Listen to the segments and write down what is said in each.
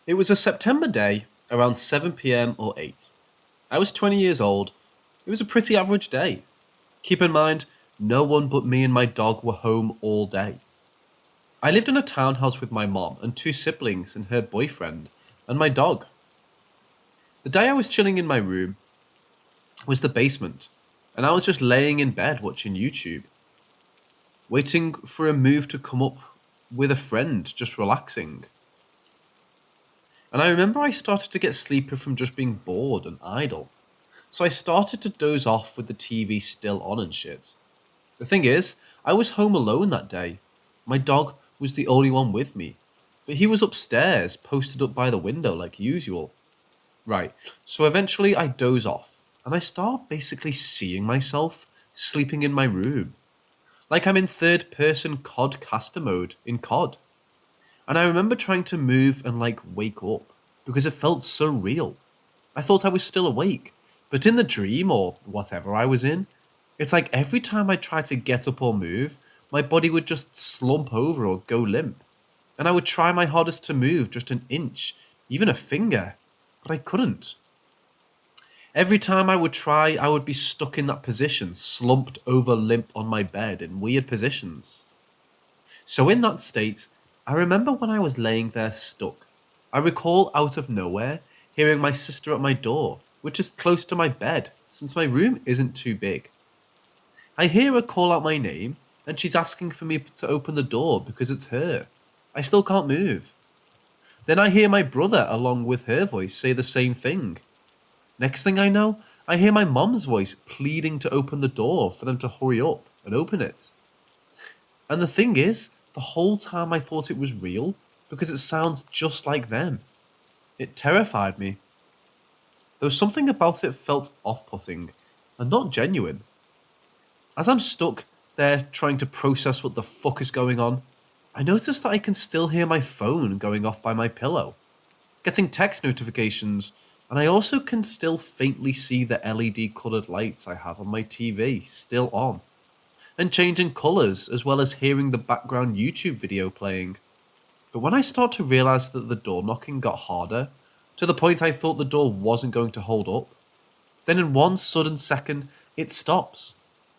It was a September day, around 7 p.m. or 8. I was 20 years old. It was a pretty average day. Keep in mind, no one but me and my dog were home all day. I lived in a townhouse with my mom and two siblings and her boyfriend, and my dog. The day I was chilling in my room was the basement, and I was just laying in bed watching YouTube, waiting for a move to come up with a friend, just relaxing. And I remember I started to get sleepy from just being bored and idle. So I started to doze off with the TV still on and shit. The thing is, I was home alone that day. My dog was the only one with me, but he was upstairs, posted up by the window like usual. Right, so eventually I doze off, and I start basically seeing myself sleeping in my room. Like I'm in third person COD caster mode in COD. And I remember trying to move and wake up because it felt so real. I thought I was still awake, but in the dream or whatever I was in, it's like every time I tried to get up or move, my body would just slump over or go limp. And I would try my hardest to move just an inch, even a finger, but I couldn't. Every time I would try, I would be stuck in that position, slumped over limp on my bed in weird positions. So in that state, I remember when I was laying there stuck. I recall out of nowhere hearing my sister at my door, which is close to my bed since my room isn't too big. I hear her call out my name and she's asking for me to open the door because it's her. I still can't move. Then I hear my brother along with her voice say the same thing. Next thing I know, I hear my mom's voice pleading to open the door for them to hurry up and open it. And the thing is, the whole time I thought it was real because it sounds just like them. It terrified me. There was something about it felt off-putting and not genuine. As I'm stuck there trying to process what the fuck is going on, I noticed that I can still hear my phone going off by my pillow, getting text notifications, and I also can still faintly see the LED coloured lights I have on my TV still on, and changing colours as well as hearing the background YouTube video playing. But when I start to realise that the door knocking got harder, to the point I thought the door wasn't going to hold up, then in one sudden second it stops,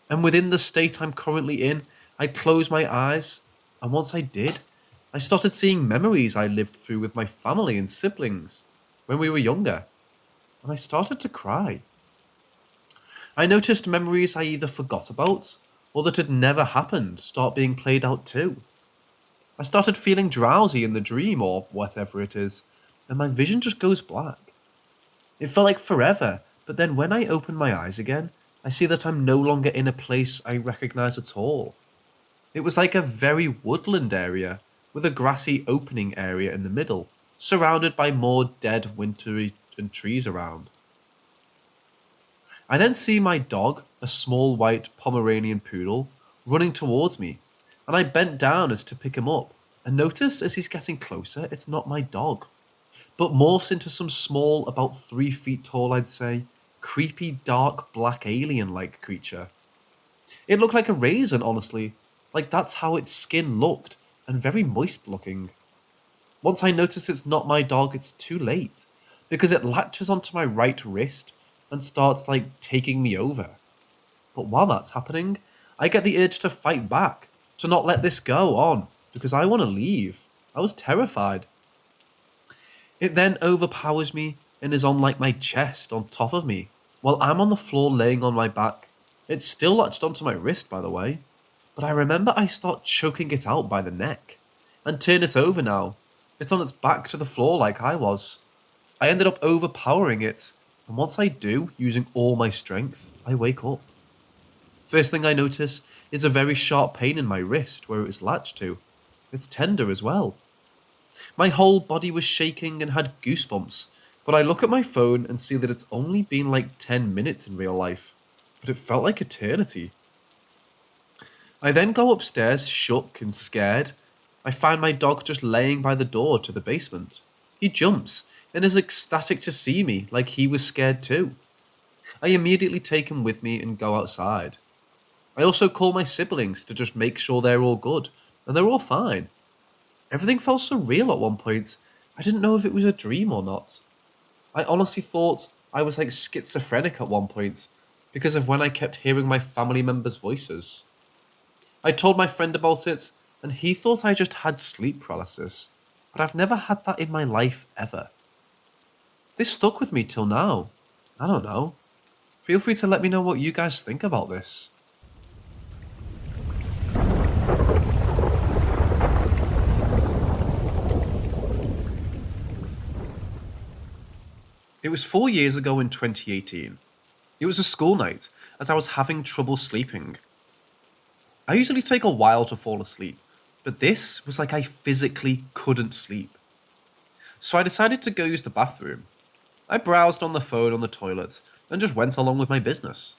and within the state I'm currently in, I close my eyes, and once I did, I started seeing memories I lived through with my family and siblings when we were younger, and I started to cry. I noticed memories I either forgot about or that had never happened start being played out too. I started feeling drowsy in the dream or whatever it is, and my vision just goes black. It felt like forever, but then when I open my eyes again, I see that I'm no longer in a place I recognise at all. It was like a very woodland area, with a grassy opening area in the middle, surrounded by more dead wintry and trees around. I then see my dog, a small white Pomeranian poodle, running towards me, and I bent down as to pick him up, and notice as he's getting closer, it's not my dog, but morphs into some small, about 3 feet tall I'd say, creepy dark black alien-like creature. It looked like a raisin, honestly, like that's how its skin looked, and very moist looking. Once I notice it's not my dog, it's too late, because it latches onto my right wrist and starts taking me over. But while that's happening, I get the urge to fight back, to not let this go on, because I want to leave. I was terrified. It then overpowers me and is on my chest on top of me, while I'm on the floor laying on my back. It's still latched onto my wrist, by the way, but I remember I start choking it out by the neck, and turn it over now. It's on its back to the floor like I was. I ended up overpowering it, and once I do, using all my strength, I wake up. First thing I notice is a very sharp pain in my wrist where it was latched to. It's tender as well. My whole body was shaking and had goosebumps, but I look at my phone and see that it's only been 10 minutes in real life, but it felt like eternity. I then go upstairs shook and scared. I find my dog just laying by the door to the basement. He jumps and is ecstatic to see me like he was scared too. I immediately take him with me and go outside. I also call my siblings to just make sure they're all good, and they're all fine. Everything felt so real at one point, I didn't know if it was a dream or not. I honestly thought I was like schizophrenic at one point because of when I kept hearing my family members' voices. I told my friend about it, and he thought I just had sleep paralysis, but I've never had that in my life ever. This stuck with me till now. I don't know. Feel free to let me know what you guys think about this. It was 4 years ago in 2018. It was a school night, as I was having trouble sleeping. I usually take a while to fall asleep, but this was like I physically couldn't sleep. So I decided to go use the bathroom. I browsed on the phone on the toilet and just went along with my business.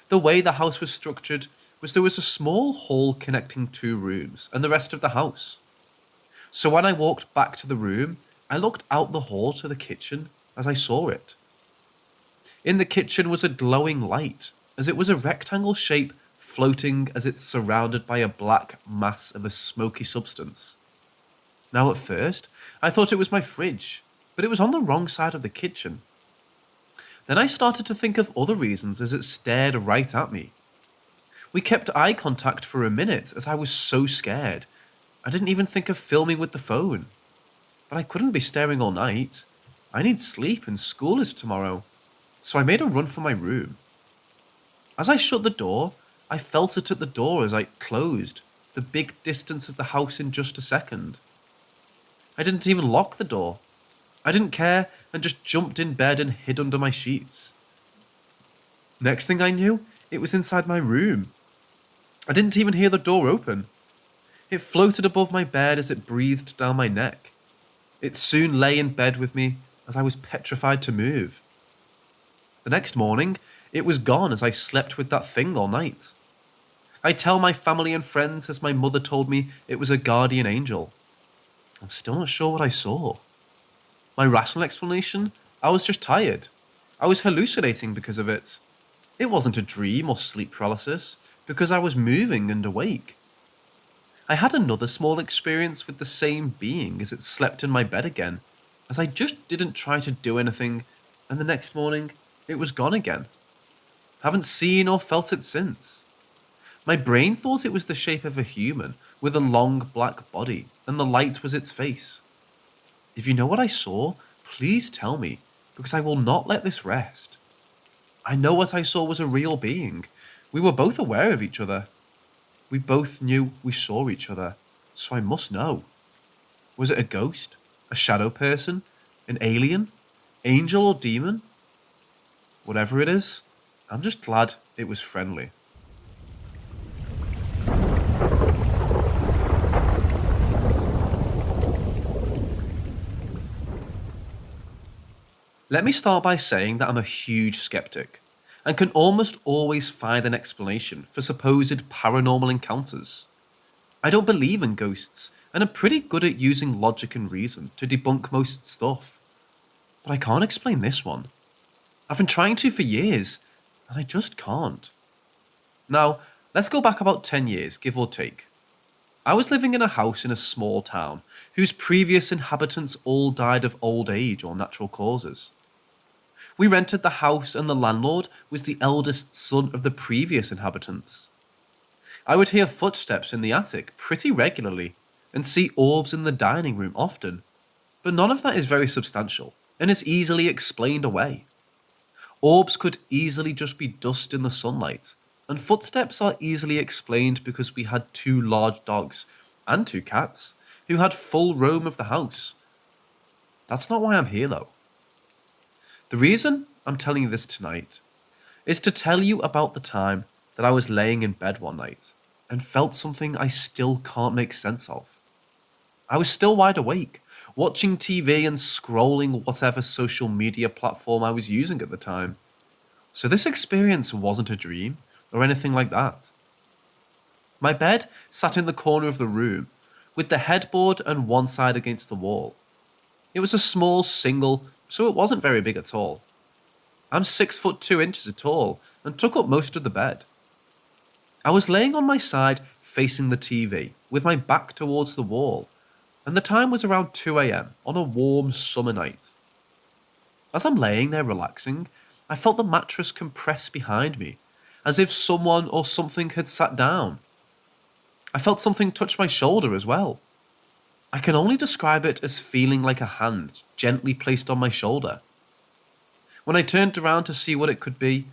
The way the house was structured was there was a small hall connecting 2 rooms and the rest of the house. So when I walked back to the room, I looked out the hall to the kitchen as I saw it. In the kitchen was a glowing light, as it was a rectangle shape floating as it's surrounded by a black mass of a smoky substance. Now at first, I thought it was my fridge, but it was on the wrong side of the kitchen. Then I started to think of other reasons as it stared right at me. We kept eye contact for a minute as I was so scared. I didn't even think of filming with the phone. But I couldn't be staring all night. I need sleep and school is tomorrow. So I made a run for my room. As I shut the door, I felt it at the door as I closed, the big distance of the house in just a second. I didn't even lock the door. I didn't care and just jumped in bed and hid under my sheets. Next thing I knew, it was inside my room. I didn't even hear the door open. It floated above my bed as it breathed down my neck. It soon lay in bed with me as I was petrified to move. The next morning, it was gone as I slept with that thing all night. I tell my family and friends as my mother told me it was a guardian angel. I'm still not sure what I saw. My rational explanation? I was just tired. I was hallucinating because of it. It wasn't a dream or sleep paralysis, because I was moving and awake. I had another small experience with the same being as it slept in my bed again, as I just didn't try to do anything, and the next morning, it was gone again. Haven't seen or felt it since. My brain thought it was the shape of a human with a long black body, and the light was its face. If you know what I saw, please tell me, because I will not let this rest. I know what I saw was a real being. We were both aware of each other. We both knew we saw each other, so I must know. Was it a ghost? A shadow person? An alien? Angel or demon? Whatever it is, I'm just glad it was friendly. Let me start by saying that I'm a huge skeptic, and can almost always find an explanation for supposed paranormal encounters. I don't believe in ghosts, and I'm pretty good at using logic and reason to debunk most stuff. But I can't explain this one. I've been trying to for years, and I just can't. Now, let's go back about 10 years, give or take. I was living in a house in a small town, whose previous inhabitants all died of old age or natural causes. We rented the house and the landlord was the eldest son of the previous inhabitants. I would hear footsteps in the attic pretty regularly and see orbs in the dining room often, but none of that is very substantial and is easily explained away. Orbs could easily just be dust in the sunlight, and footsteps are easily explained because we had 2 large dogs and 2 cats who had full roam of the house. That's not why I'm here though. The reason I'm telling you this tonight is to tell you about the time that I was laying in bed one night and felt something I still can't make sense of. I was still wide awake, watching TV and scrolling whatever social media platform I was using at the time. So this experience wasn't a dream or anything like that. My bed sat in the corner of the room, with the headboard and one side against the wall. It was a small single, so it wasn't very big at all. I'm 6'2" tall and took up most of the bed. I was laying on my side facing the TV, with my back towards the wall, and the time was around 2 a.m. on a warm summer night. As I'm laying there relaxing, I felt the mattress compress behind me, as if someone or something had sat down. I felt something touch my shoulder as well. I can only describe it as feeling like a hand gently placed on my shoulder. When I turned around to see what it could be,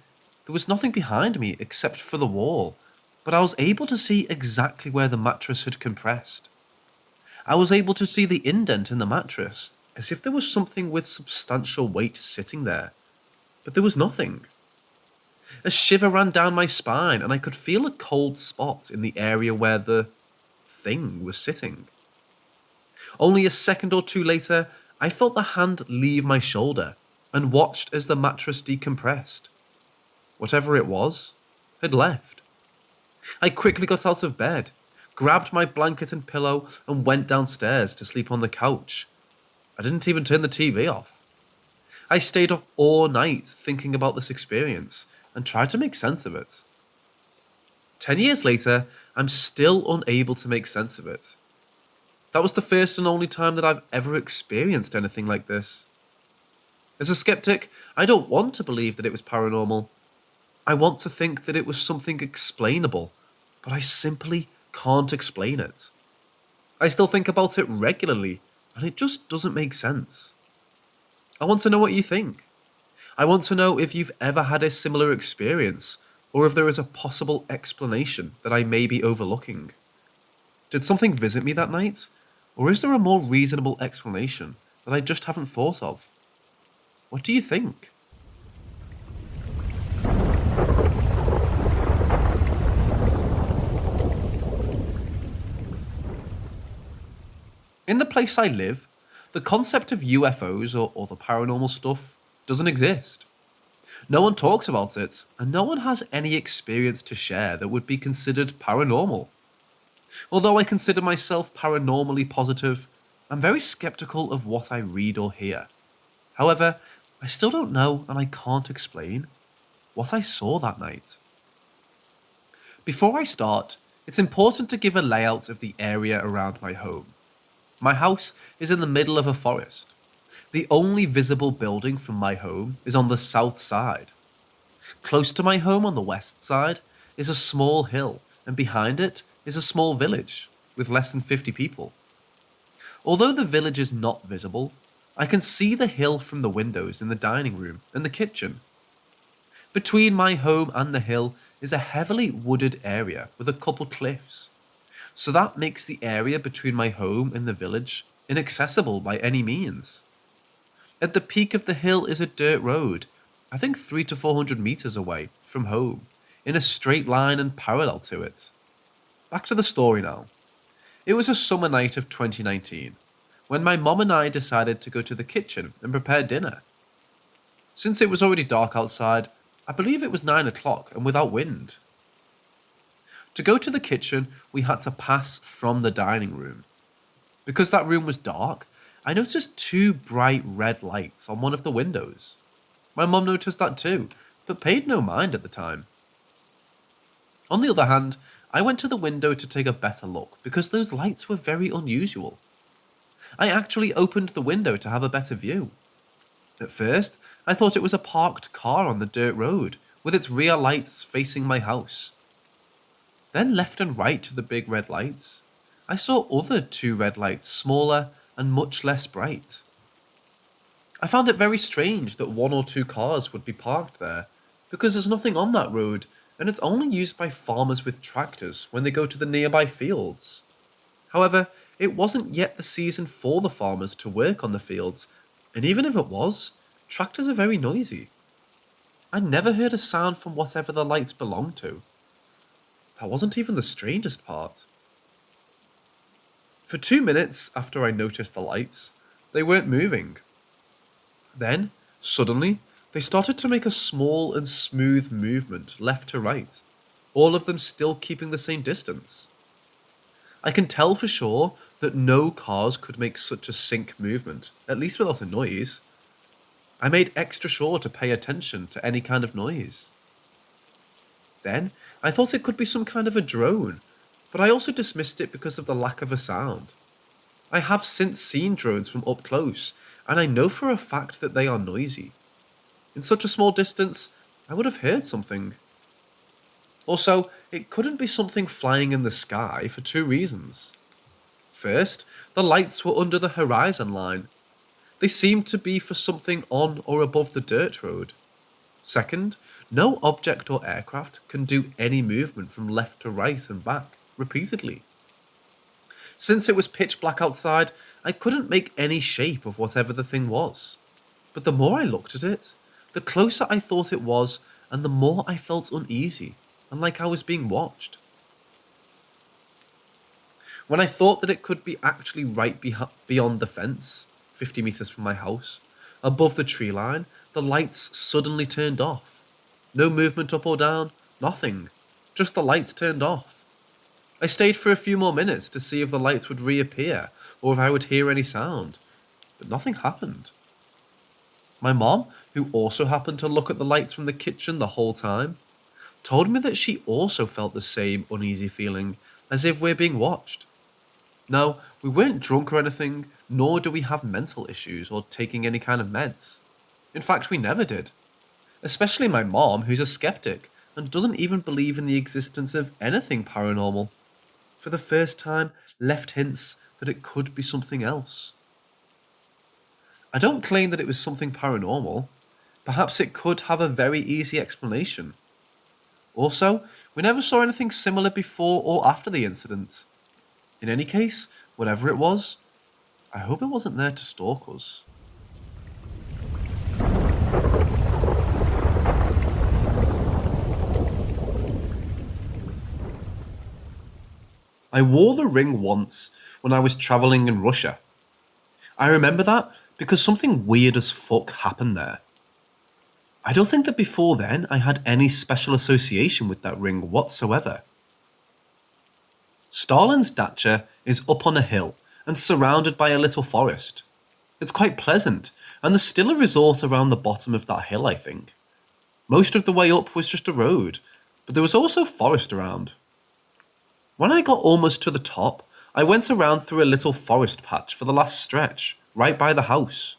there was nothing behind me except for the wall, but I was able to see exactly where the mattress had compressed. I was able to see the indent in the mattress, as if there was something with substantial weight sitting there, but there was nothing. A shiver ran down my spine, and I could feel a cold spot in the area where the thing was sitting. Only a second or two later, I felt the hand leave my shoulder and watched as the mattress decompressed. Whatever it was had left. I quickly got out of bed, grabbed my blanket and pillow, and went downstairs to sleep on the couch. I didn't even turn the TV off. I stayed up all night thinking about this experience and tried to make sense of it. 10 years later, I'm still unable to make sense of it. That was the first and only time that I've ever experienced anything like this. As a skeptic, I don't want to believe that it was paranormal. I want to think that it was something explainable, but I simply can't explain it. I still think about it regularly, and it just doesn't make sense. I want to know what you think. I want to know if you've ever had a similar experience, or if there is a possible explanation that I may be overlooking. Did something visit me that night, or is there a more reasonable explanation that I just haven't thought of? What do you think? In the place I live, the concept of UFOs or the paranormal stuff doesn't exist. No one talks about it, and no one has any experience to share that would be considered paranormal. Although I consider myself paranormally positive, I'm very skeptical of what I read or hear. However, I still don't know, and I can't explain, what I saw that night. Before I start, it's important to give a layout of the area around my home. My house is in the middle of a forest. The only visible building from my home is on the south side. Close to my home on the west side is a small hill, and behind it is a small village with less than 50 people. Although the village is not visible, I can see the hill from the windows in the dining room and the kitchen. Between my home and the hill is a heavily wooded area with a couple cliffs, so that makes the area between my home and the village inaccessible by any means. At the peak of the hill is a dirt road, I think 300 to 400 meters away from home, in a straight line and parallel to it. Back to the story now. It was a summer night of 2019, when my mom and I decided to go to the kitchen and prepare dinner. Since it was already dark outside, I believe it was 9 o'clock and without wind. To go to the kitchen, we had to pass from the dining room. Because that room was dark, I noticed 2 bright red lights on one of the windows. My mom noticed that too, but paid no mind at the time. On the other hand, I went to the window to take a better look because those lights were very unusual. I actually opened the window to have a better view. At first, I thought it was a parked car on the dirt road, with its rear lights facing my house. Then left and right to the big red lights, I saw other 2 red lights, smaller and much less bright. I found it very strange that 1 or 2 cars would be parked there, because there's nothing on that road, and it's only used by farmers with tractors when they go to the nearby fields. However, it wasn't yet the season for the farmers to work on the fields, and even if it was, tractors are very noisy. I never heard a sound from whatever the lights belonged to. That wasn't even the strangest part. For 2 minutes after I noticed the lights, they weren't moving. Then, suddenly, they started to make a small and smooth movement left to right, all of them still keeping the same distance. I can tell for sure that no cars could make such a sync movement, at least without a noise. I made extra sure to pay attention to any kind of noise. Then, I thought it could be some kind of a drone, but I also dismissed it because of the lack of a sound. I have since seen drones from up close, and I know for a fact that they are noisy. In such a small distance, I would have heard something. Also, it couldn't be something flying in the sky for two reasons. First, the lights were under the horizon line. They seemed to be for something on or above the dirt road. Second, no object or aircraft can do any movement from left to right and back repeatedly. Since it was pitch black outside, I couldn't make any shape of whatever the thing was. But the more I looked at it, the closer I thought it was, and the more I felt uneasy and like I was being watched. When I thought that it could be actually right beyond the fence, 50 meters from my house, above the tree line, the lights suddenly turned off. No movement up or down, nothing. Just the lights turned off. I stayed for a few more minutes to see if the lights would reappear or if I would hear any sound, but nothing happened. My mom, who also happened to look at the lights from the kitchen the whole time, told me that she also felt the same uneasy feeling, as if we're being watched. No, we weren't drunk or anything, nor do we have mental issues or taking any kind of meds. In fact, we never did. Especially my mom, who's a skeptic and doesn't even believe in the existence of anything paranormal. For the first time, left hints that it could be something else. I don't claim that it was something paranormal. Perhaps it could have a very easy explanation. Also, we never saw anything similar before or after the incident. In any case, whatever it was, I hope it wasn't there to stalk us. I wore the ring once when I was travelling in Russia. I remember that because something weird as fuck happened there. I don't think that before then I had any special association with that ring whatsoever. Stalin's dacha is up on a hill and surrounded by a little forest. It's quite pleasant, and there's still a resort around the bottom of that hill, I think. Most of the way up was just a road, but there was also forest around. When I got almost to the top, I went around through a little forest patch for the last stretch, right by the house.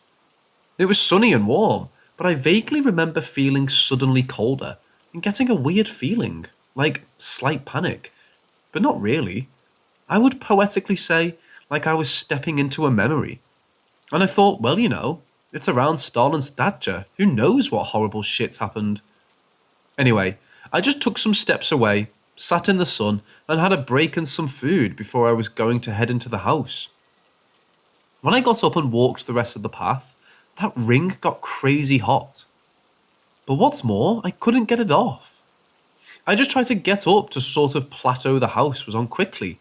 It was sunny and warm, but I vaguely remember feeling suddenly colder and getting a weird feeling, like slight panic. But not really. I would poetically say, like I was stepping into a memory. And I thought, well, it's around Stalin's dacha. Who knows what horrible shit happened? Anyway, I just took some steps away, sat in the sun, and had a break and some food before I was going to head into the house. When I got up and walked the rest of the path, that ring got crazy hot. But what's more, I couldn't get it off. I just tried to get up to sort of plateau the house was on quickly.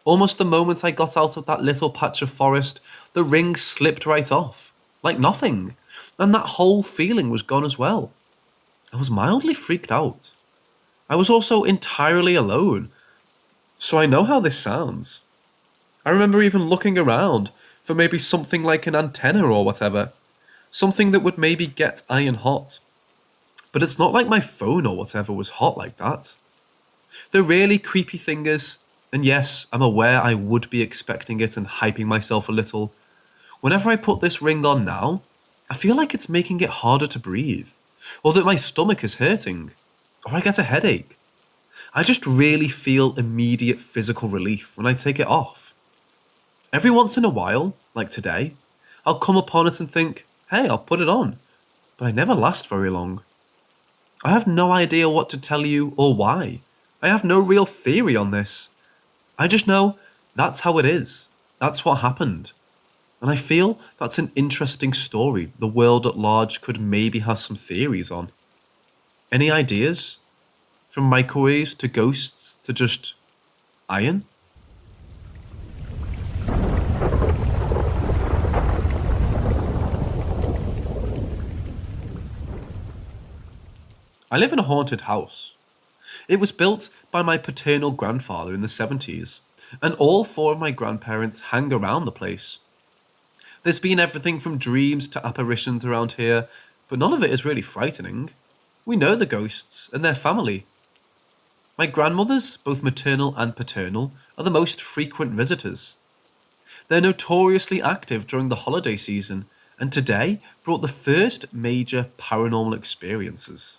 Almost the moment I got out of that little patch of forest, the ring slipped right off, like nothing, and that whole feeling was gone as well. I was mildly freaked out. I was also entirely alone, so I know how this sounds. I remember even looking around for maybe something like an antenna or whatever, something that would maybe get iron hot. But it's not like my phone or whatever was hot like that. The really creepy thing is, and yes, I'm aware I would be expecting it and hyping myself a little, whenever I put this ring on now, I feel like it's making it harder to breathe, or that my stomach is hurting, or I get a headache. I just really feel immediate physical relief when I take it off. Every once in a while, like today, I'll come upon it and think, hey, I'll put it on, but I never last very long. I have no idea what to tell you or why. I have no real theory on this. I just know that's how it is. That's what happened. And I feel that's an interesting story the world at large could maybe have some theories on. Any ideas? From microwaves to ghosts to just iron? I live in a haunted house. It was built by my paternal grandfather in the 70s, and all four of my grandparents hang around the place. There's been everything from dreams to apparitions around here, but none of it is really frightening. We know the ghosts and their family. My grandmothers, both maternal and paternal, are the most frequent visitors. They're notoriously active during the holiday season, and today brought the first major paranormal experiences.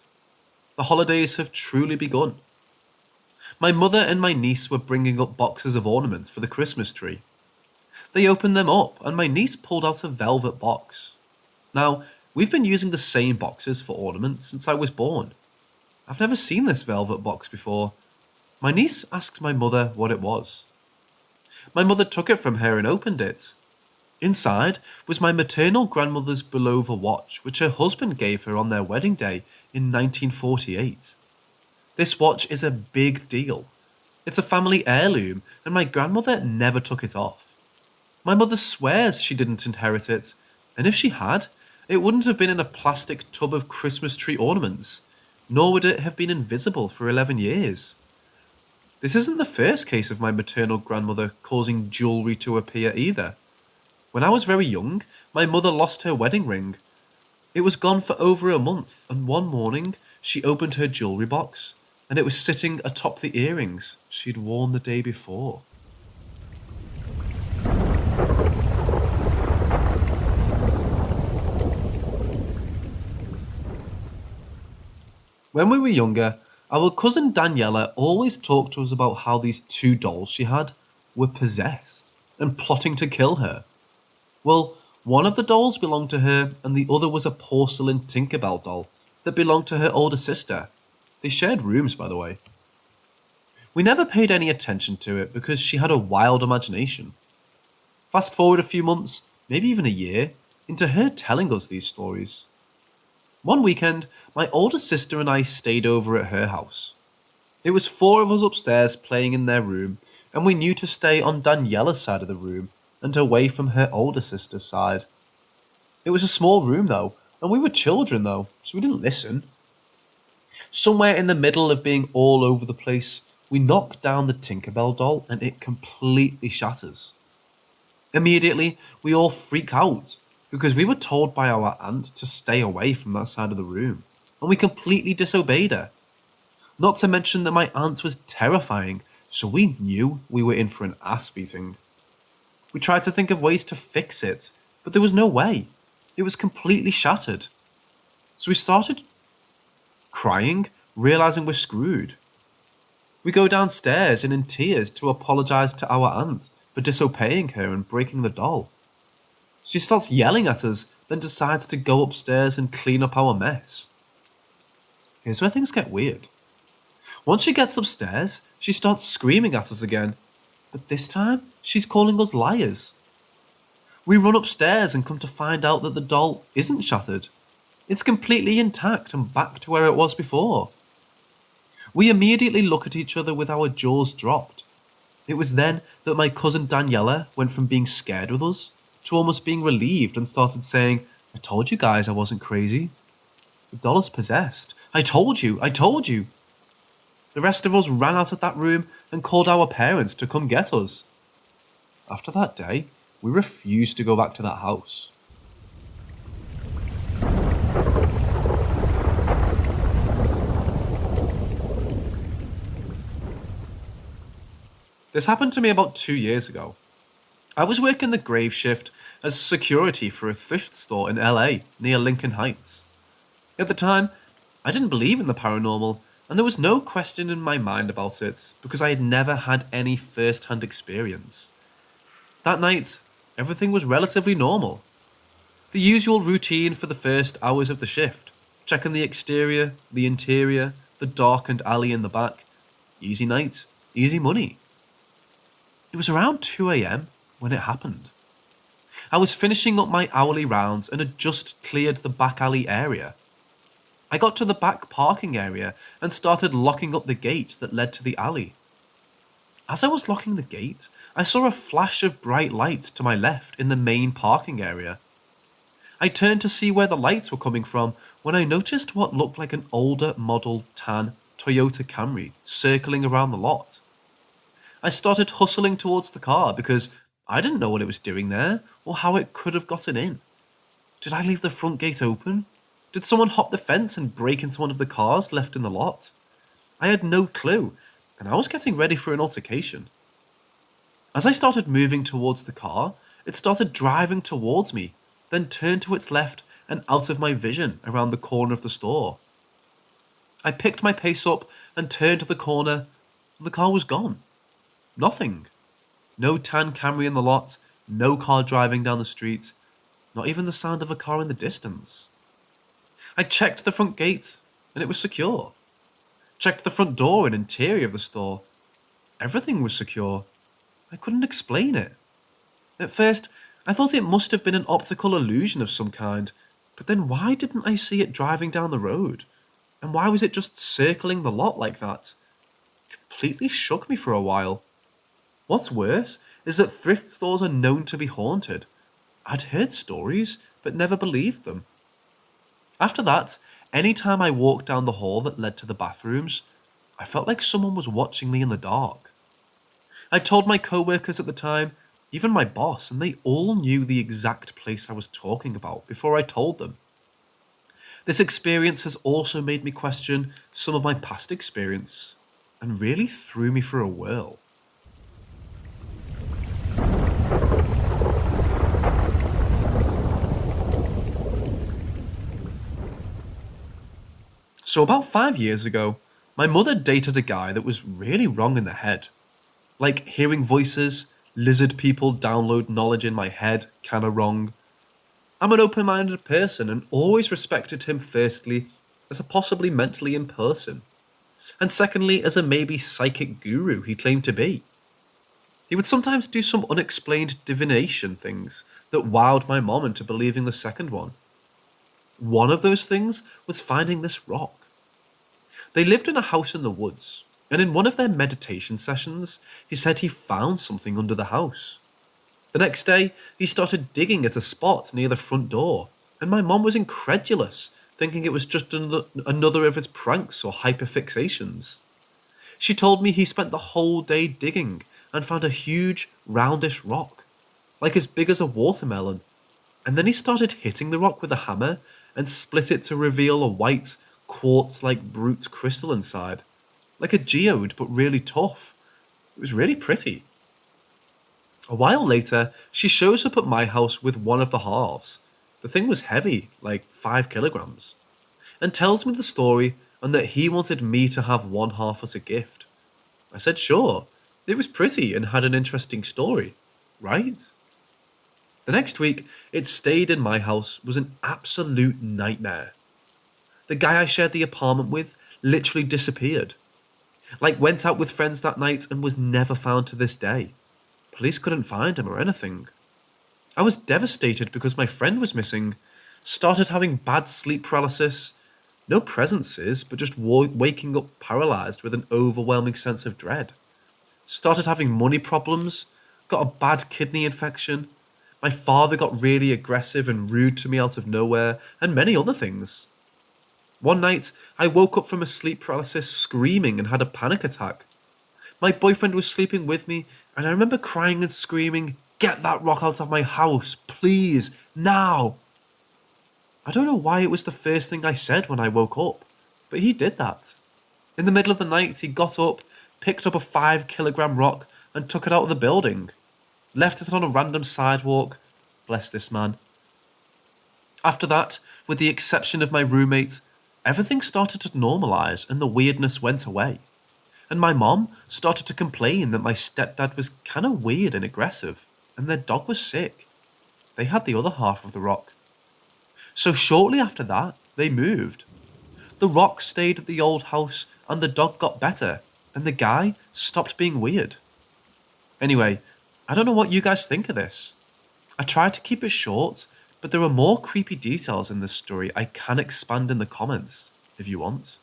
The holidays have truly begun. My mother and my niece were bringing up boxes of ornaments for the Christmas tree. They opened them up, and my niece pulled out a velvet box. Now, we've been using the same boxes for ornaments since I was born. I've never seen this velvet box before. My niece asked my mother what it was. My mother took it from her and opened it. Inside was my maternal grandmother's Bulova watch, which her husband gave her on their wedding day in 1948. This watch is a big deal. It's a family heirloom, and my grandmother never took it off. My mother swears she didn't inherit it, and if she had, it wouldn't have been in a plastic tub of Christmas tree ornaments, nor would it have been invisible for 11 years. This isn't the first case of my maternal grandmother causing jewellery to appear either. When I was very young, my mother lost her wedding ring. It was gone for over a month, and one morning she opened her jewellery box, and it was sitting atop the earrings she'd worn the day before. When we were younger, our cousin Daniela always talked to us about how these two dolls she had were possessed and plotting to kill her. Well, one of the dolls belonged to her, and the other was a porcelain Tinkerbell doll that belonged to her older sister. They shared rooms, by the way. We never paid any attention to it because she had a wild imagination. Fast forward a few months, maybe even a year, into her telling us these stories. One weekend, my older sister and I stayed over at her house. It was 4 of us upstairs playing in their room, and we knew to stay on Daniela's side of the room and away from her older sister's side. It was a small room though, and we were children though, so we didn't listen. Somewhere in the middle of being all over the place, we knock down the Tinkerbell doll and it completely shatters. Immediately, we all freak out because we were told by our aunt to stay away from that side of the room, and we completely disobeyed her. Not to mention that my aunt was terrifying, so we knew we were in for an ass beating. We tried to think of ways to fix it, but there was no way. It was completely shattered. So we started crying, realizing we're screwed. We go downstairs and in tears to apologize to our aunt for disobeying her and breaking the doll. She starts yelling at us, then decides to go upstairs and clean up our mess. Here's where things get weird. Once she gets upstairs, she starts screaming at us again, but this time she's calling us liars. We run upstairs and come to find out that the doll isn't shattered. It's completely intact and back to where it was before. We immediately look at each other with our jaws dropped. It was then that my cousin Daniela went from being scared with us to almost being relieved and started saying, "I told you guys I wasn't crazy. The doll is possessed. I told you. The rest of us ran out of that room and called our parents to come get us. After that day, we refused to go back to that house. This happened to me about 2 years ago. I was working the grave shift as security for a thrift store in LA near Lincoln Heights. At the time, I didn't believe in the paranormal, and there was no question in my mind about it because I had never had any first-hand experience. That night, everything was relatively normal. The usual routine for the first hours of the shift, checking the exterior, the interior, the darkened alley in the back. Easy night, easy money. It was around 2 a.m. when it happened. I was finishing up my hourly rounds and had just cleared the back alley area. I got to the back parking area and started locking up the gate that led to the alley. As I was locking the gate, I saw a flash of bright light to my left in the main parking area. I turned to see where the lights were coming from when I noticed what looked like an older model tan Toyota Camry circling around the lot. I started hustling towards the car because I didn't know what it was doing there or how it could have gotten in. Did I leave the front gate open? Did someone hop the fence and break into one of the cars left in the lot? I had no clue, and I was getting ready for an altercation. As I started moving towards the car, it started driving towards me, then turned to its left and out of my vision around the corner of the store. I picked my pace up and turned to the corner, and the car was gone. Nothing. No tan Camry in the lot, no car driving down the street, not even the sound of a car in the distance. I checked the front gate, and it was secure. Checked the front door and interior of the store. Everything was secure. I couldn't explain it. At first, I thought it must have been an optical illusion of some kind, but then why didn't I see it driving down the road? And why was it just circling the lot like that? Completely shook me for a while. What's worse is that thrift stores are known to be haunted. I'd heard stories, but never believed them. After that, any time I walked down the hall that led to the bathrooms, I felt like someone was watching me in the dark. I told my co-workers at the time, even my boss, and they all knew the exact place I was talking about before I told them. This experience has also made me question some of my past experience, and really threw me for a whirl. So about 5 years ago, my mother dated a guy that was really wrong in the head. Like hearing voices, lizard people download knowledge in my head, kinda wrong. I'm an open-minded person and always respected him firstly as a possibly mentally in person, and secondly as a maybe psychic guru he claimed to be. He would sometimes do some unexplained divination things that wowed my mom into believing the second one. One of those things was finding this rock. They lived in a house in the woods, and in one of their meditation sessions, he said he found something under the house. The next day, he started digging at a spot near the front door, and my mom was incredulous, thinking it was just another of his pranks or hyperfixations. She told me he spent the whole day digging and found a huge, roundish rock, like as big as a watermelon, and then he started hitting the rock with a hammer and split it to reveal a white, quartz-like brute crystal inside, like a geode but really tough. It was really pretty. A while later, she shows up at my house with one of the halves. The thing was heavy, like 5 kilograms, and tells me the story and that he wanted me to have one half as a gift. I said sure, it was pretty and had an interesting story, right? The next week, it stayed in my house was an absolute nightmare. The guy I shared the apartment with literally disappeared. Like went out with friends that night and was never found to this day. Police couldn't find him or anything. I was devastated because my friend was missing, started having bad sleep paralysis, no presences, but just waking up paralysed with an overwhelming sense of dread. Started having money problems, got a bad kidney infection, my father got really aggressive and rude to me out of nowhere, and many other things. One night, I woke up from a sleep paralysis screaming and had a panic attack. My boyfriend was sleeping with me, and I remember crying and screaming, "Get that rock out of my house, please, now!" I don't know why it was the first thing I said when I woke up, but he did that. In the middle of the night, he got up, picked up a 5-kilogram rock, and took it out of the building. Left it on a random sidewalk. Bless this man. After that, with the exception of my roommate, everything started to normalise and the weirdness went away. And my mom started to complain that my stepdad was kinda weird and aggressive, and their dog was sick. They had the other half of the rock. So shortly after that, they moved. The rock stayed at the old house and the dog got better, and the guy stopped being weird. Anyway, I don't know what you guys think of this. I tried to keep it short, but there are more creepy details in this story I can expand in the comments, if you want.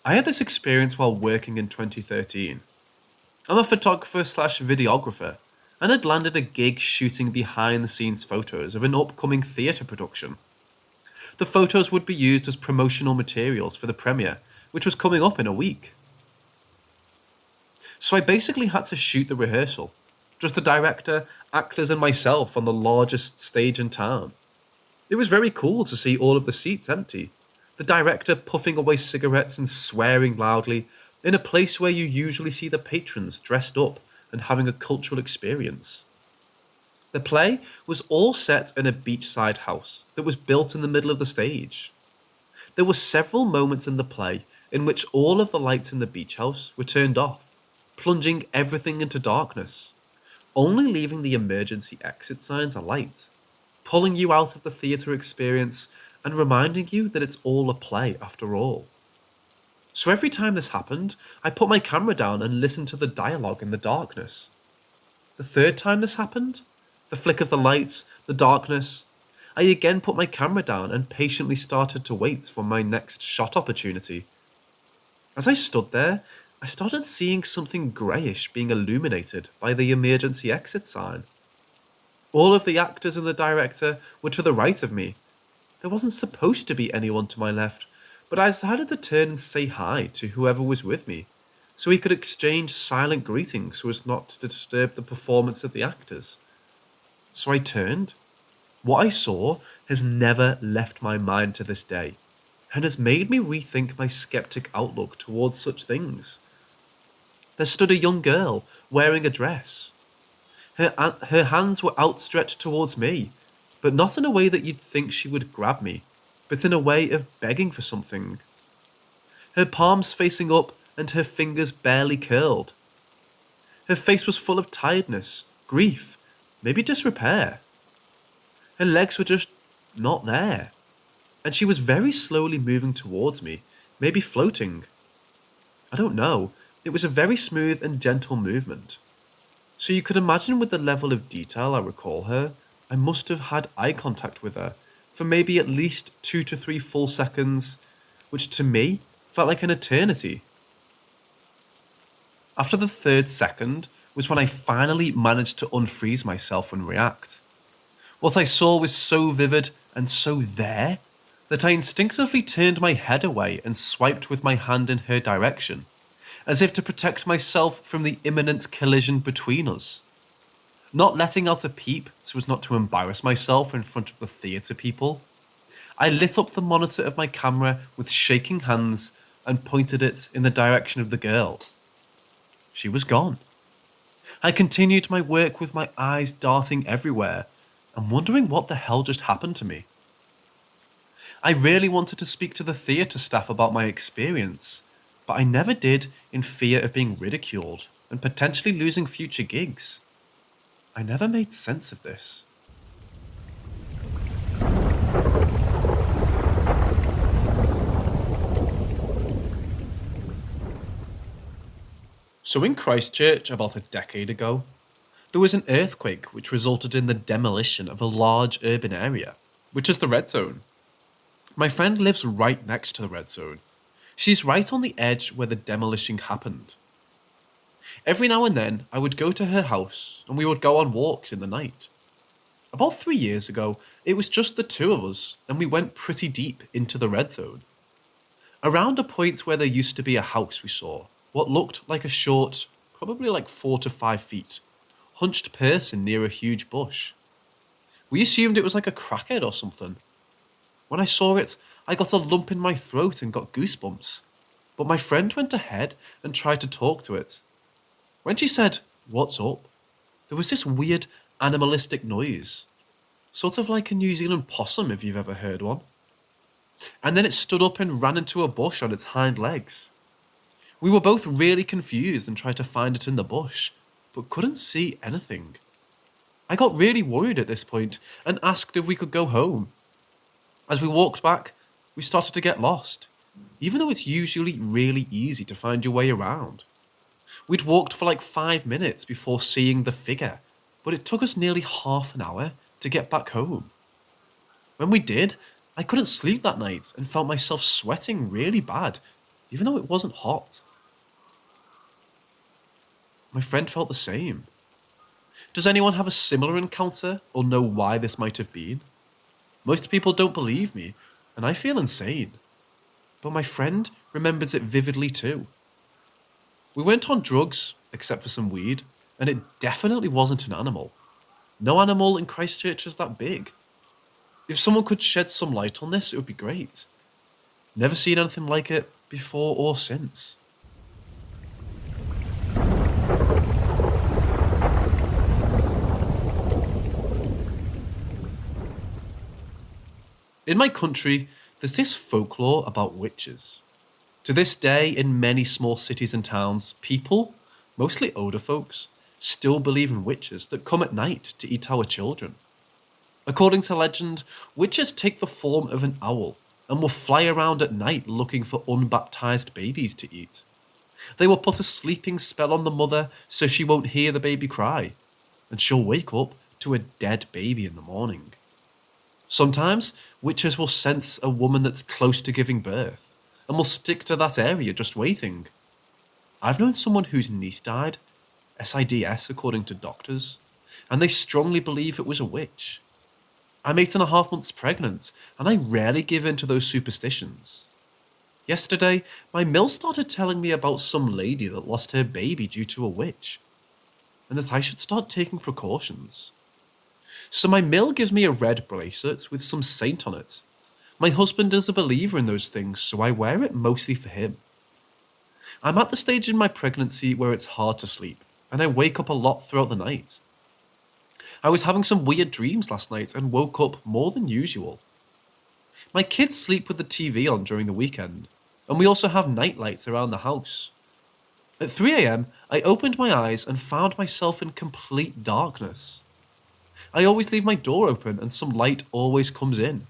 I had this experience while working in 2013. I'm a photographer/videographer, and had landed a gig shooting behind-the-scenes photos of an upcoming theatre production. The photos would be used as promotional materials for the premiere, which was coming up in a week. So I basically had to shoot the rehearsal. Just the director, actors and myself on the largest stage in town. It was very cool to see all of the seats empty, the director puffing away cigarettes and swearing loudly, in a place where you usually see the patrons dressed up and having a cultural experience. The play was all set in a beachside house that was built in the middle of the stage. There were several moments in the play in which all of the lights in the beach house were turned off, plunging everything into darkness, only leaving the emergency exit signs alight, pulling you out of the theatre experience and reminding you that it's all a play after all. So every time this happened, I put my camera down and listened to the dialogue in the darkness. The third time this happened, the flick of the lights, the darkness, I again put my camera down and patiently started to wait for my next shot opportunity. As I stood there, I started seeing something greyish being illuminated by the emergency exit sign. All of the actors and the director were to the right of me. There wasn't supposed to be anyone to my left, but I decided to turn and say hi to whoever was with me, so we could exchange silent greetings so as not to disturb the performance of the actors. So I turned. What I saw has never left my mind to this day, and has made me rethink my skeptic outlook towards such things. There stood a young girl wearing a dress. Her hands were outstretched towards me, but not in a way that you'd think she would grab me, but in a way of begging for something. Her palms facing up and her fingers barely curled. Her face was full of tiredness, grief, maybe disrepair. Her legs were just not there, and she was very slowly moving towards me, maybe floating. I don't know, it was a very smooth and gentle movement. So you could imagine with the level of detail I recall her, I must have had eye contact with her for maybe at least 2 to 3 full seconds, which to me felt like an eternity. After the third second was when I finally managed to unfreeze myself and react. What I saw was so vivid and so there that I instinctively turned my head away and swiped with my hand in her direction, as if to protect myself from the imminent collision between us. Not letting out a peep so as not to embarrass myself in front of the theatre people, I lit up the monitor of my camera with shaking hands and pointed it in the direction of the girl. She was gone. I continued my work with my eyes darting everywhere and wondering what the hell just happened to me. I really wanted to speak to the theatre staff about my experience, but I never did in fear of being ridiculed and potentially losing future gigs. I never made sense of this. So in Christchurch about a decade ago, there was an earthquake which resulted in the demolition of a large urban area, which is the Red Zone. My friend lives right next to the Red Zone. She's right on the edge where the demolition happened. Every now and then, I would go to her house and we would go on walks in the night. About 3 years ago, it was just the two of us and we went pretty deep into the Red Zone. Around a point where there used to be a house we saw, what looked like a short, probably like 4 to 5 feet, hunched person near a huge bush. We assumed it was like a crackhead or something. When I saw it, I got a lump in my throat and got goosebumps, but my friend went ahead and tried to talk to it. When she said, "What's up?" there was this weird animalistic noise, sort of like a New Zealand possum if you've ever heard one. And then it stood up and ran into a bush on its hind legs. We were both really confused and tried to find it in the bush, but couldn't see anything. I got really worried at this point and asked if we could go home. As we walked back, we started to get lost, even though it's usually really easy to find your way around. We'd walked for like 5 minutes before seeing the figure, but it took us nearly half an hour to get back home. When we did, I couldn't sleep that night and felt myself sweating really bad, even though it wasn't hot. My friend felt the same. Does anyone have a similar encounter or know why this might have been? Most people don't believe me, and I feel insane. But my friend remembers it vividly too. We weren't on drugs, except for some weed, and it definitely wasn't an animal. No animal in Christchurch is that big. If someone could shed some light on this, it would be great. Never seen anything like it before or since. In my country, there's this folklore about witches. To this day, in many small cities and towns, people, mostly older folks, still believe in witches that come at night to eat our children. According to legend, witches take the form of an owl and will fly around at night looking for unbaptized babies to eat. They will put a sleeping spell on the mother so she won't hear the baby cry, and she'll wake up to a dead baby in the morning. Sometimes, witches will sense a woman that's close to giving birth, and will stick to that area just waiting. I've known someone whose niece died, SIDS according to doctors, and they strongly believe it was a witch. I'm 8.5 months pregnant, and I rarely give in to those superstitions. Yesterday, my mill started telling me about some lady that lost her baby due to a witch, and that I should start taking precautions. So my mill gives me a red bracelet with some saint on it. My husband is a believer in those things, so I wear it mostly for him. I'm at the stage in my pregnancy where it's hard to sleep, and I wake up a lot throughout the night. I was having some weird dreams last night and woke up more than usual. My kids sleep with the TV on during the weekend, and we also have night lights around the house. At 3 a.m, I opened my eyes and found myself in complete darkness. I always leave my door open and some light always comes in.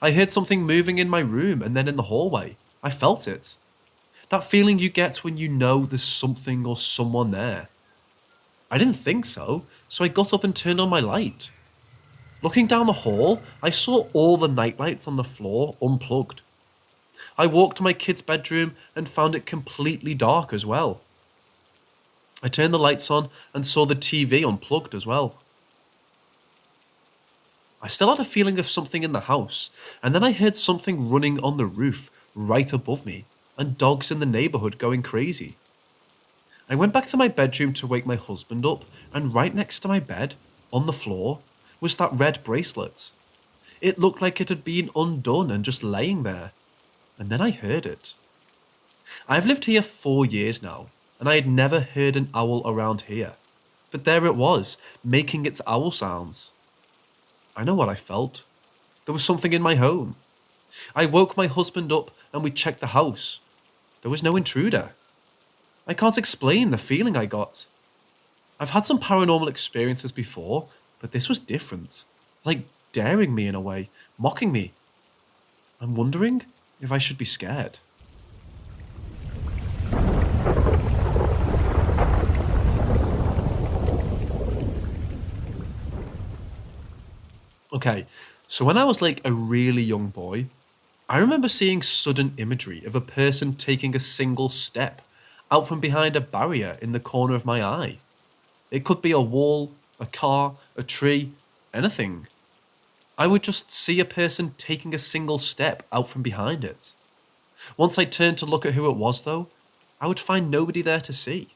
I heard something moving in my room and then in the hallway. I felt it. That feeling you get when you know there's something or someone there. I didn't think so I got up and turned on my light. Looking down the hall, I saw all the nightlights on the floor unplugged. I walked to my kid's bedroom and found it completely dark as well. I turned the lights on and saw the TV unplugged as well. I still had a feeling of something in the house, and then I heard something running on the roof right above me, and dogs in the neighbourhood going crazy. I went back to my bedroom to wake my husband up, and right next to my bed, on the floor, was that red bracelet. It looked like it had been undone and just laying there, and then I heard it. I've lived here 4 years now, and I had never heard an owl around here, but there it was, making its owl sounds. I know what I felt. There was something in my home. I woke my husband up and we checked the house. There was no intruder. I can't explain the feeling I got. I've had some paranormal experiences before, but this was different. Like daring me in a way, mocking me. I'm wondering if I should be scared. Okay, so when I was like a really young boy, I remember seeing sudden imagery of a person taking a single step out from behind a barrier in the corner of my eye. It could be a wall, a car, a tree, anything. I would just see a person taking a single step out from behind it. Once I turned to look at who it was though, I would find nobody there to see.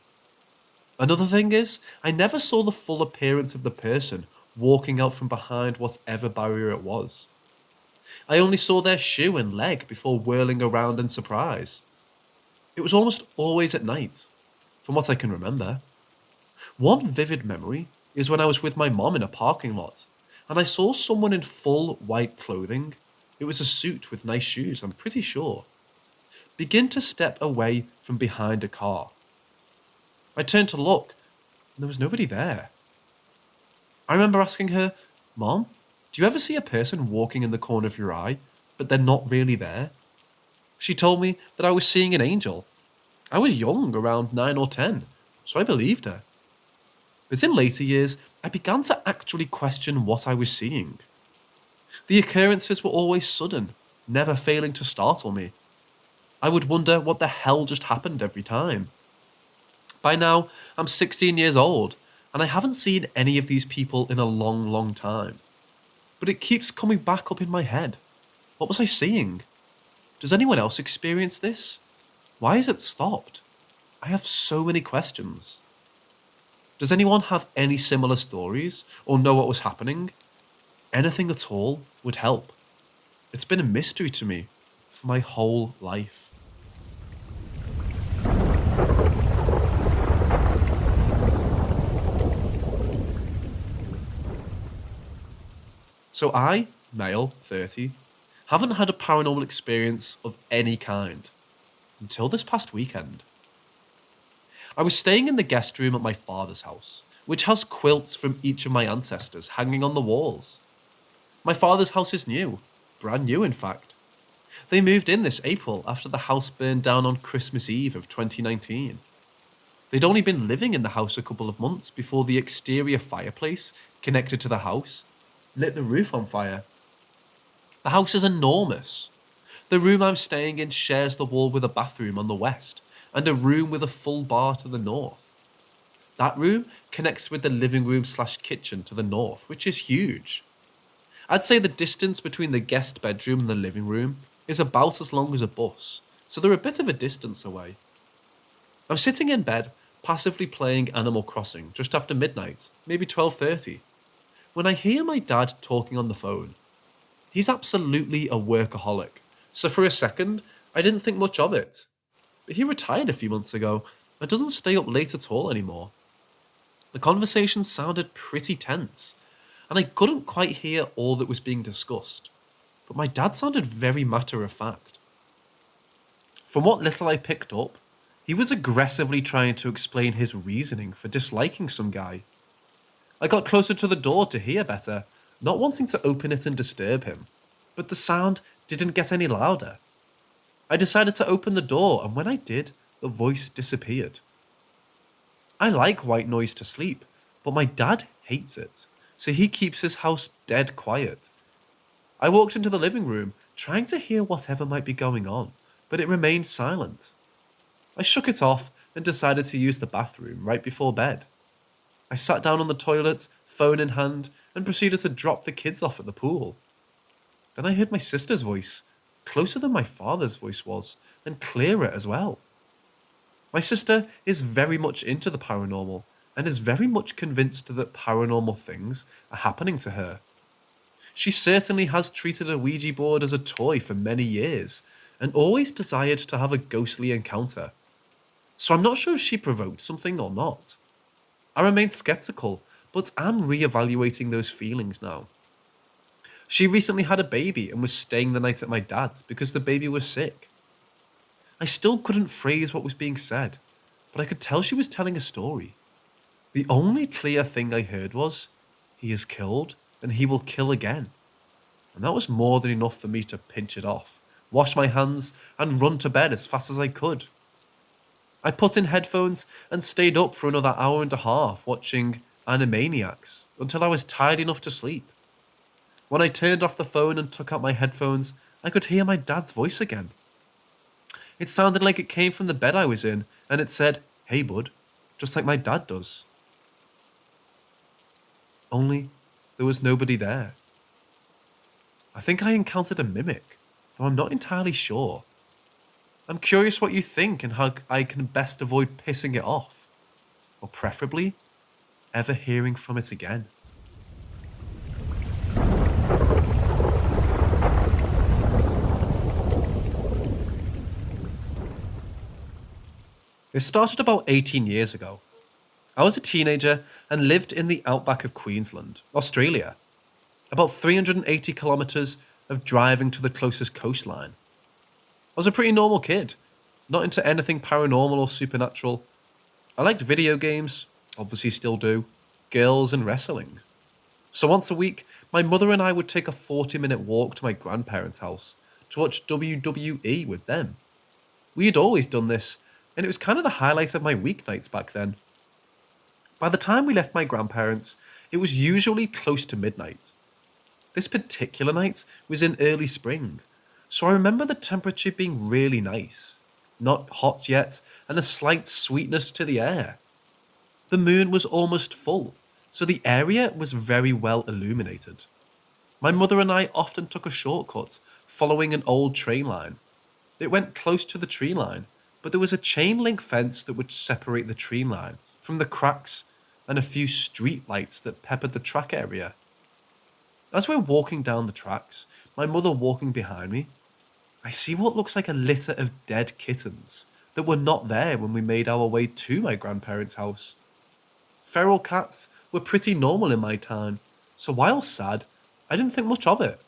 Another thing is, I never saw the full appearance of the person walking out from behind whatever barrier it was. I only saw their shoe and leg before whirling around in surprise. It was almost always at night, from what I can remember. One vivid memory is when I was with my mom in a parking lot, and I saw someone in full white clothing, it was a suit with nice shoes, I'm pretty sure, begin to step away from behind a car. I turned to look, and there was nobody there. I remember asking her, "Mom, do you ever see a person walking in the corner of your eye, but they're not really there?" She told me that I was seeing an angel. I was young, around 9 or 10, so I believed her. But in later years, I began to actually question what I was seeing. The occurrences were always sudden, never failing to startle me. I would wonder what the hell just happened every time. By now, I'm 16 years old, and I haven't seen any of these people in a long, long time. But it keeps coming back up in my head. What was I seeing? Does anyone else experience this? Why has it stopped? I have so many questions. Does anyone have any similar stories or know what was happening? Anything at all would help. It's been a mystery to me for my whole life. So I, male, 30, haven't had a paranormal experience of any kind until this past weekend. I was staying in the guest room at my father's house, which has quilts from each of my ancestors hanging on the walls. My father's house is new, brand new in fact. They moved in this April after the house burned down on Christmas Eve of 2019. They'd only been living in the house a couple of months before the exterior fireplace connected to the house lit the roof on fire. The house is enormous. The room I'm staying in shares the wall with a bathroom on the west and a room with a full bar to the north. That room connects with the living room / kitchen to the north, which is huge. I'd say the distance between the guest bedroom and the living room is about as long as a bus, so they're a bit of a distance away. I'm sitting in bed, passively playing Animal Crossing just after midnight, maybe 12:30, when I hear my dad talking on the phone. He's absolutely a workaholic, so for a second, I didn't think much of it. But he retired a few months ago and doesn't stay up late at all anymore. The conversation sounded pretty tense, and I couldn't quite hear all that was being discussed, but my dad sounded very matter of fact. From what little I picked up, he was aggressively trying to explain his reasoning for disliking some guy. I got closer to the door to hear better, not wanting to open it and disturb him, but the sound didn't get any louder. I decided to open the door, and when I did, the voice disappeared. I like white noise to sleep, but my dad hates it, so he keeps his house dead quiet. I walked into the living room, trying to hear whatever might be going on, but it remained silent. I shook it off and decided to use the bathroom right before bed. I sat down on the toilet, phone in hand, and proceeded to drop the kids off at the pool. Then I heard my sister's voice, closer than my father's voice was, and clearer as well. My sister is very much into the paranormal, and is very much convinced that paranormal things are happening to her. She certainly has treated a Ouija board as a toy for many years, and always desired to have a ghostly encounter. So I'm not sure if she provoked something or not. I remain skeptical, but am re-evaluating those feelings now. She recently had a baby and was staying the night at my dad's because the baby was sick. I still couldn't phrase what was being said, but I could tell she was telling a story. The only clear thing I heard was, "He is killed, and he will kill again." And that was more than enough for me to pinch it off, wash my hands, and run to bed as fast as I could. I put in headphones and stayed up for another hour and a half watching Animaniacs until I was tired enough to sleep. When I turned off the phone and took out my headphones, I could hear my dad's voice again. It sounded like it came from the bed I was in, and it said, "Hey bud," just like my dad does. Only there was nobody there. I think I encountered a mimic, though I'm not entirely sure. I'm curious what you think and how I can best avoid pissing it off, or preferably, ever hearing from it again. It started about 18 years ago. I was a teenager and lived in the outback of Queensland, Australia. About 380 kilometres of driving to the closest coastline. I was a pretty normal kid, not into anything paranormal or supernatural. I liked video games, obviously still do, girls and wrestling. So once a week, my mother and I would take a 40-minute walk to my grandparents' house to watch WWE with them. We had always done this, and it was kind of the highlight of my weeknights back then. By the time we left my grandparents, it was usually close to midnight. This particular night was in early spring, so I remember the temperature being really nice, not hot yet, and a slight sweetness to the air. The moon was almost full, so the area was very well illuminated. My mother and I often took a shortcut, following an old train line. It went close to the tree line, but there was a chain link fence that would separate the tree line from the cracks and a few street lights that peppered the track area. As we're walking down the tracks, my mother walking behind me, I see what looks like a litter of dead kittens that were not there when we made our way to my grandparents' house. Feral cats were pretty normal in my time, so while sad, I didn't think much of it.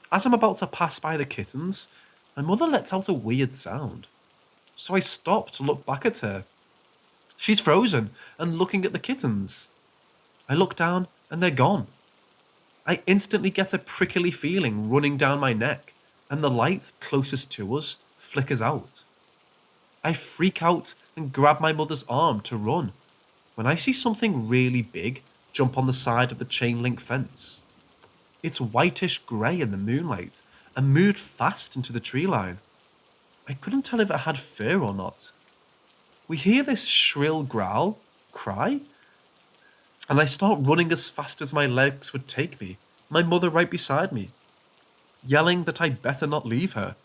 As I'm about to pass by the kittens, my mother lets out a weird sound. So I stop to look back at her. She's frozen and looking at the kittens. I look down and they're gone. I instantly get a prickly feeling running down my neck, and the light closest to us flickers out. I freak out and grab my mother's arm to run when I see something really big jump on the side of the chain link fence. It's whitish grey in the moonlight and moved fast into the tree line. I couldn't tell if it had fur or not. We hear this shrill growl, cry, and I start running as fast as my legs would take me, my mother right beside me, yelling that I better not leave her.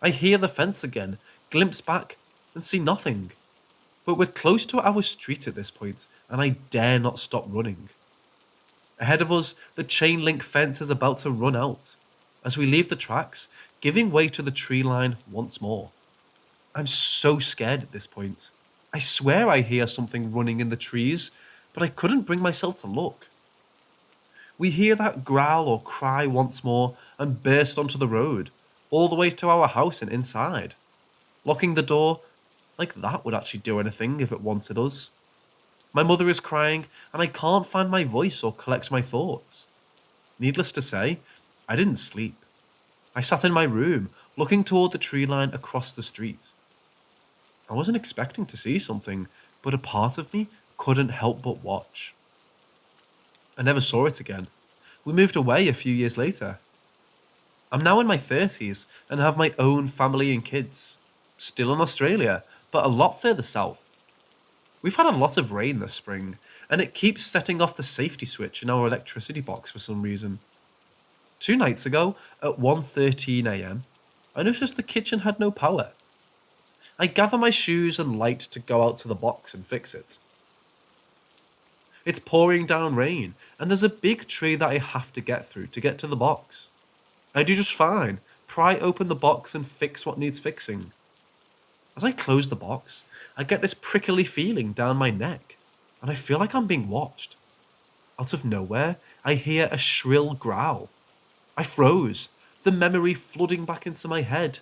I hear the fence again, glimpse back, and see nothing. But we're close to our street at this point, and I dare not stop running. Ahead of us, the chain link fence is about to run out, as we leave the tracks, giving way to the tree line once more. I'm so scared at this point. I swear I hear something running in the trees, but I couldn't bring myself to look. We hear that growl or cry once more and burst onto the road, all the way to our house and inside. Locking the door, like that would actually do anything if it wanted us. My mother is crying, and I can't find my voice or collect my thoughts. Needless to say, I didn't sleep. I sat in my room, looking toward the tree line across the street. I wasn't expecting to see something, but a part of me couldn't help but watch. I never saw it again. We moved away a few years later. I'm now in my 30s and have my own family and kids. Still in Australia, but a lot further south. We've had a lot of rain this spring, and it keeps setting off the safety switch in our electricity box for some reason. 2 nights ago, at 1:13 AM, I noticed the kitchen had no power. I gather my shoes and light to go out to the box and fix it. It's pouring down rain, and there's a big tree that I have to get through to get to the box. I do just fine, pry open the box and fix what needs fixing. As I close the box, I get this prickly feeling down my neck, and I feel like I'm being watched. Out of nowhere, I hear a shrill growl. I froze, the memory flooding back into my head.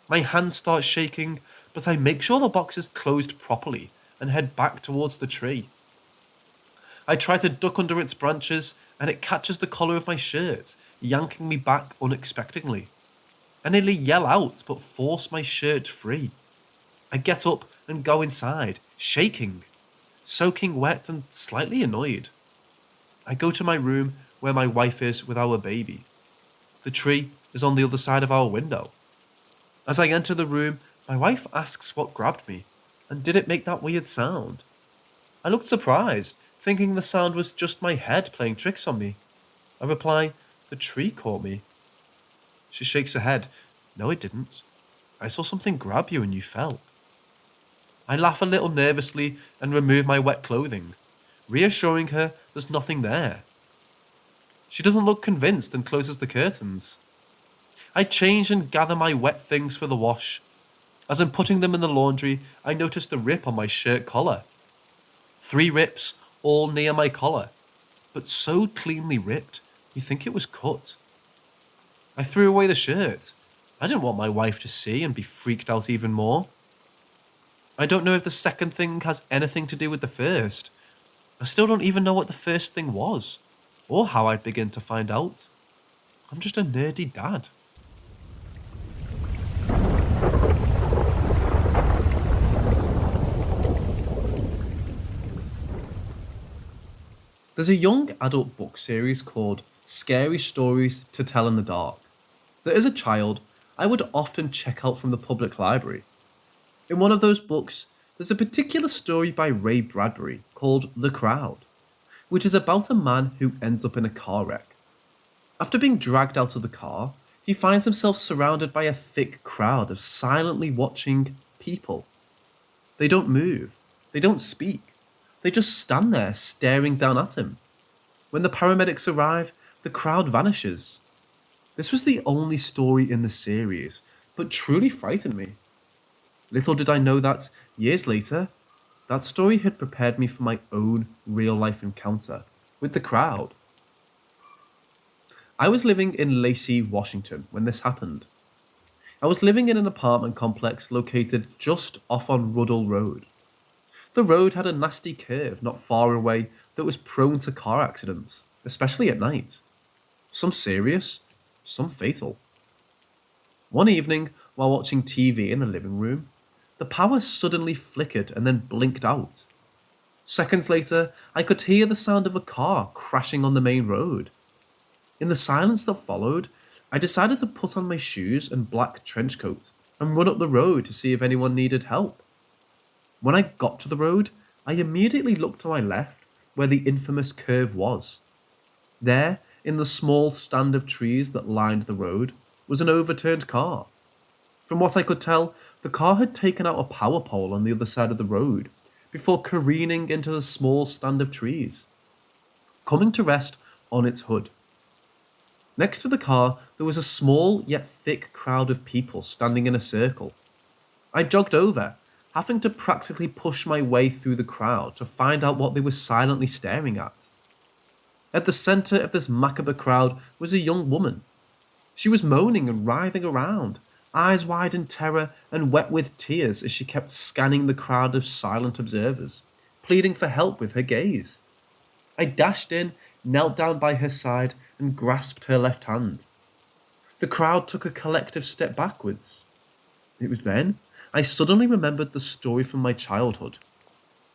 My hands start shaking, but I make sure the box is closed properly and head back towards the tree. I try to duck under its branches, and it catches the collar of my shirt, yanking me back unexpectedly. I nearly yell out, but force my shirt free. I get up and go inside, shaking, soaking wet and slightly annoyed. I go to my room where my wife is with our baby. The tree is on the other side of our window. As I enter the room, my wife asks what grabbed me, and did it make that weird sound? I looked surprised, thinking the sound was just my head playing tricks on me. I reply, the tree caught me. She shakes her head. No, it didn't. I saw something grab you and you fell. I laugh a little nervously and remove my wet clothing, reassuring her there's nothing there. She doesn't look convinced and closes the curtains. I change and gather my wet things for the wash. As I'm putting them in the laundry, I notice the rip on my shirt collar. 3 rips, all near my collar, but so cleanly ripped, you think it was cut. I threw away the shirt. I didn't want my wife to see and be freaked out even more. I don't know if the second thing has anything to do with the first. I still don't even know what the first thing was, or how I'd begin to find out. I'm just a nerdy dad. There's a young adult book series called Scary Stories to Tell in the Dark that as a child I would often check out from the public library. In one of those books, there's a particular story by Ray Bradbury called The Crowd, which is about a man who ends up in a car wreck. After being dragged out of the car, he finds himself surrounded by a thick crowd of silently watching people. They don't move, they don't speak, they just stand there staring down at him. When the paramedics arrive, The crowd vanishes. This was the only story in the series, but truly frightened me. Little did I know that, years later, that story had prepared me for my own real-life encounter with the crowd. I was living in Lacey, Washington when this happened. I was living in an apartment complex located just off on Ruddle Road. The road had a nasty curve not far away that was prone to car accidents, especially at night. Some serious, some fatal. One evening, while watching TV in the living room, the power suddenly flickered and then blinked out. Seconds later, I could hear the sound of a car crashing on the main road. In the silence that followed, I decided to put on my shoes and black trench coat and run up the road to see if anyone needed help. When I got to the road, I immediately looked to my left where the infamous curve was. There, in the small stand of trees that lined the road, was an overturned car. From what I could tell, the car had taken out a power pole on the other side of the road before careening into the small stand of trees, coming to rest on its hood. Next to the car, there was a small yet thick crowd of people standing in a circle. I jogged over, having to practically push my way through the crowd to find out what they were silently staring at. At the centre of this macabre crowd was a young woman. She was moaning and writhing around, eyes wide in terror and wet with tears as she kept scanning the crowd of silent observers, pleading for help with her gaze. I dashed in, knelt down by her side, and grasped her left hand. The crowd took a collective step backwards. It was then I suddenly remembered the story from my childhood.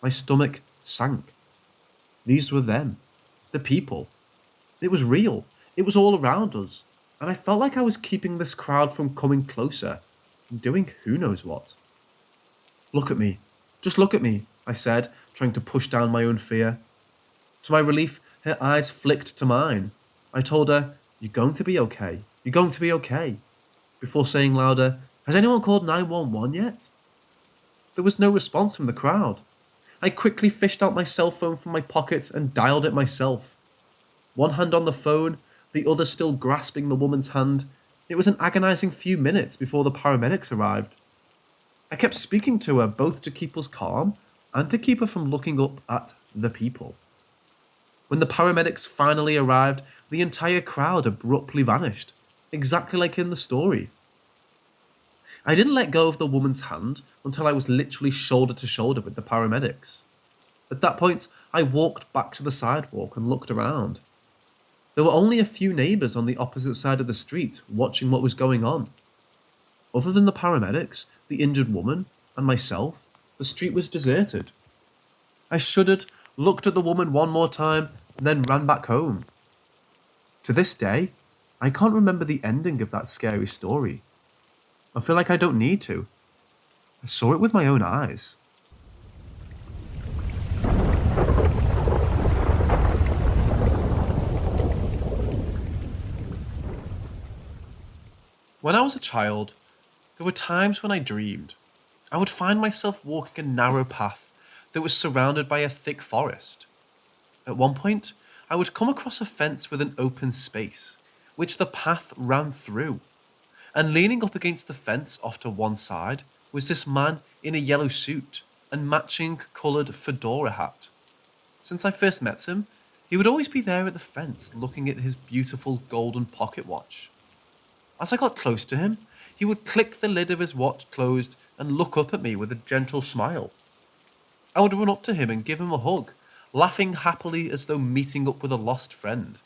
My stomach sank. These were them, the people. It was real. It was all around us, and I felt like I was keeping this crowd from coming closer and doing who knows what. "Look at me. Just look at me," I said, trying to push down my own fear. To my relief, her eyes flicked to mine. I told her, "You're going to be okay. You're going to be okay," before saying louder, "Has anyone called 911 yet?" There was no response from the crowd. I quickly fished out my cell phone from my pocket and dialed it myself. One hand on the phone, the other still grasping the woman's hand, it was an agonizing few minutes before the paramedics arrived. I kept speaking to her both to keep us calm and to keep her from looking up at the people. When the paramedics finally arrived, the entire crowd abruptly vanished, exactly like in the story. I didn't let go of the woman's hand until I was literally shoulder to shoulder with the paramedics. At that point, I walked back to the sidewalk and looked around. There were only a few neighbours on the opposite side of the street watching what was going on. Other than the paramedics, the injured woman, and myself, the street was deserted. I shuddered, looked at the woman one more time, and then ran back home. To this day, I can't remember the ending of that scary story. I feel like I don't need to. I saw it with my own eyes. When I was a child, there were times when I dreamed. I would find myself walking a narrow path that was surrounded by a thick forest. At one point, I would come across a fence with an open space, which the path ran through. And leaning up against the fence off to one side was this man in a yellow suit and matching coloured fedora hat. Since I first met him, he would always be there at the fence looking at his beautiful golden pocket watch. As I got close to him, he would click the lid of his watch closed and look up at me with a gentle smile. I would run up to him and give him a hug, laughing happily as though meeting up with a lost friend.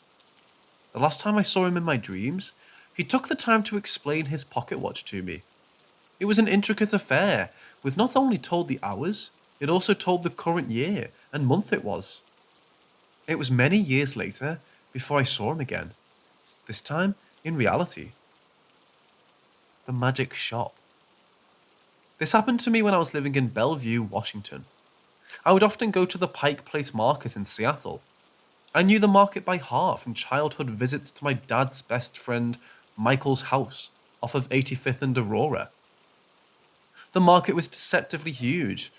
The last time I saw him in my dreams, he took the time to explain his pocket watch to me. It was an intricate affair, with not only told the hours, it also told the current year and month it was. It was many years later before I saw him again, this time in reality. The magic shop. This happened to me when I was living in Bellevue, Washington. I would often go to the Pike Place Market in Seattle. I knew the market by heart from childhood visits to my dad's best friend Michael's house off of 85th and Aurora. The market was deceptively huge.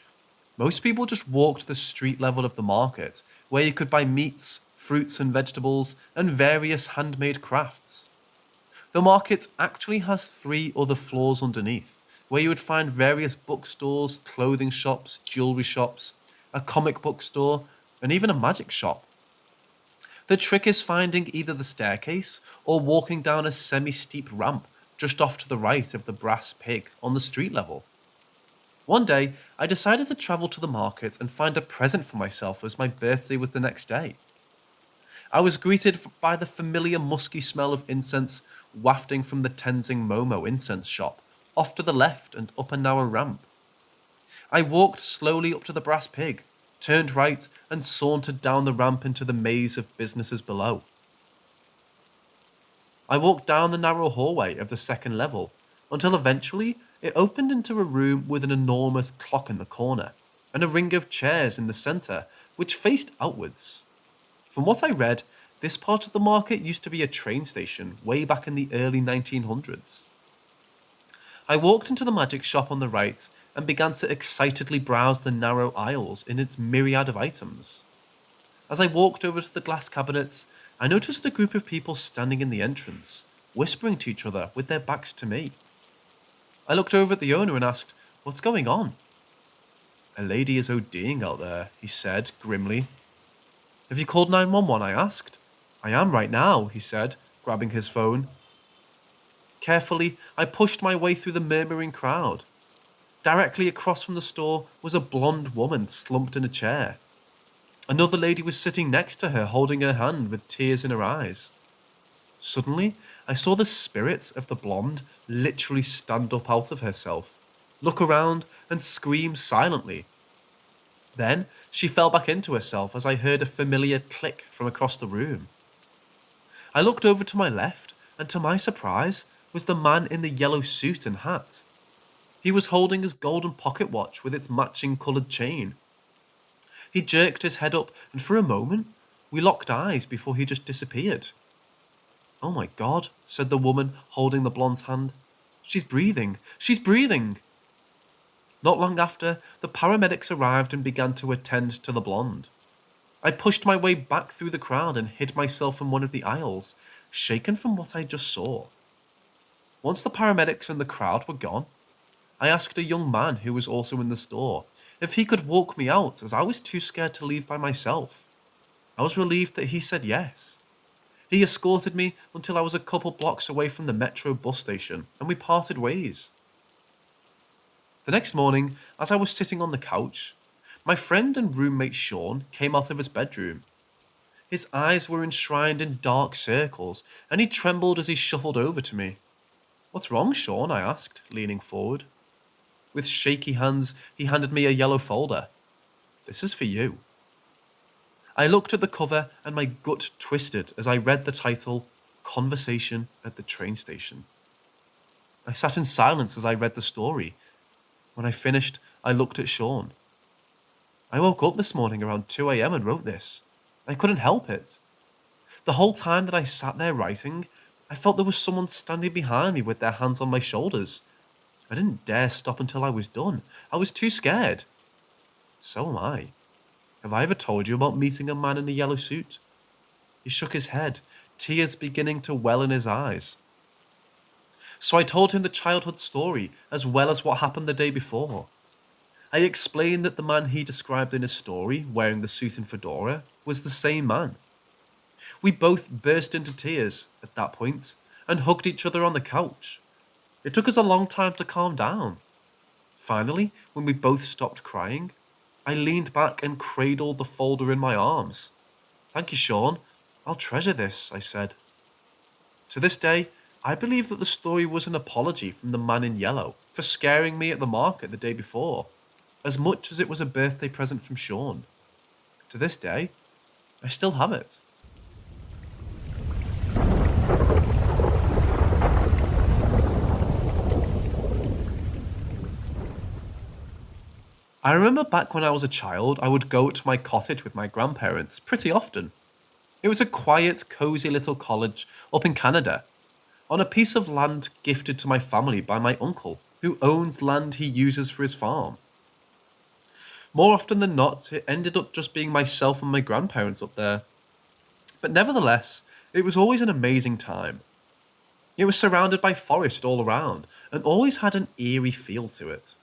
Most people just walked the street level of the market, where you could buy meats, fruits and vegetables, and various handmade crafts. The market actually has 3 other floors underneath, where you would find various bookstores, clothing shops, jewelry shops, a comic book store, and even a magic shop. The trick is finding either the staircase or walking down a semi-steep ramp just off to the right of the brass pig on the street level. One day, I decided to travel to the market and find a present for myself as my birthday was the next day. I was greeted by the familiar musky smell of incense wafting from the Tenzing Momo incense shop, off to the left and up a narrow ramp. I walked slowly up to the brass pig, turned right, and sauntered down the ramp into the maze of businesses below. I walked down the narrow hallway of the second level until eventually it opened into a room with an enormous clock in the corner and a ring of chairs in the centre which faced outwards. From what I read, this part of the market used to be a train station way back in the early 1900s. I walked into the magic shop on the right and began to excitedly browse the narrow aisles in its myriad of items. As I walked over to the glass cabinets, I noticed a group of people standing in the entrance, whispering to each other with their backs to me. I looked over at the owner and asked, "What's going on?" "A lady is ODing out there," he said grimly. "Have you called 911?" I asked. "I am right now," he said, grabbing his phone. Carefully, I pushed my way through the murmuring crowd. Directly across from the store was a blonde woman slumped in a chair. Another lady was sitting next to her, holding her hand with tears in her eyes. Suddenly, I saw the spirit of the blonde literally stand up out of herself, look around, and scream silently. Then, she fell back into herself as I heard a familiar click from across the room. I looked over to my left, and to my surprise, was the man in the yellow suit and hat. He was holding his golden pocket watch with its matching coloured chain. He jerked his head up, and for a moment, we locked eyes before he just disappeared. "Oh my God," said the woman holding the blonde's hand. She's breathing! She's breathing!" Not long after, the paramedics arrived and began to attend to the blonde. I pushed my way back through the crowd and hid myself in one of the aisles, shaken from what I just saw. Once the paramedics and the crowd were gone, I asked a young man who was also in the store if he could walk me out as I was too scared to leave by myself. I was relieved that he said yes. He escorted me until I was a couple blocks away from the metro bus station and we parted ways. The next morning, as I was sitting on the couch, my friend and roommate Sean came out of his bedroom. His eyes were enshrined in dark circles and he trembled as he shuffled over to me. "What's wrong, Sean?" I asked, leaning forward. With shaky hands, he handed me a yellow folder. "This is for you." I looked at the cover and my gut twisted as I read the title, Conversation at the Train Station. I sat in silence as I read the story. When I finished, I looked at Sean. "I woke up this morning around 2 a.m. and wrote this. I couldn't help it. The whole time that I sat there writing, I felt there was someone standing behind me with their hands on my shoulders. I didn't dare stop until I was done. I was too scared." "So am I. Have I ever told you about meeting a man in a yellow suit?" He shook his head, tears beginning to well in his eyes. So I told him the childhood story, as well as what happened the day before. I explained that the man he described in his story, wearing the suit and fedora, was the same man. We both burst into tears at that point and hugged each other on the couch. It took us a long time to calm down. Finally, when we both stopped crying, I leaned back and cradled the folder in my arms. "Thank you, Sean. I'll treasure this," I said. To this day, I believe that the story was an apology from the man in yellow for scaring me at the market the day before, as much as it was a birthday present from Sean. To this day, I still have it. I remember back when I was a child, I would go to my cottage with my grandparents pretty often. It was a quiet, cosy little cottage up in Canada, on a piece of land gifted to my family by my uncle, who owns land he uses for his farm. More often than not, it ended up just being myself and my grandparents up there. But nevertheless, it was always an amazing time. It was surrounded by forest all around and always had an eerie feel to it.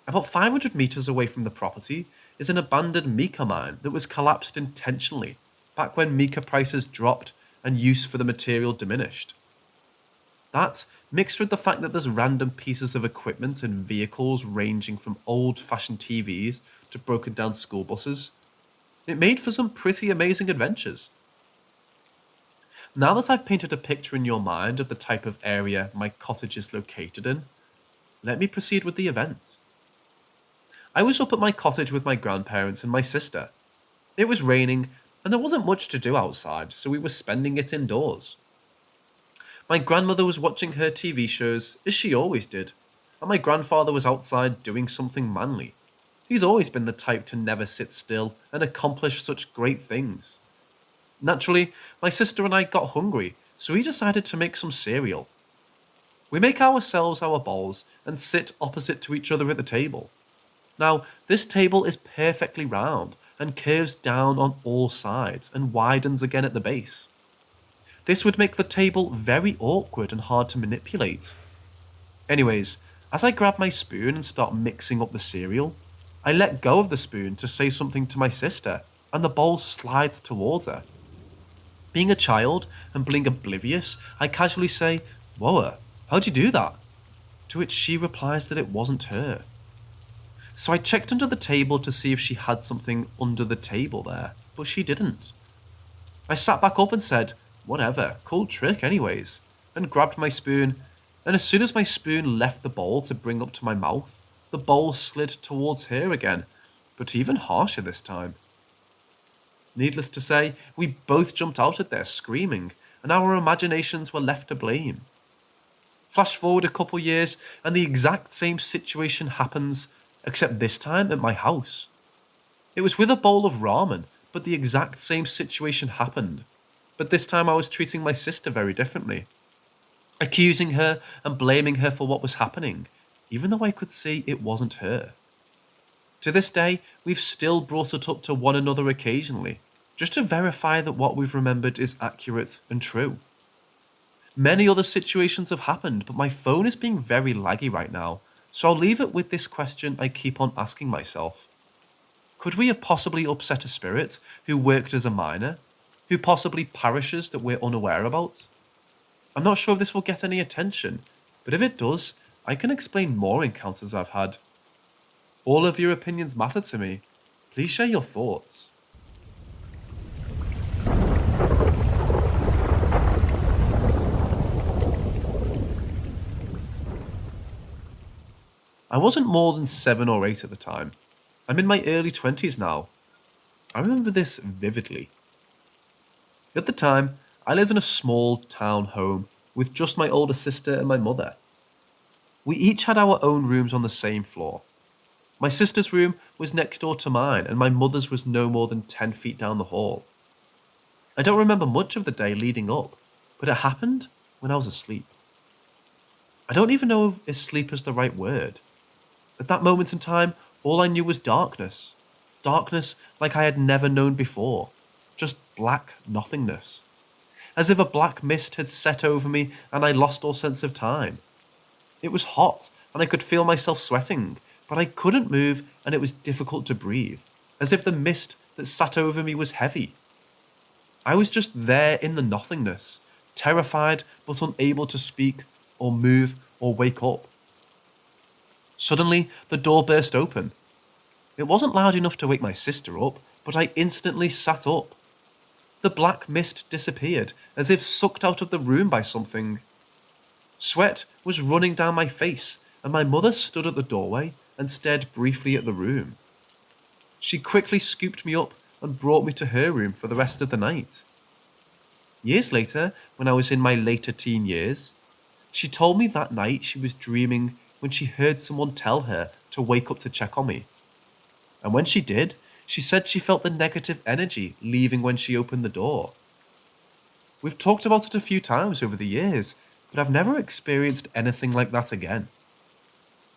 About 500 meters away from the property is an abandoned mica mine that was collapsed intentionally back when mica prices dropped and use for the material diminished. That, mixed with the fact that there's random pieces of equipment and vehicles ranging from old-fashioned TVs to broken down school buses, it made for some pretty amazing adventures. Now that I've painted a picture in your mind of the type of area my cottage is located in, let me proceed with the event. I was up at my cottage with my grandparents and my sister. It was raining and there wasn't much to do outside, so we were spending it indoors. My grandmother was watching her TV shows, as she always did, and my grandfather was outside doing something manly. He's always been the type to never sit still and accomplish such great things. Naturally, my sister and I got hungry, so we decided to make some cereal. We make ourselves our bowls and sit opposite to each other at the table. Now, this table is perfectly round and curves down on all sides and widens again at the base. This would make the table very awkward and hard to manipulate. Anyways, as I grab my spoon and start mixing up the cereal, I let go of the spoon to say something to my sister, and the bowl slides towards her. Being a child and being oblivious, I casually say, "Whoa, how'd you do that?" To which she replies that it wasn't her. So I checked under the table to see if she had something under the table there, but she didn't. I sat back up and said, "Whatever, cool trick anyways," and grabbed my spoon, and as soon as my spoon left the bowl to bring up to my mouth, the bowl slid towards her again, but even harsher this time. Needless to say, we both jumped out at there screaming, and our imaginations were left to blame. Flash forward a couple years, and the exact same situation happens, except this time at my house. It was with a bowl of ramen, but the exact same situation happened. But this time I was treating my sister very differently, accusing her and blaming her for what was happening, even though I could see it wasn't her. To this day, we've still brought it up to one another occasionally, just to verify that what we've remembered is accurate and true. Many other situations have happened, but my phone is being very laggy right now, so I'll leave it with this question I keep on asking myself. Could we have possibly upset a spirit who worked as a miner, who possibly perishes that we're unaware about? I'm not sure if this will get any attention, but if it does, I can explain more encounters I've had. All of your opinions matter to me. Please share your thoughts. I wasn't more than 7 or 8 at the time. I'm in my early 20s now. I remember this vividly. At the time, I lived in a small town home with just my older sister and my mother. We each had our own rooms on the same floor. My sister's room was next door to mine, and my mother's was no more than 10 feet down the hall. I don't remember much of the day leading up, but it happened when I was asleep. I don't even know if asleep is the right word. At that moment in time, all I knew was darkness. Darkness like I had never known before. Just black nothingness. As if a black mist had set over me and I lost all sense of time. It was hot and I could feel myself sweating, but I couldn't move and it was difficult to breathe, as if the mist that sat over me was heavy. I was just there in the nothingness, terrified but unable to speak or move or wake up. Suddenly, the door burst open. It wasn't loud enough to wake my sister up, but I instantly sat up. The black mist disappeared, as if sucked out of the room by something. Sweat was running down my face, and my mother stood at the doorway and stared briefly at the room. She quickly scooped me up and brought me to her room for the rest of the night. Years later, when I was in my later teen years, she told me that night she was dreaming when she heard someone tell her to wake up to check on me. And when she did, she said she felt the negative energy leaving when she opened the door. We've talked about it a few times over the years, but I've never experienced anything like that again.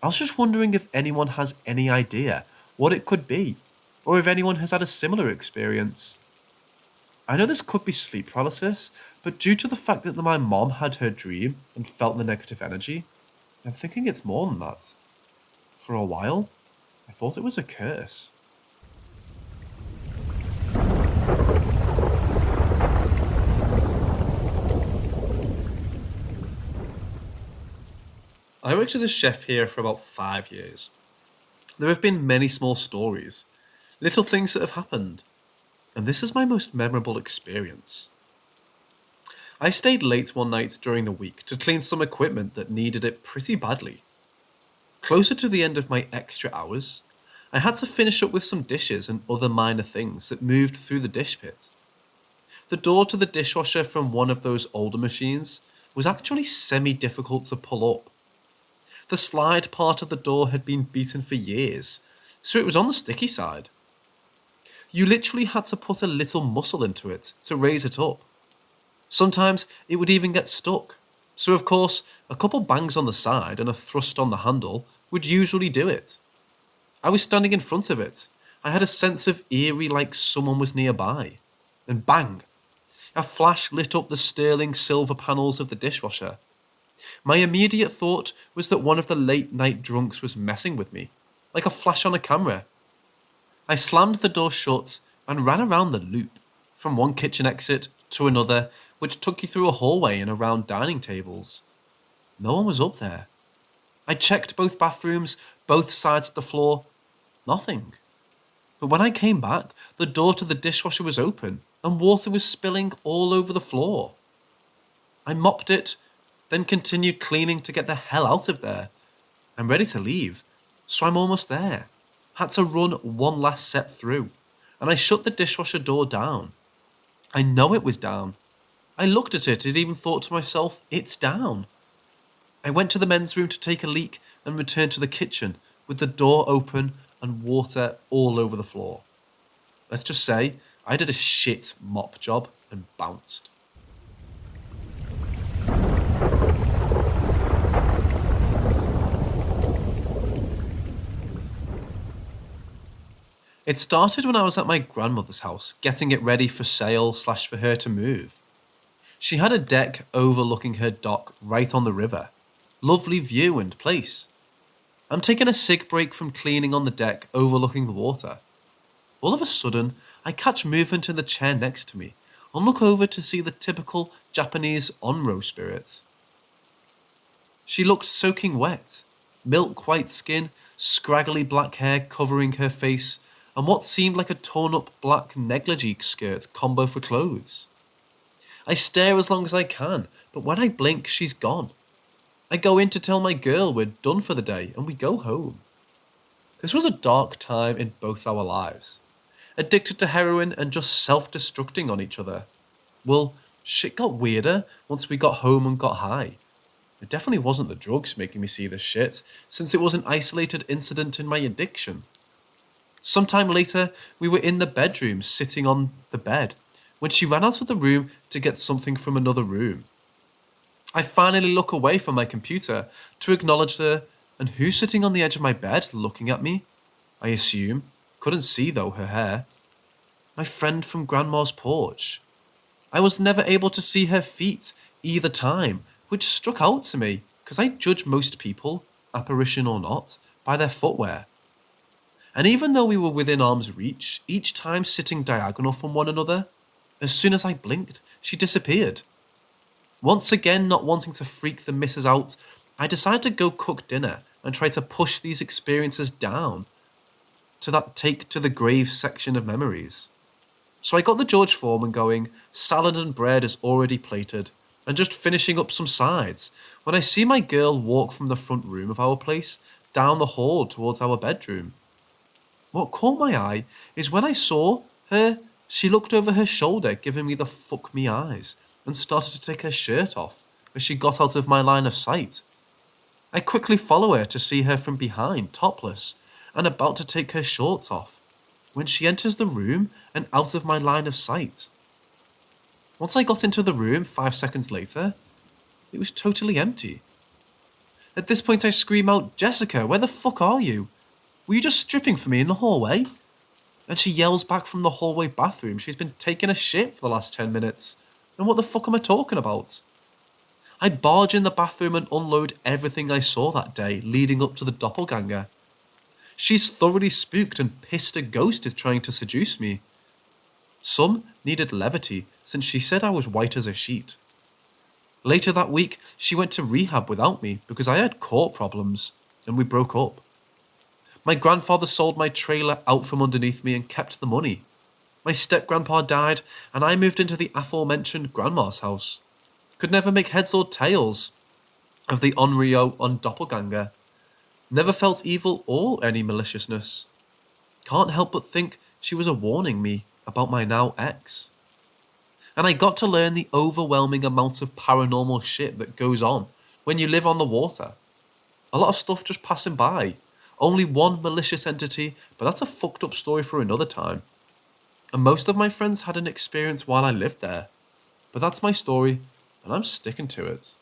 I was just wondering if anyone has any idea what it could be, or if anyone has had a similar experience. I know this could be sleep paralysis, but due to the fact that my mom had her dream and felt the negative energy, I'm thinking it's more than that. For a while, I thought it was a curse. I worked as a chef here for about 5 years. There have been many small stories, little things that have happened, and this is my most memorable experience. I stayed late one night during the week to clean some equipment that needed it pretty badly. Closer to the end of my extra hours, I had to finish up with some dishes and other minor things that moved through the dish pit. The door to the dishwasher from one of those older machines was actually semi-difficult to pull up. The slide part of the door had been beaten for years, so it was on the sticky side. You literally had to put a little muscle into it to raise it up. Sometimes it would even get stuck, so of course a couple bangs on the side and a thrust on the handle would usually do it. I was standing in front of it. I had a sense of eerie like someone was nearby. And bang! A flash lit up the sterling silver panels of the dishwasher. My immediate thought was that one of the late night drunks was messing with me, like a flash on a camera. I slammed the door shut and ran around the loop, from one kitchen exit to another, which took you through a hallway and around dining tables. No one was up there. I checked both bathrooms, both sides of the floor. Nothing. But when I came back, the door to the dishwasher was open and water was spilling all over the floor. I mopped it, then continued cleaning to get the hell out of there. I'm ready to leave, so I'm almost there. Had to run one last set through, and I shut the dishwasher door down. I know it was down. I looked at it and even thought to myself, it's down. I went to the men's room to take a leak and returned to the kitchen with the door open and water all over the floor. Let's just say I did a shit mop job and bounced. It started when I was at my grandmother's house getting it ready for sale / for her to move. She had a deck overlooking her dock right on the river. Lovely view and place. I'm taking a cig break from cleaning on the deck overlooking the water. All of a sudden, I catch movement in the chair next to me and look over to see the typical Japanese onro spirit. She looked soaking wet, milk white skin, scraggly black hair covering her face, and what seemed like a torn up black negligee skirt combo for clothes. I stare as long as I can, but when I blink, she's gone. I go in to tell my girl we're done for the day and we go home. This was a dark time in both our lives. Addicted to heroin and just self-destructing on each other. Well, shit got weirder once we got home and got high. It definitely wasn't the drugs making me see this shit, since it was an isolated incident in my addiction. Sometime later, we were in the bedroom sitting on the bed when she ran out of the room to get something from another room. I finally look away from my computer to acknowledge her, and who's sitting on the edge of my bed looking at me? I assume. Couldn't see though her hair. My friend from Grandma's porch. I was never able to see her feet either time, which struck out to me because I judge most people, apparition or not, by their footwear. And even though we were within arm's reach, each time sitting diagonal from one another, as soon as I blinked, she disappeared. Once again, not wanting to freak the missus out, I decided to go cook dinner and try to push these experiences down to that take to the grave section of memories. So I got the George Foreman going, salad and bread is already plated, and just finishing up some sides, when I see my girl walk from the front room of our place down the hall towards our bedroom. What caught my eye is when I saw her, she looked over her shoulder, giving me the fuck me eyes, and started to take her shirt off as she got out of my line of sight. I quickly follow her to see her from behind, topless, and about to take her shorts off, when she enters the room and out of my line of sight. Once I got into the room 5 seconds later, it was totally empty. At this point I scream out, "Jessica, where the fuck are you? Were you just stripping for me in the hallway?" And she yells back from the hallway bathroom she's been taking a shit for the last 10 minutes. And what the fuck am I talking about? I barge in the bathroom and unload everything I saw that day leading up to the doppelganger. She's thoroughly spooked and pissed a ghost is trying to seduce me. Some needed levity since she said I was white as a sheet. Later that week, she went to rehab without me because I had court problems, and we broke up. My grandfather sold my trailer out from underneath me and kept the money. My step-grandpa died, and I moved into the aforementioned grandma's house. Could never make heads or tails of the Onryo on Doppelganger. Never felt evil or any maliciousness. Can't help but think she was a warning me about my now ex. And I got to learn the overwhelming amount of paranormal shit that goes on when you live on the water. A lot of stuff just passing by. Only one malicious entity, but that's a fucked up story for another time. And most of my friends had an experience while I lived there. But that's my story, and I'm sticking to it.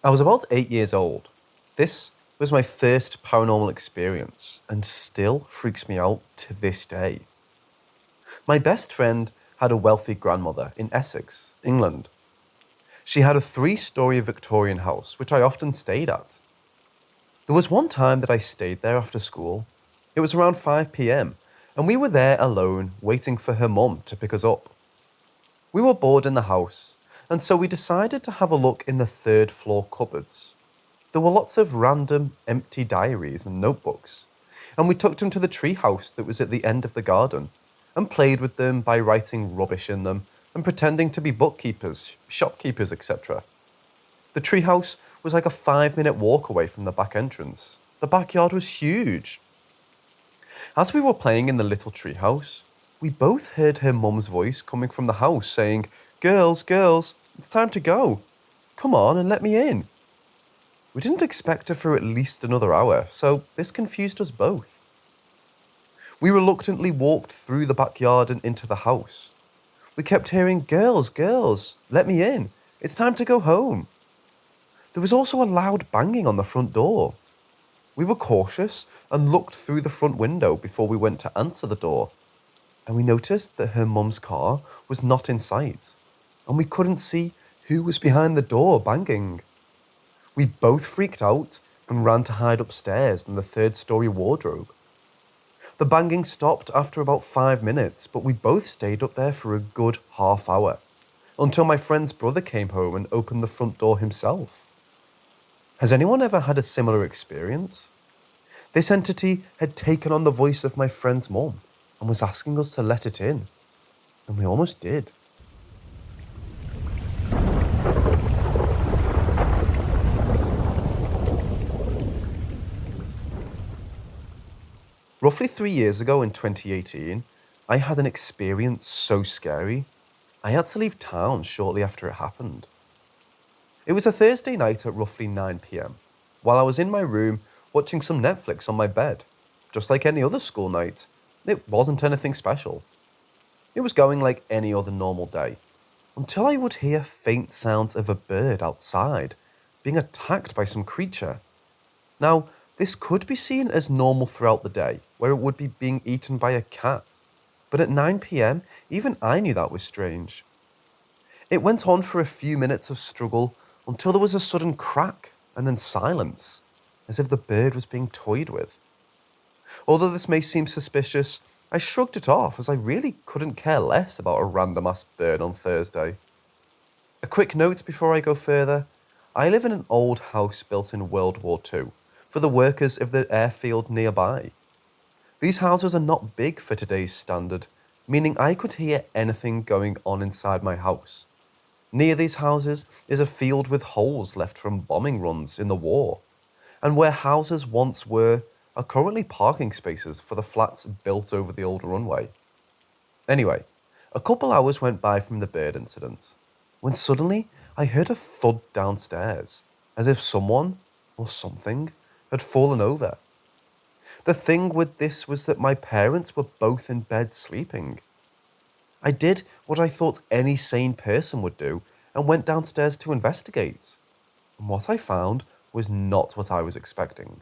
I was about 8 years old. This was my first paranormal experience and still freaks me out to this day. My best friend had a wealthy grandmother in Essex, England. She had a 3-story Victorian house, which I often stayed at. There was one time that I stayed there after school. It was around 5 p.m, and we were there alone waiting for her mum to pick us up. We were bored in the house, and so we decided to have a look in the 3rd floor cupboards. There were lots of random, empty diaries and notebooks, and we took them to the treehouse that was at the end of the garden and played with them by writing rubbish in them and pretending to be bookkeepers, shopkeepers, etc. The treehouse was like a 5-minute walk away from the back entrance. The backyard was huge. As we were playing in the little treehouse, we both heard her mum's voice coming from the house saying, "Girls, girls, it's time to go. Come on and let me in." We didn't expect her for at least another hour, so this confused us both. We reluctantly walked through the backyard and into the house. We kept hearing, "Girls, girls, let me in. It's time to go home." There was also a loud banging on the front door. We were cautious and looked through the front window before we went to answer the door, and we noticed that her mum's car was not in sight, and we couldn't see who was behind the door banging. We both freaked out and ran to hide upstairs in the 3rd-story wardrobe. The banging stopped after about 5 minutes, but we both stayed up there for a good half hour, until my friend's brother came home and opened the front door himself. Has anyone ever had a similar experience? This entity had taken on the voice of my friend's mum and was asking us to let it in, and we almost did. Roughly 3 years ago in 2018, I had an experience so scary, I had to leave town shortly after it happened. It was a Thursday night at roughly 9 p.m, while I was in my room watching some Netflix on my bed. Just like any other school night, it wasn't anything special. It was going like any other normal day, until I would hear faint sounds of a bird outside being attacked by some creature. Now, this could be seen as normal throughout the day, where it would be being eaten by a cat. But at 9 p.m, even I knew that was strange. It went on for a few minutes of struggle until there was a sudden crack and then silence, as if the bird was being toyed with. Although this may seem suspicious, I shrugged it off as I really couldn't care less about a random-ass bird on Thursday. A quick note before I go further, I live in an old house built in World War II, for the workers of the airfield nearby. These houses are not big for today's standard, meaning I could hear anything going on inside my house. Near these houses is a field with holes left from bombing runs in the war, and where houses once were are currently parking spaces for the flats built over the old runway. Anyway, a couple hours went by from the bird incident, when suddenly I heard a thud downstairs, as if someone, or something, had fallen over. The thing with this was that my parents were both in bed sleeping. I did what I thought any sane person would do and went downstairs to investigate. And what I found was not what I was expecting.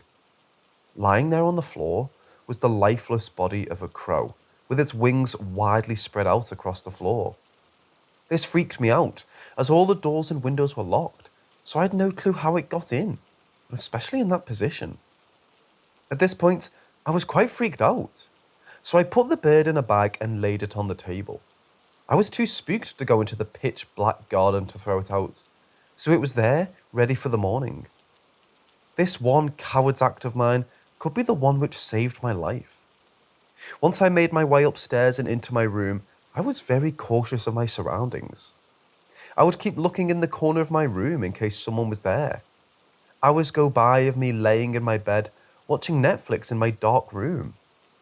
Lying there on the floor was the lifeless body of a crow, with its wings widely spread out across the floor. This freaked me out, as all the doors and windows were locked, so I had no clue how it got in, especially in that position. At this point, I was quite freaked out, so I put the bird in a bag and laid it on the table. I was too spooked to go into the pitch black garden to throw it out, so it was there, ready for the morning. This one coward's act of mine could be the one which saved my life. Once I made my way upstairs and into my room, I was very cautious of my surroundings. I would keep looking in the corner of my room in case someone was there. Hours go by of me laying in my bed, watching Netflix in my dark room,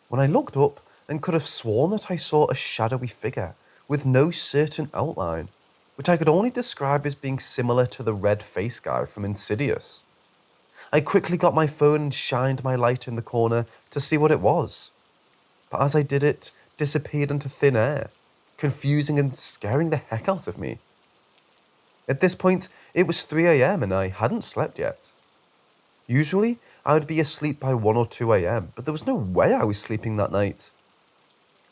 when I looked up and could have sworn that I saw a shadowy figure with no certain outline, which I could only describe as being similar to the red face guy from Insidious. I quickly got my phone and shined my light in the corner to see what it was. But as I did it, disappeared into thin air, confusing and scaring the heck out of me. At this point, it was 3 a.m. and I hadn't slept yet. Usually, I would be asleep by 1 or 2 a.m., but there was no way I was sleeping that night.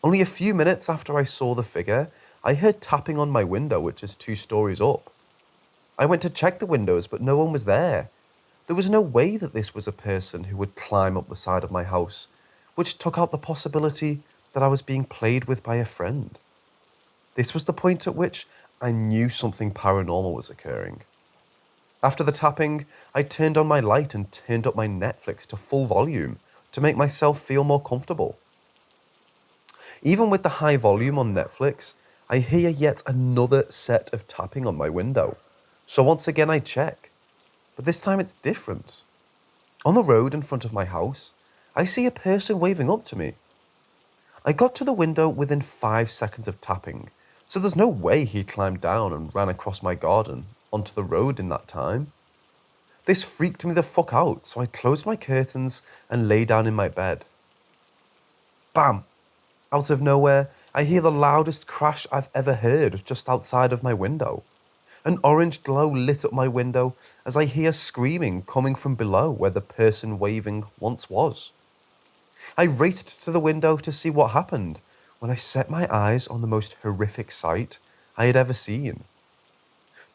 Only a few minutes after I saw the figure, I heard tapping on my window, which is 2 stories up. I went to check the windows, but no one was there. There was no way that this was a person who would climb up the side of my house, which took out the possibility that I was being played with by a friend. This was the point at which I knew something paranormal was occurring. After the tapping, I turned on my light and turned up my Netflix to full volume to make myself feel more comfortable. Even with the high volume on Netflix, I hear yet another set of tapping on my window. So once again I check, but this time it's different. On the road in front of my house, I see a person waving up to me. I got to the window within 5 seconds of tapping, so there's no way he climbed down and ran across my garden onto the road in that time. This freaked me the fuck out, so I closed my curtains and lay down in my bed. Bam! Out of nowhere, I hear the loudest crash I've ever heard just outside of my window. An orange glow lit up my window as I hear screaming coming from below where the person waving once was. I raced to the window to see what happened when I set my eyes on the most horrific sight I had ever seen.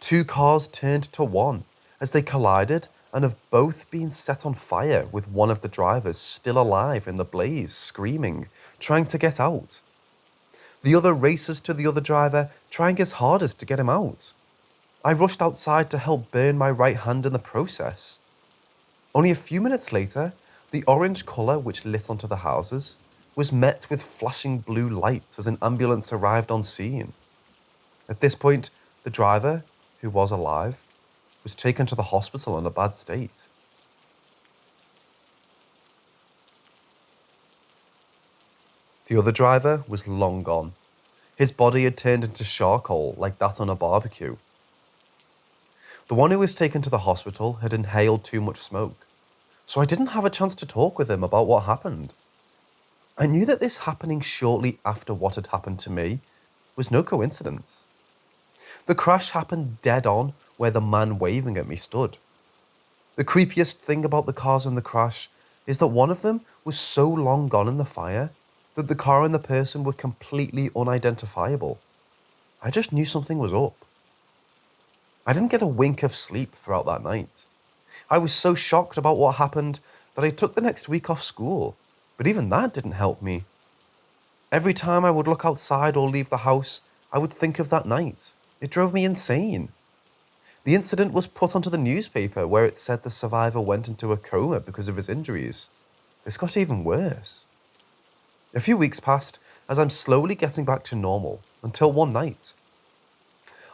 2 cars turned to one as they collided and have both been set on fire, with one of the drivers still alive in the blaze, screaming, trying to get out. The other races to the other driver, trying his hardest to get him out. I rushed outside to help burn my right hand in the process. Only a few minutes later, the orange colour which lit onto the houses was met with flashing blue lights as an ambulance arrived on scene. At this point, the driver, who was alive, was taken to the hospital in a bad state. The other driver was long gone. His body had turned into charcoal like that on a barbecue. The one who was taken to the hospital had inhaled too much smoke, so I didn't have a chance to talk with him about what happened. I knew that this happening shortly after what had happened to me was no coincidence. The crash happened dead on where the man waving at me stood. The creepiest thing about the cars in the crash is that one of them was so long gone in the fire that the car and the person were completely unidentifiable. I just knew something was up. I didn't get a wink of sleep throughout that night. I was so shocked about what happened that I took the next week off school, but even that didn't help me. Every time I would look outside or leave the house, I would think of that night. It drove me insane. The incident was put onto the newspaper where it said the survivor went into a coma because of his injuries. This got even worse. A few weeks passed as I'm slowly getting back to normal until one night.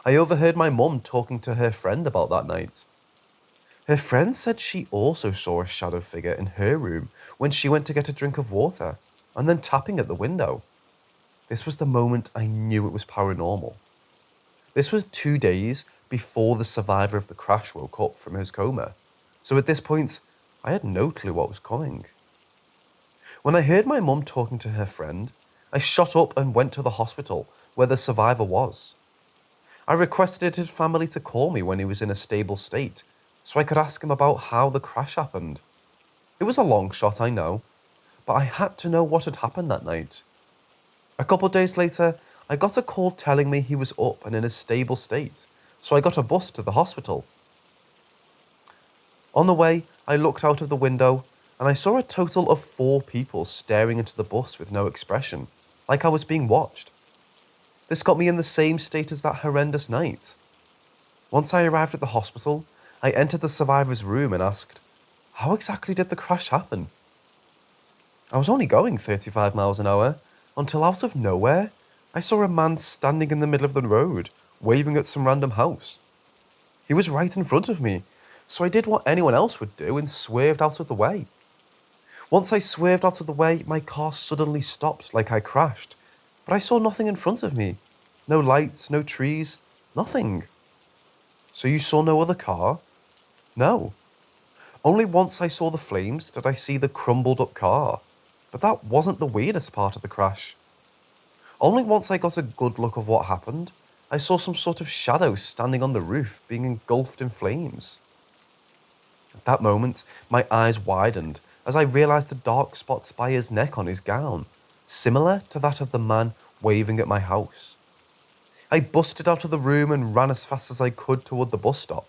I overheard my mum talking to her friend about that night. Her friend said she also saw a shadow figure in her room when she went to get a drink of water and then tapping at the window. This was the moment I knew it was paranormal. This was 2 days before the survivor of the crash woke up from his coma, so at this point, I had no clue what was coming. When I heard my mum talking to her friend, I shot up and went to the hospital where the survivor was. I requested his family to call me when he was in a stable state, so I could ask him about how the crash happened. It was a long shot, I know, but I had to know what had happened that night. A couple days later, I got a call telling me he was up and in a stable state, so I got a bus to the hospital. On the way, I looked out of the window and I saw a total of 4 people staring into the bus with no expression, like I was being watched. This got me in the same state as that horrendous night. Once I arrived at the hospital, I entered the survivor's room and asked, how exactly did the crash happen? I was only going 35 miles an hour, until out of nowhere, I saw a man standing in the middle of the road, waving at some random house. He was right in front of me, so I did what anyone else would do and swerved out of the way. Once I swerved out of the way, my car suddenly stopped like I crashed, but I saw nothing in front of me. No lights, no trees, nothing. So you saw no other car? No. Only once I saw the flames did I see the crumbled up car, but that wasn't the weirdest part of the crash. Only once I got a good look of what happened, I saw some sort of shadow standing on the roof being engulfed in flames. At that moment, my eyes widened as I realised the dark spots by his neck on his gown, similar to that of the man waving at my house. I busted out of the room and ran as fast as I could toward the bus stop.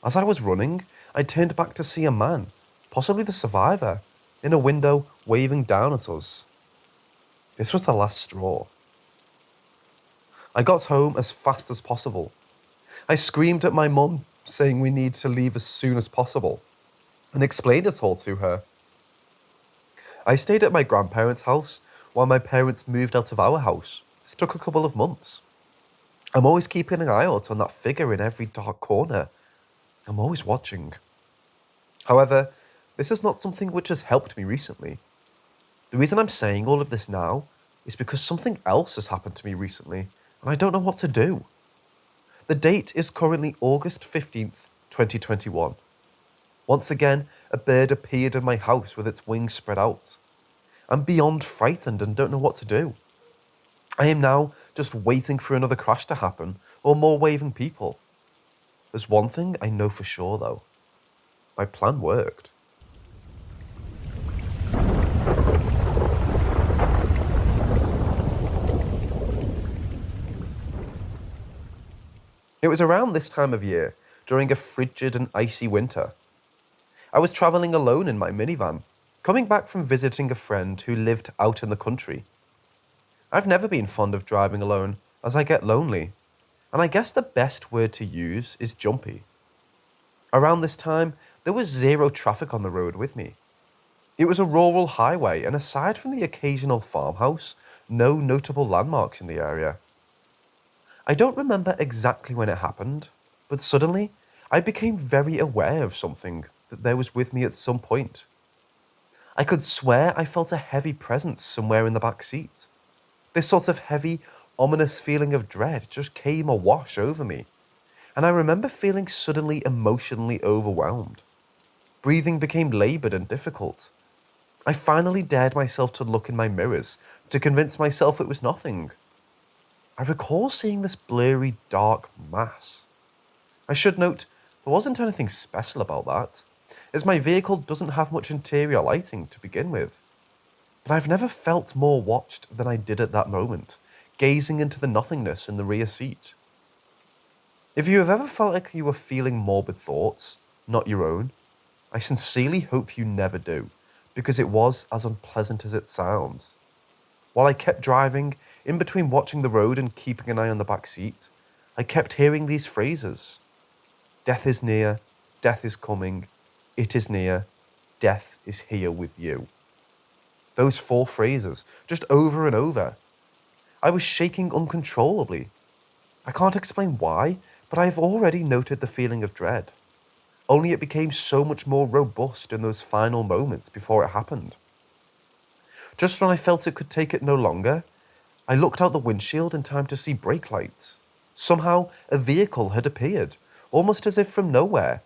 As I was running, I turned back to see a man, possibly the survivor, in a window waving down at us. This was the last straw. I got home as fast as possible. I screamed at my mum, saying we need to leave as soon as possible, and explained it all to her. I stayed at my grandparents' house while my parents moved out of our house. This took a couple of months. I'm always keeping an eye out on that figure in every dark corner. I'm always watching. However, this is not something which has helped me recently. The reason I'm saying all of this now is because something else has happened to me recently, and I don't know what to do. The date is currently August 15th, 2021. Once again, a bird appeared in my house with its wings spread out. I'm beyond frightened and don't know what to do. I am now just waiting for another crash to happen or more waving people. There's one thing I know for sure though. My plan worked. It was around this time of year, during a frigid and icy winter. I was travelling alone in my minivan, coming back from visiting a friend who lived out in the country. I've never been fond of driving alone, as I get lonely, and I guess the best word to use is jumpy. Around this time, there was zero traffic on the road with me. It was a rural highway, and aside from the occasional farmhouse, no notable landmarks in the area. I don't remember exactly when it happened, but suddenly I became very aware of something that there was with me at some point. I could swear I felt a heavy presence somewhere in the back seat. This sort of heavy, ominous feeling of dread just came awash over me, and I remember feeling suddenly emotionally overwhelmed. Breathing became laboured and difficult. I finally dared myself to look in my mirrors to convince myself it was nothing. I recall seeing this blurry, dark mass. I should note, there wasn't anything special about that, as my vehicle doesn't have much interior lighting to begin with. But I've never felt more watched than I did at that moment, gazing into the nothingness in the rear seat. If you have ever felt like you were feeling morbid thoughts, not your own, I sincerely hope you never do, because it was as unpleasant as it sounds. While I kept driving, in between watching the road and keeping an eye on the back seat, I kept hearing these phrases. Death is near, death is coming, it is near, death is here with you. Those 4 phrases, just over and over. I was shaking uncontrollably. I can't explain why, but I have already noted the feeling of dread. Only it became so much more robust in those final moments before it happened. Just when I felt it could take it no longer, I looked out the windshield in time to see brake lights. Somehow, a vehicle had appeared, almost as if from nowhere.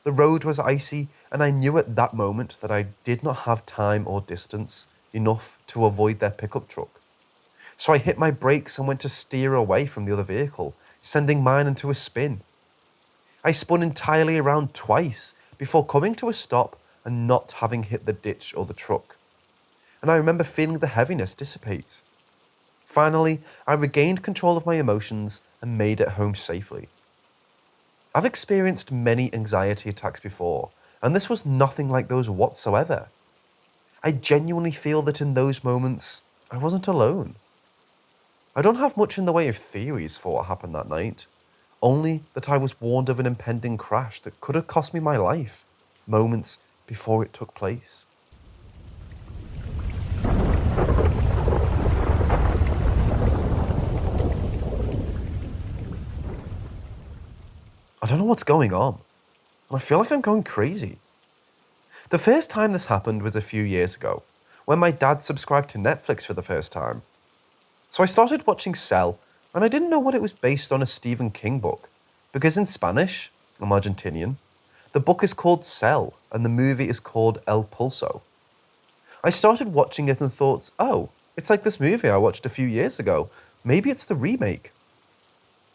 The road was icy, and I knew at that moment that I did not have time or distance enough to avoid their pickup truck. So I hit my brakes and went to steer away from the other vehicle, sending mine into a spin. I spun entirely around twice before coming to a stop and not having hit the ditch or the truck. And I remember feeling the heaviness dissipate. Finally, I regained control of my emotions and made it home safely. I've experienced many anxiety attacks before, and this was nothing like those whatsoever. I genuinely feel that in those moments, I wasn't alone. I don't have much in the way of theories for what happened that night, only that I was warned of an impending crash that could have cost me my life, moments before it took place. I don't know what's going on, and I feel like I'm going crazy. The first time this happened was a few years ago, when my dad subscribed to Netflix for the first time. So I started watching Cell, and I didn't know what it was based on a Stephen King book, because in Spanish, I'm Argentinian, the book is called Cell, and the movie is called El Pulso. I started watching it and thought, oh, it's like this movie I watched a few years ago. Maybe it's the remake.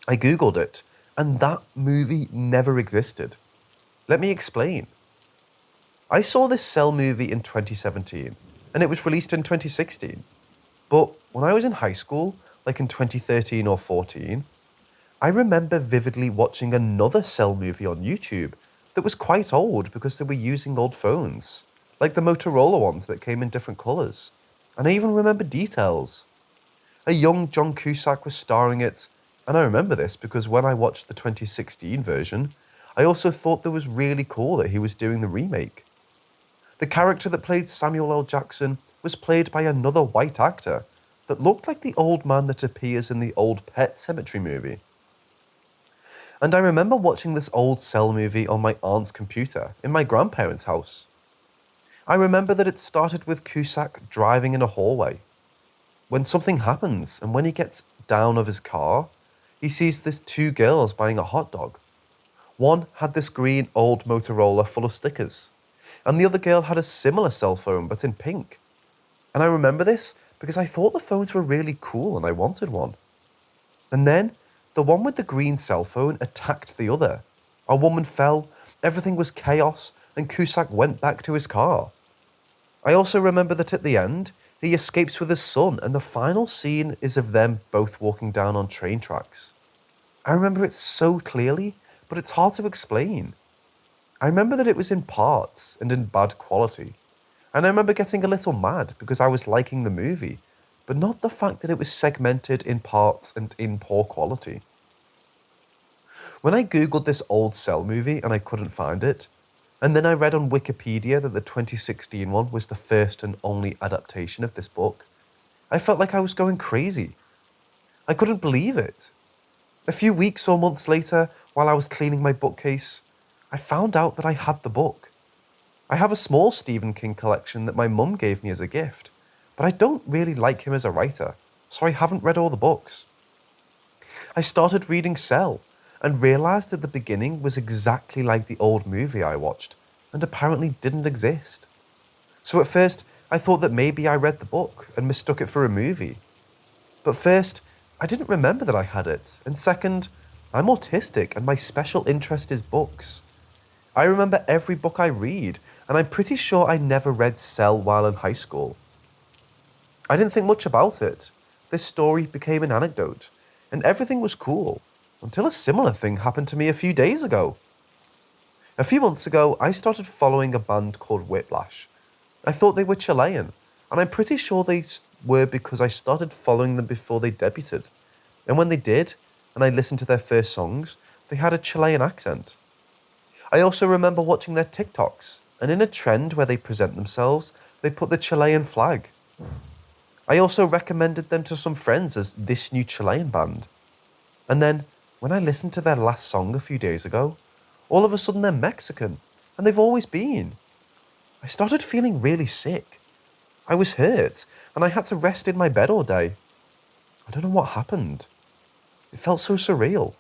I googled it, and that movie never existed. Let me explain. I saw this Cell movie in 2017, and it was released in 2016. But when I was in high school, like in 2013 or 14, I remember vividly watching another Cell movie on YouTube that was quite old because they were using old phones, like the Motorola ones that came in different colours. And I even remember details. A young John Cusack was starring it, and I remember this because when I watched the 2016 version, I also thought that was really cool that he was doing the remake. The character that played Samuel L. Jackson was played by another white actor that looked like the old man that appears in the old Pet Sematary movie. And I remember watching this old Cell movie on my aunt's computer in my grandparents' house. I remember that it started with Cusack driving in a hallway. When something happens, and when he gets down of his car, he sees these two girls buying a hot dog. One had this green old Motorola full of stickers, and the other girl had a similar cell phone but in pink. And I remember this because I thought the phones were really cool and I wanted one. And then, the one with the green cell phone attacked the other. A woman fell, everything was chaos, and Cusack went back to his car. I also remember that at the end, he escapes with his son, and the final scene is of them both walking down on train tracks. I remember it so clearly, but it's hard to explain. I remember that it was in parts and in bad quality. And I remember getting a little mad because I was liking the movie, but not the fact that it was segmented in parts and in poor quality. When I googled this old Cell movie and I couldn't find it, and then I read on Wikipedia that the 2016 one was the first and only adaptation of this book, I felt like I was going crazy. I couldn't believe it. A few weeks or months later, while I was cleaning my bookcase, I found out that I had the book. I have a small Stephen King collection that my mum gave me as a gift, but I don't really like him as a writer, so I haven't read all the books. I started reading Cell, and realised that the beginning was exactly like the old movie I watched, and apparently didn't exist. So at first, I thought that maybe I read the book and mistook it for a movie. But first, I didn't remember that I had it, and second, I'm autistic and my special interest is books. I remember every book I read, and I'm pretty sure I never read Cell while in high school. I didn't think much about it. This story became an anecdote, and everything was cool, until a similar thing happened to me a few days ago. A few months ago, I started following a band called Whiplash. I thought they were Chilean, and I'm pretty sure they were because I started following them before they debuted. And when they did, and I listened to their first songs, they had a Chilean accent. I also remember watching their TikToks, and in a trend where they present themselves, they put the Chilean flag. I also recommended them to some friends as this new Chilean band. And then, when I listened to their last song a few days ago, all of a sudden they're Mexican, and they've always been. I started feeling really sick. I was hurt, and I had to rest in my bed all day. I don't know what happened. It felt so surreal.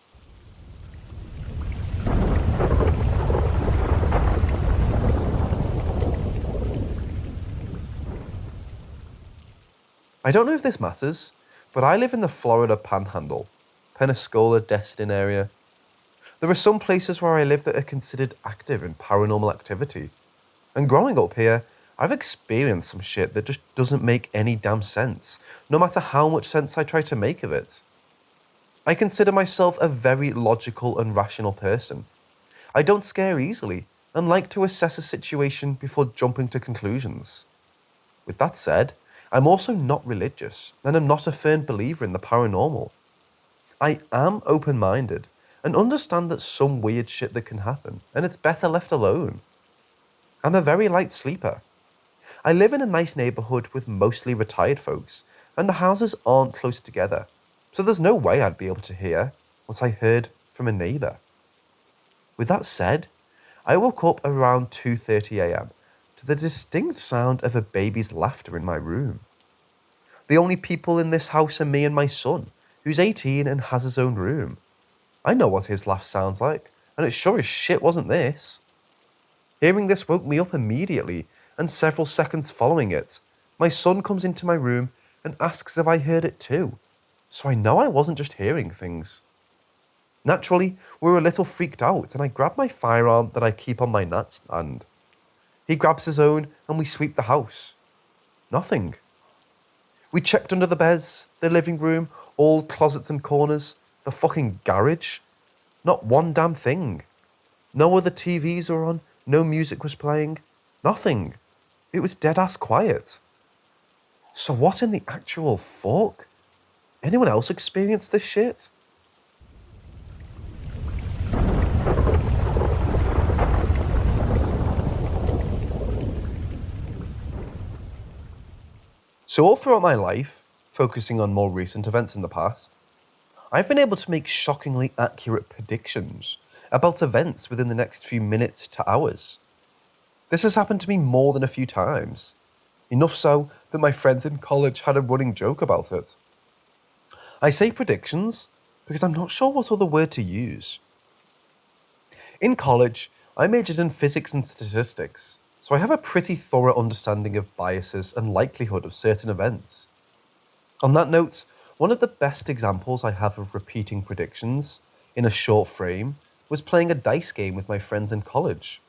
I don't know if this matters, but I live in the Florida Panhandle, Pensacola, Destin area. There are some places where I live that are considered active in paranormal activity. And growing up here, I've experienced some shit that just doesn't make any damn sense, no matter how much sense I try to make of it. I consider myself a very logical and rational person. I don't scare easily and like to assess a situation before jumping to conclusions. With that said, I'm also not religious and am not a firm believer in the paranormal. I am open-minded and understand that some weird shit that can happen and it's better left alone. I'm a very light sleeper. I live in a nice neighbourhood with mostly retired folks and the houses aren't close together, so there's no way I'd be able to hear what I heard from a neighbour. With that said, I woke up around 2:30 AM to the distinct sound of a baby's laughter in my room. The only people in this house are me and my son, who's 18 and has his own room. I know what his laugh sounds like, and it sure as shit wasn't this. Hearing this woke me up immediately, and several seconds following it, my son comes into my room and asks if I heard it too, so I know I wasn't just hearing things. Naturally, we were a little freaked out, and I grab my firearm that I keep on my nightstand. He grabs his own, and we sweep the house. Nothing. We checked under the beds, the living room, all closets and corners, the fucking garage. Not one damn thing. No other TVs were on, no music was playing. Nothing. It was dead-ass quiet. So what in the actual fuck? Anyone else experienced this shit? So all throughout my life, focusing on more recent events in the past, I've been able to make shockingly accurate predictions about events within the next few minutes to hours. This has happened to me more than a few times, enough so that my friends in college had a running joke about it. I say predictions because I'm not sure what other word to use. In college, I majored in physics and statistics, so I have a pretty thorough understanding of biases and likelihood of certain events. On that note, one of the best examples I have of repeating predictions in a short frame was playing a dice game with my friends in college.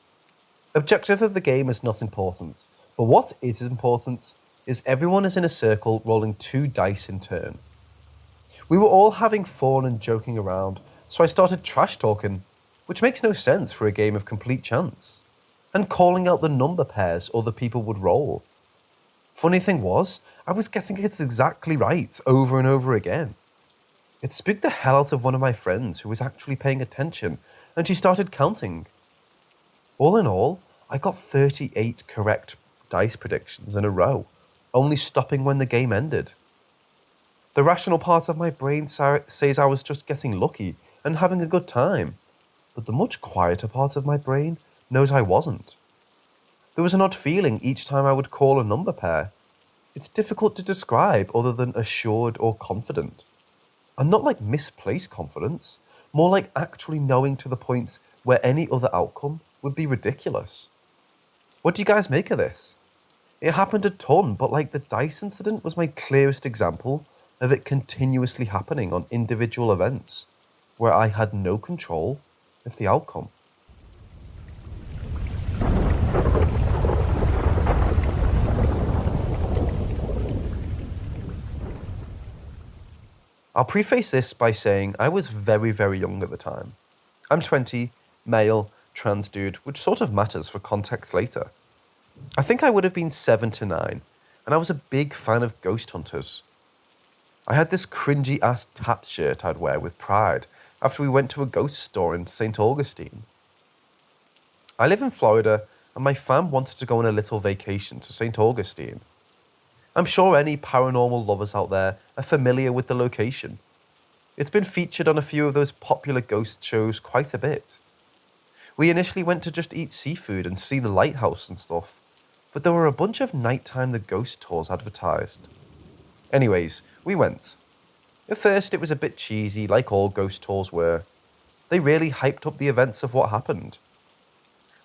Objective of the game is not important, but what is important is everyone is in a circle rolling 2 dice in turn. We were all having fun and joking around, so I started trash talking, which makes no sense for a game of complete chance, and calling out the number pairs other people would roll. Funny thing was, I was getting it exactly right over and over again. It spooked the hell out of one of my friends who was actually paying attention, and she started counting. All in all, I got 38 correct dice predictions in a row, only stopping when the game ended. The rational part of my brain says I was just getting lucky and having a good time, but the much quieter part of my brain knows I wasn't. There was an odd feeling each time I would call a number pair. It's difficult to describe other than assured or confident. And not like misplaced confidence, more like actually knowing to the point where any other outcome would be ridiculous. What do you guys make of this? It happened a ton, but like the dice incident was my clearest example of it continuously happening on individual events where I had no control of the outcome. I'll preface this by saying I was very, very young at the time. I'm 20, male, trans dude, which sort of matters for context later. I think I would have been 7 to 9, and I was a big fan of ghost hunters. I had this cringy ass tap shirt I'd wear with pride after we went to a ghost store in St. Augustine. I live in Florida, and my fam wanted to go on a little vacation to St. Augustine. I'm sure any paranormal lovers out there are familiar with the location. It's been featured on a few of those popular ghost shows quite a bit. We initially went to just eat seafood and see the lighthouse and stuff, but there were a bunch of nighttime the ghost tours advertised. Anyways, we went. At first it was a bit cheesy, like all ghost tours were. They really hyped up the events of what happened.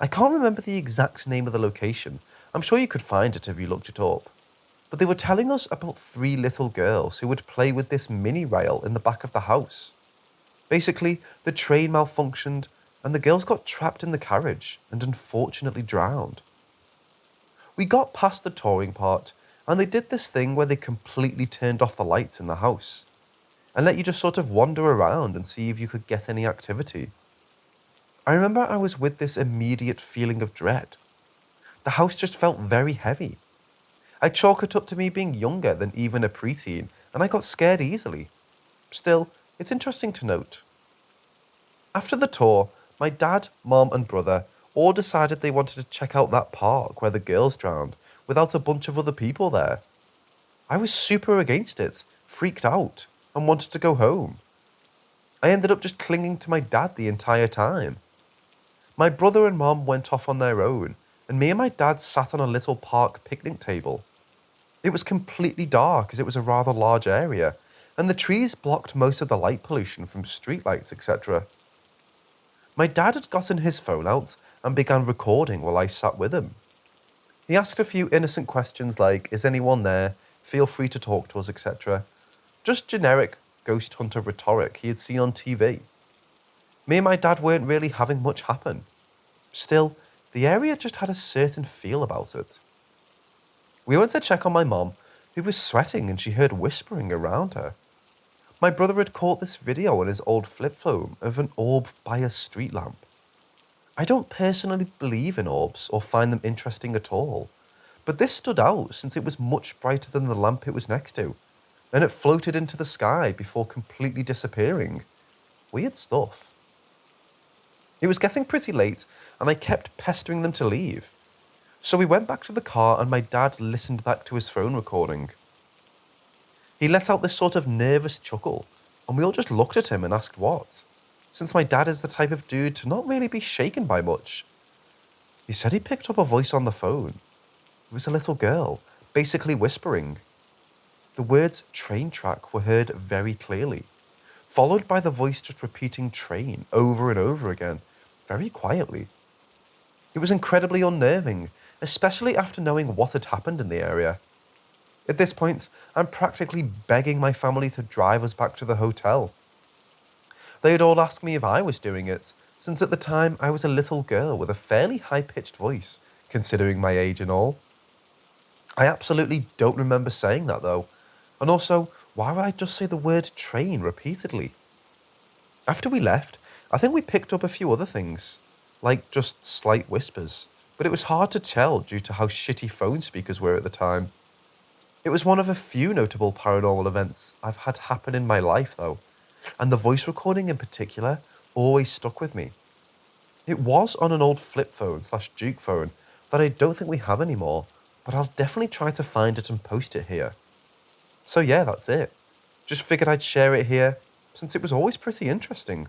I can't remember the exact name of the location. I'm sure you could find it if you looked it up. But they were telling us about 3 little girls who would play with this mini rail in the back of the house. Basically, the train malfunctioned and the girls got trapped in the carriage and unfortunately drowned. We got past the touring part and they did this thing where they completely turned off the lights in the house and let you just sort of wander around and see if you could get any activity. I remember I was with this immediate feeling of dread. The house just felt very heavy. I chalk it up to me being younger than even a preteen, and I got scared easily. Still, it's interesting to note. After the tour, my dad, mom and brother all decided they wanted to check out that park where the girls drowned without a bunch of other people there. I was super against it, freaked out, and wanted to go home. I ended up just clinging to my dad the entire time. My brother and mom went off on their own, and me and my dad sat on a little park picnic table. It was completely dark as it was a rather large area, and the trees blocked most of the light pollution from streetlights, etc. My dad had gotten his phone out and began recording while I sat with him. He asked a few innocent questions like, "Is anyone there? Feel free to talk to us," etc. Just generic ghost hunter rhetoric he had seen on TV. Me and my dad weren't really having much happen. Still, the area just had a certain feel about it. We went to check on my mom, who was sweating and she heard whispering around her. My brother had caught this video on his old flip phone of an orb by a street lamp. I don't personally believe in orbs or find them interesting at all, but this stood out since it was much brighter than the lamp it was next to, and it floated into the sky before completely disappearing. Weird stuff. It was getting pretty late, and I kept pestering them to leave. So we went back to the car and my dad listened back to his phone recording. He let out this sort of nervous chuckle, and we all just looked at him and asked what, since my dad is the type of dude to not really be shaken by much. He said he picked up a voice on the phone. It was a little girl, basically whispering. The words "train track" were heard very clearly, followed by the voice just repeating "train" over and over again, very quietly. It was incredibly unnerving, especially after knowing what had happened in the area. At this point, I'm practically begging my family to drive us back to the hotel. They had all asked me if I was doing it, since at the time I was a little girl with a fairly high-pitched voice, considering my age and all. I absolutely don't remember saying that though, and also, why would I just say the word "train" repeatedly? After we left, I think we picked up a few other things, like just slight whispers, but it was hard to tell due to how shitty phone speakers were at the time. It was one of a few notable paranormal events I've had happen in my life though, and the voice recording in particular always stuck with me. It was on an old flip phone / Duke phone that I don't think we have anymore, but I'll definitely try to find it and post it here. So yeah, that's it. Just figured I'd share it here, since it was always pretty interesting.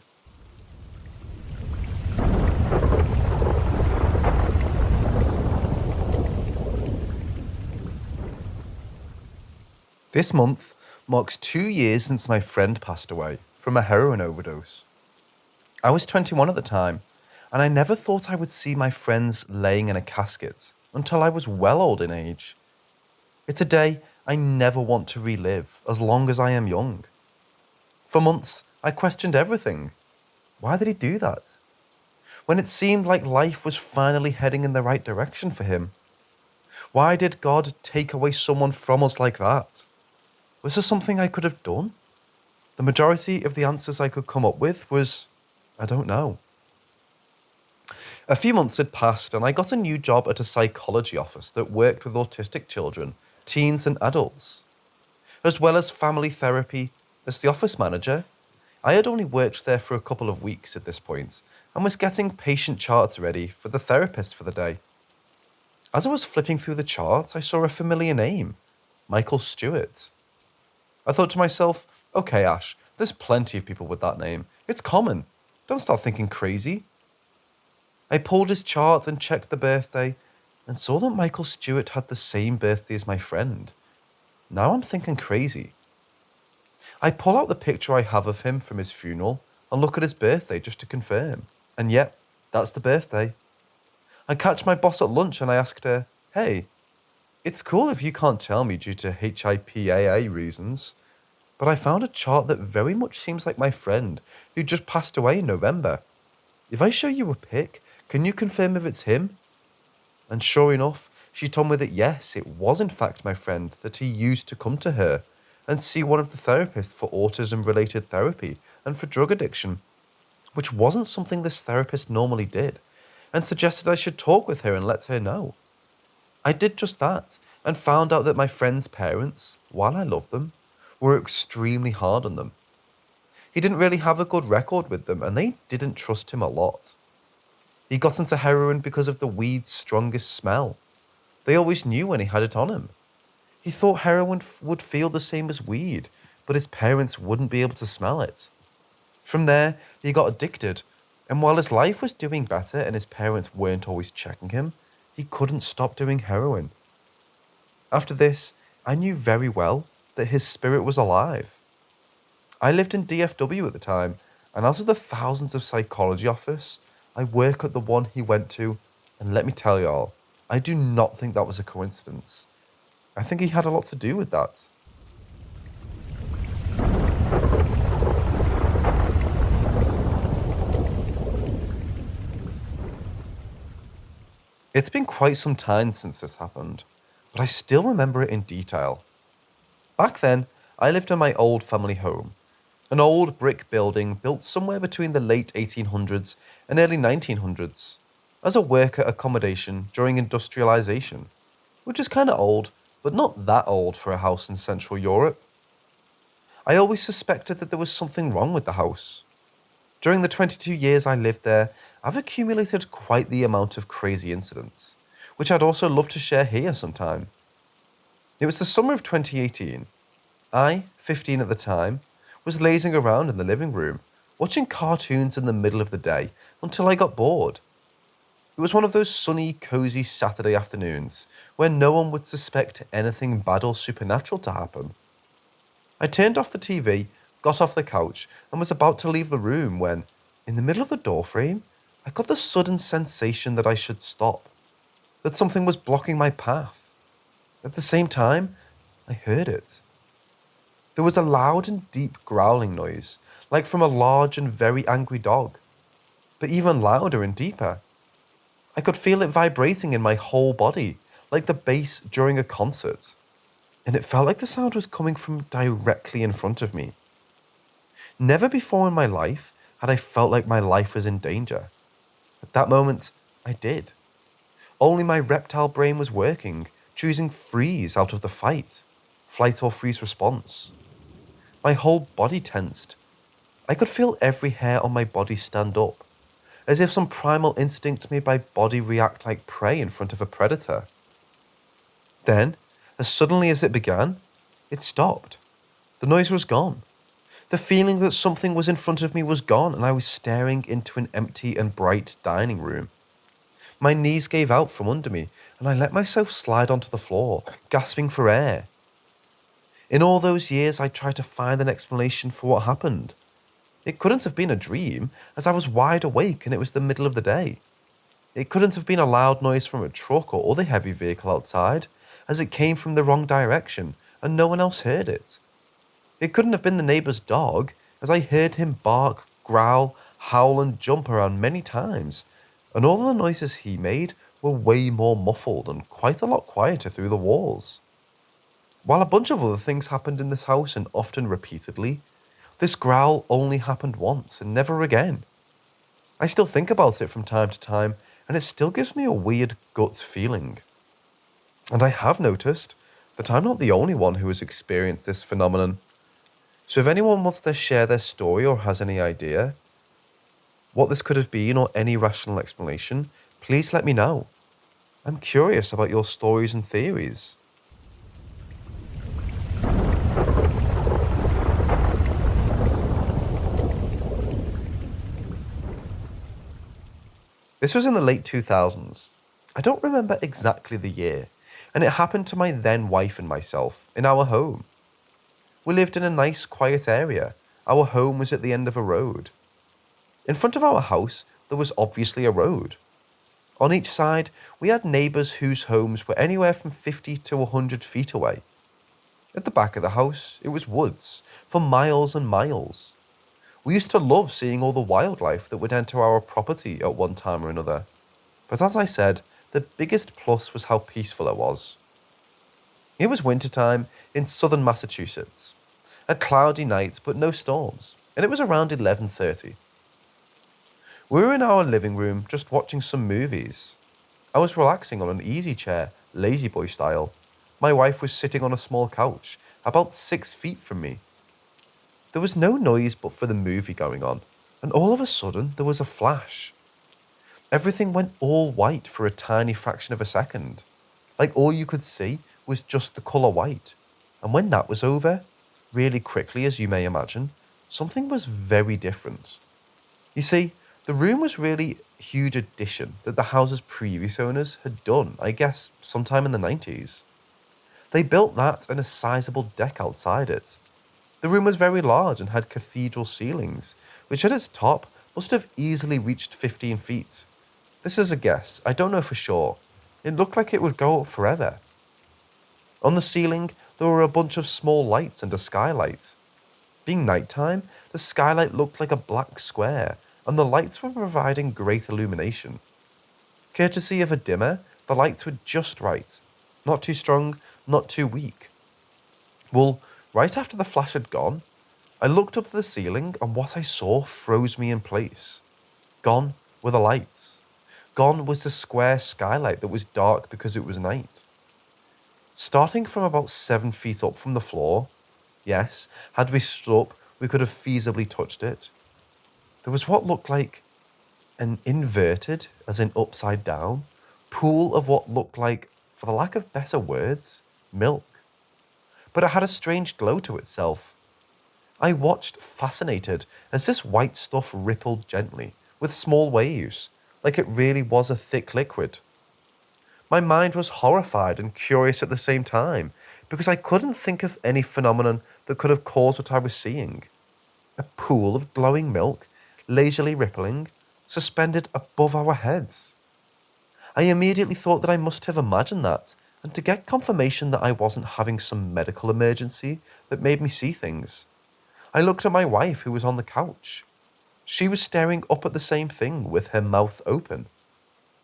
This month marks 2 years since my friend passed away from a heroin overdose. I was 21 at the time, and I never thought I would see my friends laying in a casket until I was well old in age. It's a day I never want to relive as long as I am young. For months, I questioned everything. Why did he do that? When it seemed like life was finally heading in the right direction for him. Why did God take away someone from us like that? Was there something I could have done? The majority of the answers I could come up with was, I don't know. A few months had passed and I got a new job at a psychology office that worked with autistic children, teens and adults. As well as family therapy, as the office manager, I had only worked there for a couple of weeks at this point and was getting patient charts ready for the therapist for the day. As I was flipping through the charts, I saw a familiar name, Michael Stewart. I thought to myself, okay Ash, there's plenty of people with that name. It's common. Don't start thinking crazy. I pulled his chart and checked the birthday and saw that Michael Stewart had the same birthday as my friend. Now I'm thinking crazy. I pull out the picture I have of him from his funeral and look at his birthday just to confirm. And yep, that's the birthday. I catch my boss at lunch and I asked her, hey, It's cool if you can't tell me due to HIPAA reasons, but I found a chart that very much seems like my friend who just passed away in November. If I show you a pic, can you confirm if it's him? And sure enough, she told me that yes, it was in fact my friend that he used to come to her and see one of the therapists for autism-related therapy and for drug addiction, which wasn't something this therapist normally did, and suggested I should talk with her and let her know. I did just that and found out that my friend's parents, while I love them, were extremely hard on them. He didn't really have a good record with them and they didn't trust him a lot. He got into heroin because of the weed's strongest smell. They always knew when he had it on him. He thought heroin would feel the same as weed, but his parents wouldn't be able to smell it. From there, he got addicted, and while his life was doing better and his parents weren't always checking him, he couldn't stop doing heroin. After this, I knew very well that his spirit was alive. I lived in DFW at the time, and out of the thousands of psychology offices, I work at the one he went to, and let me tell y'all, I do not think that was a coincidence. I think he had a lot to do with that. It's been quite some time since this happened, but I still remember it in detail. Back then, I lived in my old family home, an old brick building built somewhere between the late 1800s and early 1900s, as a worker accommodation during industrialization, which is kind of old, but not that old for a house in Central Europe. I always suspected that there was something wrong with the house. During the 22 years I lived there, I've accumulated quite the amount of crazy incidents, which I'd also love to share here sometime. It was the summer of 2018. I, 15 at the time, was lazing around in the living room, watching cartoons in the middle of the day until I got bored. It was one of those sunny, cozy Saturday afternoons where no one would suspect anything bad or supernatural to happen. I turned off the TV, got off the couch, and was about to leave the room when, in the middle of the doorframe, I got the sudden sensation that I should stop, that something was blocking my path. At the same time, I heard it. There was a loud and deep growling noise, like from a large and very angry dog, but even louder and deeper. I could feel it vibrating in my whole body, like the bass during a concert, and it felt like the sound was coming from directly in front of me. Never before in my life had I felt like my life was in danger. At that moment, I did. Only my reptile brain was working, choosing freeze out of the fight, flight or freeze response. My whole body tensed. I could feel every hair on my body stand up, as if some primal instinct made my body react like prey in front of a predator. Then, as suddenly as it began, it stopped. The noise was gone. The feeling that something was in front of me was gone, and I was staring into an empty and bright dining room. My knees gave out from under me, and I let myself slide onto the floor, gasping for air. In all those years, I tried to find an explanation for what happened. It couldn't have been a dream, as I was wide awake and it was the middle of the day. It couldn't have been a loud noise from a truck or other heavy vehicle outside, as it came from the wrong direction and no one else heard it. It couldn't have been the neighbour's dog, as I heard him bark, growl, howl and jump around many times, and all the noises he made were way more muffled and quite a lot quieter through the walls. While a bunch of other things happened in this house and often repeatedly, this growl only happened once and never again. I still think about it from time to time, and it still gives me a weird gut feeling. And I have noticed that I'm not the only one who has experienced this phenomenon. So if anyone wants to share their story or has any idea what this could have been or any rational explanation, please let me know. I'm curious about your stories and theories. This was in the late 2000s. I don't remember exactly the year, and it happened to my then wife and myself in our home. We lived in a nice, quiet area. Our home was at the end of a road. In front of our house, there was obviously a road. On each side, we had neighbours whose homes were anywhere from 50 to 100 feet away. At the back of the house, it was woods for miles and miles. We used to love seeing all the wildlife that would enter our property at one time or another. But as I said, the biggest plus was how peaceful it was. It was wintertime in southern Massachusetts. A cloudy night but no storms, and it was around 11:30. We were in our living room just watching some movies. I was relaxing on an easy chair, lazy boy style. My wife was sitting on a small couch, about 6 feet from me. There was no noise but for the movie going on, and all of a sudden there was a flash. Everything went all white for a tiny fraction of a second. Like all you could see was just the colour white. And when that was over, really quickly as you may imagine, something was very different. You see, the room was really a huge addition that the house's previous owners had done, I guess, sometime in the 90s. They built that and a sizable deck outside it. The room was very large and had cathedral ceilings, which at its top must have easily reached 15 feet. This is a guess, I don't know for sure. It looked like it would go up forever. On the ceiling, there were a bunch of small lights and a skylight. Being nighttime, the skylight looked like a black square, and the lights were providing great illumination. Courtesy of a dimmer, the lights were just right. Not too strong, not too weak. Well, right after the flash had gone, I looked up at the ceiling and what I saw froze me in place. Gone were the lights. Gone was the square skylight that was dark because it was night. Starting from about 7 feet up from the floor, yes, had we stood up, we could have feasibly touched it. There was what looked like an inverted, as in upside down, pool of what looked like, for the lack of better words, milk. But it had a strange glow to itself. I watched fascinated as this white stuff rippled gently, with small waves, like it really was a thick liquid. My mind was horrified and curious at the same time, because I couldn't think of any phenomenon that could have caused what I was seeing. A pool of glowing milk, lazily rippling, suspended above our heads. I immediately thought that I must have imagined that, and to get confirmation that I wasn't having some medical emergency that made me see things, I looked at my wife who was on the couch. She was staring up at the same thing with her mouth open.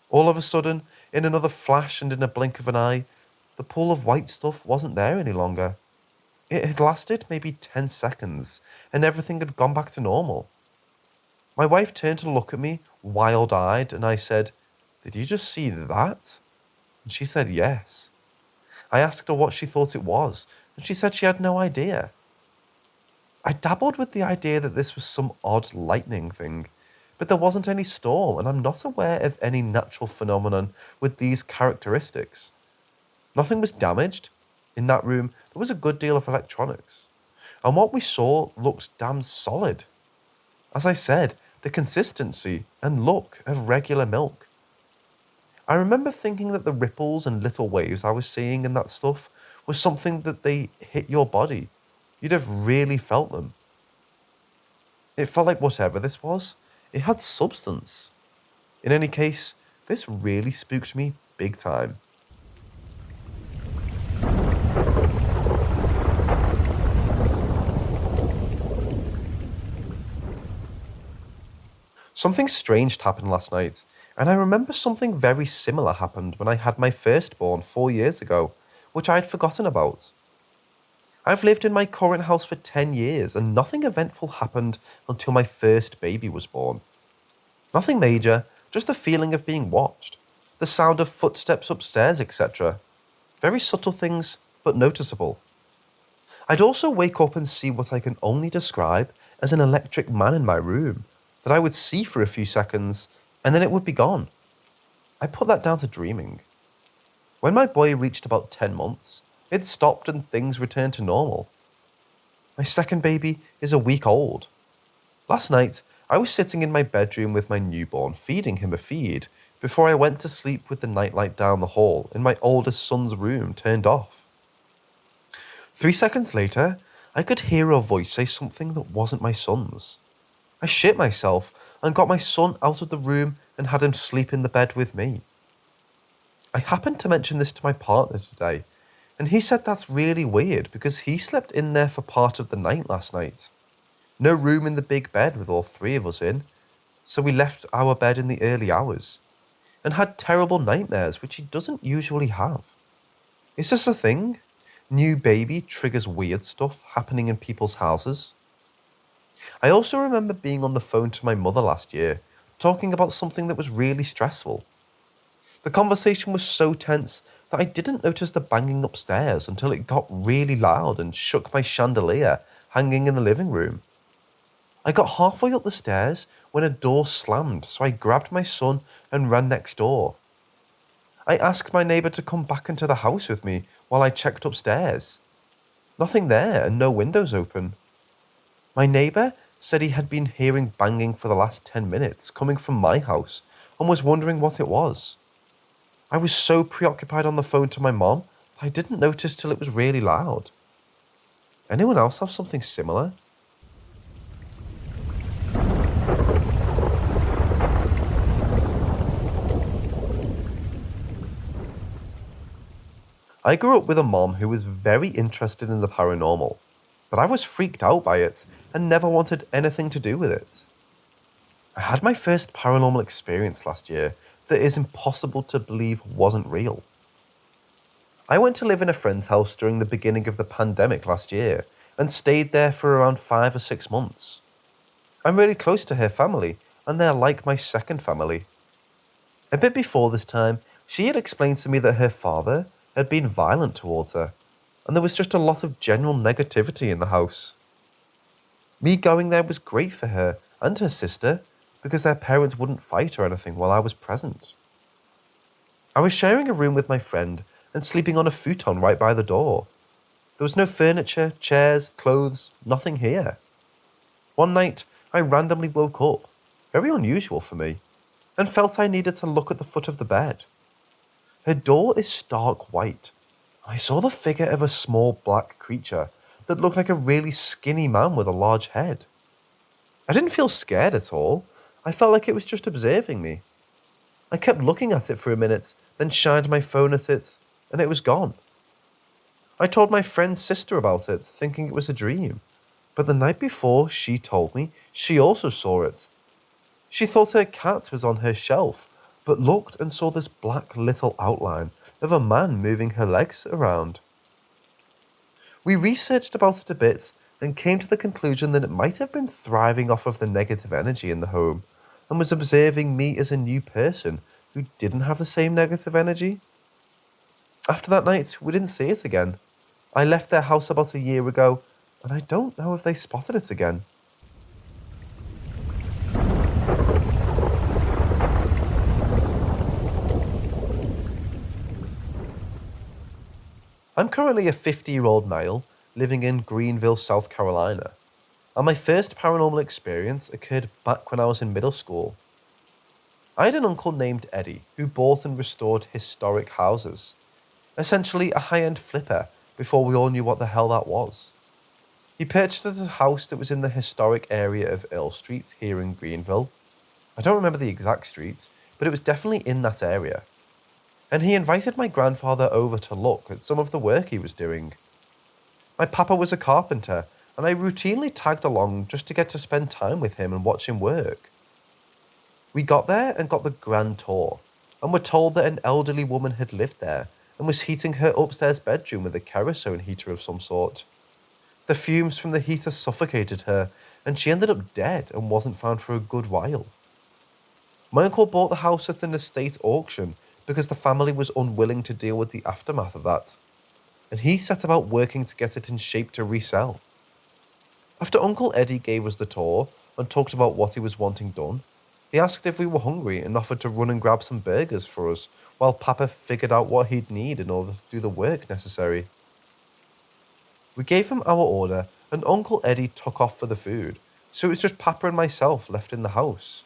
All of a sudden, in another flash and in a blink of an eye, the pool of white stuff wasn't there any longer. It had lasted maybe 10 seconds, and everything had gone back to normal. My wife turned to look at me, wild-eyed, and I said, "Did you just see that?" And she said yes. I asked her what she thought it was, and she said she had no idea. I dabbled with the idea that this was some odd lightning thing, but there wasn't any storm, and I'm not aware of any natural phenomenon with these characteristics. Nothing was damaged. In that room, there was a good deal of electronics, and what we saw looked damn solid. As I said, the consistency and look of regular milk. I remember thinking that the ripples and little waves I was seeing in that stuff was something that they hit your body. You'd have really felt them. It felt like whatever this was, it had substance. In any case, this really spooked me big time. Something strange happened last night, and I remember something very similar happened when I had my firstborn 4 years ago, which I had forgotten about. I've lived in my current house for 10 years and nothing eventful happened until my first baby was born. Nothing major, just the feeling of being watched, the sound of footsteps upstairs, etc. Very subtle things, but noticeable. I'd also wake up and see what I can only describe as an electric man in my room, that I would see for a few seconds, and then it would be gone. I put that down to dreaming. When my boy reached about 10 months, it stopped and things returned to normal. My second baby is a week old. Last night, I was sitting in my bedroom with my newborn, feeding him a feed, before I went to sleep with the nightlight down the hall in my oldest son's room turned off. 3 seconds later, I could hear a voice say something that wasn't my son's. I shit myself and got my son out of the room and had him sleep in the bed with me. I happened to mention this to my partner today, and he said that's really weird because he slept in there for part of the night last night. No room in the big bed with all three of us in, so we left our bed in the early hours and had terrible nightmares which he doesn't usually have. Is this a thing? New baby triggers weird stuff happening in people's houses? I also remember being on the phone to my mother last year, talking about something that was really stressful. The conversation was so tense that I didn't notice the banging upstairs until it got really loud and shook my chandelier hanging in the living room. I got halfway up the stairs when a door slammed, so I grabbed my son and ran next door. I asked my neighbour to come back into the house with me while I checked upstairs. Nothing there and no windows open. My neighbour said he had been hearing banging for the last 10 minutes coming from my house and was wondering what it was. I was so preoccupied on the phone to my mom, I didn't notice till it was really loud. Anyone else have something similar? I grew up with a mom who was very interested in the paranormal, but I was freaked out by it and never wanted anything to do with it. I had my first paranormal experience last year that is impossible to believe wasn't real. I went to live in a friend's house during the beginning of the pandemic last year and stayed there for around 5 or 6 months. I'm really close to her family and they're like my second family. A bit before this time, she had explained to me that her father had been violent towards her, and there was just a lot of general negativity in the house. Me going there was great for her and her sister because their parents wouldn't fight or anything while I was present. I was sharing a room with my friend and sleeping on a futon right by the door. There was no furniture, chairs, clothes, nothing here. One night, I randomly woke up, very unusual for me, and felt I needed to look at the foot of the bed. Her door is stark white. I saw the figure of a small black creature that looked like a really skinny man with a large head. I didn't feel scared at all. I felt like it was just observing me. I kept looking at it for a minute, then shined my phone at it, and it was gone. I told my friend's sister about it, thinking it was a dream, but the night before she told me she also saw it. She thought her cat was on her shelf, but looked and saw this black little outline of a man moving her legs around. We researched about it a bit and came to the conclusion that it might have been thriving off of the negative energy in the home and was observing me as a new person who didn't have the same negative energy. After that night, we didn't see it again. I left their house about a year ago, and I don't know if they spotted it again. I'm currently a 50-year-old male living in Greenville, South Carolina, and my first paranormal experience occurred back when I was in middle school. I had an uncle named Eddie who bought and restored historic houses, essentially a high-end flipper before we all knew what the hell that was. He purchased a house that was in the historic area of Earl Street here in Greenville. I don't remember the exact street, but it was definitely in that area. And he invited my grandfather over to look at some of the work he was doing. My papa was a carpenter, and I routinely tagged along just to get to spend time with him and watch him work. We got there and got the grand tour, and were told that an elderly woman had lived there and was heating her upstairs bedroom with a kerosene heater of some sort. The fumes from the heater suffocated her, and she ended up dead and wasn't found for a good while. My uncle bought the house at an estate auction because the family was unwilling to deal with the aftermath of that, and he set about working to get it in shape to resell. After Uncle Eddie gave us the tour and talked about what he was wanting done, he asked if we were hungry and offered to run and grab some burgers for us while Papa figured out what he'd need in order to do the work necessary. We gave him our order and Uncle Eddie took off for the food, so it was just Papa and myself left in the house.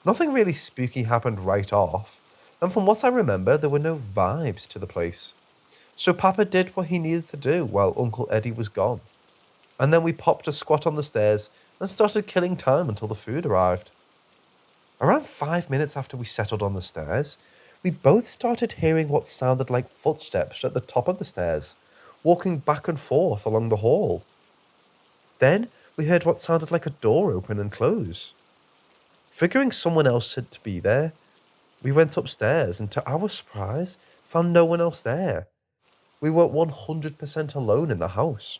Nothing really spooky happened right off, and from what I remember, there were no vibes to the place. So Papa did what he needed to do while Uncle Eddie was gone. And then we popped a squat on the stairs and started killing time until the food arrived. Around 5 minutes after we settled on the stairs, we both started hearing what sounded like footsteps at the top of the stairs, walking back and forth along the hall. Then we heard what sounded like a door open and close. Figuring someone else had to be there, we went upstairs and to our surprise, found no one else there. We were 100% alone in the house.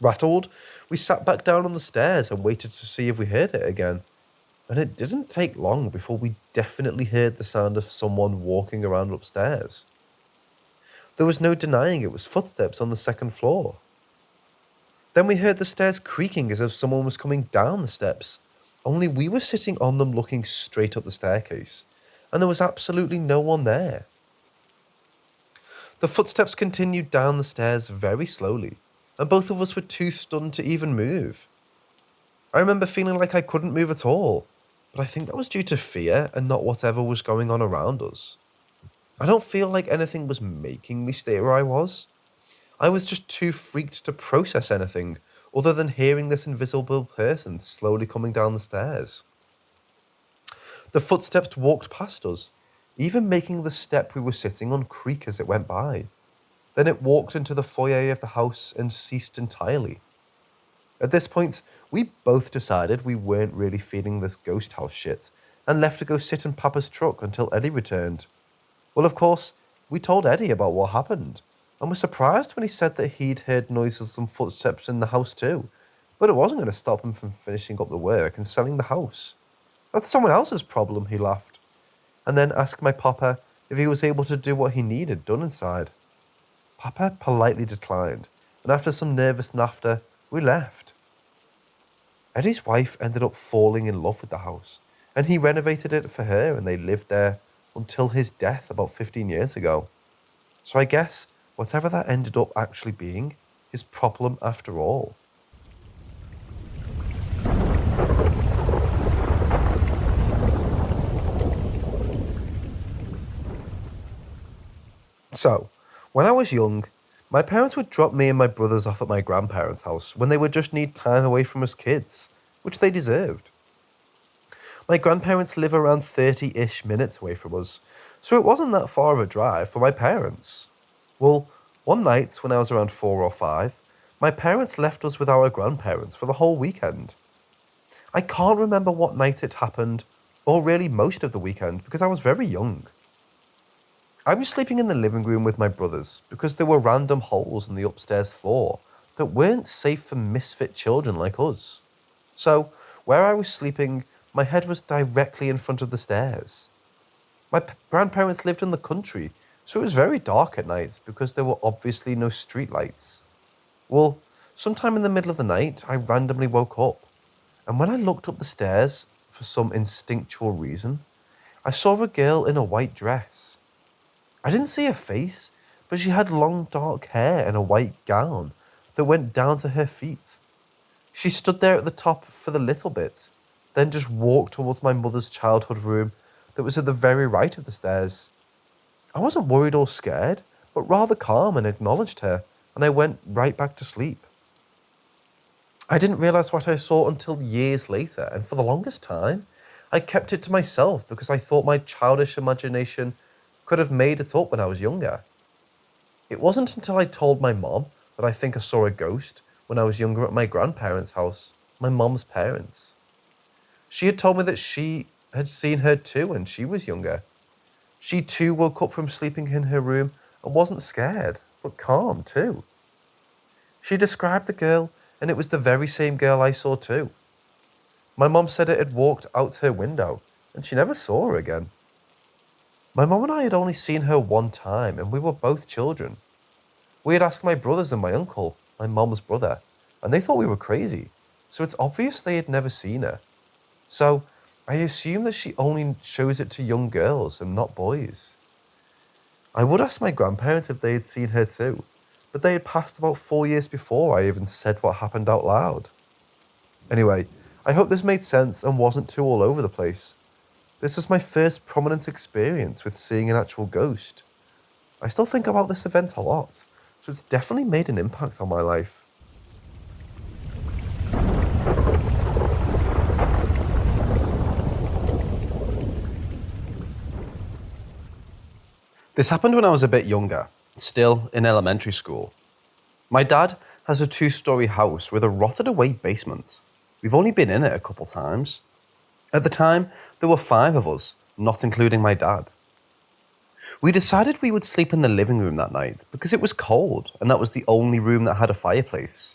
Rattled, we sat back down on the stairs and waited to see if we heard it again. And it didn't take long before we definitely heard the sound of someone walking around upstairs. There was no denying it was footsteps on the second floor. Then we heard the stairs creaking as if someone was coming down the steps, only we were sitting on them looking straight up the staircase, and there was absolutely no one there. The footsteps continued down the stairs very slowly, and both of us were too stunned to even move. I remember feeling like I couldn't move at all, but I think that was due to fear and not whatever was going on around us. I don't feel like anything was making me stay where I was. I was just too freaked to process anything other than hearing this invisible person slowly coming down the stairs. The footsteps walked past us, even making the step we were sitting on creak as it went by. Then it walked into the foyer of the house and ceased entirely. At this point, we both decided we weren't really feeling this ghost house shit and left to go sit in Papa's truck until Eddie returned. Well, of course, we told Eddie about what happened and were surprised when he said that he'd heard noises and footsteps in the house too, but it wasn't going to stop him from finishing up the work and selling the house. That's someone else's problem, he laughed, and then asked my Papa if he was able to do what he needed done inside. Papa politely declined, and after some nervous laughter, we left. Eddie's wife ended up falling in love with the house, and he renovated it for her and they lived there until his death about 15 years ago. So I guess whatever that ended up actually being, his problem after all. So, when I was young, my parents would drop me and my brothers off at my grandparents' house when they would just need time away from us kids, which they deserved. My grandparents live around 30-ish minutes away from us, so it wasn't that far of a drive for my parents. Well, one night when I was around 4 or 5, my parents left us with our grandparents for the whole weekend. I can't remember what night it happened, or really most of the weekend, because I was very young. I was sleeping in the living room with my brothers because there were random holes in the upstairs floor that weren't safe for misfit children like us. So, where I was sleeping, my head was directly in front of the stairs. My grandparents lived in the country, so it was very dark at night because there were obviously no street lights. Well, sometime in the middle of the night, I randomly woke up, and when I looked up the stairs, for some instinctual reason, I saw a girl in a white dress. I didn't see her face, but she had long dark hair and a white gown that went down to her feet. She stood there at the top for the little bit, then just walked towards my mother's childhood room that was at the very right of the stairs. I wasn't worried or scared, but rather calm and acknowledged her, and I went right back to sleep. I didn't realise what I saw until years later, and for the longest time, I kept it to myself because I thought my childish imagination could have made it up when I was younger. It wasn't until I told my mom that I think I saw a ghost when I was younger at my grandparents' house, my mom's parents. She had told me that she had seen her too when she was younger. She too woke up from sleeping in her room and wasn't scared, but calm too. She described the girl, and it was the very same girl I saw too. My mom said it had walked out her window, and she never saw her again. My mom and I had only seen her one time, and we were both children. We had asked my brothers and my uncle, my mom's brother, and they thought we were crazy, so it's obvious they had never seen her. So I assume that she only shows it to young girls and not boys. I would ask my grandparents if they had seen her too, but they had passed about 4 years before I even said what happened out loud. Anyway, I hope this made sense and wasn't too all over the place. This was my first prominent experience with seeing an actual ghost. I still think about this event a lot, so it's definitely made an impact on my life. This happened when I was a bit younger, still in elementary school. My dad has a 2-story house with a rotted away basement. We've only been in it a couple times. At the time, there were 5 of us, not including my dad. We decided we would sleep in the living room that night because it was cold and that was the only room that had a fireplace.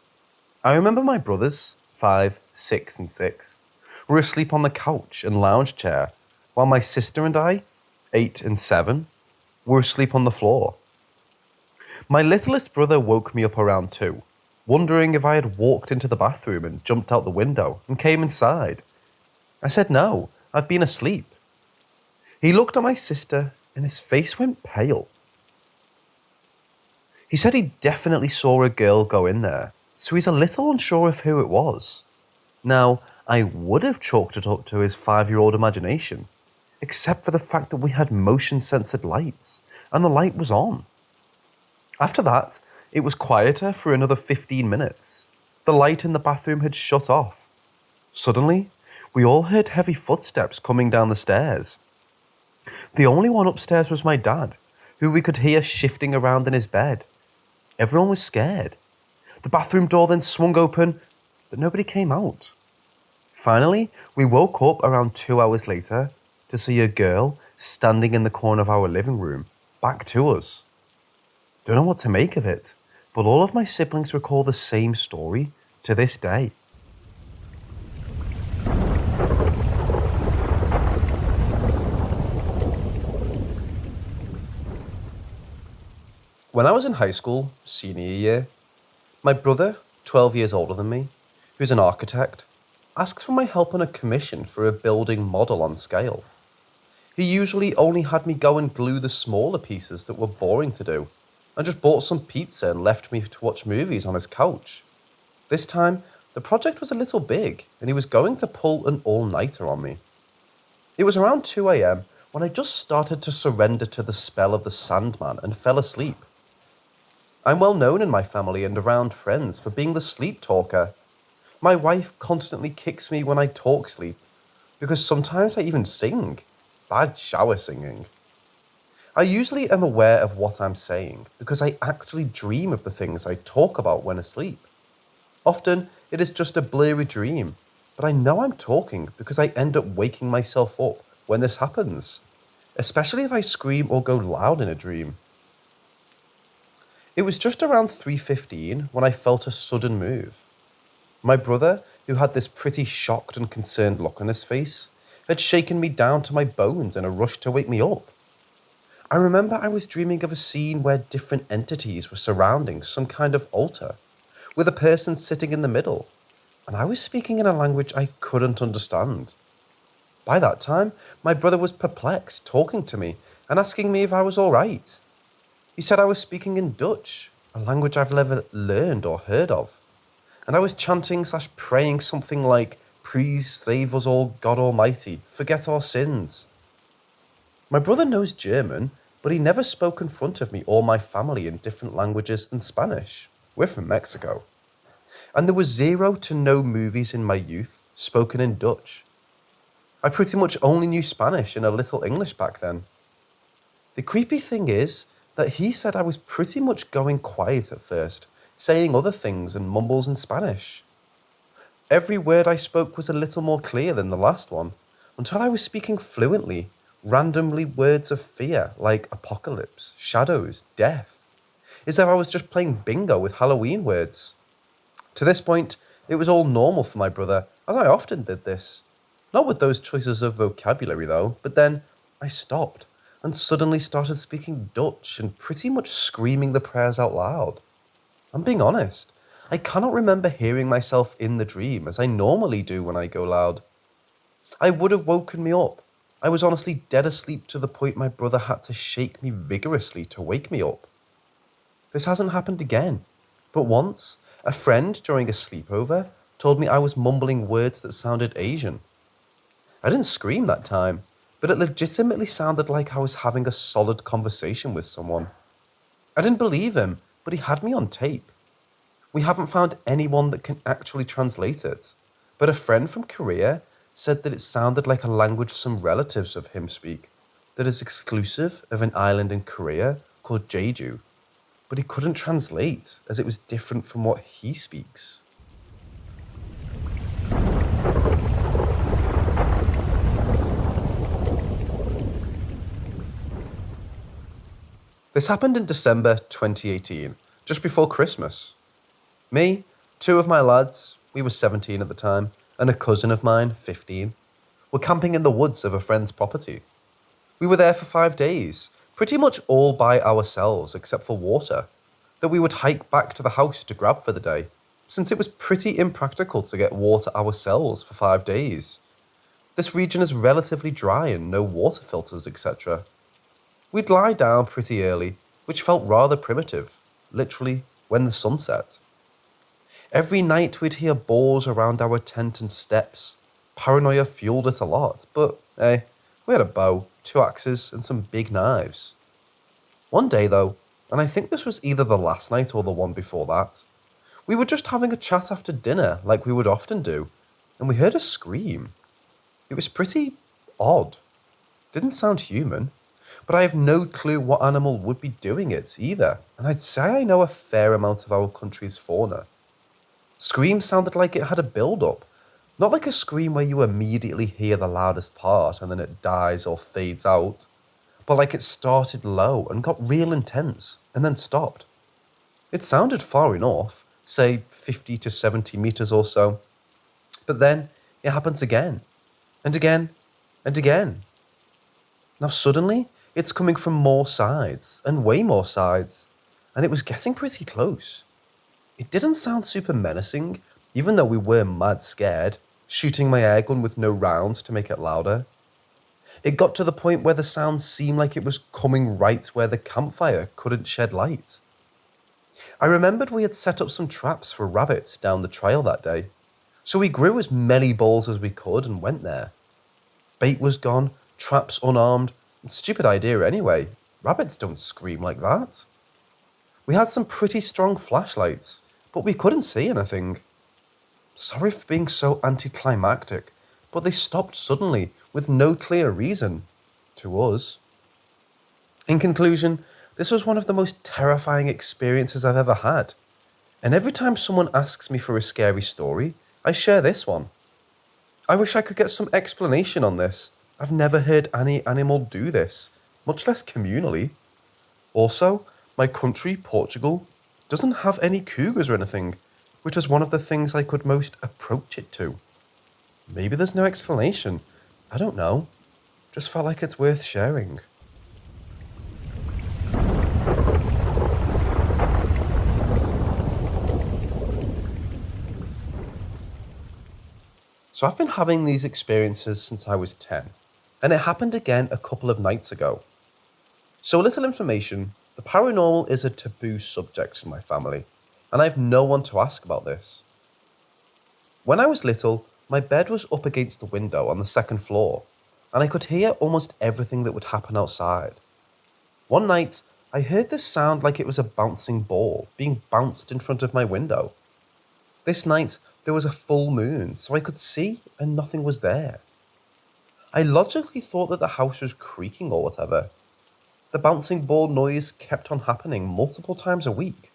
I remember my brothers, 5, 6 and 6, were asleep on the couch and lounge chair, while my sister and I, 8 and 7, were asleep on the floor. My littlest brother woke me up around 2, wondering if I had walked into the bathroom and jumped out the window and came inside. I said no, I've been asleep. He looked at my sister and his face went pale. He said he definitely saw a girl go in there, so he's a little unsure of who it was. Now, I would have chalked it up to his 5-year-old imagination, except for the fact that we had motion-censored lights, and the light was on. After that, it was quieter for another 15 minutes. The light in the bathroom had shut off. Suddenly, we all heard heavy footsteps coming down the stairs. The only one upstairs was my dad, who we could hear shifting around in his bed. Everyone was scared. The bathroom door then swung open, but nobody came out. Finally, we woke up around 2 hours later to see a girl standing in the corner of our living room, back to us. Don't know what to make of it, but all of my siblings recall the same story to this day. When I was in high school, senior year, my brother, 12 years older than me, who's an architect, asked for my help on a commission for a building model on scale. He usually only had me go and glue the smaller pieces that were boring to do, and just bought some pizza and left me to watch movies on his couch. This time, the project was a little big, and he was going to pull an all-nighter on me. It was around 2 a.m. when I just started to surrender to the spell of the Sandman and fell asleep. I'm well known in my family and around friends for being the sleep talker. My wife constantly kicks me when I talk sleep, because sometimes I even sing. Bad shower singing. I usually am aware of what I'm saying because I actually dream of the things I talk about when asleep. Often, it is just a blurry dream, but I know I'm talking because I end up waking myself up when this happens, especially if I scream or go loud in a dream. It was just around 3:15 when I felt a sudden move. My brother, who had this pretty shocked and concerned look on his face, had shaken me down to my bones in a rush to wake me up. I remember I was dreaming of a scene where different entities were surrounding some kind of altar, with a person sitting in the middle, and I was speaking in a language I couldn't understand. By that time, my brother was perplexed, talking to me and asking me if I was all right. He said I was speaking in Dutch, a language I've never learned or heard of, and I was chanting/praying something like, "Please save us all, God Almighty, forget our sins." My brother knows German, but he never spoke in front of me or my family in different languages than Spanish. We're from Mexico. And there were 0 to no movies in my youth spoken in Dutch. I pretty much only knew Spanish and a little English back then. The creepy thing is that he said I was pretty much going quiet at first, saying other things and mumbles in Spanish. Every word I spoke was a little more clear than the last one, until I was speaking fluently, randomly words of fear like apocalypse, shadows, death, as though I was just playing bingo with Halloween words. To this point, it was all normal for my brother, as I often did this. Not with those choices of vocabulary though, but then I stopped and suddenly started speaking Dutch and pretty much screaming the prayers out loud. I'm being honest, I cannot remember hearing myself in the dream as I normally do when I go loud. I would have woken me up. I was honestly dead asleep to the point my brother had to shake me vigorously to wake me up. This hasn't happened again, but once, a friend during a sleepover told me I was mumbling words that sounded Asian. I didn't scream that time, but it legitimately sounded like I was having a solid conversation with someone. I didn't believe him, but he had me on tape. We haven't found anyone that can actually translate it, but a friend from Korea said that it sounded like a language some relatives of him speak. that is exclusive of an island in Korea called Jeju, but he couldn't translate as it was different from what he speaks. This happened in December 2018, just before Christmas. Me, two of my lads, we were 17 at the time, and a cousin of mine, 15, were camping in the woods of a friend's property. We were there for 5 days, pretty much all by ourselves except for water, that we would hike back to the house to grab for the day, since it was pretty impractical to get water ourselves for 5 days. This region is relatively dry and no water filters, etc. We'd lie down pretty early, which felt rather primitive, literally when the sun set. Every night we'd hear boars around our tent and steps. Paranoia fueled it a lot, but hey, we had a bow, 2 axes, and some big knives. One day though, and I think this was either the last night or the one before that, we were just having a chat after dinner like we would often do, and we heard a scream. It was pretty odd. Didn't sound human, but I have no clue what animal would be doing it either, and I'd say I know a fair amount of our country's fauna. Scream sounded like it had a build-up, not like a scream where you immediately hear the loudest part and then it dies or fades out, but like it started low and got real intense and then stopped. It sounded far enough, say 50 to 70 meters or so, but then it happens again, and again, and again. Now suddenly, it's coming from more sides, and way more sides, and it was getting pretty close. It didn't sound super menacing, even though we were mad scared, shooting my airgun with no rounds to make it louder. It got to the point where the sound seemed like it was coming right where the campfire couldn't shed light. I remembered we had set up some traps for rabbits down the trail that day, so we grew as many balls as we could and went there. Bait was gone, traps unarmed. Stupid idea anyway. Rabbits don't scream like that. We had some pretty strong flashlights, but we couldn't see anything. Sorry for being so anticlimactic, but they stopped suddenly with no clear reason. To us. In conclusion, this was one of the most terrifying experiences I've ever had. And every time someone asks me for a scary story, I share this one. I wish I could get some explanation on this. I've never heard any animal do this, much less communally. Also, my country, Portugal, doesn't have any cougars or anything, which was one of the things I could most approach it to. Maybe there's no explanation. I don't know. Just felt like it's worth sharing. So I've been having these experiences since I was 10. And it happened again a couple of nights ago. So a little information, the paranormal is a taboo subject in my family, and I have no one to ask about this. When I was little, my bed was up against the window on the 2nd floor, and I could hear almost everything that would happen outside. One night, I heard this sound like it was a bouncing ball being bounced in front of my window. This night, there was a full moon, so I could see and nothing was there. I logically thought that the house was creaking or whatever. The bouncing ball noise kept on happening multiple times a week.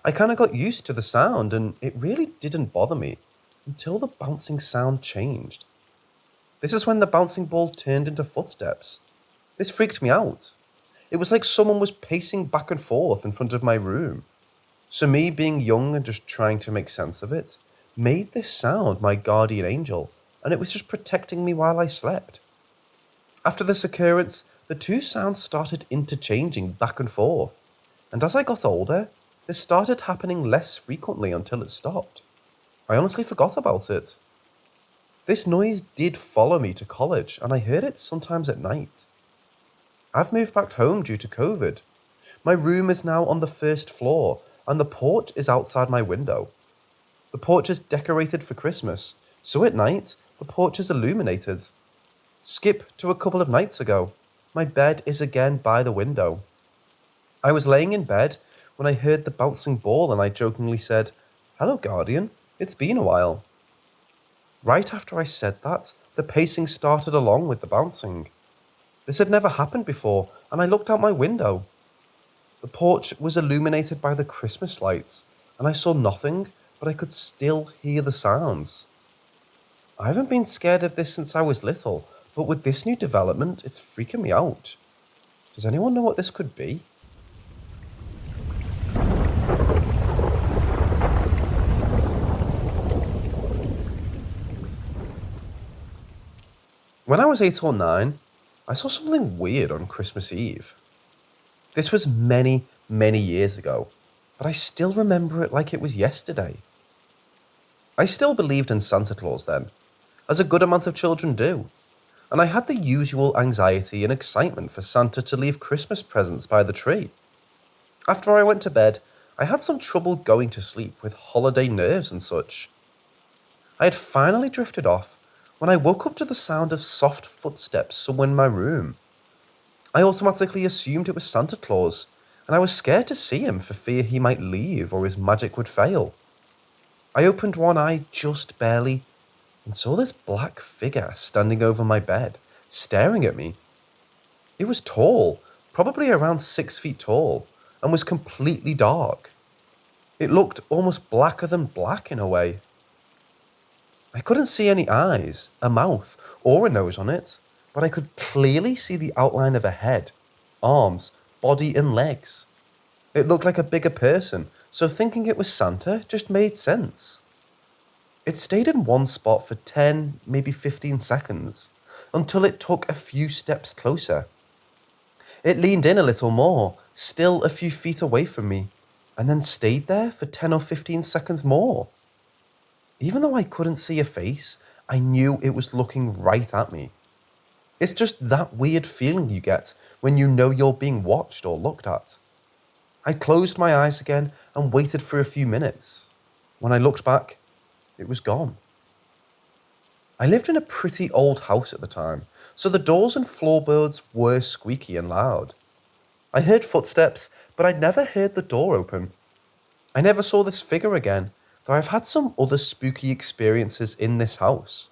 I kind of got used to the sound and it really didn't bother me until the bouncing sound changed. This is when the bouncing ball turned into footsteps. This freaked me out. It was like someone was pacing back and forth in front of my room. So me being young and just trying to make sense of it, made this sound my guardian angel, and it was just protecting me while I slept. After this occurrence, the two sounds started interchanging back and forth, and as I got older, this started happening less frequently until it stopped. I honestly forgot about it. This noise did follow me to college, and I heard it sometimes at night. I've moved back home due to COVID. My room is now on the 1st floor, and the porch is outside my window. The porch is decorated for Christmas, so at night, the porch is illuminated. Skip to a couple of nights ago. My bed is again by the window. I was laying in bed when I heard the bouncing ball and I jokingly said, "Hello, Guardian, it's been a while." Right after I said that, the pacing started along with the bouncing. This had never happened before, and I looked out my window. The porch was illuminated by the Christmas lights, and I saw nothing, but I could still hear the sounds. I haven't been scared of this since I was little, but with this new development, it's freaking me out. Does anyone know what this could be? When I was 8 or 9, I saw something weird on Christmas Eve. This was many, many years ago, but I still remember it like it was yesterday. I still believed in Santa Claus then, as a good amount of children do, and I had the usual anxiety and excitement for Santa to leave Christmas presents by the tree. After I went to bed, I had some trouble going to sleep with holiday nerves and such. I had finally drifted off when I woke up to the sound of soft footsteps somewhere in my room. I automatically assumed it was Santa Claus, and I was scared to see him for fear he might leave or his magic would fail. I opened one eye just barely and saw this black figure standing over my bed, staring at me. It was tall, probably around 6 feet tall, and was completely dark. It looked almost blacker than black in a way. I couldn't see any eyes, a mouth, or a nose on it, but I could clearly see the outline of a head, arms, body and legs. It looked like a bigger person, so thinking it was Santa just made sense. It stayed in one spot for 10, maybe 15 seconds, until it took a few steps closer. It leaned in a little more, still a few feet away from me, and then stayed there for 10 or 15 seconds more. Even though I couldn't see a face, I knew it was looking right at me. It's just that weird feeling you get when you know you're being watched or looked at. I closed my eyes again and waited for a few minutes. When I looked back, it was gone. I lived in a pretty old house at the time, so the doors and floorboards were squeaky and loud. I heard footsteps, but I'd never heard the door open. I never saw this figure again, though I've had some other spooky experiences in this house.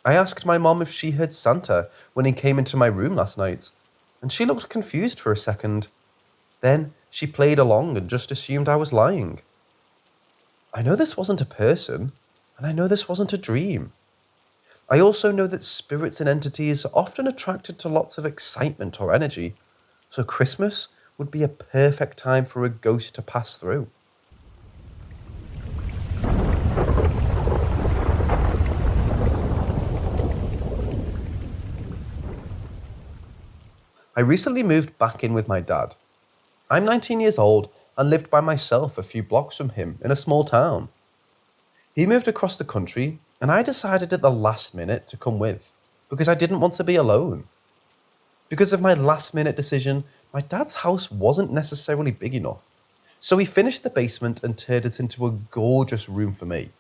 I asked my mom if she heard Santa when he came into my room last night, and she looked confused for a second. Then she played along and just assumed I was lying. I know this wasn't a person, and I know this wasn't a dream. I also know that spirits and entities are often attracted to lots of excitement or energy, so Christmas would be a perfect time for a ghost to pass through. I recently moved back in with my dad. I'm 19 years old and lived by myself a few blocks from him in a small town. He moved across the country and I decided at the last minute to come with because I didn't want to be alone. Because of my last minute decision, my dad's house wasn't necessarily big enough, so he finished the basement and turned it into a gorgeous room for me.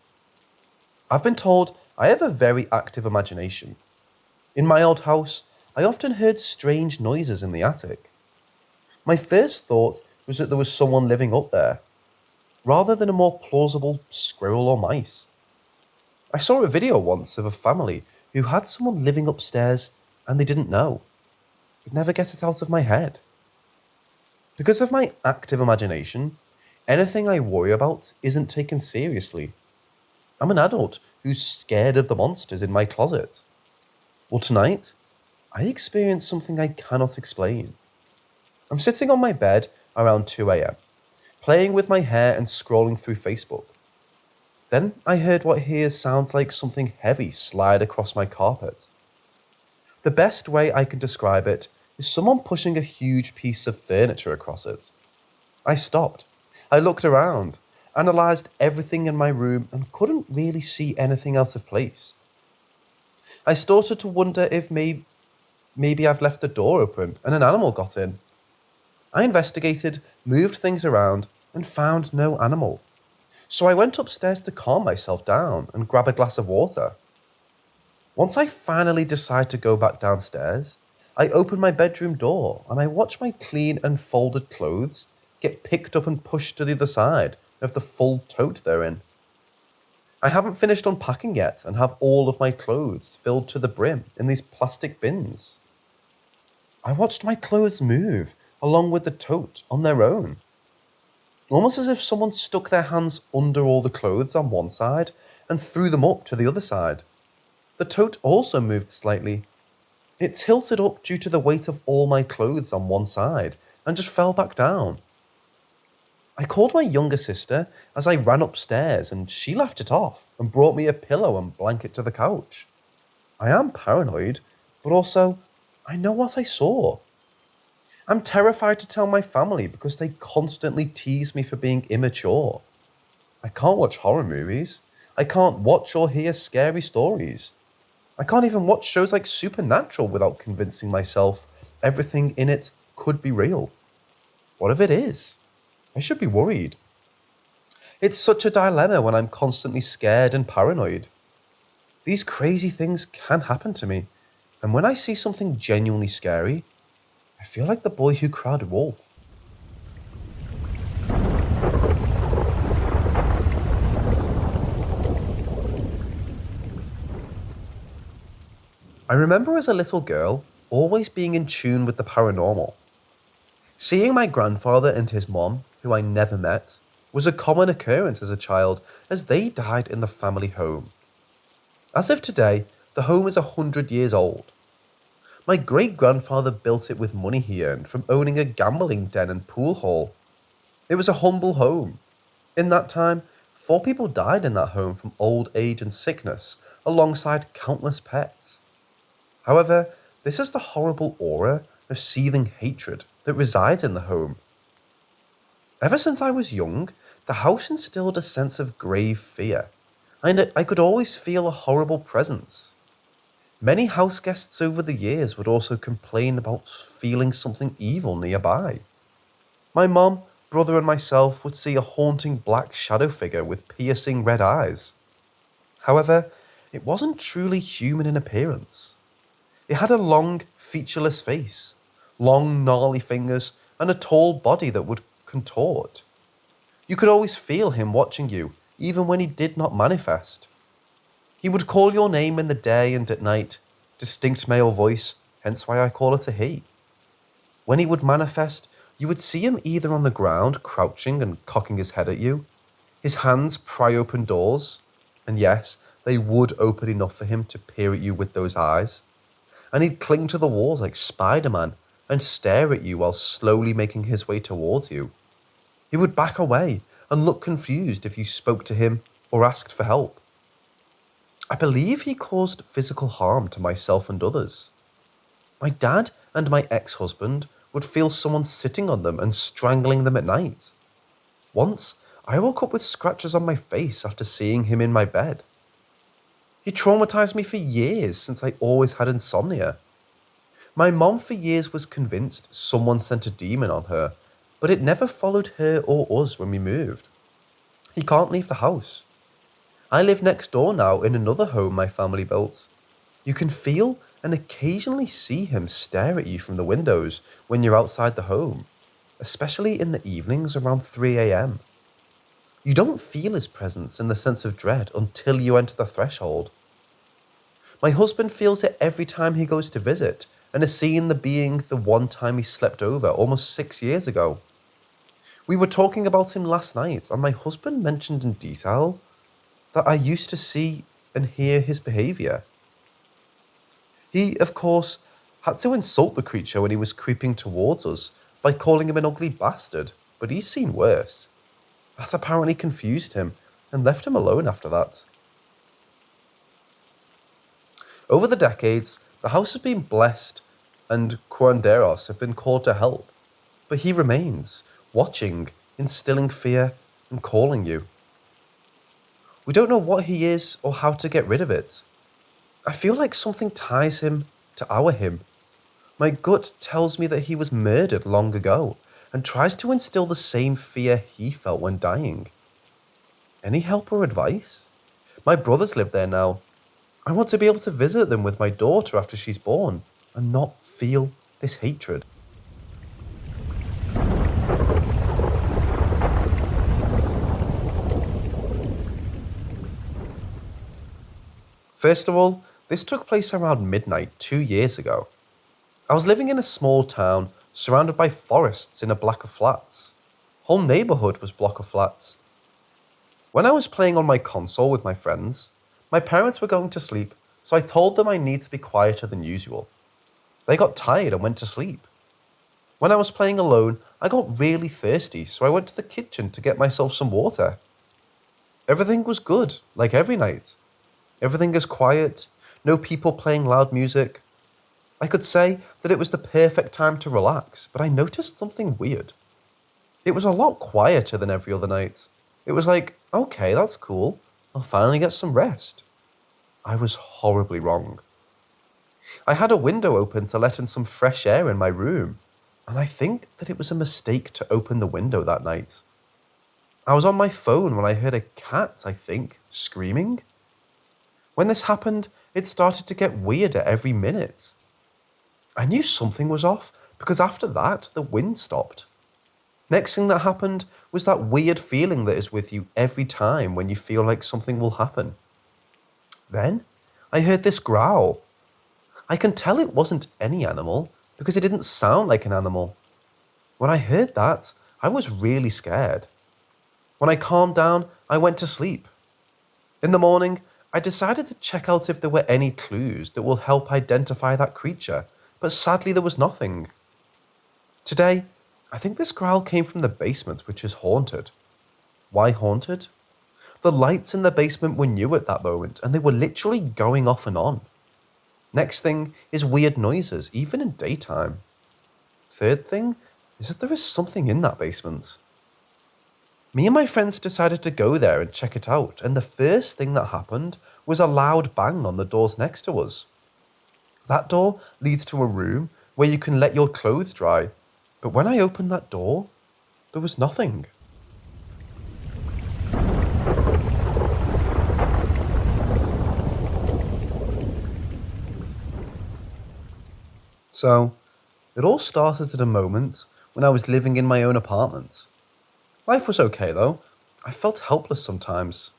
I've been told I have a very active imagination. In my old house, I often heard strange noises in the attic. My first thought was that there was someone living up there, rather than a more plausible squirrel or mice. I saw a video once of a family who had someone living upstairs and they didn't know. Could never get it out of my head. Because of my active imagination, anything I worry about isn't taken seriously. I'm an adult who's scared of the monsters in my closet. Well, tonight, I experienced something I cannot explain. I'm sitting on my bed around 2 a.m., playing with my hair and scrolling through Facebook. Then I heard what here sounds like something heavy slide across my carpet. The best way I can describe it is someone pushing a huge piece of furniture across it. I stopped. I looked around, analysed everything in my room and couldn't really see anything out of place. I started to wonder if maybe I've left the door open and an animal got in. I investigated, moved things around, and found no animal. So I went upstairs to calm myself down and grab a glass of water. Once I finally decide to go back downstairs, I open my bedroom door and I watch my clean and folded clothes get picked up and pushed to the other side of the full tote they're in. I haven't finished unpacking yet and have all of my clothes filled to the brim in these plastic bins. I watched my clothes move along with the tote on their own, almost as if someone stuck their hands under all the clothes on one side and threw them up to the other side. The tote also moved slightly. It tilted up due to the weight of all my clothes on one side and just fell back down. I called my younger sister as I ran upstairs and she laughed it off and brought me a pillow and blanket to the couch. I am paranoid, but also I know what I saw. I'm terrified to tell my family because they constantly tease me for being immature. I can't watch horror movies. I can't watch or hear scary stories. I can't even watch shows like Supernatural without convincing myself everything in it could be real. What if it is? I should be worried. It's such a dilemma when I'm constantly scared and paranoid. These crazy things can happen to me, and when I see something genuinely scary, I feel like the boy who cried wolf. I remember as a little girl always being in tune with the paranormal. Seeing my grandfather and his mom, who I never met, was a common occurrence as a child as they died in the family home. As of today, the home is 100 years old. My great-grandfather built it with money he earned from owning a gambling den and pool hall. It was a humble home. In that time, 4 people died in that home from old age and sickness, alongside countless pets. However, this is the horrible aura of seething hatred that resides in the home. Ever since I was young, the house instilled a sense of grave fear, and I could always feel a horrible presence. Many house guests over the years would also complain about feeling something evil nearby. My mom, brother and myself would see a haunting black shadow figure with piercing red eyes. However, it wasn't truly human in appearance. It had a long, featureless face, long, gnarly fingers, and a tall body that would contort. You could always feel him watching you, even when he did not manifest. He would call your name in the day and at night, distinct male voice, hence why I call it a he. When he would manifest, you would see him either on the ground, crouching and cocking his head at you, his hands pry open doors, and yes, they would open enough for him to peer at you with those eyes, and he'd cling to the walls like Spider-Man and stare at you while slowly making his way towards you. He would back away and look confused if you spoke to him or asked for help. I believe he caused physical harm to myself and others. My dad and my ex-husband would feel someone sitting on them and strangling them at night. Once, I woke up with scratches on my face after seeing him in my bed. He traumatized me for years since I always had insomnia. My mom for years was convinced someone sent a demon on her, but it never followed her or us when we moved. He can't leave the house. I live next door now in another home my family built. You can feel and occasionally see him stare at you from the windows when you're outside the home, especially in the evenings around 3 a.m. You don't feel his presence in the sense of dread until you enter the threshold. My husband feels it every time he goes to visit and has seen the being the one time he slept over almost 6 years ago. We were talking about him last night and my husband mentioned in detail that I used to see and hear his behaviour. He, of course, had to insult the creature when he was creeping towards us by calling him an ugly bastard, but he's seen worse. That apparently confused him and left him alone after that. Over the decades, the house has been blessed and curanderos have been called to help, but he remains, watching, instilling fear, and calling you. We don't know what he is or how to get rid of it. I feel like something ties him to our him. My gut tells me that he was murdered long ago and tries to instill the same fear he felt when dying. Any help or advice? My brothers live there now. I want to be able to visit them with my daughter after she's born and not feel this hatred. First of all, this took place around midnight 2 years ago. I was living in a small town surrounded by forests in a block of flats. Whole neighborhood was block of flats. When I was playing on my console with my friends, my parents were going to sleep, so I told them I need to be quieter than usual. They got tired and went to sleep. When I was playing alone, I got really thirsty, so I went to the kitchen to get myself some water. Everything was good, like every night. Everything is quiet, no people playing loud music. I could say that it was the perfect time to relax, but I noticed something weird. It was a lot quieter than every other night. It was like, okay, that's cool. I'll finally get some rest. I was horribly wrong. I had a window open to let in some fresh air in my room, and I think that it was a mistake to open the window that night. I was on my phone when I heard a cat, I think, screaming. When this happened, it started to get weirder every minute. I knew something was off because after that, the wind stopped. Next thing that happened was that weird feeling that is with you every time when you feel like something will happen. Then, I heard this growl. I can tell it wasn't any animal because it didn't sound like an animal. When I heard that, I was really scared. When I calmed down, I went to sleep. In the morning, I decided to check out if there were any clues that will help identify that creature, but sadly there was nothing. Today, I think this growl came from the basement, which is haunted. Why haunted? The lights in the basement were new at that moment, and they were literally going off and on. Next thing is weird noises, even in daytime. Third thing is that there is something in that basement. Me and my friends decided to go there and check it out, and the first thing that happened was a loud bang on the doors next to us. That door leads to a room where you can let your clothes dry, but when I opened that door, there was nothing. So, it all started at a moment when I was living in my own apartment. Life was okay though. I felt helpless sometimes.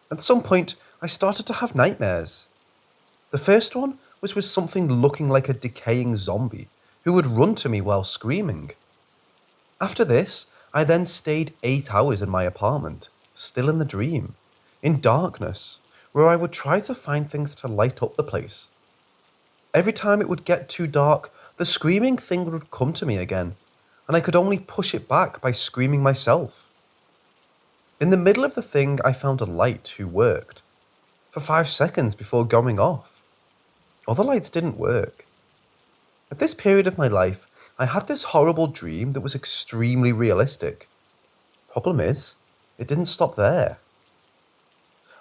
At some point, I started to have nightmares. The first one was with something looking like a decaying zombie who would run to me while screaming. After this, I then stayed 8 hours in my apartment, still in the dream, in darkness, where I would try to find things to light up the place. Every time it would get too dark, the screaming thing would come to me again, and I could only push it back by screaming myself. In the middle of the thing, I found a light who worked, for 5 seconds before going off. Other lights didn't work. At this period of my life, I had this horrible dream that was extremely realistic. Problem is, it didn't stop there.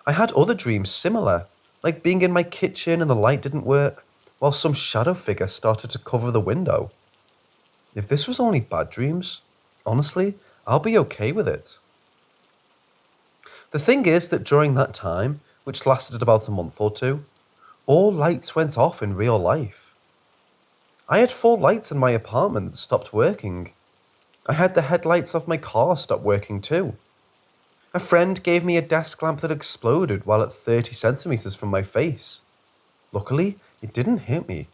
I had other dreams similar, like being in my kitchen and the light didn't work, while some shadow figure started to cover the window. If this was only bad dreams, honestly, I'll be okay with it. The thing is that during that time, which lasted about a month or two, all lights went off in real life. I had 4 lights in my apartment that stopped working. I had the headlights of my car stop working too. A friend gave me a desk lamp that exploded while at 30 centimeters from my face. Luckily, it didn't hit me.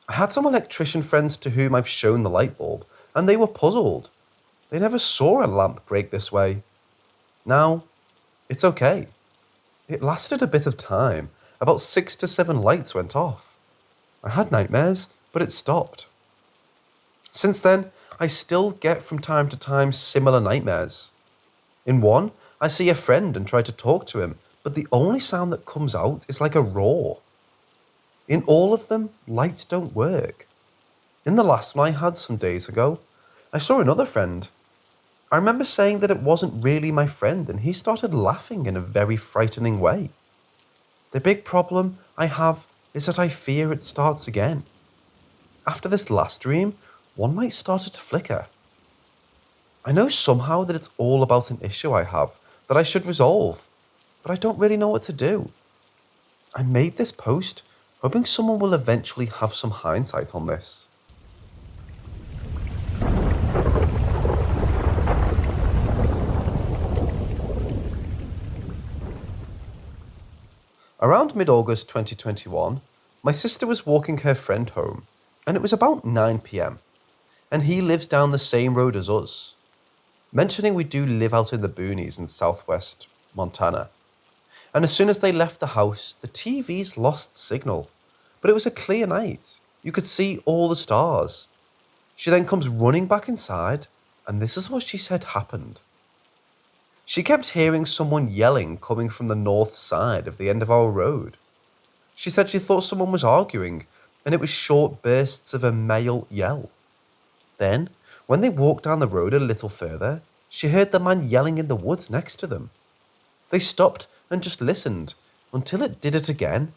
I had some electrician friends to whom I've shown the light bulb, and they were puzzled. They never saw a lamp break this way. Now, it's okay. It lasted a bit of time. About 6 to 7 lights went off. I had nightmares, but it stopped. Since then, I still get from time to time similar nightmares. In one, I see a friend and try to talk to him, but the only sound that comes out is like a roar. In all of them, lights don't work. In the last one I had some days ago, I saw another friend. I remember saying that it wasn't really my friend, and he started laughing in a very frightening way. The big problem I have is that I fear it starts again. After this last dream, one light started to flicker. I know somehow that it's all about an issue I have that I should resolve, but I don't really know what to do. I made this post hoping someone will eventually have some hindsight on this. Around mid-August 2021, My sister was walking her friend home, and it was about 9 pm, and he lives down the same road as us. Mentioning we do live out in the boonies in southwest Montana. And as soon as they left the house, the TVs lost signal. But it was a clear night. You could see all the stars. She then comes running back inside, and this is what she said happened. She kept hearing someone yelling coming from the north side of the end of our road. She said she thought someone was arguing, and it was short bursts of a male yell. Then, when they walked down the road a little further, she heard the man yelling in the woods next to them. They stopped and just listened until it did it again,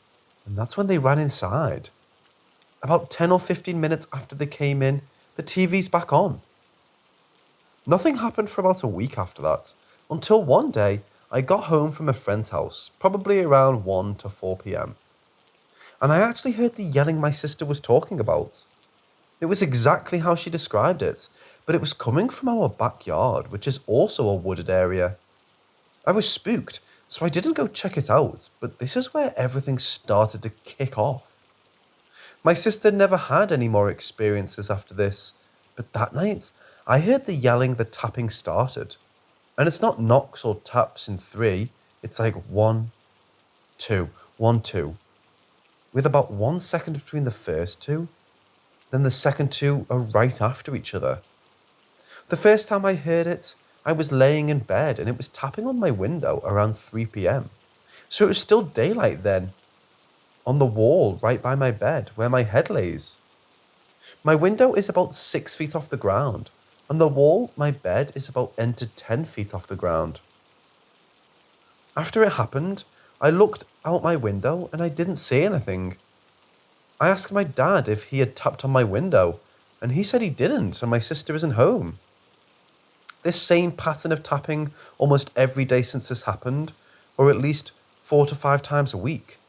and that's when they ran inside. About 10 or 15 minutes after they came in, the TV's back on. Nothing happened for about a week after that, until one day I got home from a friend's house, probably around 1 to 4 pm. And I actually heard the yelling my sister was talking about. It was exactly how she described it, but it was coming from our backyard, which is also a wooded area. I was spooked, so I didn't go check it out, but this is where everything started to kick off. My sister never had any more experiences after this, but that night, I heard the yelling the tapping started. And it's not knocks or taps in 3, it's like 1, 2, 1, 2. With about 1 second between the first 2, then the second 2 are right after each other. The first time I heard it, I was laying in bed and it was tapping on my window around 3 pm. So it was still daylight then, on the wall right by my bed where my head lays. My window is about 6 feet off the ground, and the wall, my bed, is about 10 to 10 feet off the ground. After it happened, I looked out my window and I didn't see anything. I asked my dad if he had tapped on my window, and he said he didn't and my sister isn't home. This same pattern of tapping almost every day since this happened, or at least 4 to 5 times a week.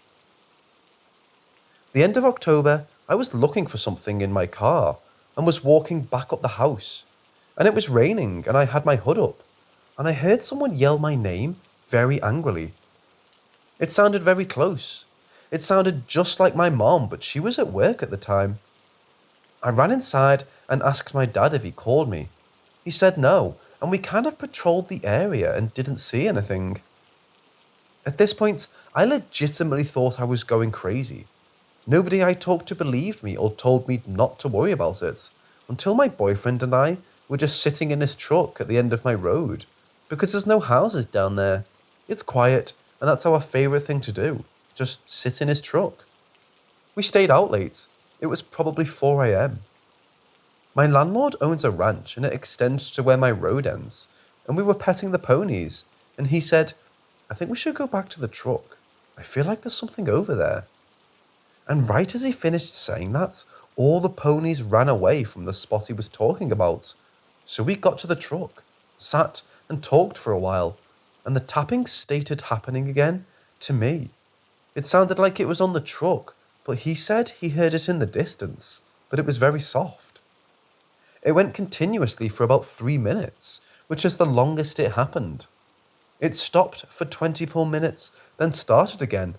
The end of October, I was looking for something in my car and was walking back up the house. And it was raining and I had my hood up, and I heard someone yell my name very angrily. It sounded very close. It sounded just like my mom, but she was at work at the time. I ran inside and asked my dad if he called me. He said no, and we kind of patrolled the area and didn't see anything. At this point, I legitimately thought I was going crazy. Nobody I talked to believed me or told me not to worry about it, until my boyfriend and I were just sitting in his truck at the end of my road, because there's no houses down there. It's quiet, and that's our favourite thing to do, just sit in his truck. We stayed out late. It was probably 4 am. My landlord owns a ranch and it extends to where my road ends, and we were petting the ponies, and he said, "I think we should go back to the truck. I feel like there's something over there." And right as he finished saying that, all the ponies ran away from the spot he was talking about. So we got to the truck, sat and talked for a while, and the tapping started happening again to me. It sounded like it was on the truck, but he said he heard it in the distance, but it was very soft. It went continuously for about 3 minutes, which is the longest it happened. It stopped for 20 more minutes, then started again.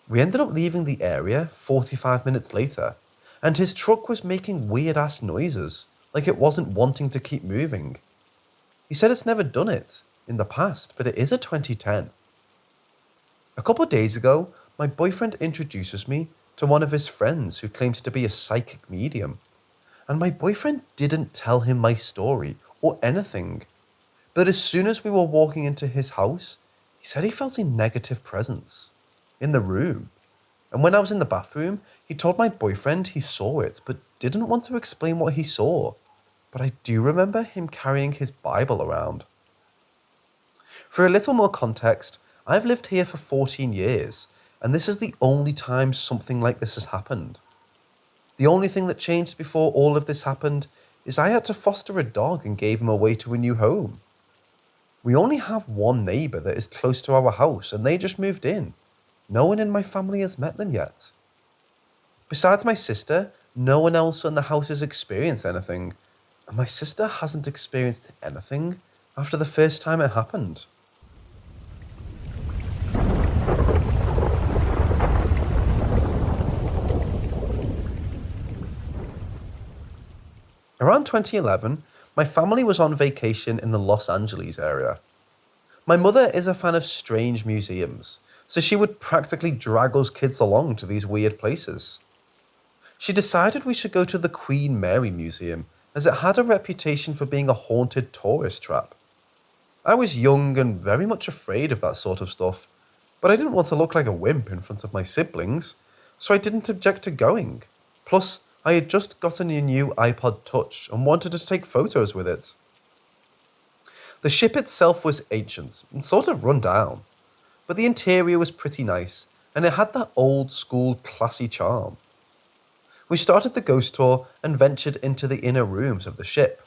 We ended up leaving the area 45 minutes later, and his truck was making weird-ass noises, like it wasn't wanting to keep moving. He said it's never done it in the past, but it is a 2010. A couple of days ago, my boyfriend introduces me to one of his friends who claims to be a psychic medium, and my boyfriend didn't tell him my story or anything. But as soon as we were walking into his house, he said he felt a negative presence in the room. And when I was in the bathroom, he told my boyfriend he saw it, but didn't want to explain what he saw. But I do remember him carrying his Bible around. For a little more context, I've lived here for 14 years, and this is the only time something like this has happened. The only thing that changed before all of this happened is I had to foster a dog and gave him away to a new home. We only have one neighbour that is close to our house, and they just moved in. No one in my family has met them yet. Besides my sister, no one else in the house has experienced anything, and my sister hasn't experienced anything after the first time it happened. Around 2011, my family was on vacation in the Los Angeles area. My mother is a fan of strange museums, so she would practically drag us kids along to these weird places. She decided we should go to the Queen Mary Museum, as it had a reputation for being a haunted tourist trap. I was young and very much afraid of that sort of stuff, but I didn't want to look like a wimp in front of my siblings, so I didn't object to going. Plus, I had just gotten a new iPod Touch and wanted to take photos with it. The ship itself was ancient and sort of run down, but the interior was pretty nice and it had that old school classy charm. We started the ghost tour and ventured into the inner rooms of the ship.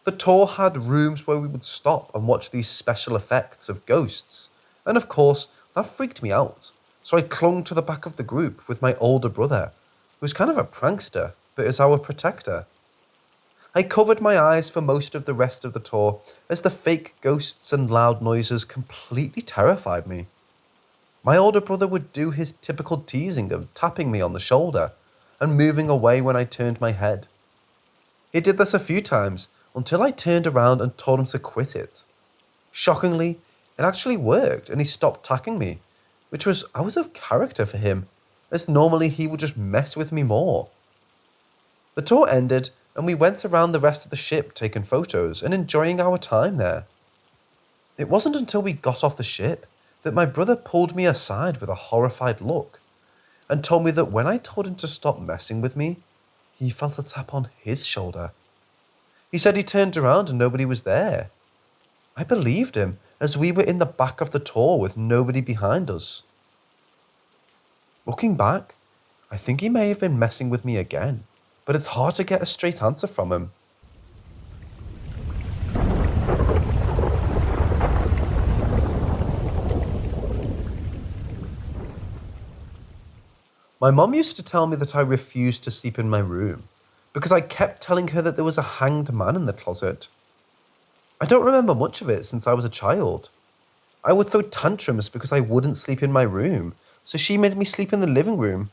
The tour had rooms where we would stop and watch these special effects of ghosts, and of course that freaked me out, so I clung to the back of the group with my older brother, who's kind of a prankster but is our protector. I covered my eyes for most of the rest of the tour as the fake ghosts and loud noises completely terrified me. My older brother would do his typical teasing of tapping me on the shoulder and moving away when I turned my head. He did this a few times until I turned around and told him to quit it. Shockingly, it actually worked and he stopped attacking me, which was out of character for him, as normally he would just mess with me more. The tour ended and we went around the rest of the ship taking photos and enjoying our time there. It wasn't until we got off the ship that my brother pulled me aside with a horrified look and told me that when I told him to stop messing with me, he felt a tap on his shoulder. He said he turned around and nobody was there. I believed him, as we were in the back of the tour with nobody behind us. Looking back, I think he may have been messing with me again, but it's hard to get a straight answer from him. My mum used to tell me that I refused to sleep in my room because I kept telling her that there was a hanged man in the closet. I don't remember much of it since I was a child. I would throw tantrums because I wouldn't sleep in my room, so she made me sleep in the living room.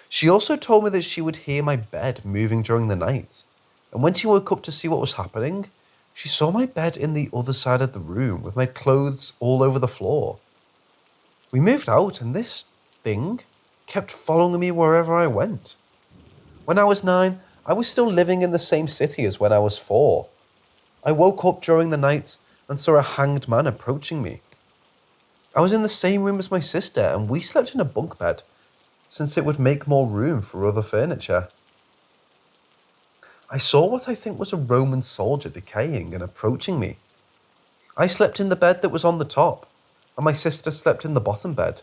She also told me that she would hear my bed moving during the night, and when she woke up to see what was happening, she saw my bed in the other side of the room with my clothes all over the floor. We moved out and this thing kept following me wherever I went. When I was 9, I was still living in the same city as when I was 4. I woke up during the night and saw a hanged man approaching me. I was in the same room as my sister and we slept in a bunk bed, since it would make more room for other furniture. I saw what I think was a Roman soldier decaying and approaching me. I slept in the bed that was on the top, and my sister slept in the bottom bed.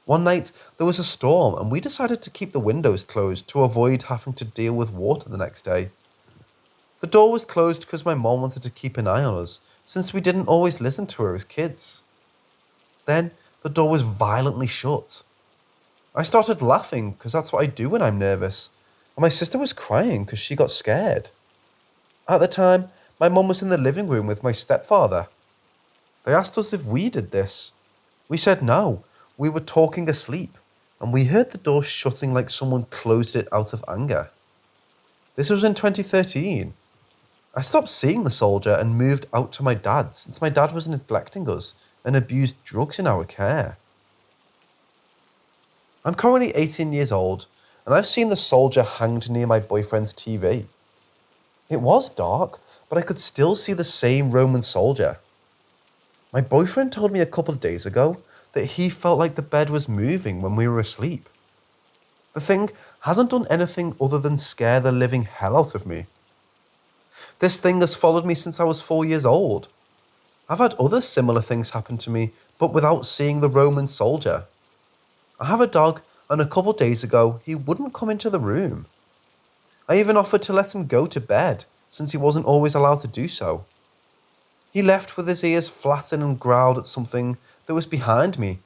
One night, there was a storm, and we decided to keep the windows closed to avoid having to deal with water the next day. The door was closed because my mom wanted to keep an eye on us, since we didn't always listen to her as kids. Then, the door was violently shut. I started laughing because that's what I do when I'm nervous, and my sister was crying because she got scared. At the time, my mum was in the living room with my stepfather. They asked us if we did this. We said no, we were talking asleep, and we heard the door shutting like someone closed it out of anger. This was in 2013. I stopped seeing the soldier and moved out to my dad since my dad was neglecting us and abused drugs in our care. I'm currently 18 years old, and I've seen the soldier hanged near my boyfriend's TV. It was dark, but I could still see the same Roman soldier. My boyfriend told me a couple of days ago that he felt like the bed was moving when we were asleep. The thing hasn't done anything other than scare the living hell out of me. This thing has followed me since I was 4 years old. I've had other similar things happen to me, but without seeing the Roman soldier. I have a dog, and a couple days ago, he wouldn't come into the room. I even offered to let him go to bed, since he wasn't always allowed to do so. He left with his ears flattened and growled at something that was behind me.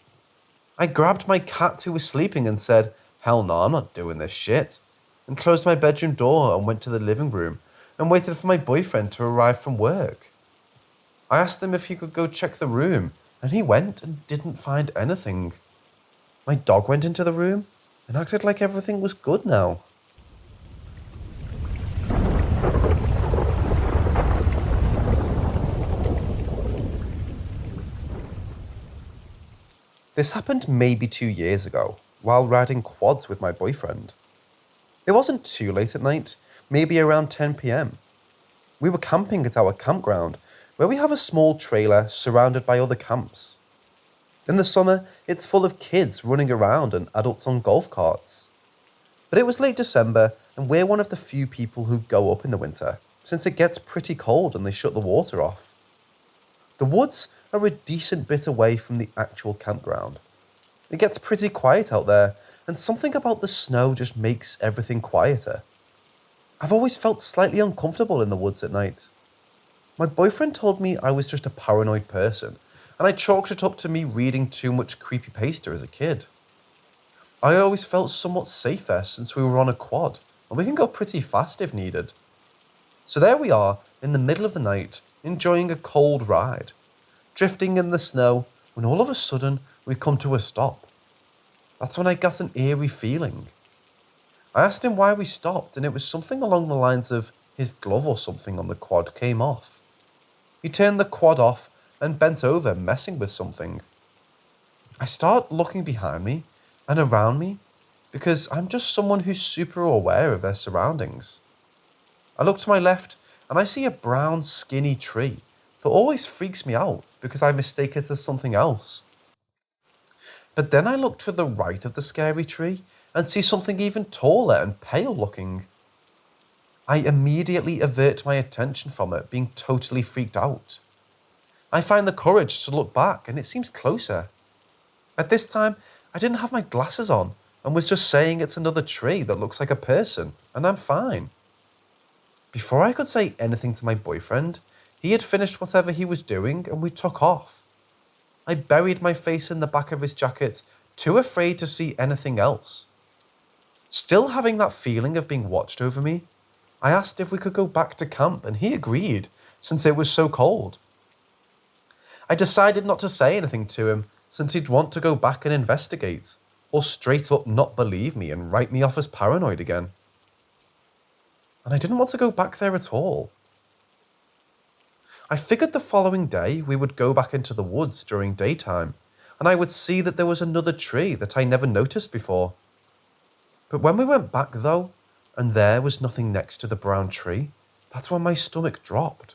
I grabbed my cat who was sleeping and said, "Hell no, I'm not doing this shit," and closed my bedroom door and went to the living room and waited for my boyfriend to arrive from work. I asked him if he could go check the room, and he went and didn't find anything. My dog went into the room and acted like everything was good now. This happened maybe 2 years ago, while riding quads with my boyfriend. It wasn't too late at night, maybe around 10 pm. We were camping at our campground, where we have a small trailer surrounded by other camps. In the summer, it's full of kids running around and adults on golf carts. But it was late December, and we're one of the few people who go up in the winter, since it gets pretty cold and they shut the water off. The woods are a decent bit away from the actual campground. It gets pretty quiet out there, and something about the snow just makes everything quieter. I've always felt slightly uncomfortable in the woods at night. My boyfriend told me I was just a paranoid person, and I chalked it up to me reading too much creepypasta as a kid. I always felt somewhat safer since we were on a quad, and we can go pretty fast if needed. So there we are, in the middle of the night, enjoying a cold ride, drifting in the snow, when all of a sudden we come to a stop. That's when I got an eerie feeling. I asked him why we stopped, and it was something along the lines of his glove or something on the quad came off. He turned the quad off and bent over, messing with something. I start looking behind me and around me because I'm just someone who's super aware of their surroundings. I look to my left and I see a brown, skinny tree that always freaks me out because I mistake it as something else. But then I look to the right of the scary tree and see something even taller and pale looking. I immediately avert my attention from it, being totally freaked out. I find the courage to look back and it seems closer. At this time, I didn't have my glasses on and was just saying it's another tree that looks like a person and I'm fine. Before I could say anything to my boyfriend, he had finished whatever he was doing and we took off. I buried my face in the back of his jacket, too afraid to see anything else. Still having that feeling of being watched over me, I asked if we could go back to camp and he agreed, since it was so cold. I decided not to say anything to him, since he'd want to go back and investigate, or straight up not believe me and write me off as paranoid again. And I didn't want to go back there at all. I figured the following day we would go back into the woods during daytime, and I would see that there was another tree that I never noticed before. But when we went back though, and there was nothing next to the brown tree, that's when my stomach dropped.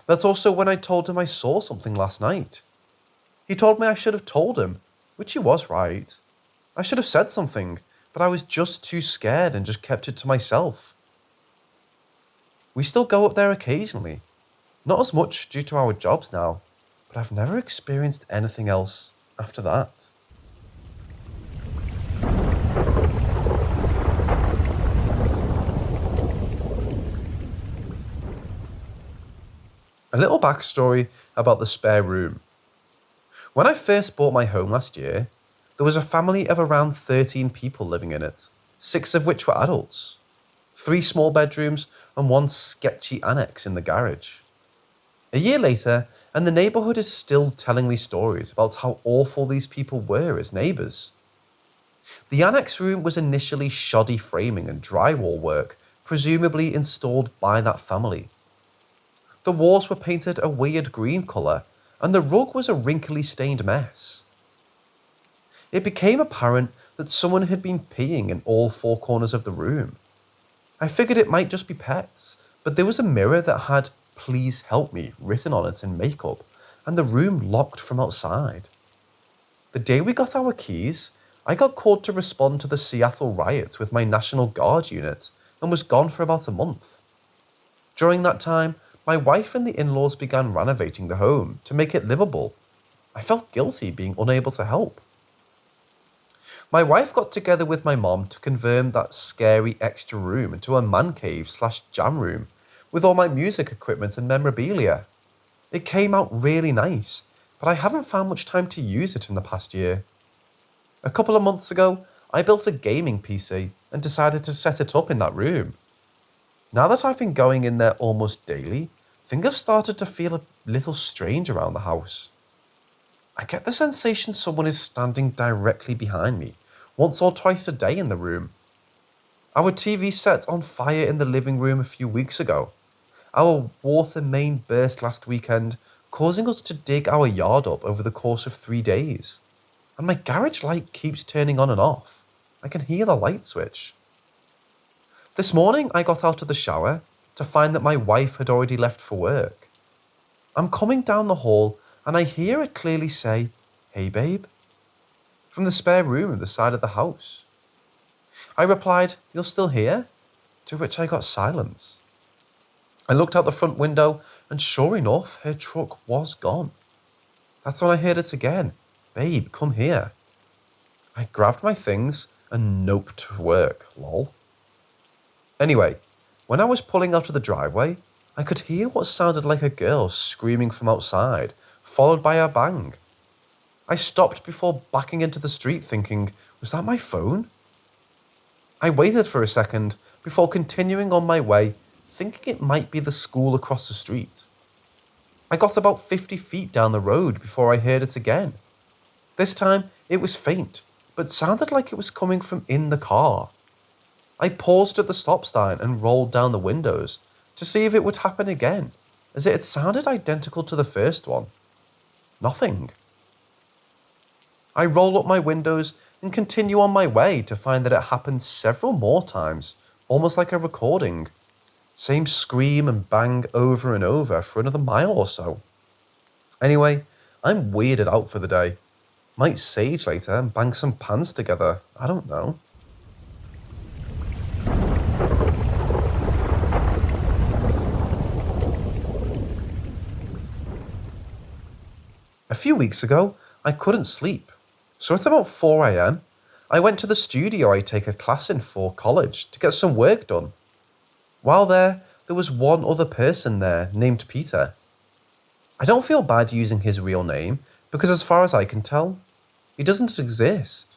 That's also when I told him I saw something last night. He told me I should have told him, which he was right. I should have said something, but I was just too scared and just kept it to myself. We still go up there occasionally, not as much due to our jobs now, but I've never experienced anything else after that. A little backstory about the spare room. When I first bought my home last year, there was a family of around 13 people living in it, 6 of which were adults, 3 small bedrooms and 1 sketchy annex in the garage. A year later, and the neighbourhood is still telling me stories about how awful these people were as neighbours. The annex room was initially shoddy framing and drywall work, presumably installed by that family. The walls were painted a weird green colour, and the rug was a wrinkly stained mess. It became apparent that someone had been peeing in all 4 corners of the room. I figured it might just be pets, but there was a mirror that had "Please help me" written on it in makeup, and the room locked from outside. The day we got our keys, I got called to respond to the Seattle riot with my National Guard unit and was gone for about a month. During that time, my wife and the in-laws began renovating the home to make it livable. I felt guilty being unable to help. My wife got together with my mom to convert that scary extra room into a man cave / jam room with all my music equipment and memorabilia. It came out really nice, but I haven't found much time to use it in the past year. A couple of months ago, I built a gaming PC and decided to set it up in that room. Now that I've been going in there almost daily, things have started to feel a little strange around the house. I get the sensation someone is standing directly behind me, once or twice a day in the room. Our TV set on fire in the living room a few weeks ago. Our water main burst last weekend, causing us to dig our yard up over the course of 3 days. and my garage light keeps turning on and off. I can hear the light switch. This morning I got out of the shower to find that my wife had already left for work. I'm coming down the hall and I hear her clearly say, "Hey babe," from the spare room at the side of the house. I replied, "You're still here?" To which I got silence. I looked out the front window and sure enough, her truck was gone. That's when I heard it again. "Babe, come here." I grabbed my things and noped to work, lol. Anyway, when I was pulling out of the driveway, I could hear what sounded like a girl screaming from outside, followed by a bang. I stopped before backing into the street thinking, was that my phone? I waited for a second before continuing on my way, thinking it might be the school across the street. I got about 50 feet down the road before I heard it again. This time, it was faint, but sounded like it was coming from in the car. I paused at the stop sign and rolled down the windows to see if it would happen again, as it had sounded identical to the first one. Nothing. I roll up my windows and continue on my way to find that it happened several more times, almost like a recording. Same scream and bang over and over for another mile or so. Anyway, I'm weirded out for the day. Might sage later and bang some pans together, I don't know. A few weeks ago, I couldn't sleep, so at about 4 a.m, I went to the studio I take a class in for college to get some work done. While there was one other person there named Peter. I don't feel bad using his real name because as far as I can tell, he doesn't exist.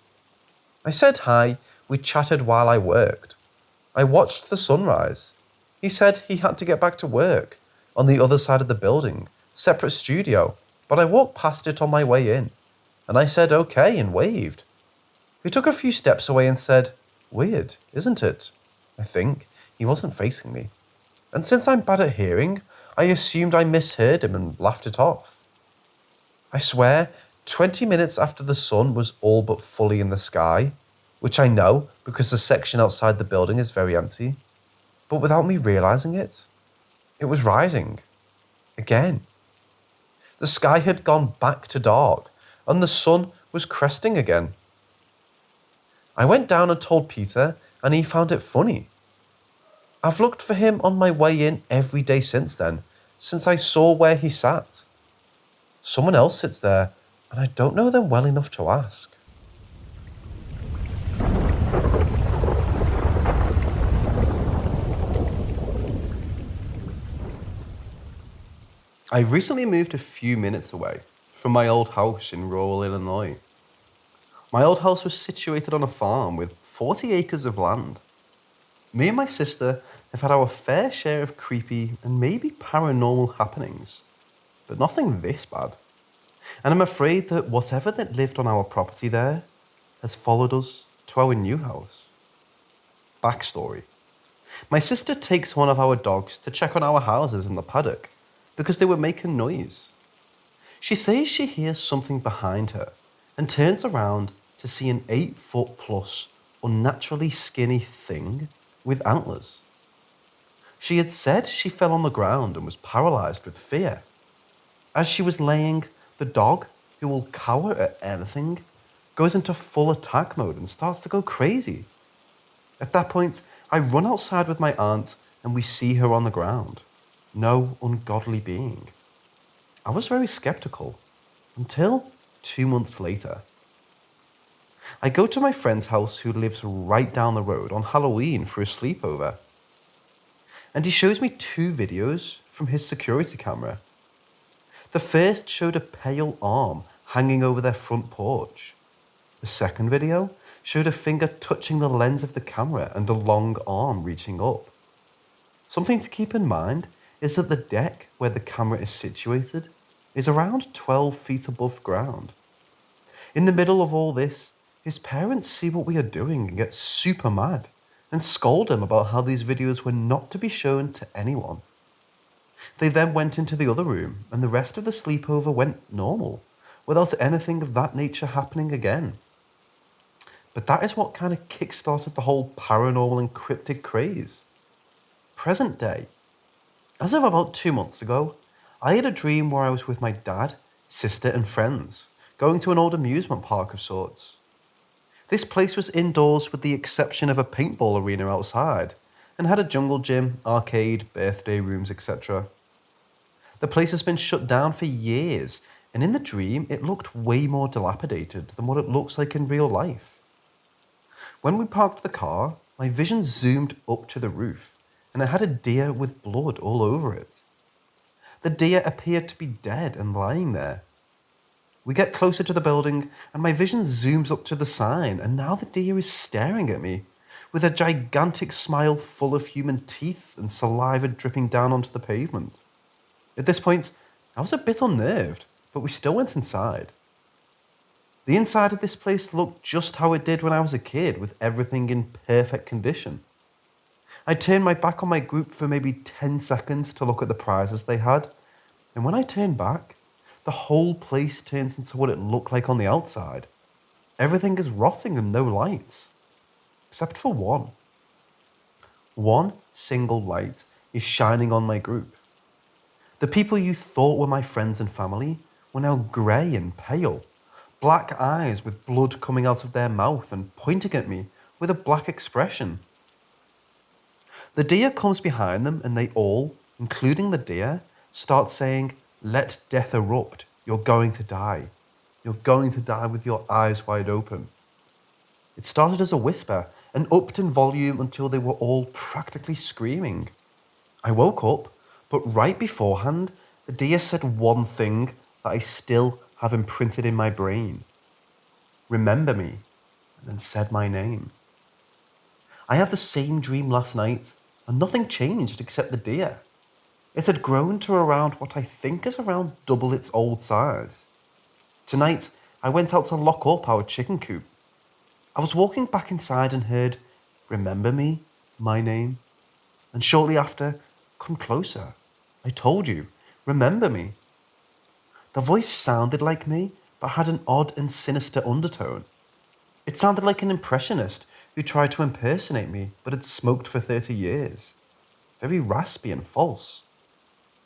I said hi, we chatted while I worked. I watched the sunrise. He said he had to get back to work on the other side of the building, separate studio, but I walked past it on my way in, and I said okay and waved. He took a few steps away and said, "Weird, isn't it?" I think. He wasn't facing me. And since I'm bad at hearing, I assumed I misheard him and laughed it off. I swear, 20 minutes after the sun was all but fully in the sky, which I know because the section outside the building is very empty, but without me realizing it, it was rising. Again. The sky had gone back to dark, and the sun was cresting again. I went down and told Peter, and he found it funny. I've looked for him on my way in every day since then, since I saw where he sat. Someone else sits there, and I don't know them well enough to ask. I recently moved a few minutes away from my old house in rural Illinois. My old house was situated on a farm with 40 acres of land. Me and my sister have had our fair share of creepy and maybe paranormal happenings, but nothing this bad. And I'm afraid that whatever that lived on our property there has followed us to our new house. Backstory. My sister takes one of our dogs to check on our houses in the paddock because they were making noise. She says she hears something behind her and turns around to see an 8-foot plus unnaturally skinny thing with antlers. She had said she fell on the ground and was paralyzed with fear. As she was laying, the dog, who will cower at anything, goes into full attack mode and starts to go crazy. At that point, I run outside with my aunt and we see her on the ground. No ungodly being. I was very skeptical until 2 months later. I go to my friend's house who lives right down the road on Halloween for a sleepover. And he shows me 2 videos from his security camera. The first showed a pale arm hanging over their front porch. The second video showed a finger touching the lens of the camera and a long arm reaching up. Something to keep in mind is that the deck where the camera is situated is around 12 feet above ground. In the middle of all this, his parents see what we are doing and get super mad and scold him about how these videos were not to be shown to anyone. They then went into the other room and the rest of the sleepover went normal, without anything of that nature happening again. But that is what kind of kickstarted the whole paranormal and cryptid craze. Present day. As of about 2 months ago, I had a dream where I was with my dad, sister and friends, going to an old amusement park of sorts. This place was indoors with the exception of a paintball arena outside, and had a jungle gym, arcade, birthday rooms, etc. The place has been shut down for years, and in the dream it looked way more dilapidated than what it looks like in real life. When we parked the car, my vision zoomed up to the roof, and it had a deer with blood all over it. The deer appeared to be dead and lying there. We get closer to the building, and my vision zooms up to the sign, and now the deer is staring at me, with a gigantic smile full of human teeth and saliva dripping down onto the pavement. At this point, I was a bit unnerved, but we still went inside. The inside of this place looked just how it did when I was a kid, with everything in perfect condition. I turned my back on my group for maybe 10 seconds to look at the prizes they had, and when I turned back, the whole place turns into what it looked like on the outside. Everything is rotting and no lights, except for one. One single light is shining on my group. The people you thought were my friends and family were now grey and pale, black eyes with blood coming out of their mouth and pointing at me with a black expression. The deer comes behind them and they all, including the deer, start saying, "Let death erupt, you're going to die. You're going to die with your eyes wide open." It started as a whisper and upped in volume until they were all practically screaming. I woke up, but right beforehand, the deer said one thing that I still have imprinted in my brain. "Remember me," and then said my name. I had the same dream last night, and nothing changed except the deer. It had grown to around what I think is around double its old size. Tonight, I went out to lock up our chicken coop. I was walking back inside and heard, "Remember me, my name?" And shortly after, "Come closer. I told you, remember me." The voice sounded like me, but had an odd and sinister undertone. It sounded like an impressionist who tried to impersonate me, but had smoked for 30 years. Very raspy and false.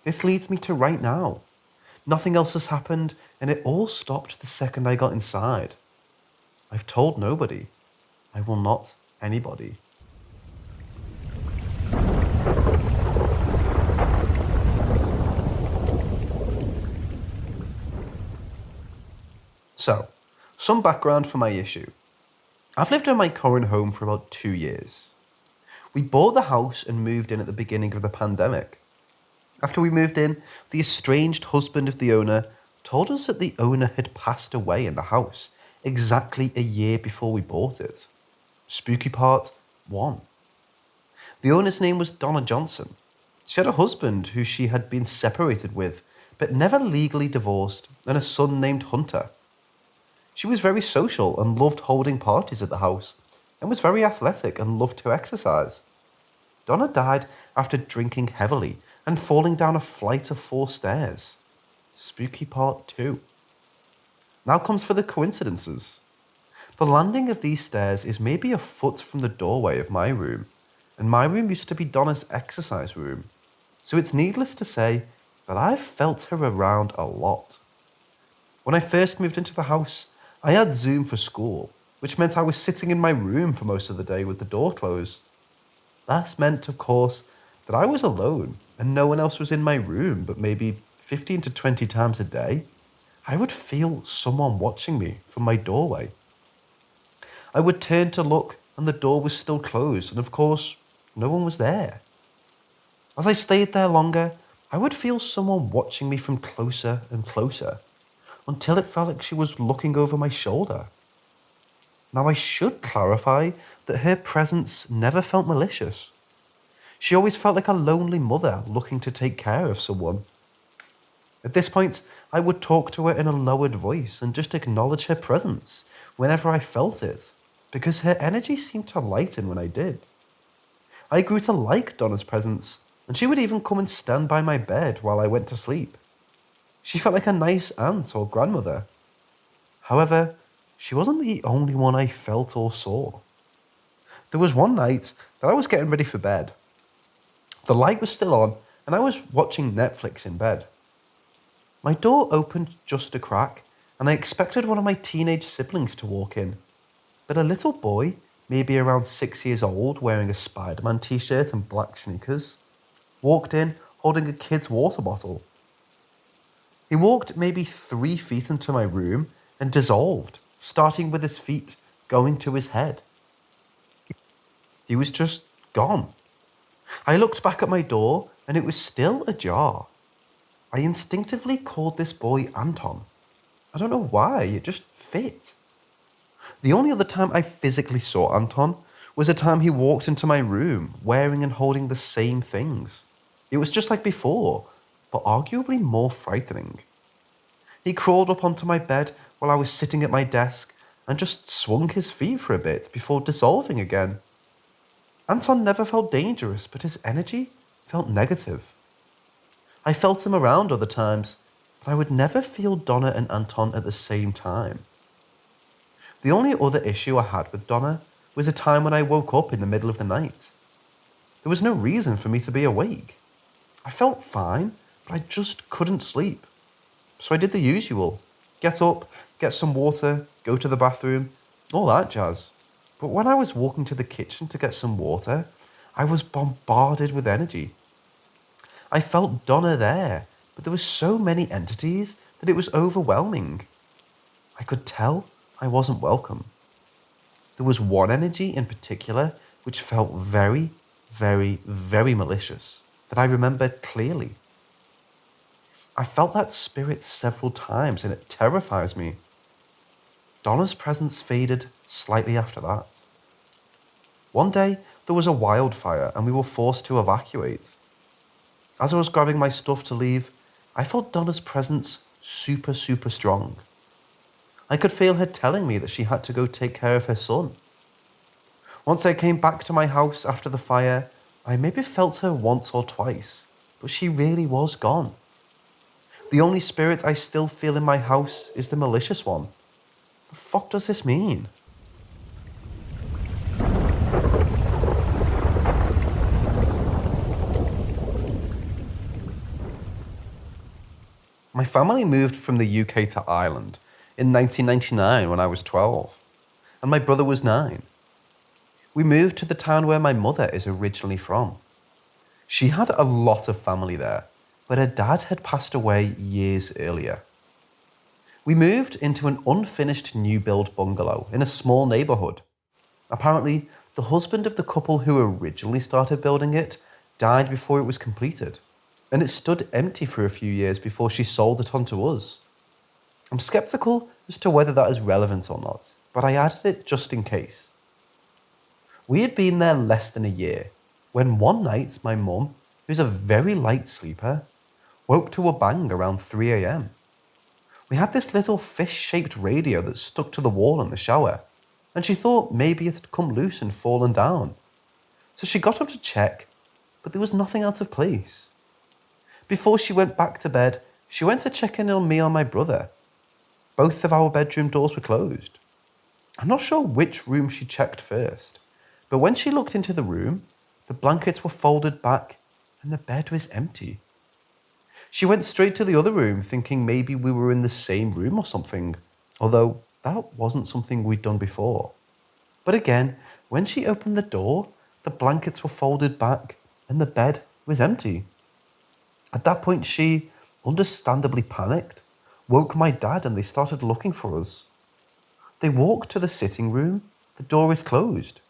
This leads me to right now. Nothing else has happened, and it all stopped the second I got inside. I've told nobody. I will not anybody. So, some background for my issue. I've lived in my current home for about 2 years. We bought the house and moved in at the beginning of the pandemic. After we moved in, the estranged husband of the owner told us that the owner had passed away in the house exactly a year before we bought it. Spooky part 1. The owner's name was Donna Johnson. She had a husband who she had been separated with, but never legally divorced, and a son named Hunter. She was very social and loved holding parties at the house, and was very athletic and loved to exercise. Donna died after drinking heavily and falling down a flight of 4 stairs. Spooky part 2. Now comes for the coincidences. The landing of these stairs is maybe a foot from the doorway of my room, and my room used to be Donna's exercise room, so it's needless to say that I've felt her around a lot. When I first moved into the house, I had Zoom for school, which meant I was sitting in my room for most of the day with the door closed. That meant, of course, that I was alone and no one else was in my room, but maybe 15 to 20 times a day, I would feel someone watching me from my doorway. I would turn to look and the door was still closed, and of course, no one was there. As I stayed there longer, I would feel someone watching me from closer and closer, until it felt like she was looking over my shoulder. Now I should clarify that her presence never felt malicious. She always felt like a lonely mother looking to take care of someone. At this point, I would talk to her in a lowered voice and just acknowledge her presence whenever I felt it, because her energy seemed to lighten when I did. I grew to like Donna's presence, and she would even come and stand by my bed while I went to sleep. She felt like a nice aunt or grandmother, However, she wasn't the only one I felt or saw. There was one night that I was getting ready for bed. The light was still on, and I was watching Netflix in bed. My door opened just a crack, and I expected one of my teenage siblings to walk in. But a little boy, maybe around 6 years old, wearing a Spider-Man t-shirt and black sneakers, walked in holding a kid's water bottle. He walked maybe 3 feet into my room and dissolved, starting with his feet, going to his head. He was just gone. I looked back at my door and it was still ajar. I instinctively called this boy Anton. I don't know why, it just fit. The only other time I physically saw Anton was the time he walked into my room wearing and holding the same things. It was just like before, but arguably more frightening. He crawled up onto my bed while I was sitting at my desk and just swung his feet for a bit before dissolving again. Anton never felt dangerous, but his energy felt negative. I felt him around other times, but I would never feel Donna and Anton at the same time. The only other issue I had with Donna was a time when I woke up in the middle of the night. There was no reason for me to be awake. I felt fine, but I just couldn't sleep. So I did the usual. Get up, get some water, go to the bathroom, all that jazz. But when I was walking to the kitchen to get some water, I was bombarded with energy. I felt Donna there, but there were so many entities that it was overwhelming. I could tell I wasn't welcome. There was one energy in particular which felt very, very, very malicious that I remember clearly. I felt that spirit several times and it terrifies me. Donna's presence faded slightly after that. One day, there was a wildfire and we were forced to evacuate. As I was grabbing my stuff to leave, I felt Donna's presence super strong. I could feel her telling me that she had to go take care of her son. Once I came back to my house after the fire, I maybe felt her once or twice, but she really was gone. The only spirit I still feel in my house is the malicious one. The fuck does this mean? My family moved from the UK to Ireland in 1999 when I was 12, and my brother was 9. We moved to the town where my mother is originally from. She had a lot of family there, but her dad had passed away years earlier. We moved into an unfinished new build bungalow in a small neighbourhood. Apparently, the husband of the couple who originally started building it died before it was completed, and it stood empty for a few years before she sold it on to us. I'm sceptical as to whether that is relevant or not, but I added it just in case. We had been there less than a year when one night my mum, who's a very light sleeper, woke to a bang around 3 a.m. We had this little fish-shaped radio that stuck to the wall in the shower, and she thought maybe it had come loose and fallen down. So she got up to check, but there was nothing out of place. Before she went back to bed, she went to check in on me and my brother. Both of our bedroom doors were closed. I'm not sure which room she checked first, but when she looked into the room, the blankets were folded back and the bed was empty. She went straight to the other room thinking maybe we were in the same room or something, although that wasn't something we'd done before. But again, when she opened the door, the blankets were folded back and the bed was empty. At that point she, understandably panicked, woke my dad and they started looking for us. They walked to the sitting room, the door is closed.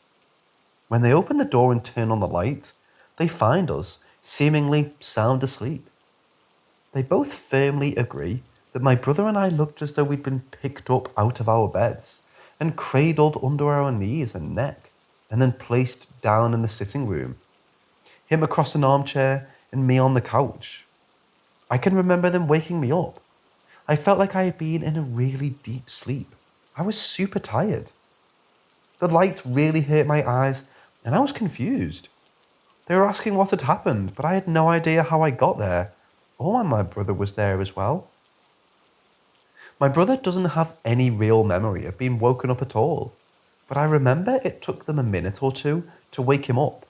When they open the door and turn on the light, they find us, seemingly sound asleep. They both firmly agree that my brother and I looked as though we'd been picked up out of our beds and cradled under our knees and neck, and then placed down in the sitting room. Him across an armchair and me on the couch. I can remember them waking me up. I felt like I had been in a really deep sleep. I was super tired. The light really hurt my eyes and I was confused. They were asking what had happened, but I had no idea how I got there, or when my brother was there as well. My brother doesn't have any real memory of being woken up at all, but I remember it took them a minute or two to wake him up.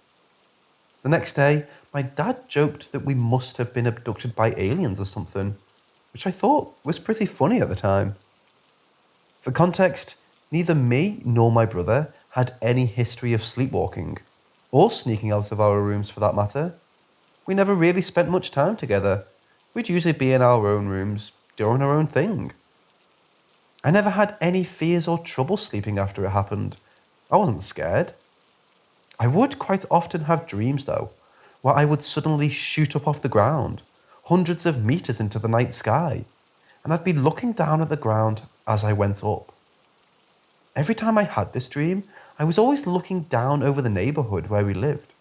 The next day, my dad joked that we must have been abducted by aliens or something, which I thought was pretty funny at the time. For context, neither me nor my brother had any history of sleepwalking, or sneaking out of our rooms for that matter. We never really spent much time together. We'd usually be in our own rooms, doing our own thing. I never had any fears or trouble sleeping after it happened. I wasn't scared. I would quite often have dreams though, where I would suddenly shoot up off the ground, hundreds of meters into the night sky, and I'd be looking down at the ground as I went up. Every time I had this dream, I was always looking down over the neighborhood where we lived.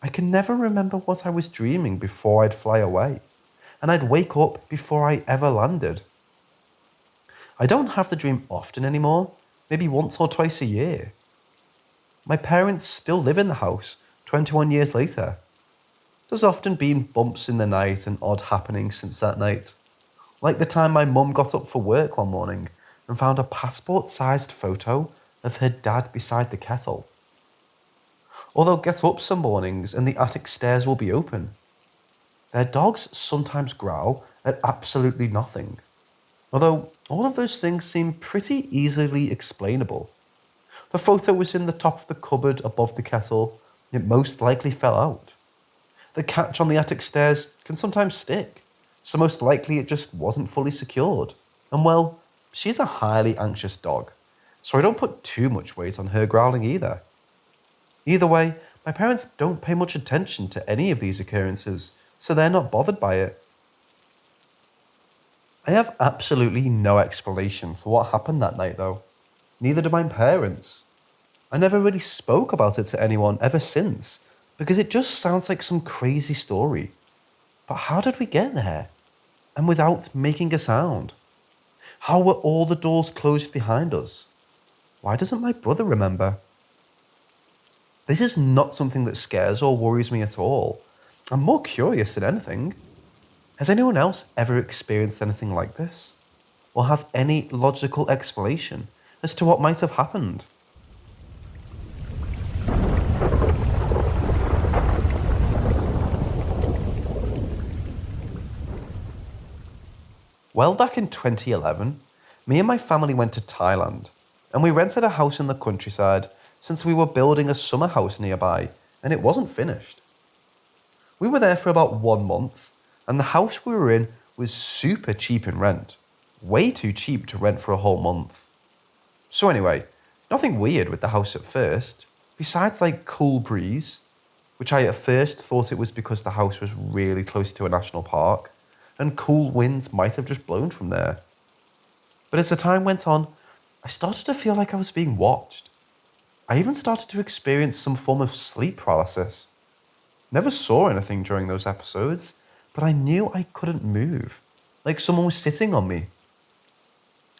I can never remember what I was dreaming before I'd fly away, and I'd wake up before I ever landed. I don't have the dream often anymore, maybe once or twice a year. My parents still live in the house 21 years later. There's often been bumps in the night and odd happenings since that night. Like the time my mum got up for work one morning and found a passport-sized photo of her dad beside the kettle. Or they'll get up some mornings and the attic stairs will be open. Their dogs sometimes growl at absolutely nothing, although all of those things seem pretty easily explainable. The photo was in the top of the cupboard above the kettle. It most likely fell out. The catch on the attic stairs can sometimes stick, so most likely it just wasn't fully secured. And well, she's a highly anxious dog, so I don't put too much weight on her growling either. Either way, my parents don't pay much attention to any of these occurrences, so they're not bothered by it. I have absolutely no explanation for what happened that night though. Neither do my parents. I never really spoke about it to anyone ever since, because it just sounds like some crazy story. But how did we get there? And without making a sound? How were all the doors closed behind us? Why doesn't my brother remember? This is not something that scares or worries me at all. I'm more curious than anything. Has anyone else ever experienced anything like this? Or have any logical explanation as to what might have happened? Well, back in 2011, me and my family went to Thailand, and we rented a house in the countryside since we were building a summer house nearby and it wasn't finished. We were there for about 1 month, and the house we were in was super cheap in rent. Way too cheap to rent for a whole month. So anyway, nothing weird with the house at first, besides like cool breeze, which I at first thought it was because the house was really close to a national park, and cool winds might have just blown from there. But as the time went on, I started to feel like I was being watched. I even started to experience some form of sleep paralysis. Never saw anything during those episodes, but I knew I couldn't move, like someone was sitting on me.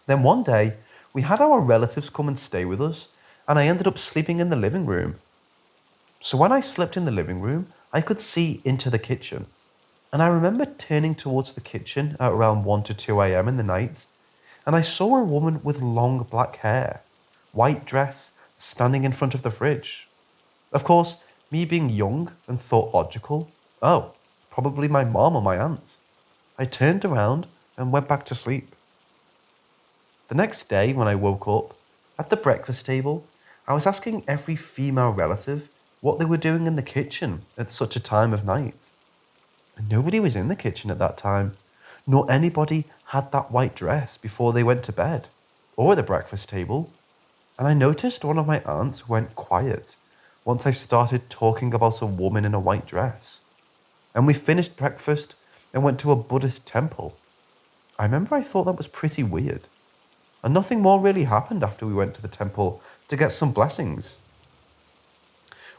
Then one day, we had our relatives come and stay with us, and I ended up sleeping in the living room. So when I slept in the living room, I could see into the kitchen. And I remember turning towards the kitchen at around 1 to 2 a.m. in the night, and I saw a woman with long black hair, white dress, standing in front of the fridge. Of course, me being young and thought logical, oh, probably my mom or my aunt. I turned around and went back to sleep. The next day when I woke up, at the breakfast table, I was asking every female relative what they were doing in the kitchen at such a time of night. And nobody was in the kitchen at that time, nor anybody had that white dress before they went to bed, or the breakfast table. And I noticed one of my aunts went quiet once I started talking about a woman in a white dress. And we finished breakfast and went to a Buddhist temple. I remember I thought that was pretty weird. And nothing more really happened after we went to the temple to get some blessings.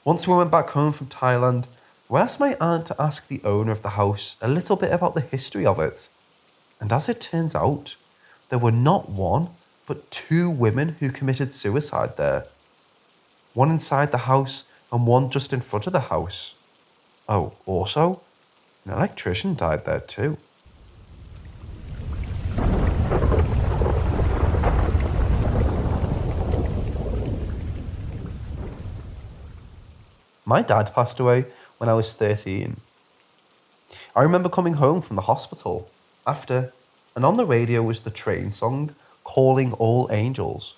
Once we went back home from Thailand, we asked my aunt to ask the owner of the house a little bit about the history of it. And as it turns out, there were not one, but 2 women who committed suicide there. One inside the house and one just in front of the house. Oh, also, an electrician died there too. My dad passed away when I was 13. I remember coming home from the hospital after, and on the radio was the train song, Calling All Angels.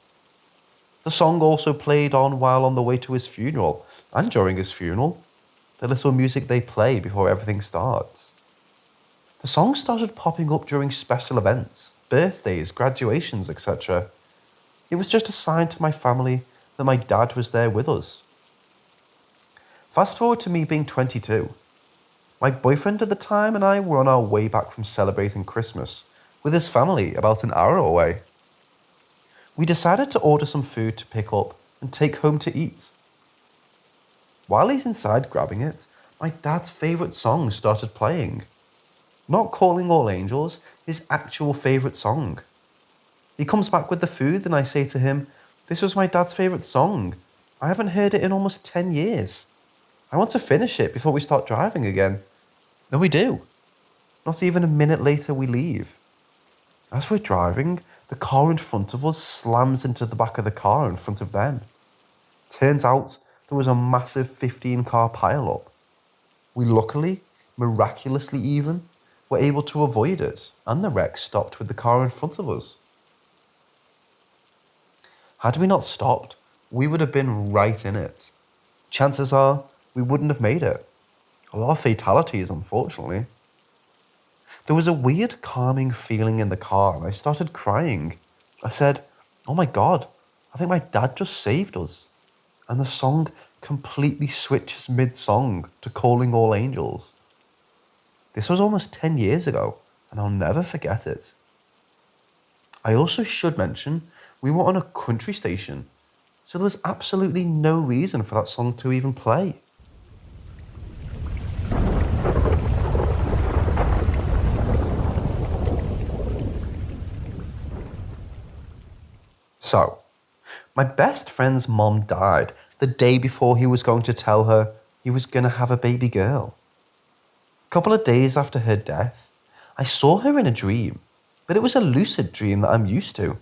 The song also played on while on the way to his funeral and during his funeral, the little music they play before everything starts. The song started popping up during special events, birthdays, graduations, etc. It was just a sign to my family that my dad was there with us. Fast forward to me being 22. My boyfriend at the time and I were on our way back from celebrating Christmas with his family about an hour away. We decided to order some food to pick up and take home to eat. While he's inside grabbing it, my dad's favourite song started playing. Not Calling All Angels, his actual favourite song. He comes back with the food and I say to him, "This was my dad's favourite song. I haven't heard it in almost 10 years. I want to finish it before we start driving again." And we do. Not even a minute later we leave. As we're driving, the car in front of us slams into the back of the car in front of them. Turns out there was a massive 15-car pile-up. We luckily, miraculously even, were able to avoid it, and the wreck stopped with the car in front of us. Had we not stopped, we would have been right in it. Chances are, we wouldn't have made it. A lot of fatalities, unfortunately. There was a weird calming feeling in the car and I started crying. I said, "Oh my God, I think my dad just saved us." And the song completely switches mid-song to Calling All Angels. This was almost 10 years ago and I'll never forget it. I also should mention we were on a country station, so there was absolutely no reason for that song to even play. So, my best friend's mom died the day before he was going to tell her he was going to have a baby girl. A couple of days after her death, I saw her in a dream, but it was a lucid dream that I'm used to.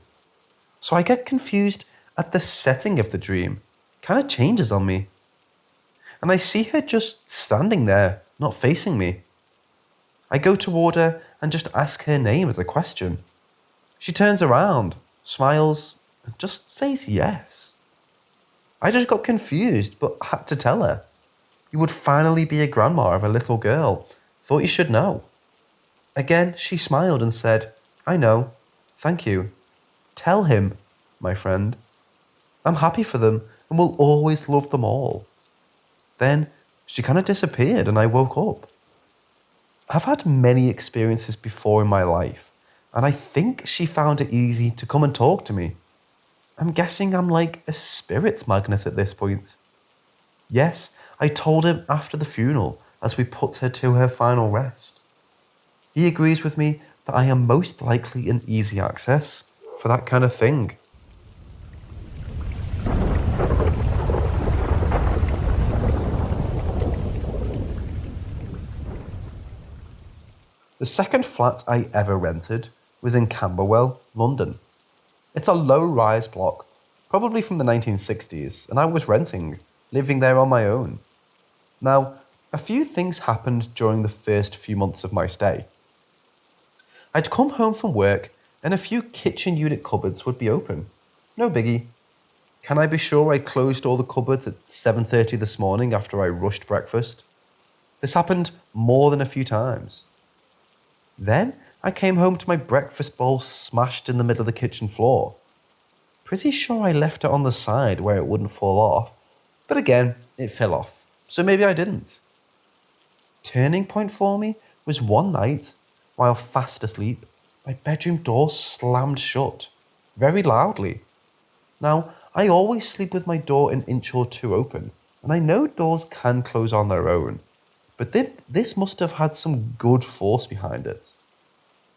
So I get confused at the setting of the dream. It kind of changes on me. And I see her just standing there, not facing me. I go toward her and just ask her name as a question. She turns around, smiles, and just says yes. I just got confused, but had to tell her. You would finally be a grandma of a little girl. Thought you should know. Again, she smiled and said, "I know. Thank you. Tell him, my friend. I'm happy for them and will always love them all." Then she kind of disappeared and I woke up. I've had many experiences before in my life, and I think she found it easy to come and talk to me. I'm guessing I'm like a spirits magnet at this point. Yes, I told him after the funeral as we put her to her final rest. He agrees with me that I am most likely an easy access for that kind of thing. The second flat I ever rented was in Camberwell, London. It's a low-rise block, probably from the 1960s, and I was renting, living there on my own. Now, a few things happened during the first few months of my stay. I'd come home from work and a few kitchen unit cupboards would be open. No biggie. Can I be sure I closed all the cupboards at 7:30 this morning after I rushed breakfast? This happened more than a few times. Then I came home to my breakfast bowl smashed in the middle of the kitchen floor. Pretty sure I left it on the side where it wouldn't fall off, but again, it fell off, so maybe I didn't. Turning point for me was one night, while fast asleep, my bedroom door slammed shut, very loudly. Now, I always sleep with my door an inch or two open, and I know doors can close on their own, but this must have had some good force behind it.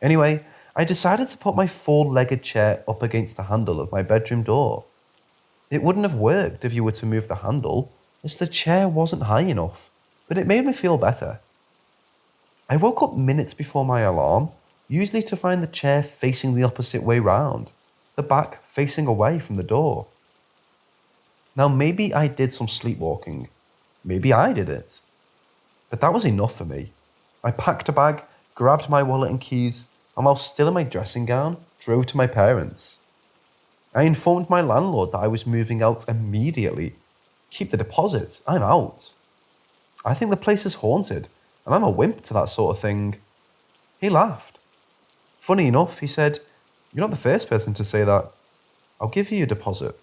Anyway, I decided to put my four-legged chair up against the handle of my bedroom door. It wouldn't have worked if you were to move the handle, as the chair wasn't high enough, but it made me feel better. I woke up minutes before my alarm, usually to find the chair facing the opposite way round, the back facing away from the door. Now maybe I did some sleepwalking, Maybe I did it. But that was enough for me. I packed a bag, grabbed my wallet and keys, and while still in my dressing gown, drove to my parents'. I informed my landlord that I was moving out immediately. Keep the deposit, I'm out. I think the place is haunted, and I'm a wimp to that sort of thing. He laughed. Funny enough, he said, "You're not the first person to say that. I'll give you your deposit."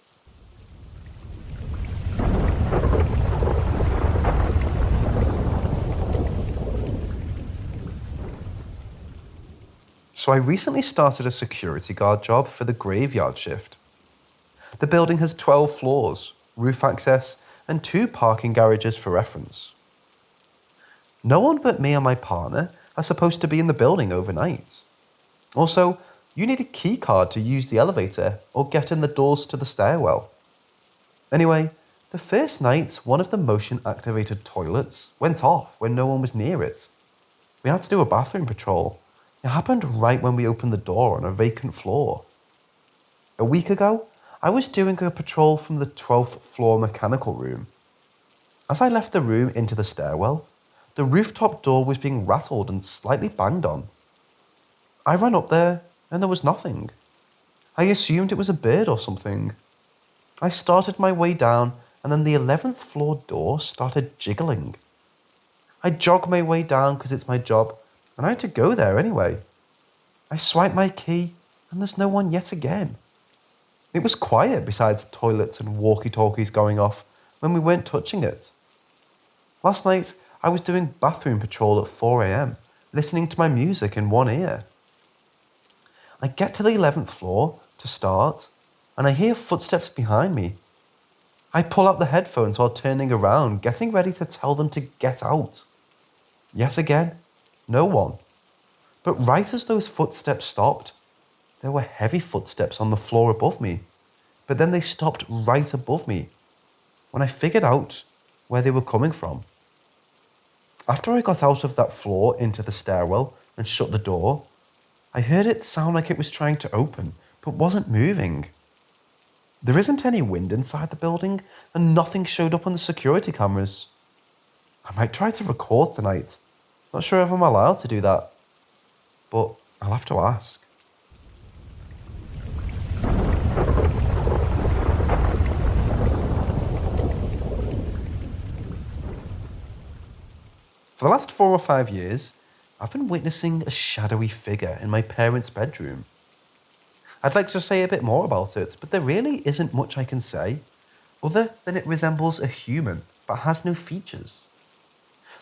So I recently started a security guard job for the graveyard shift. The building has 12 floors, roof access, and 2 parking garages for reference. No one but me and my partner are supposed to be in the building overnight. Also, you need a key card to use the elevator or get in the doors to the stairwell. Anyway, the first night, one of the motion-activated toilets went off when no one was near it. We had to do a bathroom patrol. It happened right when we opened the door on a vacant floor. A week ago, I was doing a patrol from the 12th floor mechanical room. As I left the room into the stairwell, the rooftop door was being rattled and slightly banged on. I ran up there and there was nothing. I assumed it was a bird or something. I started my way down and then the 11th floor door started jiggling. I jogged my way down because it's my job and I had to go there anyway. I swiped my key and there's no one yet again. It was quiet besides toilets and walkie-talkies going off when we weren't touching it. Last night, I was doing bathroom patrol at 4 a.m, listening to my music in one ear. I get to the 11th floor to start, and I hear footsteps behind me. I pull out the headphones while turning around, getting ready to tell them to get out. Yet again, no one. But right as those footsteps stopped, there were heavy footsteps on the floor above me, but then they stopped right above me when I figured out where they were coming from. After I got out of that floor into the stairwell and shut the door, I heard it sound like it was trying to open, but wasn't moving. There isn't any wind inside the building, and nothing showed up on the security cameras. I might try to record tonight. Not sure if I'm allowed to do that, but I'll have to ask. For the last 4 or 5 years, I've been witnessing a shadowy figure in my parents' bedroom. I'd like to say a bit more about it, but there really isn't much I can say, other than it resembles a human but has no features.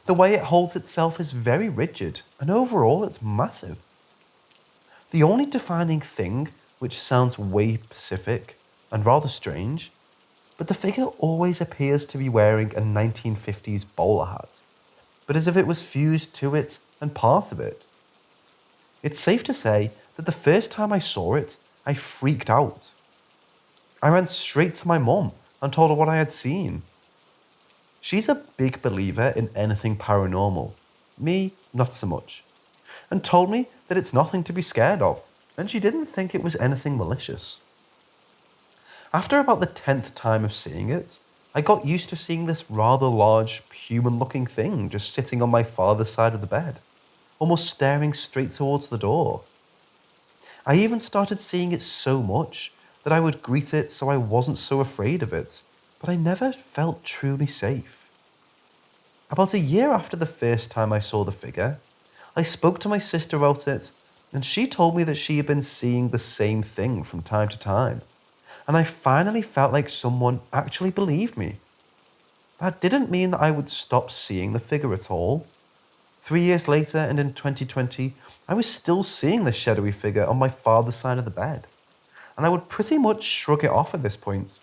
The way it holds itself is very rigid, and overall it's massive. The only defining thing, which sounds way specific and rather strange, but the figure always appears to be wearing a 1950s bowler hat, but as if it was fused to it and part of it. It's safe to say that the first time I saw it, I freaked out. I ran straight to my mum and told her what I had seen. She's a big believer in anything paranormal, me not so much, and told me that it's nothing to be scared of, and she didn't think it was anything malicious. After about the 10th time of seeing it, I got used to seeing this rather large, human-looking thing just sitting on my father's side of the bed, almost staring straight towards the door. I even started seeing it so much that I would greet it so I wasn't so afraid of it, but I never felt truly safe. About a year after the first time I saw the figure, I spoke to my sister about it, and she told me that she had been seeing the same thing from time to time, and I finally felt like someone actually believed me. That didn't mean that I would stop seeing the figure at all. 3 years later, and in 2020, I was still seeing the shadowy figure on my father's side of the bed, and I would pretty much shrug it off at this point,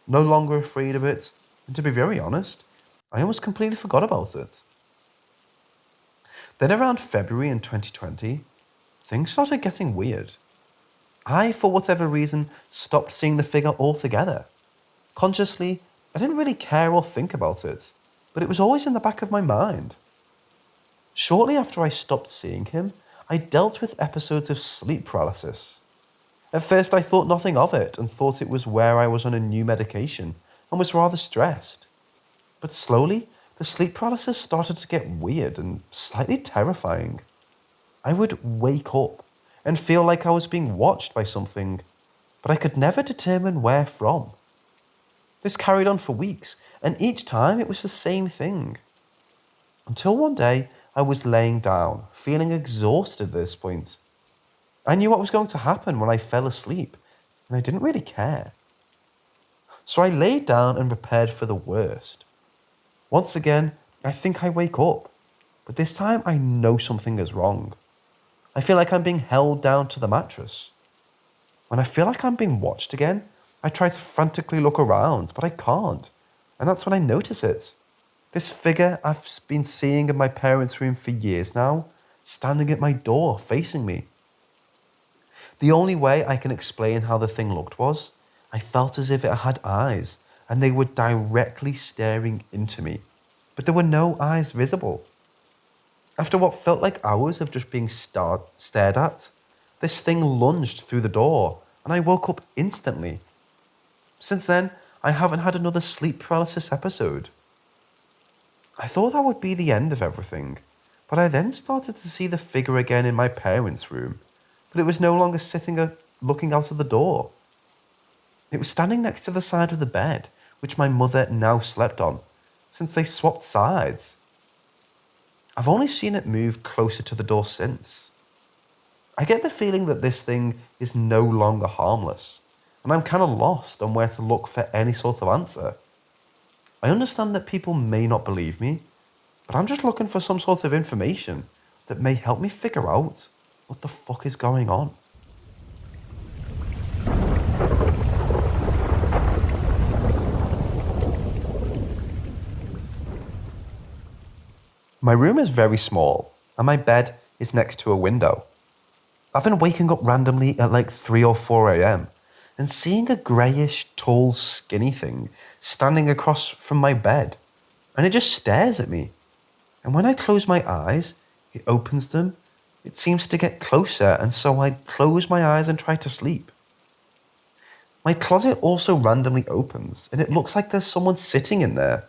no longer afraid of it, and to be very honest, I almost completely forgot about it. Then around February in 2020, things started getting weird. I, for whatever reason, stopped seeing the figure altogether. Consciously, I didn't really care or think about it, but it was always in the back of my mind. Shortly after I stopped seeing him, I dealt with episodes of sleep paralysis. At first I thought nothing of it and thought it was where I was on a new medication and was rather stressed. But slowly, the sleep paralysis started to get weird and slightly terrifying. I would wake up and feel like I was being watched by something, but I could never determine where from. This carried on for weeks, and each time it was the same thing. Until one day, I was laying down, feeling exhausted at this point. I knew what was going to happen when I fell asleep, and I didn't really care. So I laid down and prepared for the worst. Once again, I think I wake up, but this time I know something is wrong. I feel like I'm being held down to the mattress. When I feel like I'm being watched again, I try to frantically look around, but I can't, and that's when I notice it. This figure I've been seeing in my parents' room for years now, standing at my door, facing me. The only way I can explain how the thing looked was, I felt as if it had eyes, and they were directly staring into me, but there were no eyes visible. After what felt like hours of just being stared at, this thing lunged through the door, and I woke up instantly. Since then, I haven't had another sleep paralysis episode. I thought that would be the end of everything, but I then started to see the figure again in my parents' room, but it was no longer sitting looking out of the door. It was standing next to the side of the bed, which my mother now slept on, since they swapped sides. I've only seen it move closer to the door since. I get the feeling that this thing is no longer harmless, and I'm kind of lost on where to look for any sort of answer. I understand that people may not believe me, but I'm just looking for some sort of information that may help me figure out what the fuck is going on. My room is very small, and my bed is next to a window. I've been waking up randomly at like 3 or 4 a.m. and seeing a greyish, tall, skinny thing standing across from my bed, and it just stares at me. And when I close my eyes, it opens them. It seems to get closer, and so I close my eyes and try to sleep. My closet also randomly opens, and it looks like there's someone sitting in there.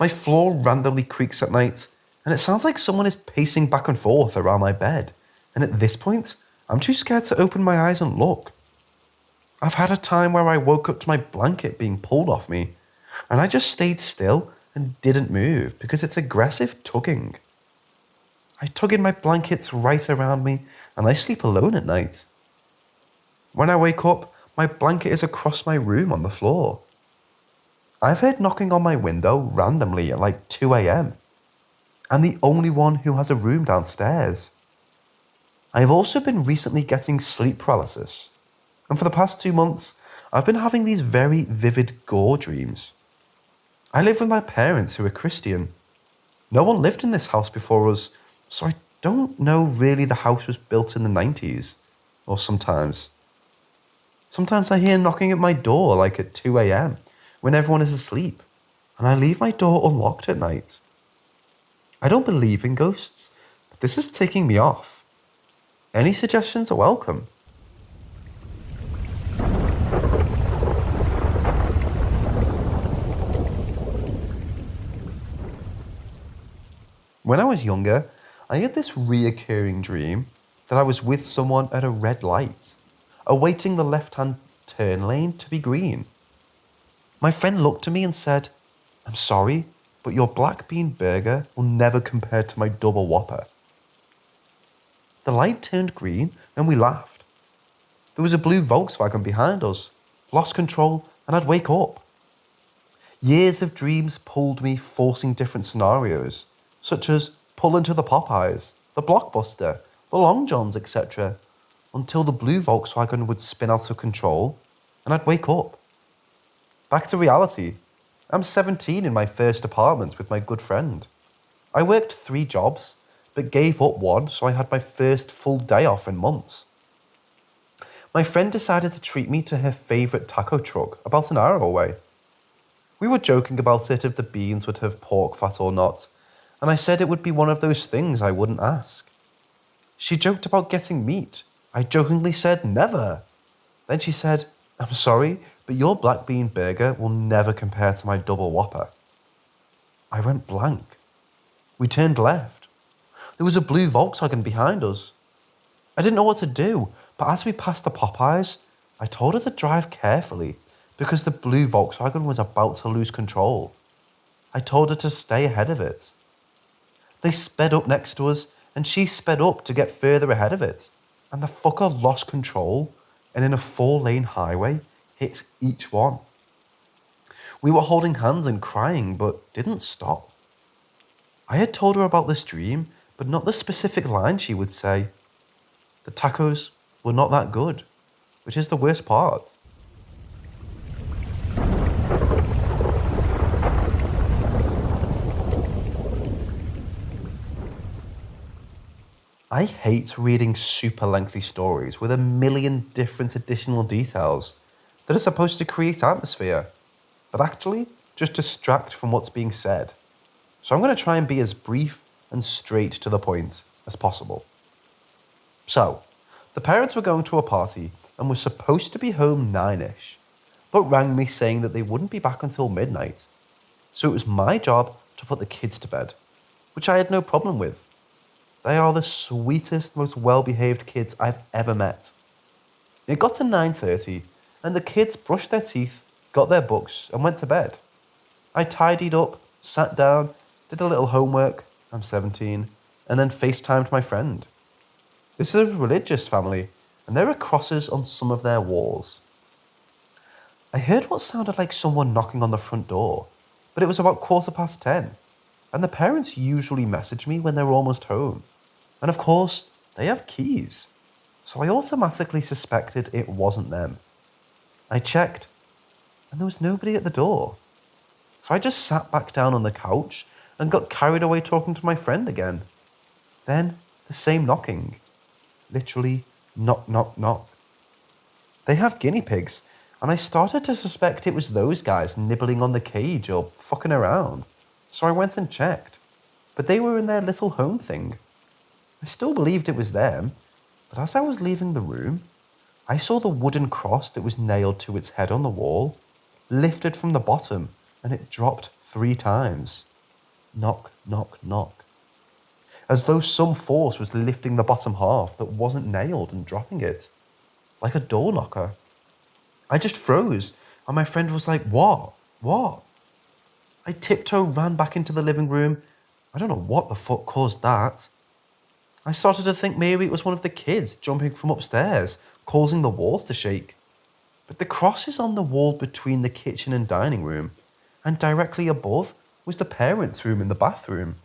My floor randomly creaks at night, and it sounds like someone is pacing back and forth around my bed. And at this point, I'm too scared to open my eyes and look. I've had a time where I woke up to my blanket being pulled off me, and I just stayed still and didn't move because it's aggressive tugging. I tug in my blankets right around me, and I sleep alone at night. When I wake up, my blanket is across my room on the floor. I've heard knocking on my window randomly at like 2 a.m. I'm the only one who has a room downstairs. I have also been recently getting sleep paralysis, and for the past 2 months, I've been having these very vivid gore dreams. I live with my parents who are Christian. No one lived in this house before us, so I don't know really the house was built in the 90s, or sometimes. Sometimes I hear knocking at my door like at 2 a.m. when everyone is asleep, and I leave my door unlocked at night. I don't believe in ghosts, but this is ticking me off. Any suggestions are welcome. When I was younger, I had this reoccurring dream that I was with someone at a red light, awaiting the left-hand turn lane to be green. My friend looked at me and said, "I'm sorry, but your black bean burger will never compare to my double whopper." The light turned green and we laughed. There was a blue Volkswagen behind us, lost control, and I'd wake up. Years of dreams pulled me, forcing different scenarios, such as pull into the Popeyes, the Blockbuster, the Long Johns, etc., until the blue Volkswagen would spin out of control and I'd wake up. Back to reality. I'm 17 in my first apartment with my good friend. I worked 3 jobs, but gave up one so I had my first full day off in months. My friend decided to treat me to her favourite taco truck about an hour away. We were joking about it if the beans would have pork fat or not, and I said it would be one of those things I wouldn't ask. She joked about getting meat. I jokingly said never. Then she said, "I'm sorry, but your black bean burger will never compare to my double whopper." I went blank. We turned left. There was a blue Volkswagen behind us. I didn't know what to do, but as we passed the Popeyes, I told her to drive carefully because the blue Volkswagen was about to lose control. I told her to stay ahead of it. They sped up next to us, and she sped up to get further ahead of it. And the fucker lost control, and in a 4-lane highway, hit each one. We were holding hands and crying, but didn't stop. I had told her about this dream, but not the specific line she would say. The tacos were not that good, which is the worst part. I hate reading super lengthy stories with a million different additional details that are supposed to create atmosphere, but actually just distract from what's being said. So I'm going to try and be as brief and straight to the point as possible. So, the parents were going to a party and were supposed to be home 9ish, but rang me saying that they wouldn't be back until midnight. So it was my job to put the kids to bed, which I had no problem with. They are the sweetest, most well-behaved kids I've ever met. It got to 9:30 and the kids brushed their teeth, got their books and went to bed. I tidied up, sat down, did a little homework, I'm 17, and then FaceTimed my friend. This is a religious family, and there are crosses on some of their walls. I heard what sounded like someone knocking on the front door, but it was about 10:15, and the parents usually message me when they're almost home. And of course, they have keys, so I automatically suspected it wasn't them. I checked, and there was nobody at the door. So I just sat back down on the couch and got carried away talking to my friend again. Then, the same knocking. Literally, knock, knock, knock. They have guinea pigs, and I started to suspect it was those guys nibbling on the cage or fucking around. So I went and checked, but they were in their little home thing. I still believed it was them, but as I was leaving the room, I saw the wooden cross that was nailed to its head on the wall, lifted from the bottom, and it dropped 3 times. Knock, knock, knock. As though some force was lifting the bottom half that wasn't nailed and dropping it. Like a door knocker. I just froze, and my friend was like, "What? What?" I tiptoe ran back into the living room. I don't know what the fuck caused that. I started to think maybe it was one of the kids jumping from upstairs, causing the walls to shake. But the cross is on the wall between the kitchen and dining room, and directly above was the parents' room and the bathroom.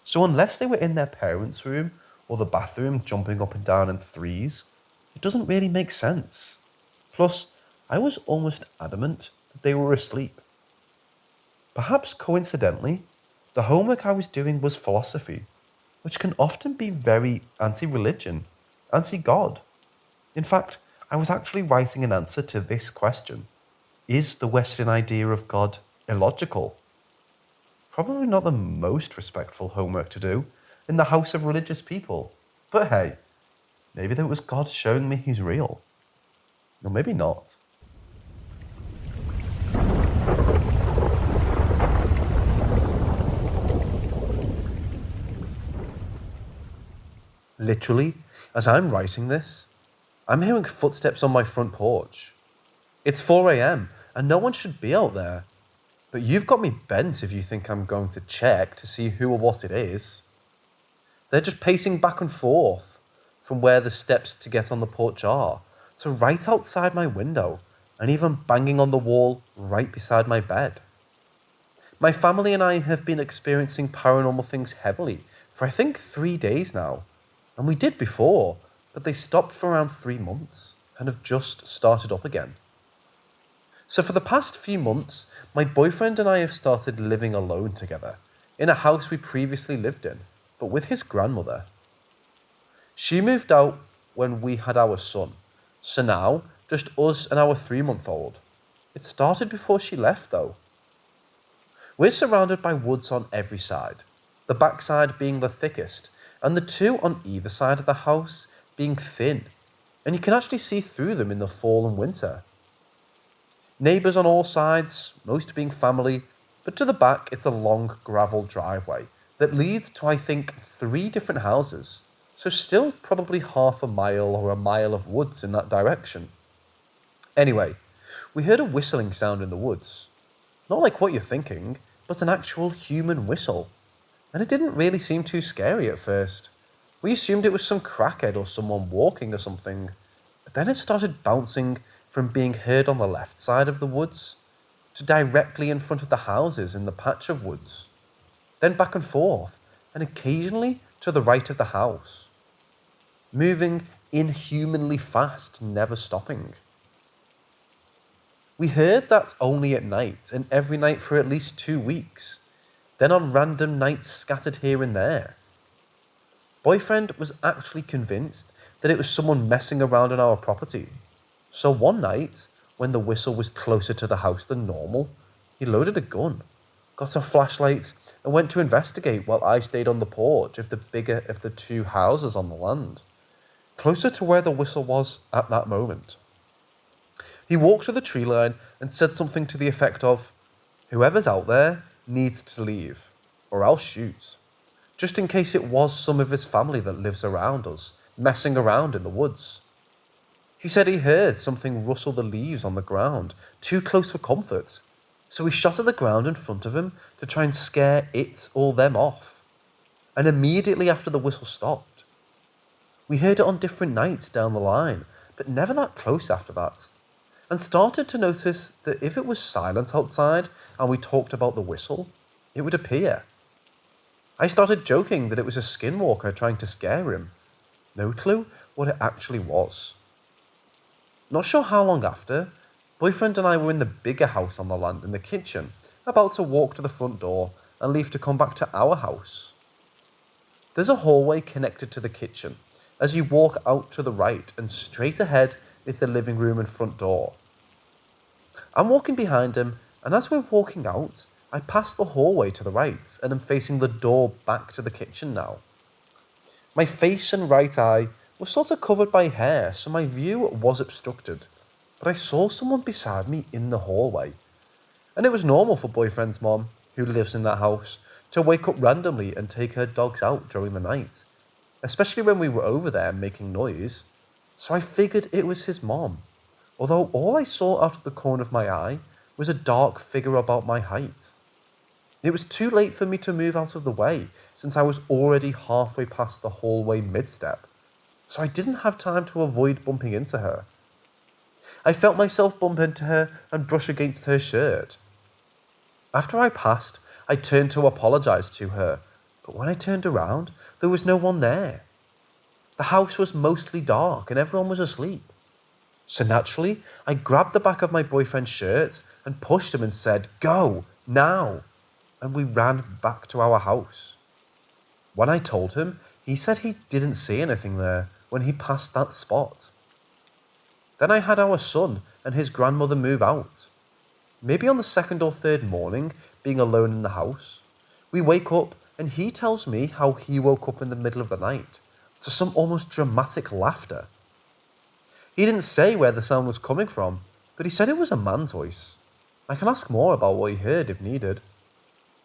So unless they were in their parents' room or the bathroom jumping up and down in threes, it doesn't really make sense. Plus, I was almost adamant that they were asleep. Perhaps coincidentally, the homework I was doing was philosophy, which can often be very anti-religion, anti-God. In fact, I was actually writing an answer to this question. Is the Western idea of God illogical? Probably not the most respectful homework to do in the house of religious people. But hey, maybe that was God showing me he's real. Or maybe not. Literally, as I'm writing this, I'm hearing footsteps on my front porch. It's 4 a.m. and no one should be out there. But you've got me bent if you think I'm going to check to see who or what it is. They're just pacing back and forth from where the steps to get on the porch are, to right outside my window, and even banging on the wall right beside my bed. My family and I have been experiencing paranormal things heavily for I think 3 days now. And we did before, but they stopped for around 3 months and have just started up again. So for the past few months, my boyfriend and I have started living alone together in a house we previously lived in, but with his grandmother. She moved out when we had our son, so now just us and our 3-month-old. It started before she left though. We're surrounded by woods on every side, the backside being the thickest, and the 2 on either side of the house being thin, and you can actually see through them in the fall and winter. Neighbours on all sides, most being family, but to the back it's a long gravel driveway that leads to, I think, 3 different houses, so still probably half a mile or a mile of woods in that direction. Anyway, we heard a whistling sound in the woods. Not like what you're thinking, but an actual human whistle. And it didn't really seem too scary at first. We assumed it was some crackhead or someone walking or something. But then it started bouncing from being heard on the left side of the woods to directly in front of the houses in the patch of woods. Then back and forth, and occasionally to the right of the house. Moving inhumanly fast, never stopping. We heard that only at night, and every night for at least 2 weeks, then on random nights scattered here and there. Boyfriend was actually convinced that it was someone messing around on our property. So one night, when the whistle was closer to the house than normal, he loaded a gun, got a flashlight, and went to investigate while I stayed on the porch of the bigger of the 2 houses on the land, closer to where the whistle was at that moment. He walked to the tree line and said something to the effect of, "Whoever's out there needs to leave, or I'll shoot," just in case it was some of his family that lives around us, messing around in the woods. He said he heard something rustle the leaves on the ground, too close for comfort, so he shot at the ground in front of him to try and scare it or them off. And immediately after the whistle stopped. We heard it on different nights down the line, but never that close after that, and started to notice that if it was silent outside and we talked about the whistle, it would appear. I started joking that it was a skinwalker trying to scare him. No clue what it actually was. Not sure how long after, boyfriend and I were in the bigger house on the land in the kitchen, about to walk to the front door and leave to come back to our house. There's a hallway connected to the kitchen as you walk out to the right, and straight ahead is the living room and front door. I'm walking behind him, and as we're walking out, I pass the hallway to the right and am facing the door back to the kitchen now. My face and right eye were sort of covered by hair, so my view was obstructed, but I saw someone beside me in the hallway. And it was normal for boyfriend's mom, who lives in that house, to wake up randomly and take her dogs out during the night, especially when we were over there making noise, so I figured it was his mom, although all I saw out of the corner of my eye was a dark figure about my height. It was too late for me to move out of the way, since I was already halfway past the hallway mid-step, so I didn't have time to avoid bumping into her. I felt myself bump into her and brush against her shirt. After I passed, I turned to apologise to her, but when I turned around, there was no one there. The house was mostly dark and everyone was asleep. So naturally, I grabbed the back of my boyfriend's shirt and pushed him and said, "Go, now!" And we ran back to our house. When I told him, he said he didn't see anything there when he passed that spot. Then I had our son and his grandmother move out. Maybe on the 2nd or 3rd morning, being alone in the house, we wake up and he tells me how he woke up in the middle of the night to some almost dramatic laughter. He didn't say where the sound was coming from, but he said it was a man's voice. I can ask more about what he heard if needed.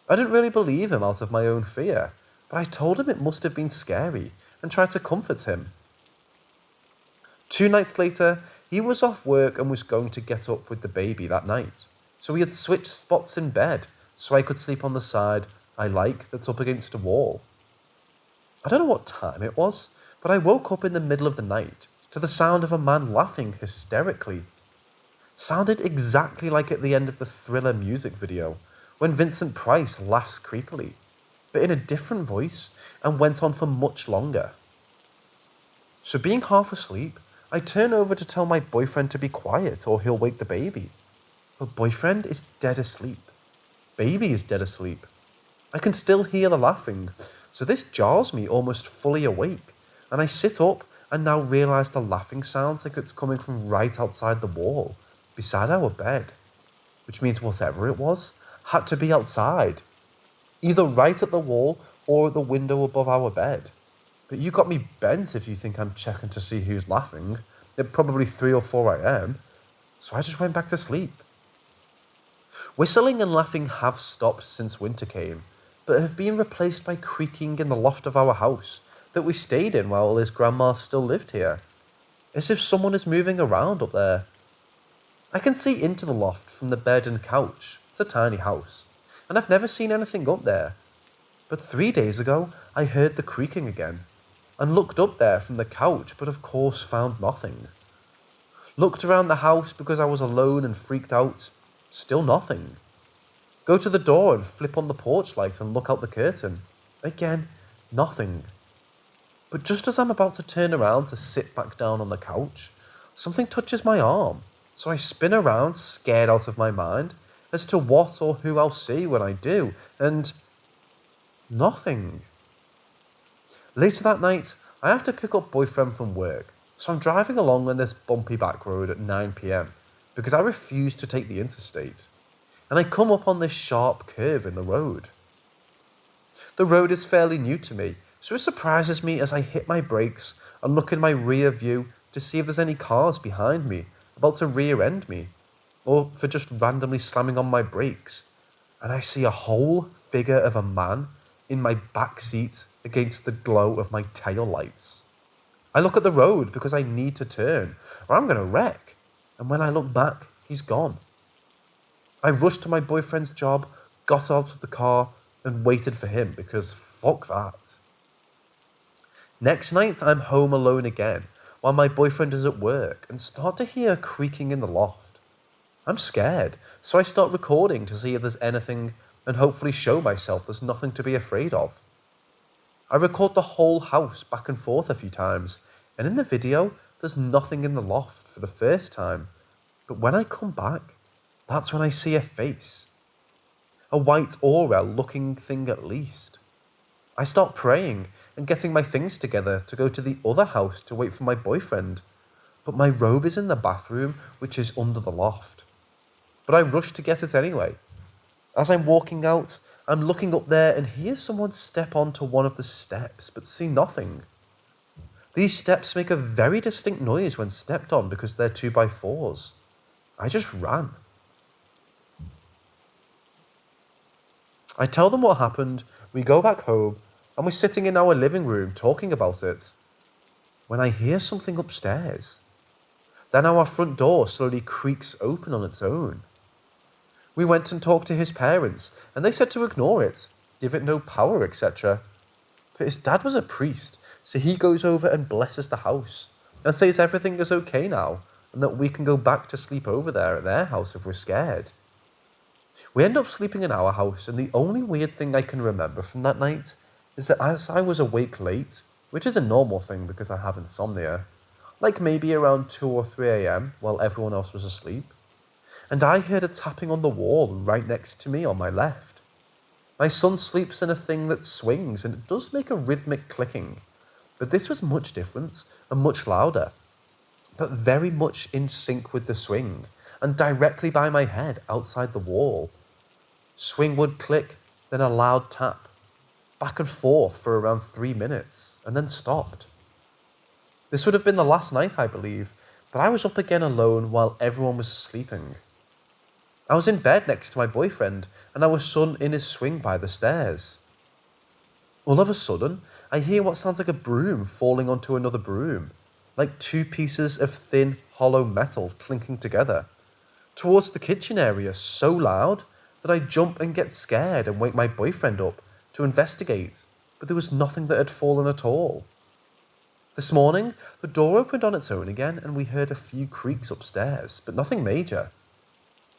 I didn't really believe him out of my own fear, but I told him it must have been scary and tried to comfort him. 2 nights later, he was off work and was going to get up with the baby that night, so we had switched spots in bed so I could sleep on the side I like that's up against a wall. I don't know what time it was, but I woke up in the middle of the night to the sound of a man laughing hysterically. Sounded exactly like at the end of the Thriller music video, when Vincent Price laughs creepily, but in a different voice, and went on for much longer. So being half asleep, I turn over to tell my boyfriend to be quiet or he'll wake the baby. But boyfriend is dead asleep. Baby is dead asleep. I can still hear the laughing, so this jars me almost fully awake, and I sit up and now realise the laughing sounds like it's coming from right outside the wall, beside our bed, which means whatever it was had to be outside, either right at the wall or at the window above our bed. But you got me bent if you think I'm checking to see who's laughing at probably 3 or 4 a.m, so I just went back to sleep. Whistling and laughing have stopped since winter came, but have been replaced by creaking in the loft of our house that we stayed in while his grandma still lived here, as if someone is moving around up there. I can see into the loft from the bed and couch. It's a tiny house, and I've never seen anything up there. But 3 days ago, I heard the creaking again, and looked up there from the couch, but of course found nothing. Looked around the house because I was alone and freaked out. Still nothing. Go to the door and flip on the porch light and look out the curtain. Again, nothing. But just as I'm about to turn around to sit back down on the couch, something touches my arm, so I spin around, scared out of my mind, as to what or who I'll see when I do, and nothing. Later that night, I have to pick up boyfriend from work, so I'm driving along on this bumpy back road at 9 p.m. because I refuse to take the interstate, and I come up on this sharp curve in the road. The road is fairly new to me, so it surprises me as I hit my brakes and look in my rear view to see if there's any cars behind me about to rear-end me, or for just randomly slamming on my brakes, and I see a whole figure of a man in my back seat against the glow of my tail lights. I look at the road because I need to turn, or I'm going to wreck, and when I look back, he's gone. I rushed to my boyfriend's job, got out of the car, and waited for him because fuck that. Next night, I'm home alone again, while my boyfriend is at work, and start to hear creaking in the loft. I'm scared, so I start recording to see if there's anything and hopefully show myself there's nothing to be afraid of. I record the whole house back and forth a few times, and in the video, there's nothing in the loft for the first time. But when I come back, that's when I see a face. A white aura looking thing at least. I start praying and getting my things together to go to the other house to wait for my boyfriend, but my robe is in the bathroom, which is under the loft. But I rush to get it anyway. As I'm walking out, I'm looking up there and hear someone step onto one of the steps, but see nothing. These steps make a very distinct noise when stepped on because they're 2x4s. I just ran. I tell them what happened, we go back home, and we're sitting in our living room talking about it, when I hear something upstairs. Then our front door slowly creaks open on its own. We went and talked to his parents, and they said to ignore it, give it no power, etc. But his dad was a priest, so he goes over and blesses the house, and says everything is okay now, and that we can go back to sleep over there at their house if we're scared. We end up sleeping in our house, and the only weird thing I can remember from that night is that as I was awake late, which is a normal thing because I have insomnia, like maybe around 2 or 3 a.m. while everyone else was asleep, and I heard a tapping on the wall right next to me on my left. My son sleeps in a thing that swings, and it does make a rhythmic clicking, but this was much different and much louder, but very much in sync with the swing, and directly by my head outside the wall. Swing would click, then a loud tap, back and forth for around 3 minutes, and then stopped. This would have been the last night, I believe, but I was up again alone while everyone was sleeping. I was in bed next to my boyfriend, and our son in his swing by the stairs. All of a sudden, I hear what sounds like a broom falling onto another broom, like 2 pieces of thin, hollow metal clinking together, towards the kitchen area so loud that I jump and get scared and wake my boyfriend up to investigate, but there was nothing that had fallen at all. This morning, the door opened on its own again, and we heard a few creaks upstairs, but nothing major.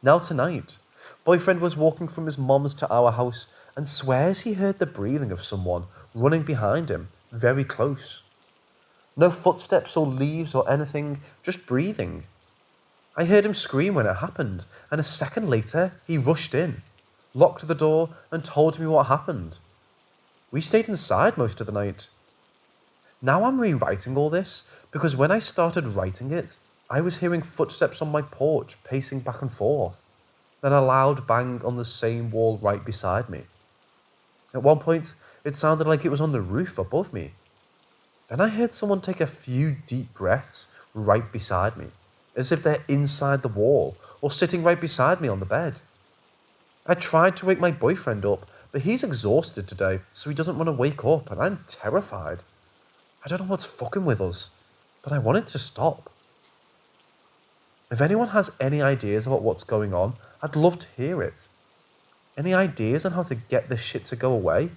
Now tonight, boyfriend was walking from his mom's to our house and swears he heard the breathing of someone running behind him, very close. No footsteps or leaves or anything, just breathing. I heard him scream when it happened, and a second later, he rushed in, locked the door, and told me what happened. We stayed inside most of the night. Now I'm rewriting all this, because when I started writing it, I was hearing footsteps on my porch pacing back and forth, then a loud bang on the same wall right beside me. At one point, it sounded like it was on the roof above me. Then I heard someone take a few deep breaths right beside me, as if they're inside the wall or sitting right beside me on the bed. I tried to wake my boyfriend up, but he's exhausted today, so he doesn't want to wake up, and I'm terrified. I don't know what's fucking with us, but I want it to stop. If anyone has any ideas about what's going on, I'd love to hear it. Any ideas on how to get this shit to go away?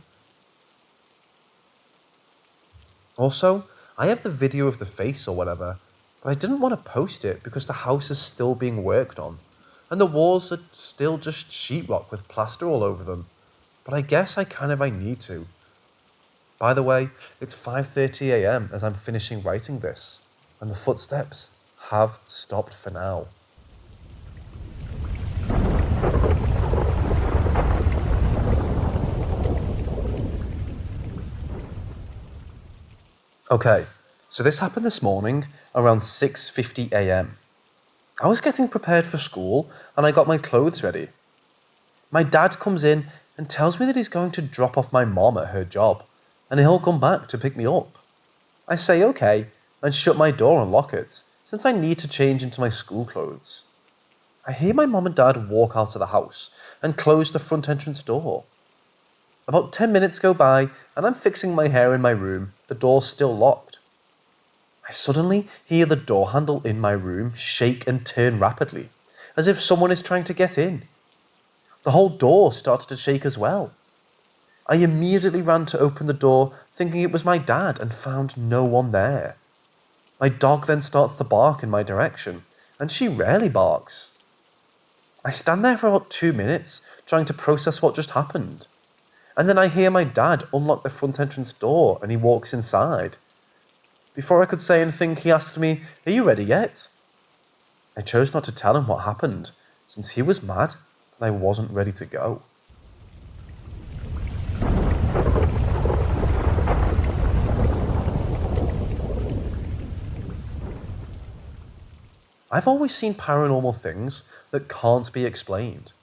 Also, I have the video of the face or whatever, but I didn't want to post it because the house is still being worked on, and the walls are still just sheetrock with plaster all over them. But I guess I need to. By the way, it's 5:30 AM as I'm finishing writing this, and the footsteps have stopped for now. Okay, so this happened this morning around 6:50 AM. I was getting prepared for school and I got my clothes ready. My dad comes in and tells me that he's going to drop off my mom at her job and he'll come back to pick me up. I say okay and shut my door and lock it since I need to change into my school clothes. I hear my mom and dad walk out of the house and close the front entrance door. About 10 minutes go by and I'm fixing my hair in my room, the door's still locked. I suddenly hear the door handle in my room shake and turn rapidly, as if someone is trying to get in. The whole door started to shake as well. I immediately ran to open the door thinking it was my dad and found no one there. My dog then starts to bark in my direction, and she rarely barks. I stand there for about 2 minutes trying to process what just happened. And then I hear my dad unlock the front entrance door and he walks inside. Before I could say anything, he asked me, "Are you ready yet?" I chose not to tell him what happened, since he was mad and I wasn't ready to go. I've always seen paranormal things that can't be explained.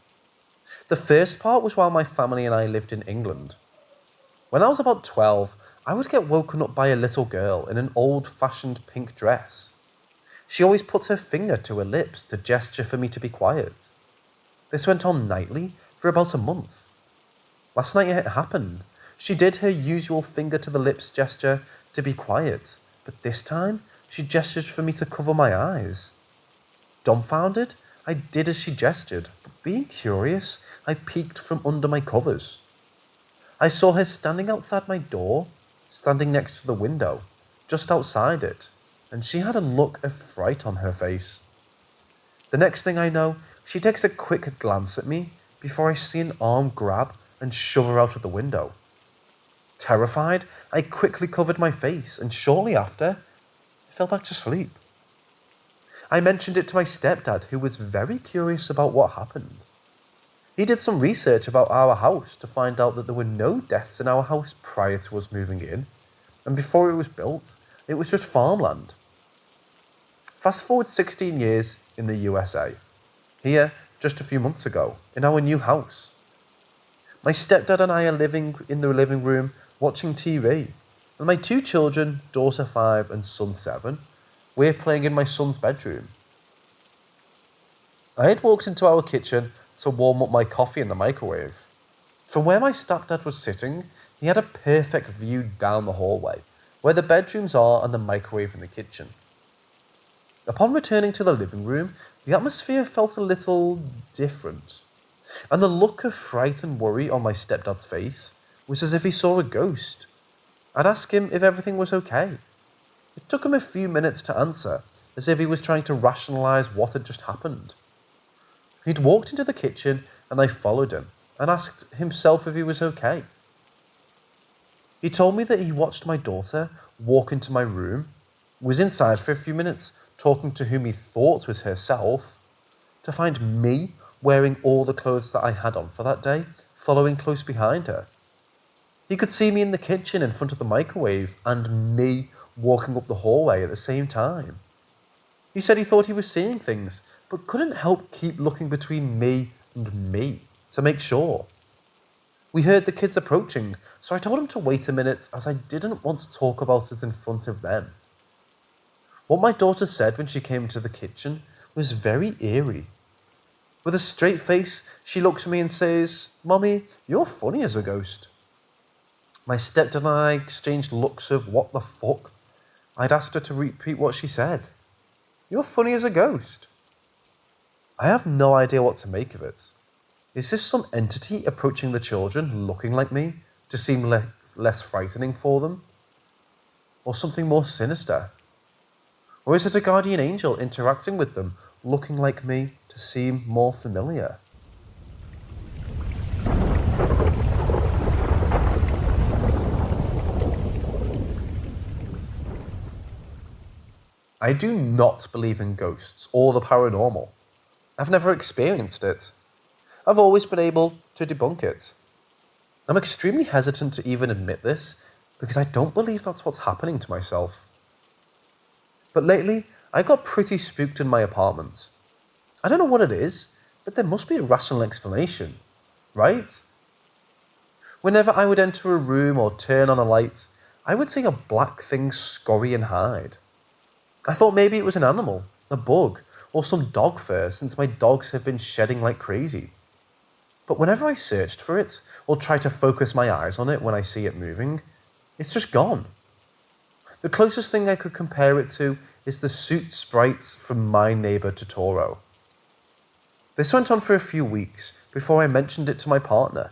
The first part was while my family and I lived in England. When I was about 12, I would get woken up by a little girl in an old-fashioned pink dress. She always puts her finger to her lips to gesture for me to be quiet. This went on nightly for about a month. Last night it happened. She did her usual finger to the lips gesture to be quiet, but this time she gestured for me to cover my eyes. Dumbfounded, I did as she gestured, but being curious, I peeked from under my covers. I saw her standing outside my door, standing next to the window, just outside it, and she had a look of fright on her face. The next thing I know, she takes a quick glance at me before I see an arm grab and shove her out of the window. Terrified, I quickly covered my face, and shortly after, I fell back to sleep. I mentioned it to my stepdad, who was very curious about what happened. He did some research about our house to find out that there were no deaths in our house prior to us moving in, and before it was built, it was just farmland. Fast forward 16 years in the USA. Here, just a few months ago, in our new house. My stepdad and I are living in the living room, watching TV, and my 2 children, daughter 5 and son 7, we're playing in my son's bedroom. I had walked into our kitchen to warm up my coffee in the microwave. From where my stepdad was sitting, he had a perfect view down the hallway, where the bedrooms are and the microwave in the kitchen. Upon returning to the living room, the atmosphere felt a little different, and the look of fright and worry on my stepdad's face was as if he saw a ghost. I'd ask him if everything was okay. It took him a few minutes to answer, as if he was trying to rationalise what had just happened. He'd walked into the kitchen and I followed him and asked himself if he was okay. He told me that he watched my daughter walk into my room, was inside for a few minutes talking to whom he thought was herself, to find me wearing all the clothes that I had on for that day, following close behind her. He could see me in the kitchen in front of the microwave and me walking up the hallway at the same time. He said he thought he was seeing things, but couldn't help keep looking between me and me to make sure. We heard the kids approaching, so I told him to wait a minute as I didn't want to talk about it in front of them. What my daughter said when she came into the kitchen was very eerie. With a straight face, she looks at me and says, "Mommy, you're funny as a ghost." My stepdad and I exchanged looks of what the fuck. I'd asked her to repeat what she said. "You're funny as a ghost." I have no idea what to make of it. Is this some entity approaching the children looking like me to seem less frightening for them? Or something more sinister? Or is it a guardian angel interacting with them, looking like me to seem more familiar? I do not believe in ghosts or the paranormal. I've never experienced it. I've always been able to debunk it. I'm extremely hesitant to even admit this because I don't believe that's what's happening to myself. But lately, I got pretty spooked in my apartment. I don't know what it is, but there must be a rational explanation, right? Whenever I would enter a room or turn on a light, I would see a black thing scurry and hide. I thought maybe it was an animal, a bug, or some dog fur since my dogs have been shedding like crazy. But whenever I searched for it, or try to focus my eyes on it when I see it moving, it's just gone. The closest thing I could compare it to is the suit sprites from My Neighbor Totoro. This went on for a few weeks before I mentioned it to my partner.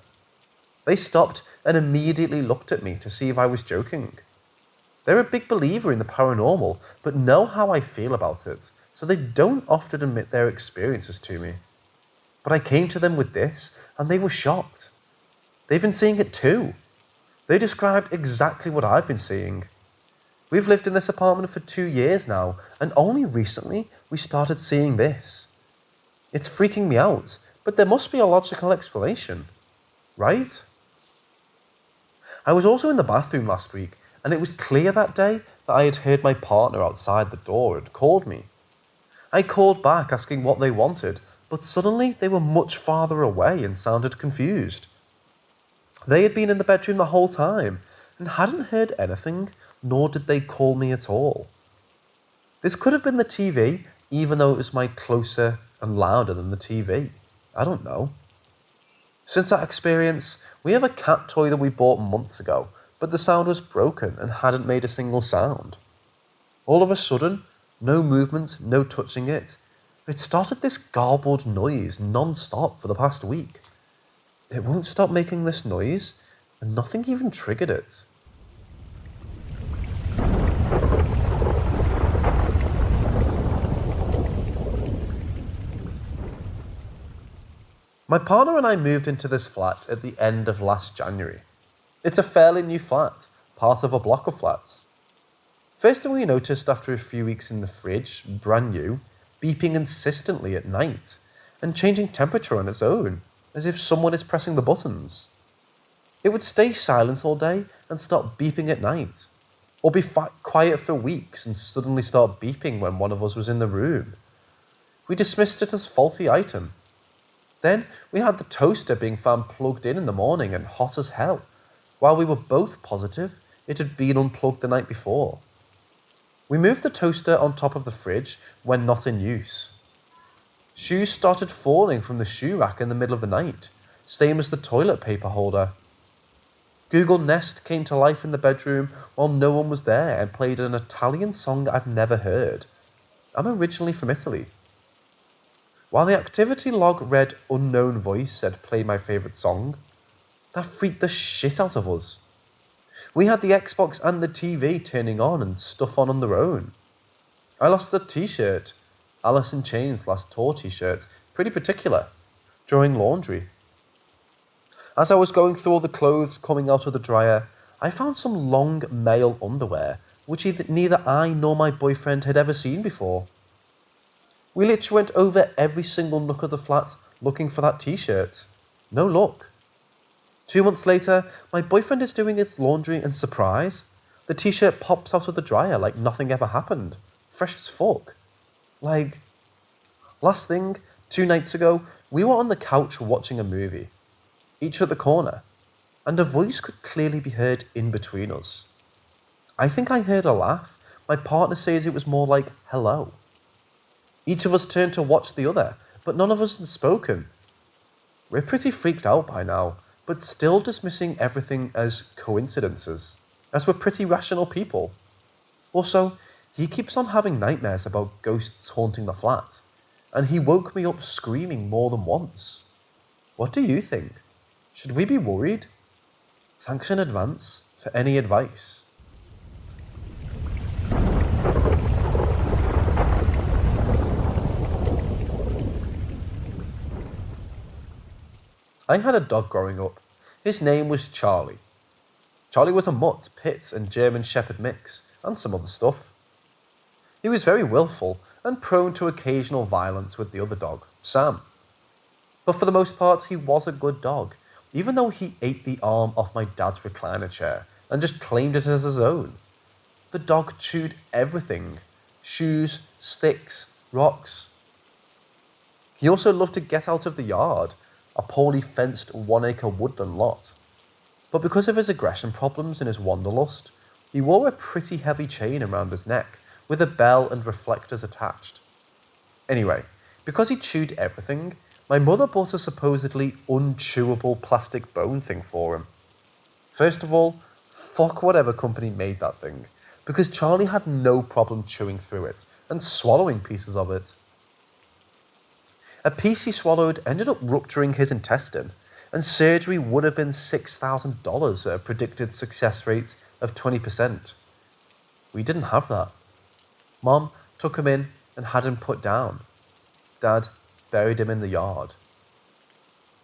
They stopped and immediately looked at me to see if I was joking. They're a big believer in the paranormal, but know how I feel about it, so they don't often admit their experiences to me. But I came to them with this, and they were shocked. They've been seeing it too. They described exactly what I've been seeing. We've lived in this apartment for 2 years now, and only recently we started seeing this. It's freaking me out, but there must be a logical explanation, right? I was also in the bathroom last week, and it was clear that day that I had heard my partner outside the door and called me. I called back asking what they wanted, but suddenly they were much farther away and sounded confused. They had been in the bedroom the whole time and hadn't heard anything, nor did they call me at all. This could have been the TV, even though it was much closer and louder than the TV. I don't know. Since that experience, we have a cat toy that we bought months ago, but the sound was broken and hadn't made a single sound. All of a sudden, no movement, no touching it, it started this garbled noise non-stop for the past week. It won't stop making this noise, and nothing even triggered it. My partner and I moved into this flat at the end of last January. It's a fairly new flat, part of a block of flats. First thing we noticed after a few weeks in the fridge, brand new, beeping insistently at night and changing temperature on its own, as if someone is pressing the buttons. It would stay silent all day and stop beeping at night, or be quiet for weeks and suddenly start beeping when one of us was in the room. We dismissed it as faulty item. Then we had the toaster being found plugged in the morning and hot as hell, while we were both positive it had been unplugged the night before. We moved the toaster on top of the fridge when not in use. Shoes started falling from the shoe rack in the middle of the night, same as the toilet paper holder. Google Nest came to life in the bedroom while no one was there and played an Italian song I've never heard. I'm originally from Italy. While the activity log read unknown voice said play my favourite song, that freaked the shit out of us. We had the Xbox and the TV turning on and stuff on their own. I lost a t-shirt, Alice in Chains' Last Tour t-shirt, pretty particular, during laundry. As I was going through all the clothes coming out of the dryer, I found some long male underwear, which neither I nor my boyfriend had ever seen before. We literally went over every single nook of the flat looking for that t-shirt. No luck. 2 months later, my boyfriend is doing his laundry and surprise, the t-shirt pops out of the dryer like nothing ever happened. Fresh as fuck. Like, last thing, 2 nights ago, we were on the couch watching a movie, each at the corner, and a voice could clearly be heard in between us. I think I heard a laugh. My partner says it was more like, hello. Each of us turned to watch the other, but none of us had spoken. We're pretty freaked out by now, but still dismissing everything as coincidences, as we're pretty rational people. Also, he keeps on having nightmares about ghosts haunting the flat, and he woke me up screaming more than once. What do you think? Should we be worried? Thanks in advance for any advice. I had a dog growing up. His name was Charlie. Charlie was a mutt, pit, and German Shepherd mix, and some other stuff. He was very willful and prone to occasional violence with the other dog, Sam. But for the most part, he was a good dog, even though he ate the arm off my dad's recliner chair and just claimed it as his own. The dog chewed everything: shoes, sticks, rocks. He also loved to get out of the yard, a poorly fenced 1-acre woodland lot. But because of his aggression problems and his wanderlust, he wore a pretty heavy chain around his neck with a bell and reflectors attached. Anyway, because he chewed everything, my mother bought a supposedly unchewable plastic bone thing for him. First of all, fuck whatever company made that thing, because Charlie had no problem chewing through it and swallowing pieces of it. A piece he swallowed ended up rupturing his intestine, and surgery would have been $6,000 at a predicted success rate of 20%. We didn't have that. Mom took him in and had him put down. Dad buried him in the yard.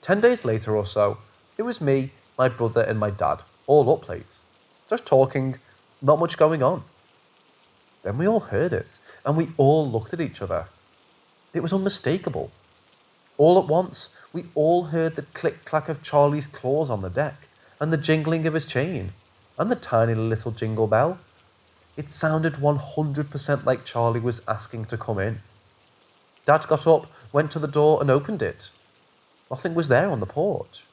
10 days later or so, it was me, my brother, and my dad, all up late, just talking, not much going on. Then we all heard it, and we all looked at each other. It was unmistakable. All at once, we all heard the click-clack of Charlie's claws on the deck, and the jingling of his chain, and the tiny little jingle bell. It sounded 100% like Charlie was asking to come in. Dad got up, went to the door, and opened it. Nothing was there on the porch.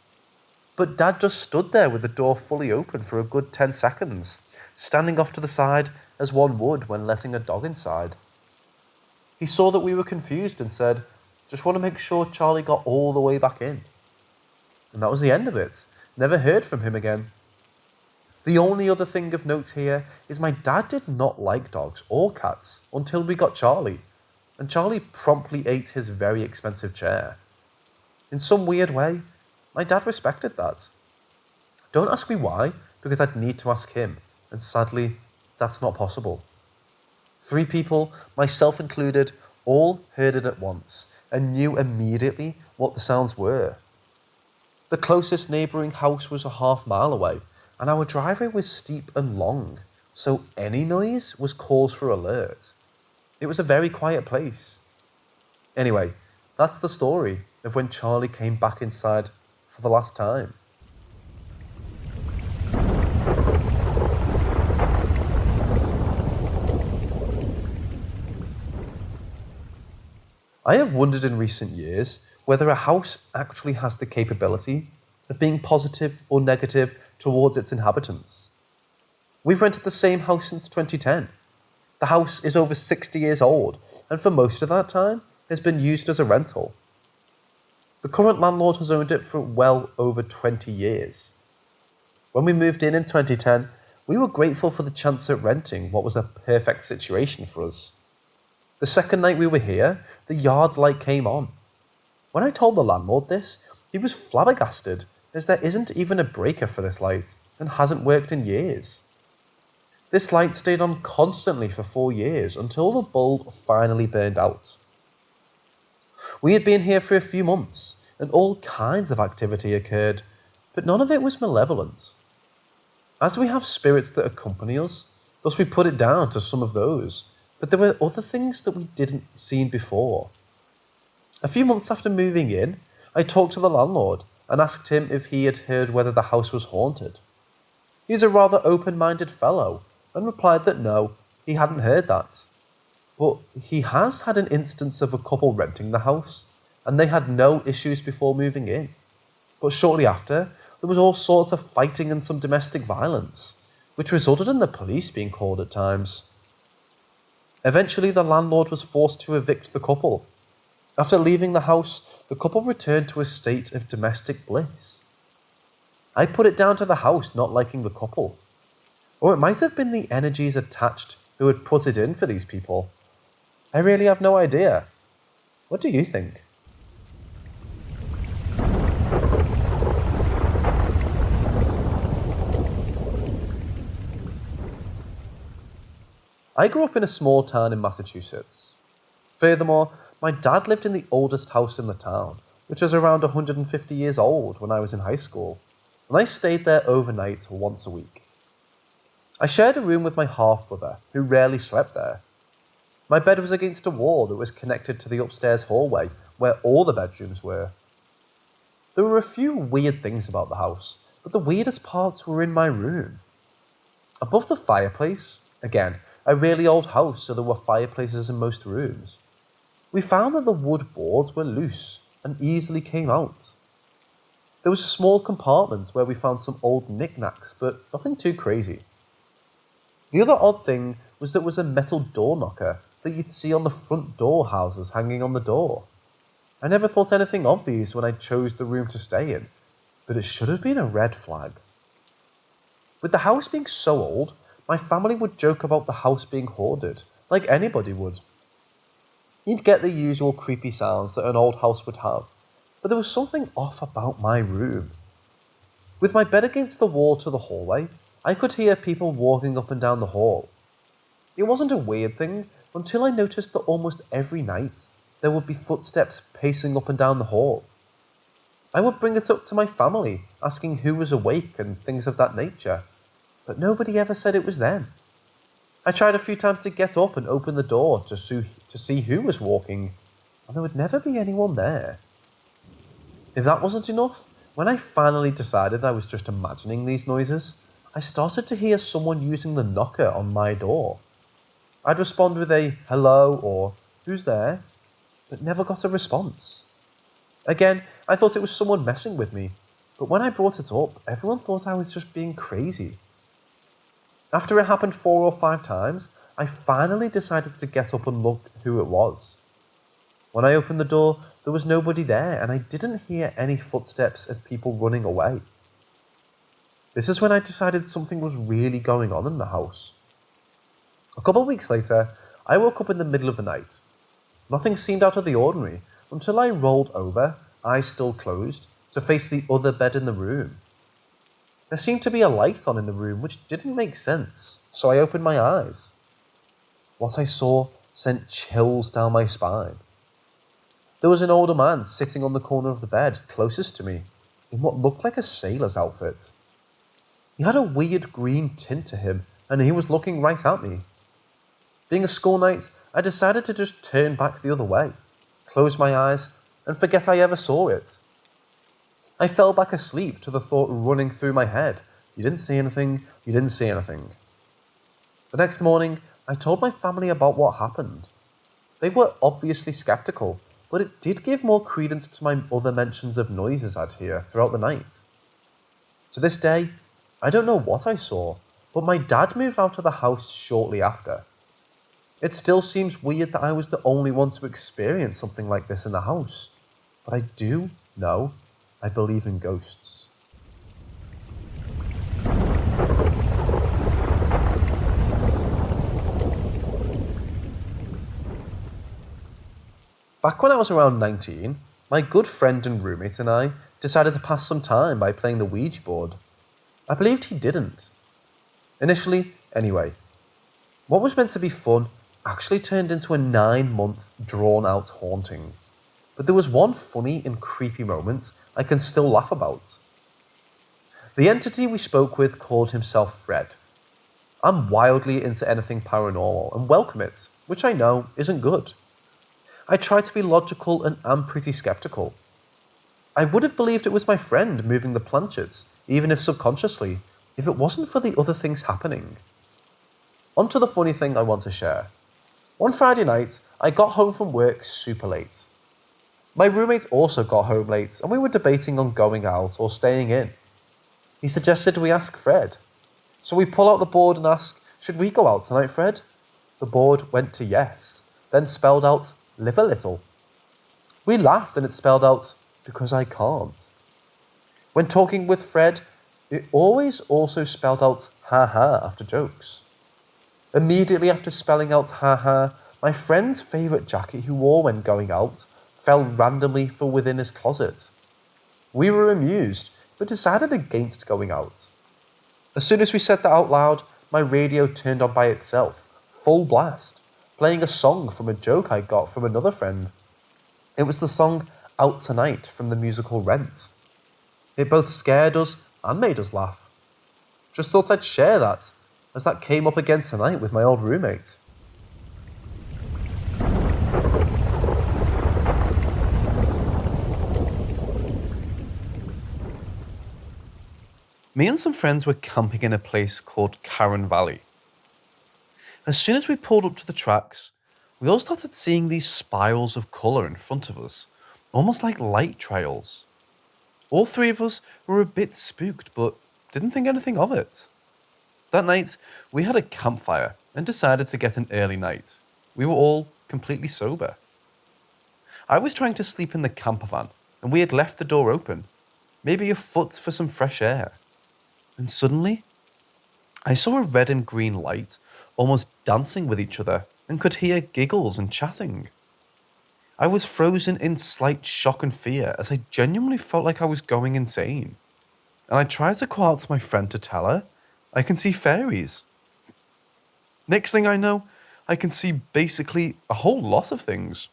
But Dad just stood there with the door fully open for a good 10 seconds, standing off to the side as one would when letting a dog inside. He saw that we were confused and said, "Just want to make sure Charlie got all the way back in." And that was the end of it. Never heard from him again. The only other thing of note here is my dad did not like dogs or cats until we got Charlie, and Charlie promptly ate his very expensive chair. In some weird way, my dad respected that. Don't ask me why, because I'd need to ask him, and sadly, that's not possible. 3 people, myself included, all heard it at once and knew immediately what the sounds were. The closest neighbouring house was a half-mile away, and our driveway was steep and long, so any noise was cause for alert. It was a very quiet place. Anyway, that's the story of when Charlie came back inside for the last time. I have wondered in recent years whether a house actually has the capability of being positive or negative towards its inhabitants. We've rented the same house since 2010. The house is over 60 years old, and for most of that time has been used as a rental. The current landlord has owned it for well over 20 years. When we moved in 2010, we were grateful for the chance at renting what was a perfect situation for us. The second night we were here, the yard light came on. When I told the landlord this, he was flabbergasted, as there isn't even a breaker for this light and hasn't worked in years. This light stayed on constantly for 4 years until the bulb finally burned out. We had been here for a few months and all kinds of activity occurred, but none of it was malevolent. As we have spirits that accompany us, thus we put it down to some of those, but there were other things that we didn't seen before. A few months after moving in, I talked to the landlord and asked him if he had heard whether the house was haunted. He's a rather open-minded fellow and replied that no, he hadn't heard that. But he has had an instance of a couple renting the house, and they had no issues before moving in. But shortly after, there was all sorts of fighting and some domestic violence, which resulted in the police being called at times. Eventually, the landlord was forced to evict the couple. After leaving the house, the couple returned to a state of domestic bliss. I put it down to the house not liking the couple. Or it might have been the energies attached who had put it in for these people. I really have no idea. What do you think? I grew up in a small town in Massachusetts. Furthermore, my dad lived in the oldest house in the town, which was around 150 years old when I was in high school, and I stayed there overnight once a week. I shared a room with my half-brother, who rarely slept there. My bed was against a wall that was connected to the upstairs hallway, where all the bedrooms were. There were a few weird things about the house, but the weirdest parts were in my room. Above the fireplace, again, a really old house, so there were fireplaces in most rooms. We found that the wood boards were loose and easily came out. There was a small compartment where we found some old knickknacks, but nothing too crazy. The other odd thing was there was a metal door knocker that you'd see on the front door houses hanging on the door. I never thought anything of these when I chose the room to stay in, but it should have been a red flag. With the house being so old, my family would joke about the house being haunted, like anybody would. You'd get the usual creepy sounds that an old house would have, but there was something off about my room. With my bed against the wall to the hallway, I could hear people walking up and down the hall. It wasn't a weird thing until I noticed that almost every night there would be footsteps pacing up and down the hall. I would bring it up to my family, asking who was awake and things of that nature, but nobody ever said it was them. I tried a few times to get up and open the door to see who was walking, and there would never be anyone there. If that wasn't enough, when I finally decided I was just imagining these noises, I started to hear someone using the knocker on my door. I'd respond with a hello or who's there, but never got a response. Again, I thought it was someone messing with me, but when I brought it up, everyone thought I was just being crazy. After it happened 4 or 5 times, I finally decided to get up and look who it was. When I opened the door, there was nobody there, and I didn't hear any footsteps of people running away. This is when I decided something was really going on in the house. A couple of weeks later, I woke up in the middle of the night. Nothing seemed out of the ordinary until I rolled over, eyes still closed, to face the other bed in the room. There seemed to be a light on in the room which didn't make sense, so I opened my eyes. What I saw sent chills down my spine. There was an older man sitting on the corner of the bed closest to me, in what looked like a sailor's outfit. He had a weird green tint to him, and he was looking right at me. Being a school night, I decided to just turn back the other way, close my eyes, and forget I ever saw it. I fell back asleep to the thought running through my head, you didn't see anything, you didn't see anything. The next morning, I told my family about what happened. They were obviously skeptical, but it did give more credence to my other mentions of noises I'd hear throughout the night. To this day, I don't know what I saw, but my dad moved out of the house shortly after. It still seems weird that I was the only one to experience something like this in the house, but I do know I believe in ghosts. Back when I was around 19, my good friend and roommate and I decided to pass some time by playing the Ouija board. I believed he didn't. Initially, anyway. What was meant to be fun actually turned into a 9-month drawn-out haunting. But there was one funny and creepy moment I can still laugh about. The entity we spoke with called himself Fred. I'm wildly into anything paranormal and welcome it, which I know isn't good. I try to be logical and am pretty skeptical. I would have believed it was my friend moving the planchets, even if subconsciously, if it wasn't for the other things happening. On to the funny thing I want to share. One Friday night, I got home from work super late. My roommate also got home late, and we were debating on going out or staying in. He suggested we ask Fred. So we pull out the board and ask, should we go out tonight, Fred? The board went to yes, then spelled out, live a little. We laughed and it spelled out, because I can't. When talking with Fred, it always also spelled out haha after jokes. Immediately after spelling out haha, my friend's favourite jacket he wore when going out fell randomly from within his closet. We were amused, but decided against going out. As soon as we said that out loud, my radio turned on by itself, full blast, playing a song from a joke I got from another friend. It was the song Out Tonight from the musical Rent. It both scared us and made us laugh. Just thought I'd share that, as that came up again tonight with my old roommate. Me and some friends were camping in a place called Karen Valley. As soon as we pulled up to the tracks, we all started seeing these spirals of colour in front of us, almost like light trails. All three of us were a bit spooked, but didn't think anything of it. That night, we had a campfire and decided to get an early night. We were all completely sober. I was trying to sleep in the camper van, and we had left the door open, maybe a foot for some fresh air. And suddenly, I saw a red and green light almost dancing with each other and could hear giggles and chatting. I was frozen in slight shock and fear as I genuinely felt like I was going insane. And I tried to call out to my friend to tell her, I can see fairies. Next thing I know, I can see basically a whole lot of things.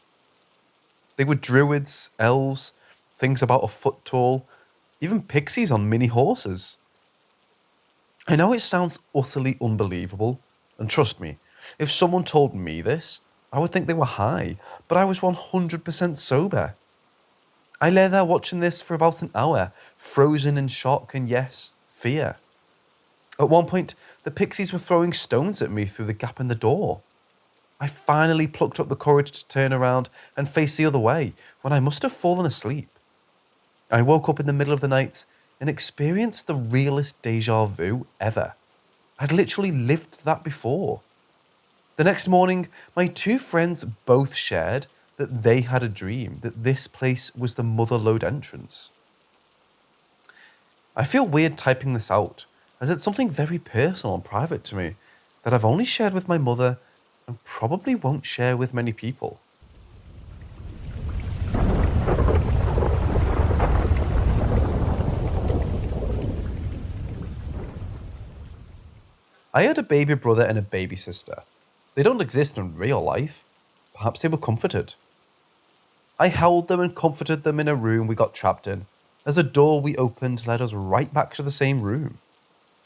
They were druids, elves, things about a foot tall, even pixies on mini horses. I know it sounds utterly unbelievable, and trust me, if someone told me this, I would think they were high, but I was 100% sober. I lay there watching this for about an hour, frozen in shock and yes, fear. At one point, the pixies were throwing stones at me through the gap in the door. I finally plucked up the courage to turn around and face the other way when I must have fallen asleep. I woke up in the middle of the night and experienced the realest deja vu ever. I'd literally lived that before. The next morning, my two friends both shared that they had a dream that this place was the Motherlode entrance. I feel weird typing this out, as it's something very personal and private to me that I've only shared with my mother and probably won't share with many people. I had a baby brother and a baby sister. They don't exist in real life. Perhaps they were comforted. I held them and comforted them in a room we got trapped in, as a door we opened led us right back to the same room.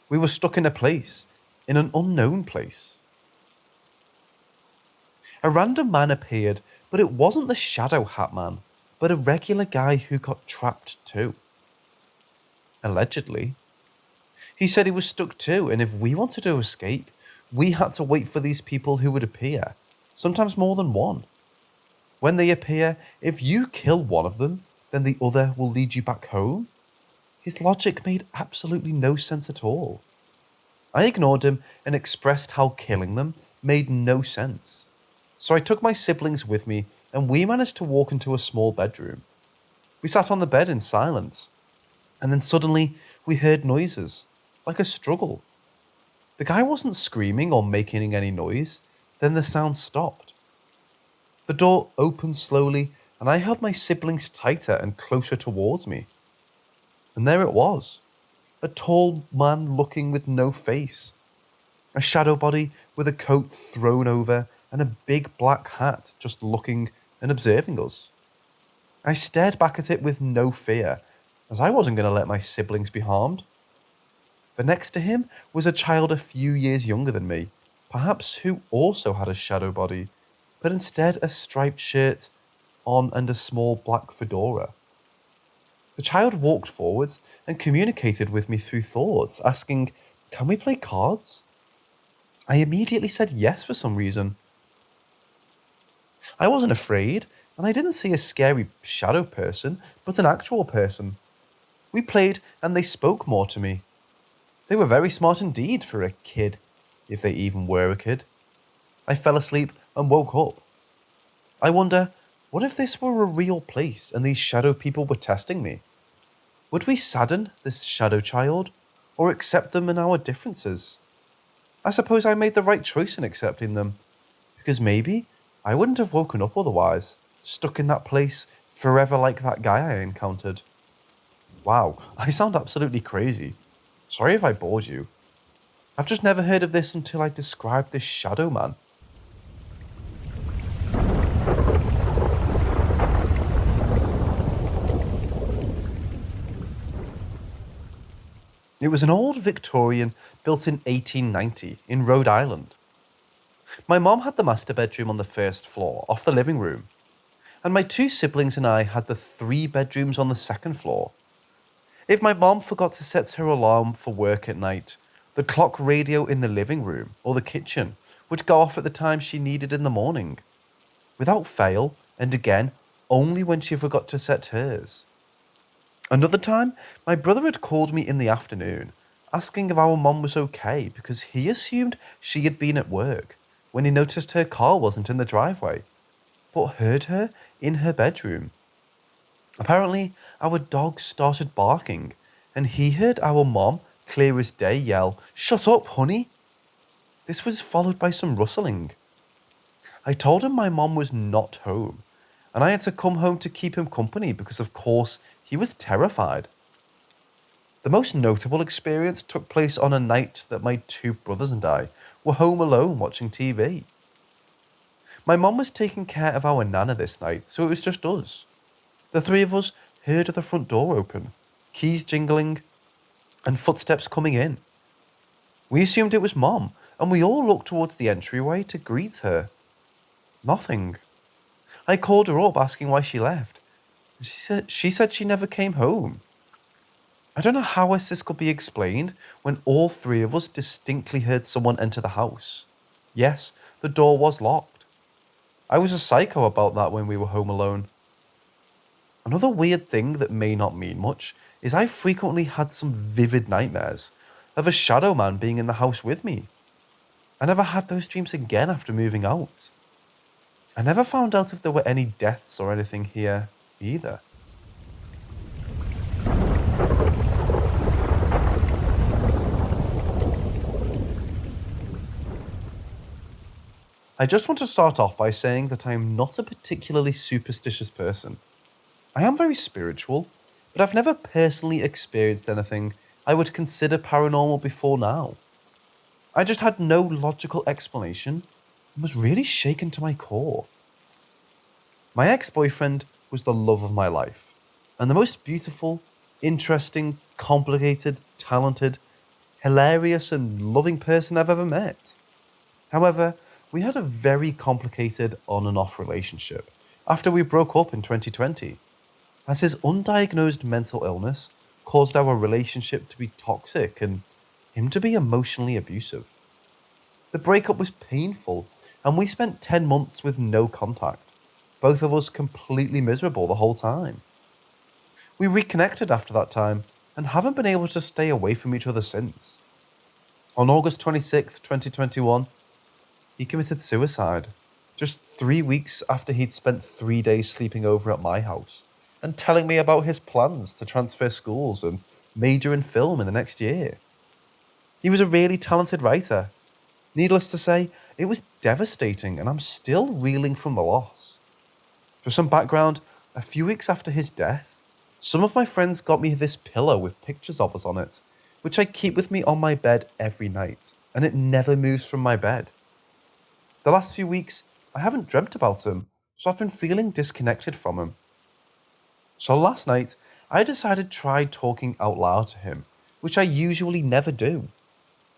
We were stuck in a place, in an unknown place. A random man appeared, but it wasn't the Shadow Hat Man, but a regular guy who got trapped too. Allegedly. He said he was stuck too, and if we wanted to escape, we had to wait for these people who would appear, sometimes more than one. When they appear, if you kill one of them, then the other will lead you back home. His logic made absolutely no sense at all. I ignored him and expressed how killing them made no sense. So I took my siblings with me and we managed to walk into a small bedroom. We sat on the bed in silence, and then suddenly we heard noises, like a struggle. The guy wasn't screaming or making any noise, then the sound stopped. The door opened slowly and I held my siblings tighter and closer towards me. And there it was, a tall man looking with no face, a shadow body with a coat thrown over and a big black hat just looking and observing us. I stared back at it with no fear, as I wasn't going to let my siblings be harmed. But next to him was a child a few years younger than me, perhaps who also had a shadow body, but instead a striped shirt on and a small black fedora. The child walked forwards and communicated with me through thoughts, asking, "Can we play cards?" I immediately said yes for some reason. I wasn't afraid, and I didn't see a scary shadow person, but an actual person. We played and they spoke more to me. They were very smart indeed for a kid, if they even were a kid. I fell asleep and woke up. I wonder, What if this were a real place and these shadow people were testing me? Would we sadden this shadow child or accept them and our differences? I suppose I made the right choice in accepting them, because maybe I wouldn't have woken up otherwise, stuck in that place forever like that guy I encountered. Wow, I sound absolutely crazy. Sorry if I bored you. I've just never heard of this until I described this shadow man. It was an old Victorian built in 1890 in Rhode Island. My mom had the master bedroom on the first floor, off the living room, and my two siblings and I had the three bedrooms on the second floor. If my mom forgot to set her alarm for work at night, the clock radio in the living room or the kitchen would go off at the time she needed in the morning, without fail, and again, only when she forgot to set hers. Another time, my brother had called me in the afternoon, asking if our mom was okay because he assumed she had been at work when he noticed her car wasn't in the driveway, but heard her in her bedroom. Apparently, our dog started barking, and he heard our mom, clear as day, yell, "Shut up, honey!" This was followed by some rustling. I told him my mom was not home, and I had to come home to keep him company because, of course, he was terrified. The most notable experience took place on a night that my two brothers and I were home alone watching TV. My mom was taking care of our nana this night, so it was just us. The three of us heard the front door open, keys jingling, and footsteps coming in. We assumed it was Mom, and we all looked towards the entryway to greet her. Nothing. I called her up asking why she left. She said she never came home. I don't know how else this could be explained when all three of us distinctly heard someone enter the house. Yes, the door was locked. I was a psycho about that when we were home alone. Another weird thing that may not mean much is I frequently had some vivid nightmares of a shadow man being in the house with me. I never had those dreams again after moving out. I never found out if there were any deaths or anything here either. I just want to start off by saying that I am not a particularly superstitious person. I am very spiritual, but I've never personally experienced anything I would consider paranormal before now. I just had no logical explanation and was really shaken to my core. My ex-boyfriend was the love of my life, and the most beautiful, interesting, complicated, talented, hilarious and loving person I've ever met. However, we had a very complicated on and off relationship after we broke up in 2020, as his undiagnosed mental illness caused our relationship to be toxic and him to be emotionally abusive. The breakup was painful, and we spent 10 months with no contact, both of us completely miserable the whole time. We reconnected after that time and haven't been able to stay away from each other since. On August 26th, 2021, he committed suicide, just 3 weeks after he'd spent 3 days sleeping over at my house and telling me about his plans to transfer schools and major in film in the next year. He was a really talented writer. Needless to say, it was devastating and I'm still reeling from the loss. For some background, a few weeks after his death, some of my friends got me this pillow with pictures of us on it, which I keep with me on my bed every night, and it never moves from my bed. The last few weeks, I haven't dreamt about him, so I've been feeling disconnected from him. So last night, I decided to try talking out loud to him, which I usually never do.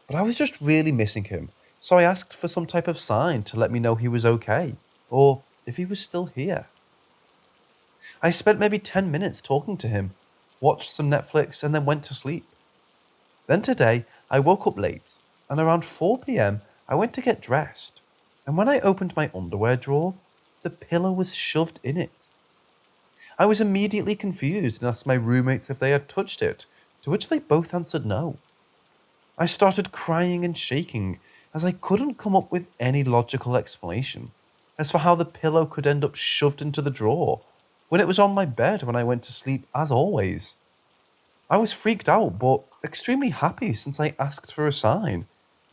But I was just really missing him, so I asked for some type of sign to let me know he was okay, or if he was still here. I spent maybe 10 minutes talking to him, watched some Netflix, and then went to sleep. Then today, I woke up late, and around 4 p.m, I went to get dressed, and when I opened my underwear drawer, the pillow was shoved in it. I was immediately confused and asked my roommates if they had touched it, to which they both answered no. I started crying and shaking as I couldn't come up with any logical explanation. As for how the pillow could end up shoved into the drawer when it was on my bed when I went to sleep, as always. I was freaked out, but extremely happy since I asked for a sign,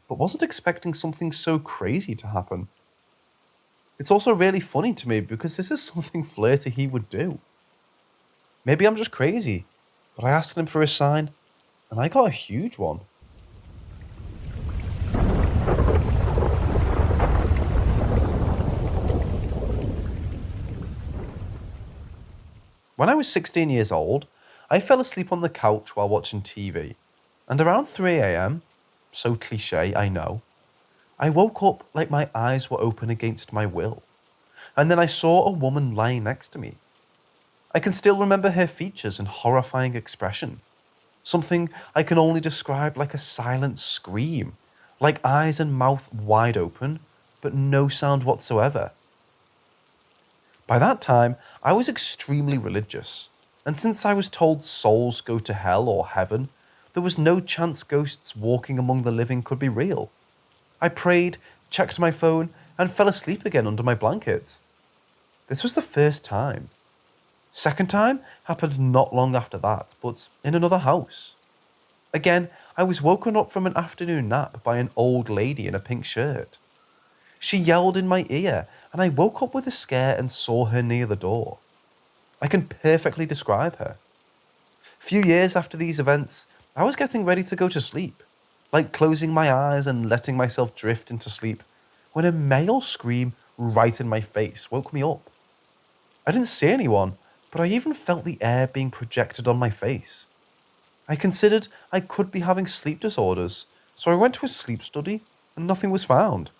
but wasn't expecting something so crazy to happen. It's also really funny to me because this is something flirty he would do. Maybe I'm just crazy, but I asked him for a sign, and I got a huge one. When I was 16 years old, I fell asleep on the couch while watching TV, and around 3 am, so cliche, I know, I woke up like my eyes were open against my will, and then I saw a woman lying next to me. I can still remember her features and horrifying expression, something I can only describe like a silent scream, like eyes and mouth wide open, but no sound whatsoever. By that time, I was extremely religious, and since I was told souls go to hell or heaven, there was no chance ghosts walking among the living could be real. I prayed, checked my phone, and fell asleep again under my blanket. This was the first time. Second time happened not long after that, but in another house. Again, I was woken up from an afternoon nap by an old lady in a pink shirt. She yelled in my ear, and I woke up with a scare and saw her near the door. I can perfectly describe her. Few years after these events, I was getting ready to go to sleep, like closing my eyes and letting myself drift into sleep, when a male scream right in my face woke me up. I didn't see anyone, but I even felt the air being projected on my face. I considered I could be having sleep disorders, so I went to a sleep study and nothing was found.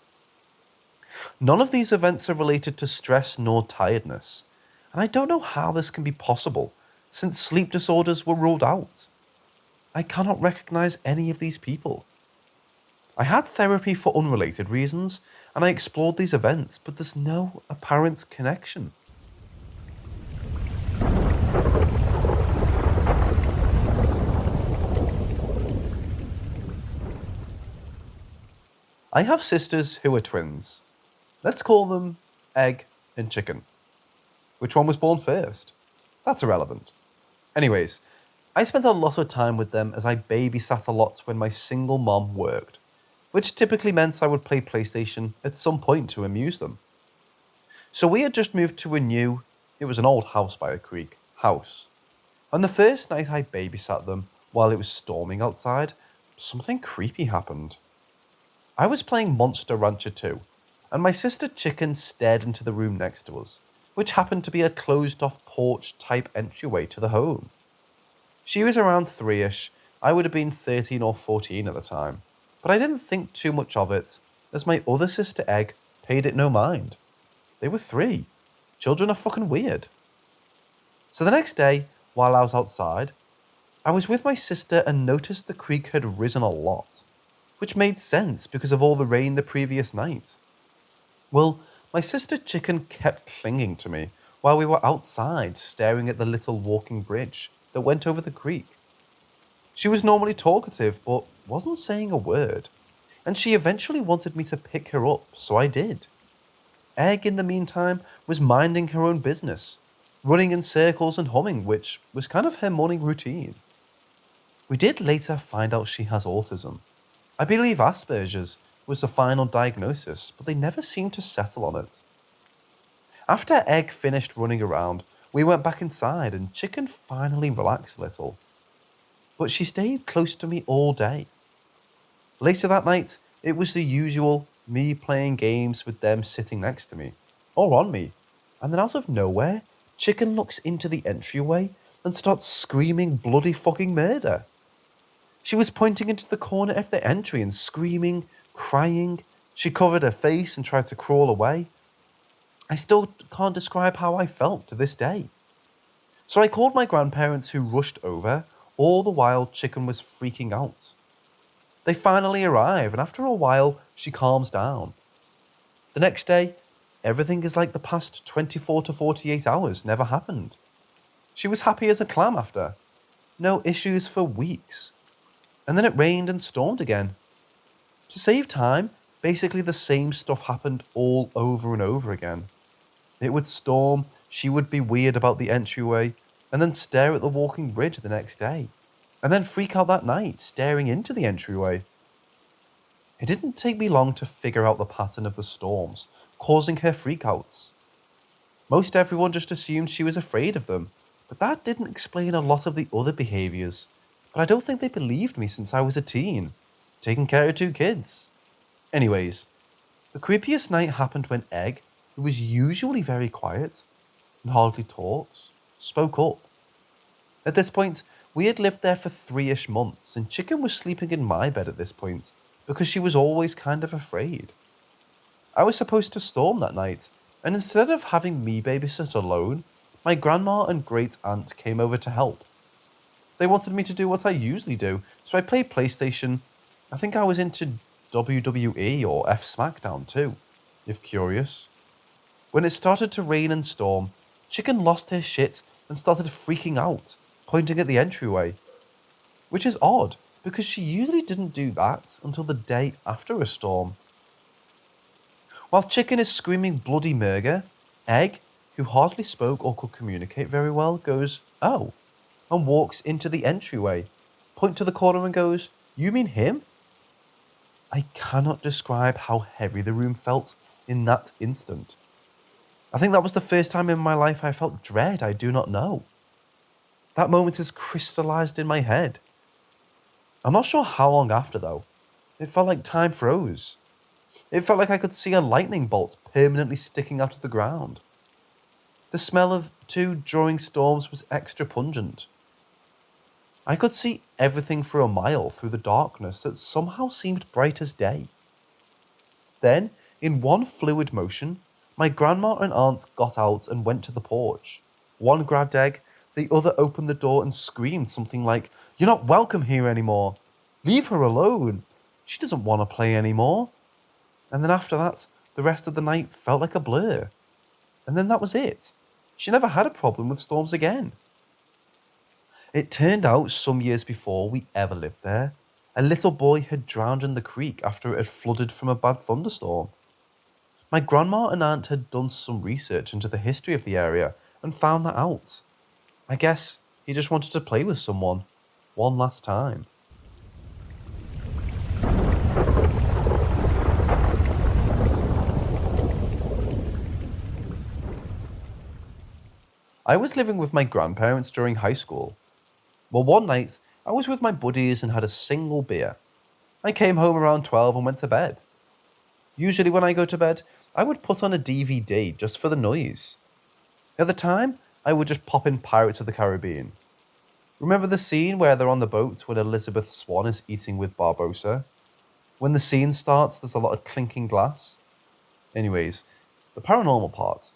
None of these events are related to stress nor tiredness, and I don't know how this can be possible since sleep disorders were ruled out. I cannot recognize any of these people. I had therapy for unrelated reasons, and I explored these events, but there's no apparent connection. I have sisters who are twins. Let's call them Egg and Chicken. Which one was born first? That's irrelevant. Anyways, I spent a lot of time with them as I babysat a lot when my single mom worked, which typically meant I would play PlayStation at some point to amuse them. So we had just moved to it was an old house by a creek, house. And the first night I babysat them while it was storming outside, something creepy happened. I was playing Monster Rancher 2, and my sister Chicken stared into the room next to us, which happened to be a closed-off porch-type entryway to the home. She was around 3ish, I would have been 13 or 14 at the time, but I didn't think too much of it, as my other sister Egg paid it no mind. They were 3. Children are fucking weird. So the next day, while I was outside, I was with my sister and noticed the creek had risen a lot, which made sense because of all the rain the previous night. Well, my sister Chicken kept clinging to me while we were outside staring at the little walking bridge that went over the creek. She was normally talkative but wasn't saying a word, and she eventually wanted me to pick her up, so I did. Egg, in the meantime, was minding her own business, running in circles and humming, which was kind of her morning routine. We did later find out she has autism. I believe Asperger's was the final diagnosis, but they never seemed to settle on it. After Egg finished running around, we went back inside and Chicken finally relaxed a little. But she stayed close to me all day. Later that night, it was the usual, me playing games with them sitting next to me, or on me, and then out of nowhere, Chicken looks into the entryway and starts screaming bloody fucking murder. She was pointing into the corner of the entry and screaming, crying. She covered her face and tried to crawl away. I still can't describe how I felt to this day. So I called my grandparents who rushed over, all the while Chicken was freaking out. They finally arrive, and after a while, she calms down. The next day, everything is like the past 24 to 48 hours never happened. She was happy as a clam after. No issues for weeks. And then it rained and stormed again. To save time, Basically, the same stuff happened all over and over again. It would storm, she would be weird about the entryway, and then stare at the walking bridge the next day, and then freak out that night staring into the entryway. It didn't take me long to figure out the pattern of the storms causing her freakouts. Most everyone just assumed she was afraid of them, but that didn't explain a lot of the other behaviours. But I don't think they believed me since I was a teen, taking care of 2 kids. Anyways, the creepiest night happened when Egg, who was usually very quiet and hardly talks, spoke up. At this point, we had lived there for 3-ish months, and Chicken was sleeping in my bed at this point because she was always kind of afraid. I was supposed to storm that night, and instead of having me babysit alone, my grandma and great aunt came over to help. They wanted me to do what I usually do, so I played PlayStation. I think I was into WWE or F SmackDown too, if curious. When it started to rain and storm, Chicken lost her shit and started freaking out, pointing at the entryway. Which is odd, because she usually didn't do that until the day after a storm. While Chicken is screaming bloody murder, Egg, who hardly spoke or could communicate very well, goes, "Oh," and walks into the entryway, points to the corner and goes, "You mean him?" I cannot describe how heavy the room felt in that instant. I think that was the first time in my life I felt dread I do not know. That moment has crystallized in my head. I'm not sure how long after though. It felt like time froze. It felt like I could see a lightning bolt permanently sticking out of the ground. The smell of 2 drawing storms was extra pungent. I could see everything for a mile through the darkness that somehow seemed bright as day. Then, in one fluid motion, my grandma and aunt got out and went to the porch. One grabbed Egg, the other opened the door and screamed something like, "You're not welcome here anymore. Leave her alone. She doesn't want to play anymore." And then after that, the rest of the night felt like a blur. And then that was it. She never had a problem with storms again. It turned out some years before we ever lived there, a little boy had drowned in the creek after it had flooded from a bad thunderstorm. My grandma and aunt had done some research into the history of the area and found that out. I guess he just wanted to play with someone one last time. I was living with my grandparents during high school. Well, one night, I was with my buddies and had a single beer. I came home around 12 and went to bed. Usually when I go to bed, I would put on a DVD just for the noise. At the time, I would just pop in Pirates of the Caribbean. Remember the scene where they're on the boat when Elizabeth Swann is eating with Barbossa? When the scene starts, there's a lot of clinking glass. Anyways, the paranormal part.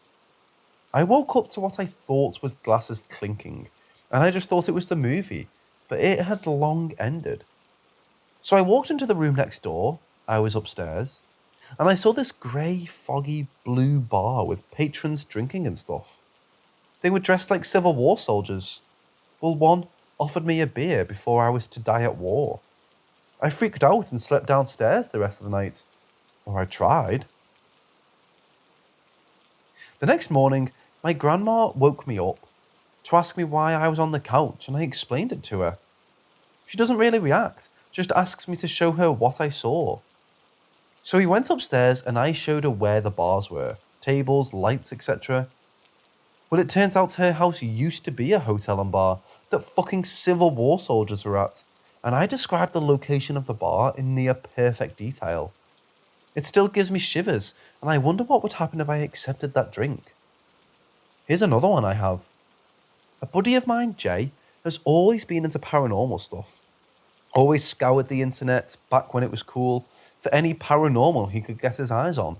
I woke up to what I thought was glasses clinking, and I just thought it was the movie, but it had long ended. So I walked into the room next door, I was upstairs, and I saw this grey, foggy, blue bar with patrons drinking and stuff. They were dressed like Civil War soldiers. Well, one offered me a beer before I was to die at war. I freaked out and slept downstairs the rest of the night. Or I tried. The next morning, my grandma woke me up to ask me why I was on the couch, and I explained it to her. She doesn't really react, just asks me to show her what I saw. So we went upstairs and I showed her where the bars were, tables, lights, etc. Well, it turns out her house used to be a hotel and bar that fucking Civil War soldiers were at, and I described the location of the bar in near perfect detail. It still gives me shivers, and I wonder what would happen if I accepted that drink. Here's another one I have. A buddy of mine, Jay, has always been into paranormal stuff. Always scoured the internet, back when it was cool, for any paranormal he could get his eyes on.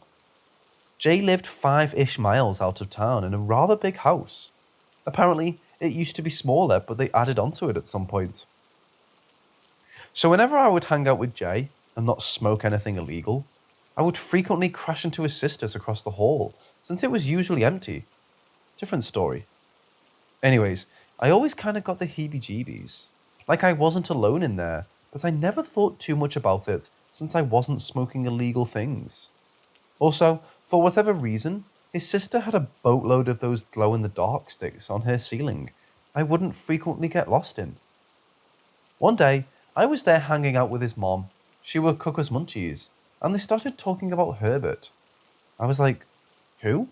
Jay lived 5-ish miles out of town in a rather big house. Apparently, it used to be smaller, but they added onto it at some point. So whenever I would hang out with Jay and not smoke anything illegal, I would frequently crash into his sister's across the hall, since it was usually empty. Different story. Anyways, I always kind of got the heebie-jeebies. Like I wasn't alone in there, but I never thought too much about it since I wasn't smoking illegal things. Also, for whatever reason, his sister had a boatload of those glow-in-the-dark sticks on her ceiling I wouldn't frequently get lost in. One day, I was there hanging out with his mom. She would cook us munchies, and they started talking about Herbert. I was like, who?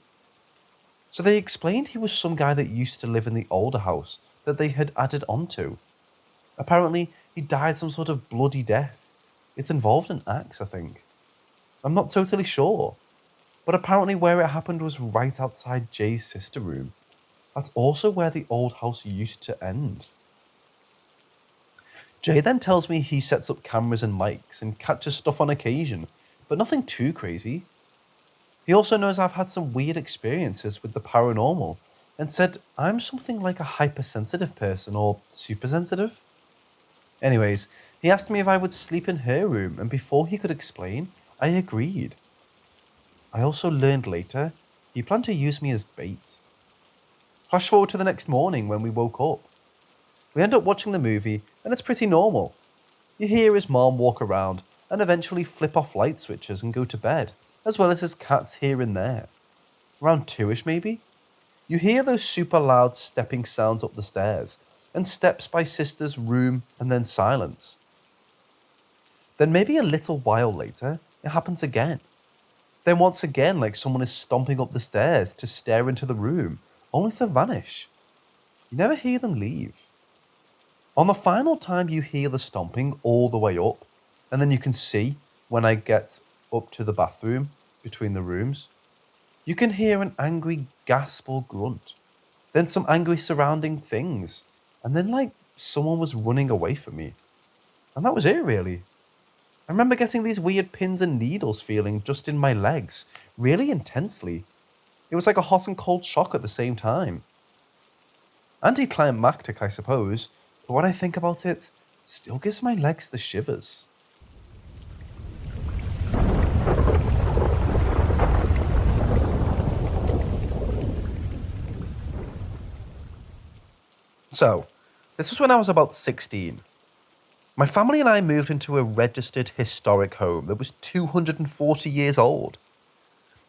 So they explained he was some guy that used to live in the older house that they had added onto. Apparently, he died some sort of bloody death. It's involved an axe, I think. I'm not totally sure. But apparently where it happened was right outside Jay's sister room. That's also where the old house used to end. Jay then tells me he sets up cameras and mics and catches stuff on occasion, but nothing too crazy. He also knows I've had some weird experiences with the paranormal and said I'm something like a hypersensitive person or supersensitive. Anyways, he asked me if I would sleep in her room, and before he could explain, I agreed. I also learned later he planned to use me as bait. Flash forward to the next morning when we woke up. We end up watching the movie, and it's pretty normal. You hear his mom walk around and eventually flip off light switches and go to bed, as well as his cats here and there. Around 2ish maybe? You hear those super loud stepping sounds up the stairs, and steps by sister's room, and then silence. Then maybe a little while later, it happens again. Then once again, like someone is stomping up the stairs to stare into the room, only to vanish. You never hear them leave. On the final time you hear the stomping all the way up, and then you can see when I get up to the bathroom between the rooms, you can hear an angry gasp or grunt, then some angry surrounding things, and then like someone was running away from me. And that was it really. I remember getting these weird pins and needles feeling just in my legs, really intensely. It was like a hot and cold shock at the same time. Anticlimactic, I suppose, but when I think about it, it still gives my legs the shivers. So, this was when I was about 16. My family and I moved into a registered historic home that was 240 years old.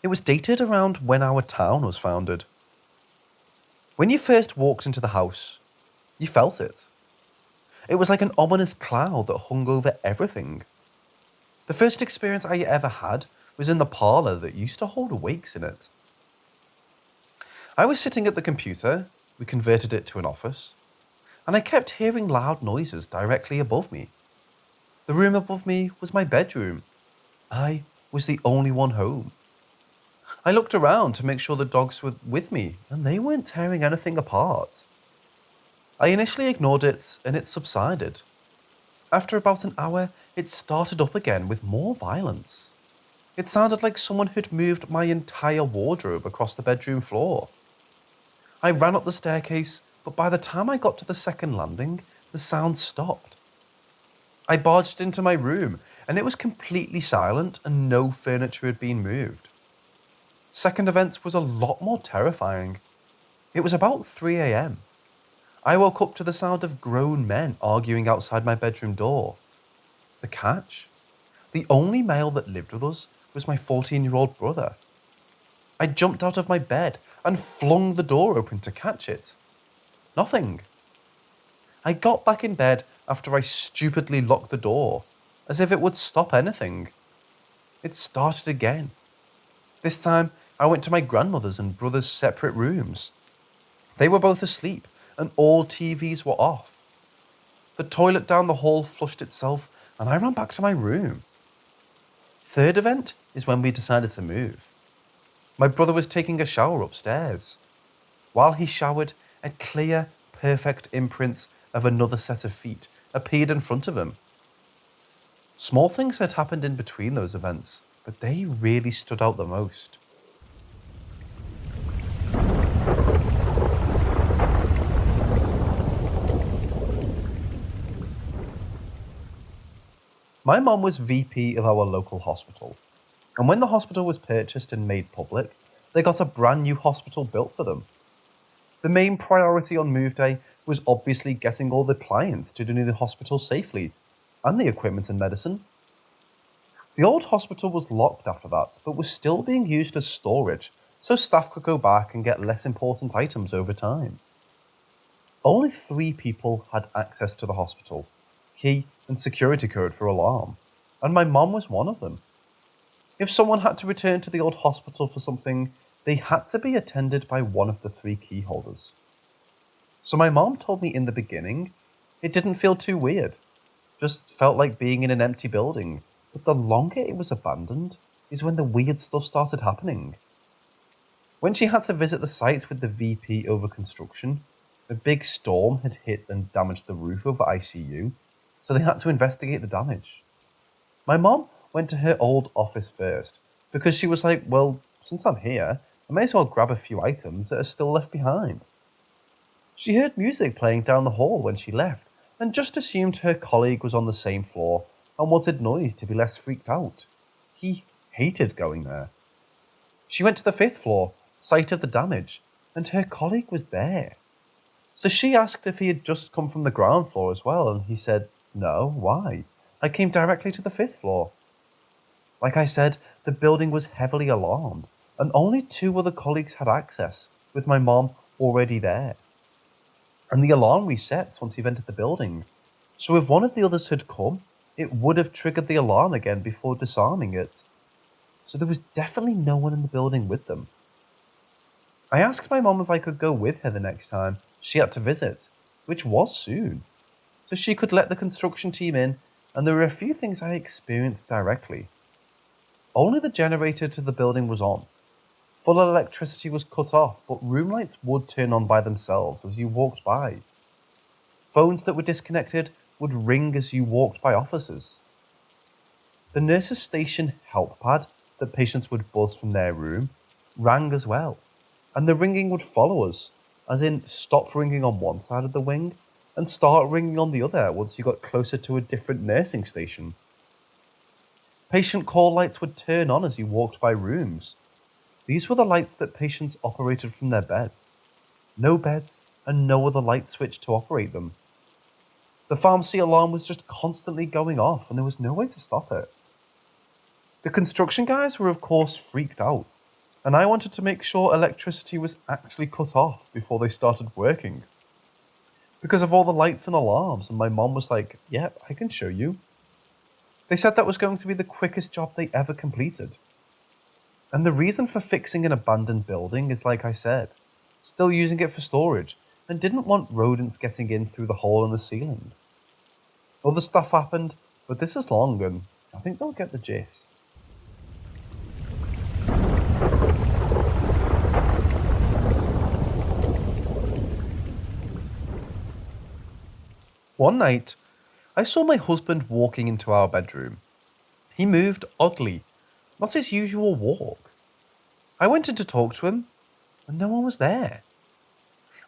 It was dated around when our town was founded. When you first walked into the house, you felt it. It was like an ominous cloud that hung over everything. The first experience I ever had was in the parlour that used to hold wakes in it. I was sitting at the computer, we converted it to an office, and I kept hearing loud noises directly above me. The room above me was my bedroom. I was the only one home. I looked around to make sure the dogs were with me, and they weren't tearing anything apart. I initially ignored it, and it subsided. After about an hour, it started up again with more violence. It sounded like someone had moved my entire wardrobe across the bedroom floor. I ran up the staircase, but by the time I got to the second landing, the sound stopped. I barged into my room, and it was completely silent and no furniture had been moved. Second event was a lot more terrifying. It was about 3 a.m. I woke up to the sound of grown men arguing outside my bedroom door. The catch? The only male that lived with us was my 14-year-old brother. I jumped out of my bed and flung the door open to catch it. Nothing. I got back in bed after I stupidly locked the door, as if it would stop anything. It started again. This time, I went to my grandmother's and brother's separate rooms. They were both asleep, and all TVs were off. The toilet down the hall flushed itself, and I ran back to my room. Third event is when we decided to move. My brother was taking a shower upstairs. While he showered, a clear, perfect imprint of another set of feet appeared in front of him. Small things had happened in between those events, but they really stood out the most. My mom was VP of our local hospital, and when the hospital was purchased and made public, they got a brand new hospital built for them. The main priority on move day was obviously getting all the clients to the new hospital safely, and the equipment and medicine. The old hospital was locked after that, but was still being used as storage, so staff could go back and get less important items over time. Only 3 people had access to the hospital: key and security code for alarm, and my mom was one of them. If someone had to return to the old hospital for something, they had to be attended by one of the 3 key holders. So my mom told me in the beginning, it didn't feel too weird, just felt like being in an empty building, but the longer it was abandoned is when the weird stuff started happening. When she had to visit the site with the VP over construction, a big storm had hit and damaged the roof over ICU, so they had to investigate the damage. My mom went to her old office first, because she was like, well, since I'm here, I may as well grab a few items that are still left behind. She heard music playing down the hall when she left, and just assumed her colleague was on the same floor and wanted noise to be less freaked out. He hated going there. She went to the 5th floor, site of the damage, and her colleague was there. So she asked if he had just come from the ground floor as well, and he said, no, why? I came directly to the 5th floor. Like I said, the building was heavily alarmed, and only 2 other colleagues had access, with my mom already there. And the alarm resets once you've entered the building, so if one of the others had come, it would have triggered the alarm again before disarming it. So there was definitely no one in the building with them. I asked my mom if I could go with her the next time she had to visit, which was soon, so she could let the construction team in, and there were a few things I experienced directly. Only the generator to the building was on. Full electricity was cut off, but room lights would turn on by themselves as you walked by. Phones that were disconnected would ring as you walked by offices. The nurse's station help pad that patients would buzz from their room rang as well, and the ringing would follow us, as in stop ringing on one side of the wing and start ringing on the other once you got closer to a different nursing station. Patient call lights would turn on as you walked by rooms. These were the lights that patients operated from their beds. No beds and no other light switch to operate them. The pharmacy alarm was just constantly going off and there was no way to stop it. The construction guys were of course freaked out, and I wanted to make sure electricity was actually cut off before they started working. Because of all the lights and alarms, and my mom was like, yep, I can show you. They said that was going to be the quickest job they ever completed. And the reason for fixing an abandoned building is, like I said, still using it for storage, and didn't want rodents getting in through the hole in the ceiling. Other stuff happened, but this is long and I think they'll get the gist. One night, I saw my husband walking into our bedroom. He moved oddly, not his usual walk. I went in to talk to him, and no one was there.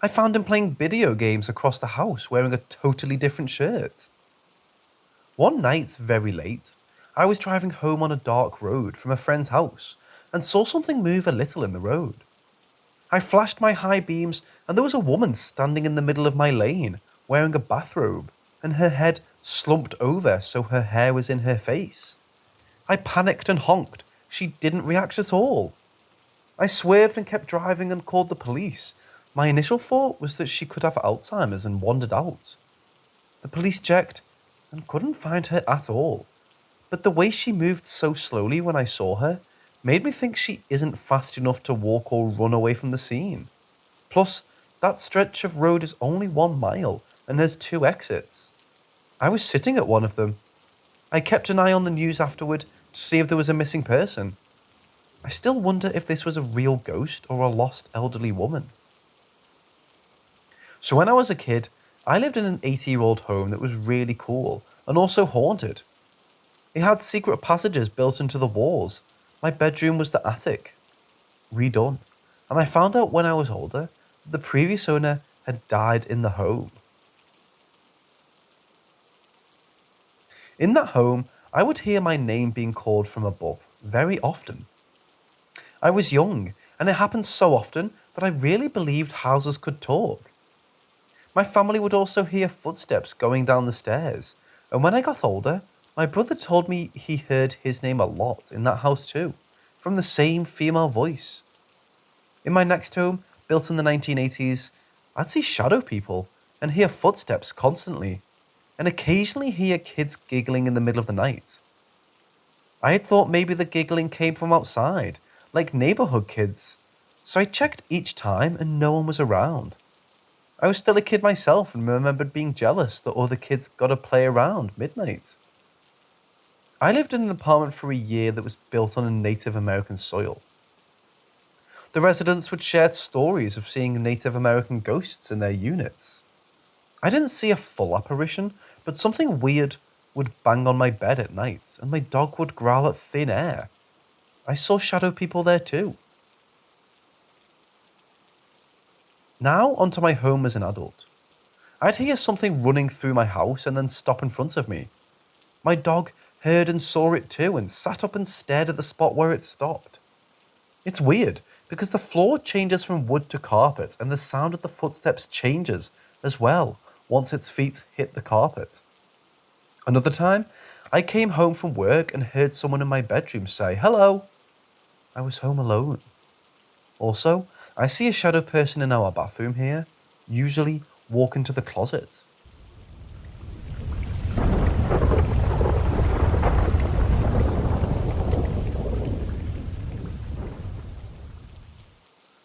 I found him playing video games across the house wearing a totally different shirt. One night, very late, I was driving home on a dark road from a friend's house and saw something move a little in the road. I flashed my high beams and there was a woman standing in the middle of my lane wearing a bathrobe and her head slumped over so her hair was in her face. I panicked and honked. She didn't react at all. I swerved and kept driving and called the police. My initial thought was that she could have Alzheimer's and wandered out. The police checked and couldn't find her at all. But the way she moved so slowly when I saw her made me think she isn't fast enough to walk or run away from the scene. Plus, that stretch of road is only 1 mile and has 2 exits. I was sitting at one of them. I kept an eye on the news afterward to see if there was a missing person. I still wonder if this was a real ghost or a lost elderly woman. So when I was a kid, I lived in an 80-year-old home that was really cool and also haunted. It had secret passages built into the walls. My bedroom was the attic. Redone. And I found out when I was older that the previous owner had died in the home. In that home, I would hear my name being called from above very often. I was young, and it happened so often that I really believed houses could talk. My family would also hear footsteps going down the stairs, and when I got older, My brother told me he heard his name a lot in that house too, from the same female voice. In my next home, built in the 1980s, I'd see shadow people and hear footsteps constantly, and occasionally hear kids giggling in the middle of the night. I had thought maybe the giggling came from outside, like neighborhood kids, so I checked each time and no one was around. I was still a kid myself and remembered being jealous that other kids got to play around midnight. I lived in an apartment for a year that was built on a Native American soil. The residents would share stories of seeing Native American ghosts in their units. I didn't see a full apparition, but something weird would bang on my bed at night, and my dog would growl at thin air. I saw shadow people there too. Now onto my home as an adult. I'd hear something running through my house and then stop in front of me. My dog heard and saw it too and sat up and stared at the spot where it stopped. It's weird because the floor changes from wood to carpet and the sound of the footsteps changes as well once its feet hit the carpet. Another time, I came home from work and heard someone in my bedroom say, "Hello." I was home alone. Also, I see a shadow person in our bathroom here, usually walk into the closet.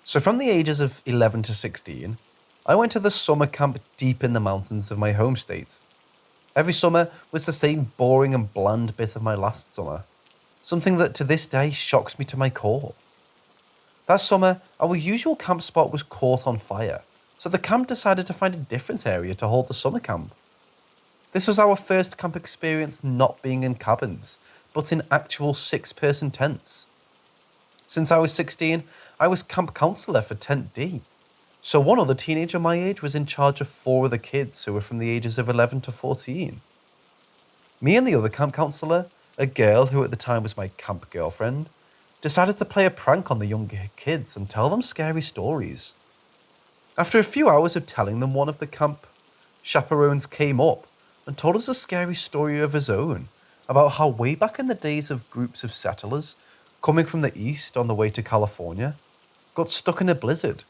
So from the ages of 11 to 16, I went to the summer camp deep in the mountains of my home state. Every summer was the same boring and bland bit of my last summer, something that to this day shocks me to my core. That summer, our usual camp spot was caught on fire, so the camp decided to find a different area to hold the summer camp. This was our first camp experience not being in cabins, but in actual 6-person tents. Since I was 16, I was camp counselor for Tent D, so one other teenager my age was in charge of 4 other kids who were from the ages of 11 to 14. Me and the other camp counselor, a girl who at the time was my camp girlfriend, decided to play a prank on the younger kids and tell them scary stories. After a few hours of telling them, one of the camp chaperones came up and told us a scary story of his own about how way back in the days of groups of settlers coming from the east on the way to California got stuck in a blizzard,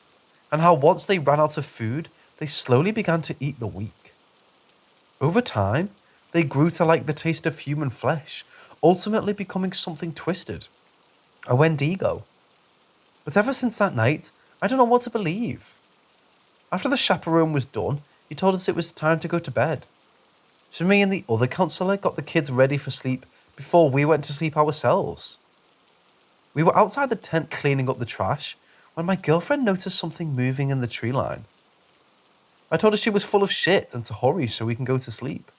and how once they ran out of food, they slowly began to eat the weak. Over time, they grew to like the taste of human flesh, ultimately becoming something twisted, a Wendigo. But ever since that night, I don't know what to believe. After the chaperone was done, he told us it was time to go to bed. So me and the other counsellor got the kids ready for sleep before we went to sleep ourselves. We were outside the tent cleaning up the trash when my girlfriend noticed something moving in the tree line. I told her she was full of shit and to hurry so we can go to sleep.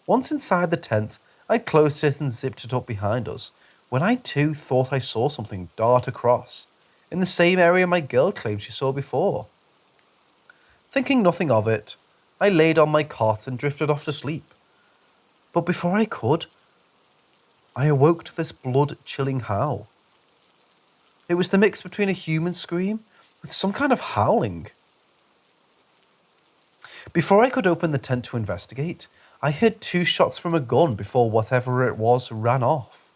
Once inside the tent, I closed it and zipped it up behind us when I too thought I saw something dart across, in the same area my girl claimed she saw before. Thinking nothing of it, I laid on my cot and drifted off to sleep. But before I could, I awoke to this blood-chilling howl. It was the mix between a human scream with some kind of howling. Before I could open the tent to investigate, I heard 2 shots from a gun before whatever it was ran off.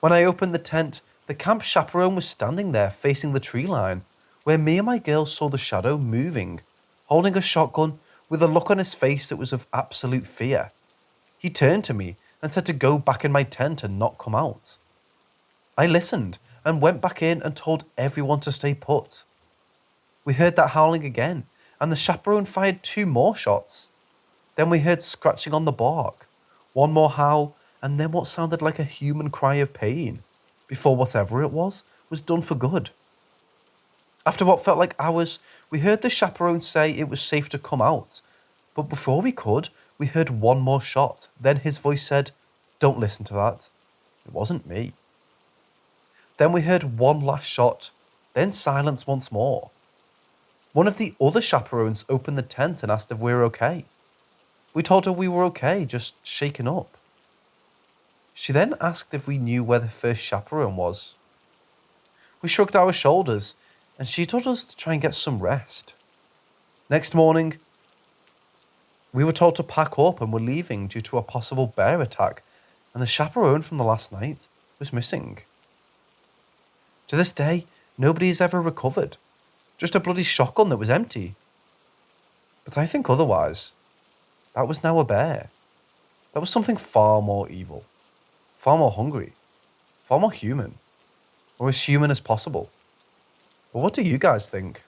When I opened the tent, the camp chaperone was standing there facing the tree line, where me and my girl saw the shadow moving, holding a shotgun with a look on his face that was of absolute fear. He turned to me and said to go back in my tent and not come out. I listened and went back in and told everyone to stay put. We heard that howling again, and the chaperone fired 2 more shots. Then we heard scratching on the bark, 1 more howl, and then what sounded like a human cry of pain, before whatever it was done for good. After what felt like hours, we heard the chaperone say it was safe to come out, but before we could, we heard 1 more shot. Then his voice said, "Don't listen to that." It wasn't me. Then we heard 1 last shot, then silence once more. One of the other chaperones opened the tent and asked if we were okay. We told her we were okay, just shaken up. She then asked if we knew where the first chaperone was. We shrugged our shoulders, and she told us to try and get some rest. Next morning, We were told to pack up and were leaving due to a possible bear attack, and the chaperone from the last night was missing. To this day, nobody has ever recovered. Just a bloody shotgun that was empty. But I think otherwise. That was now a bear. That was something far more evil, far more hungry, far more human, or as human as possible. But what do you guys think?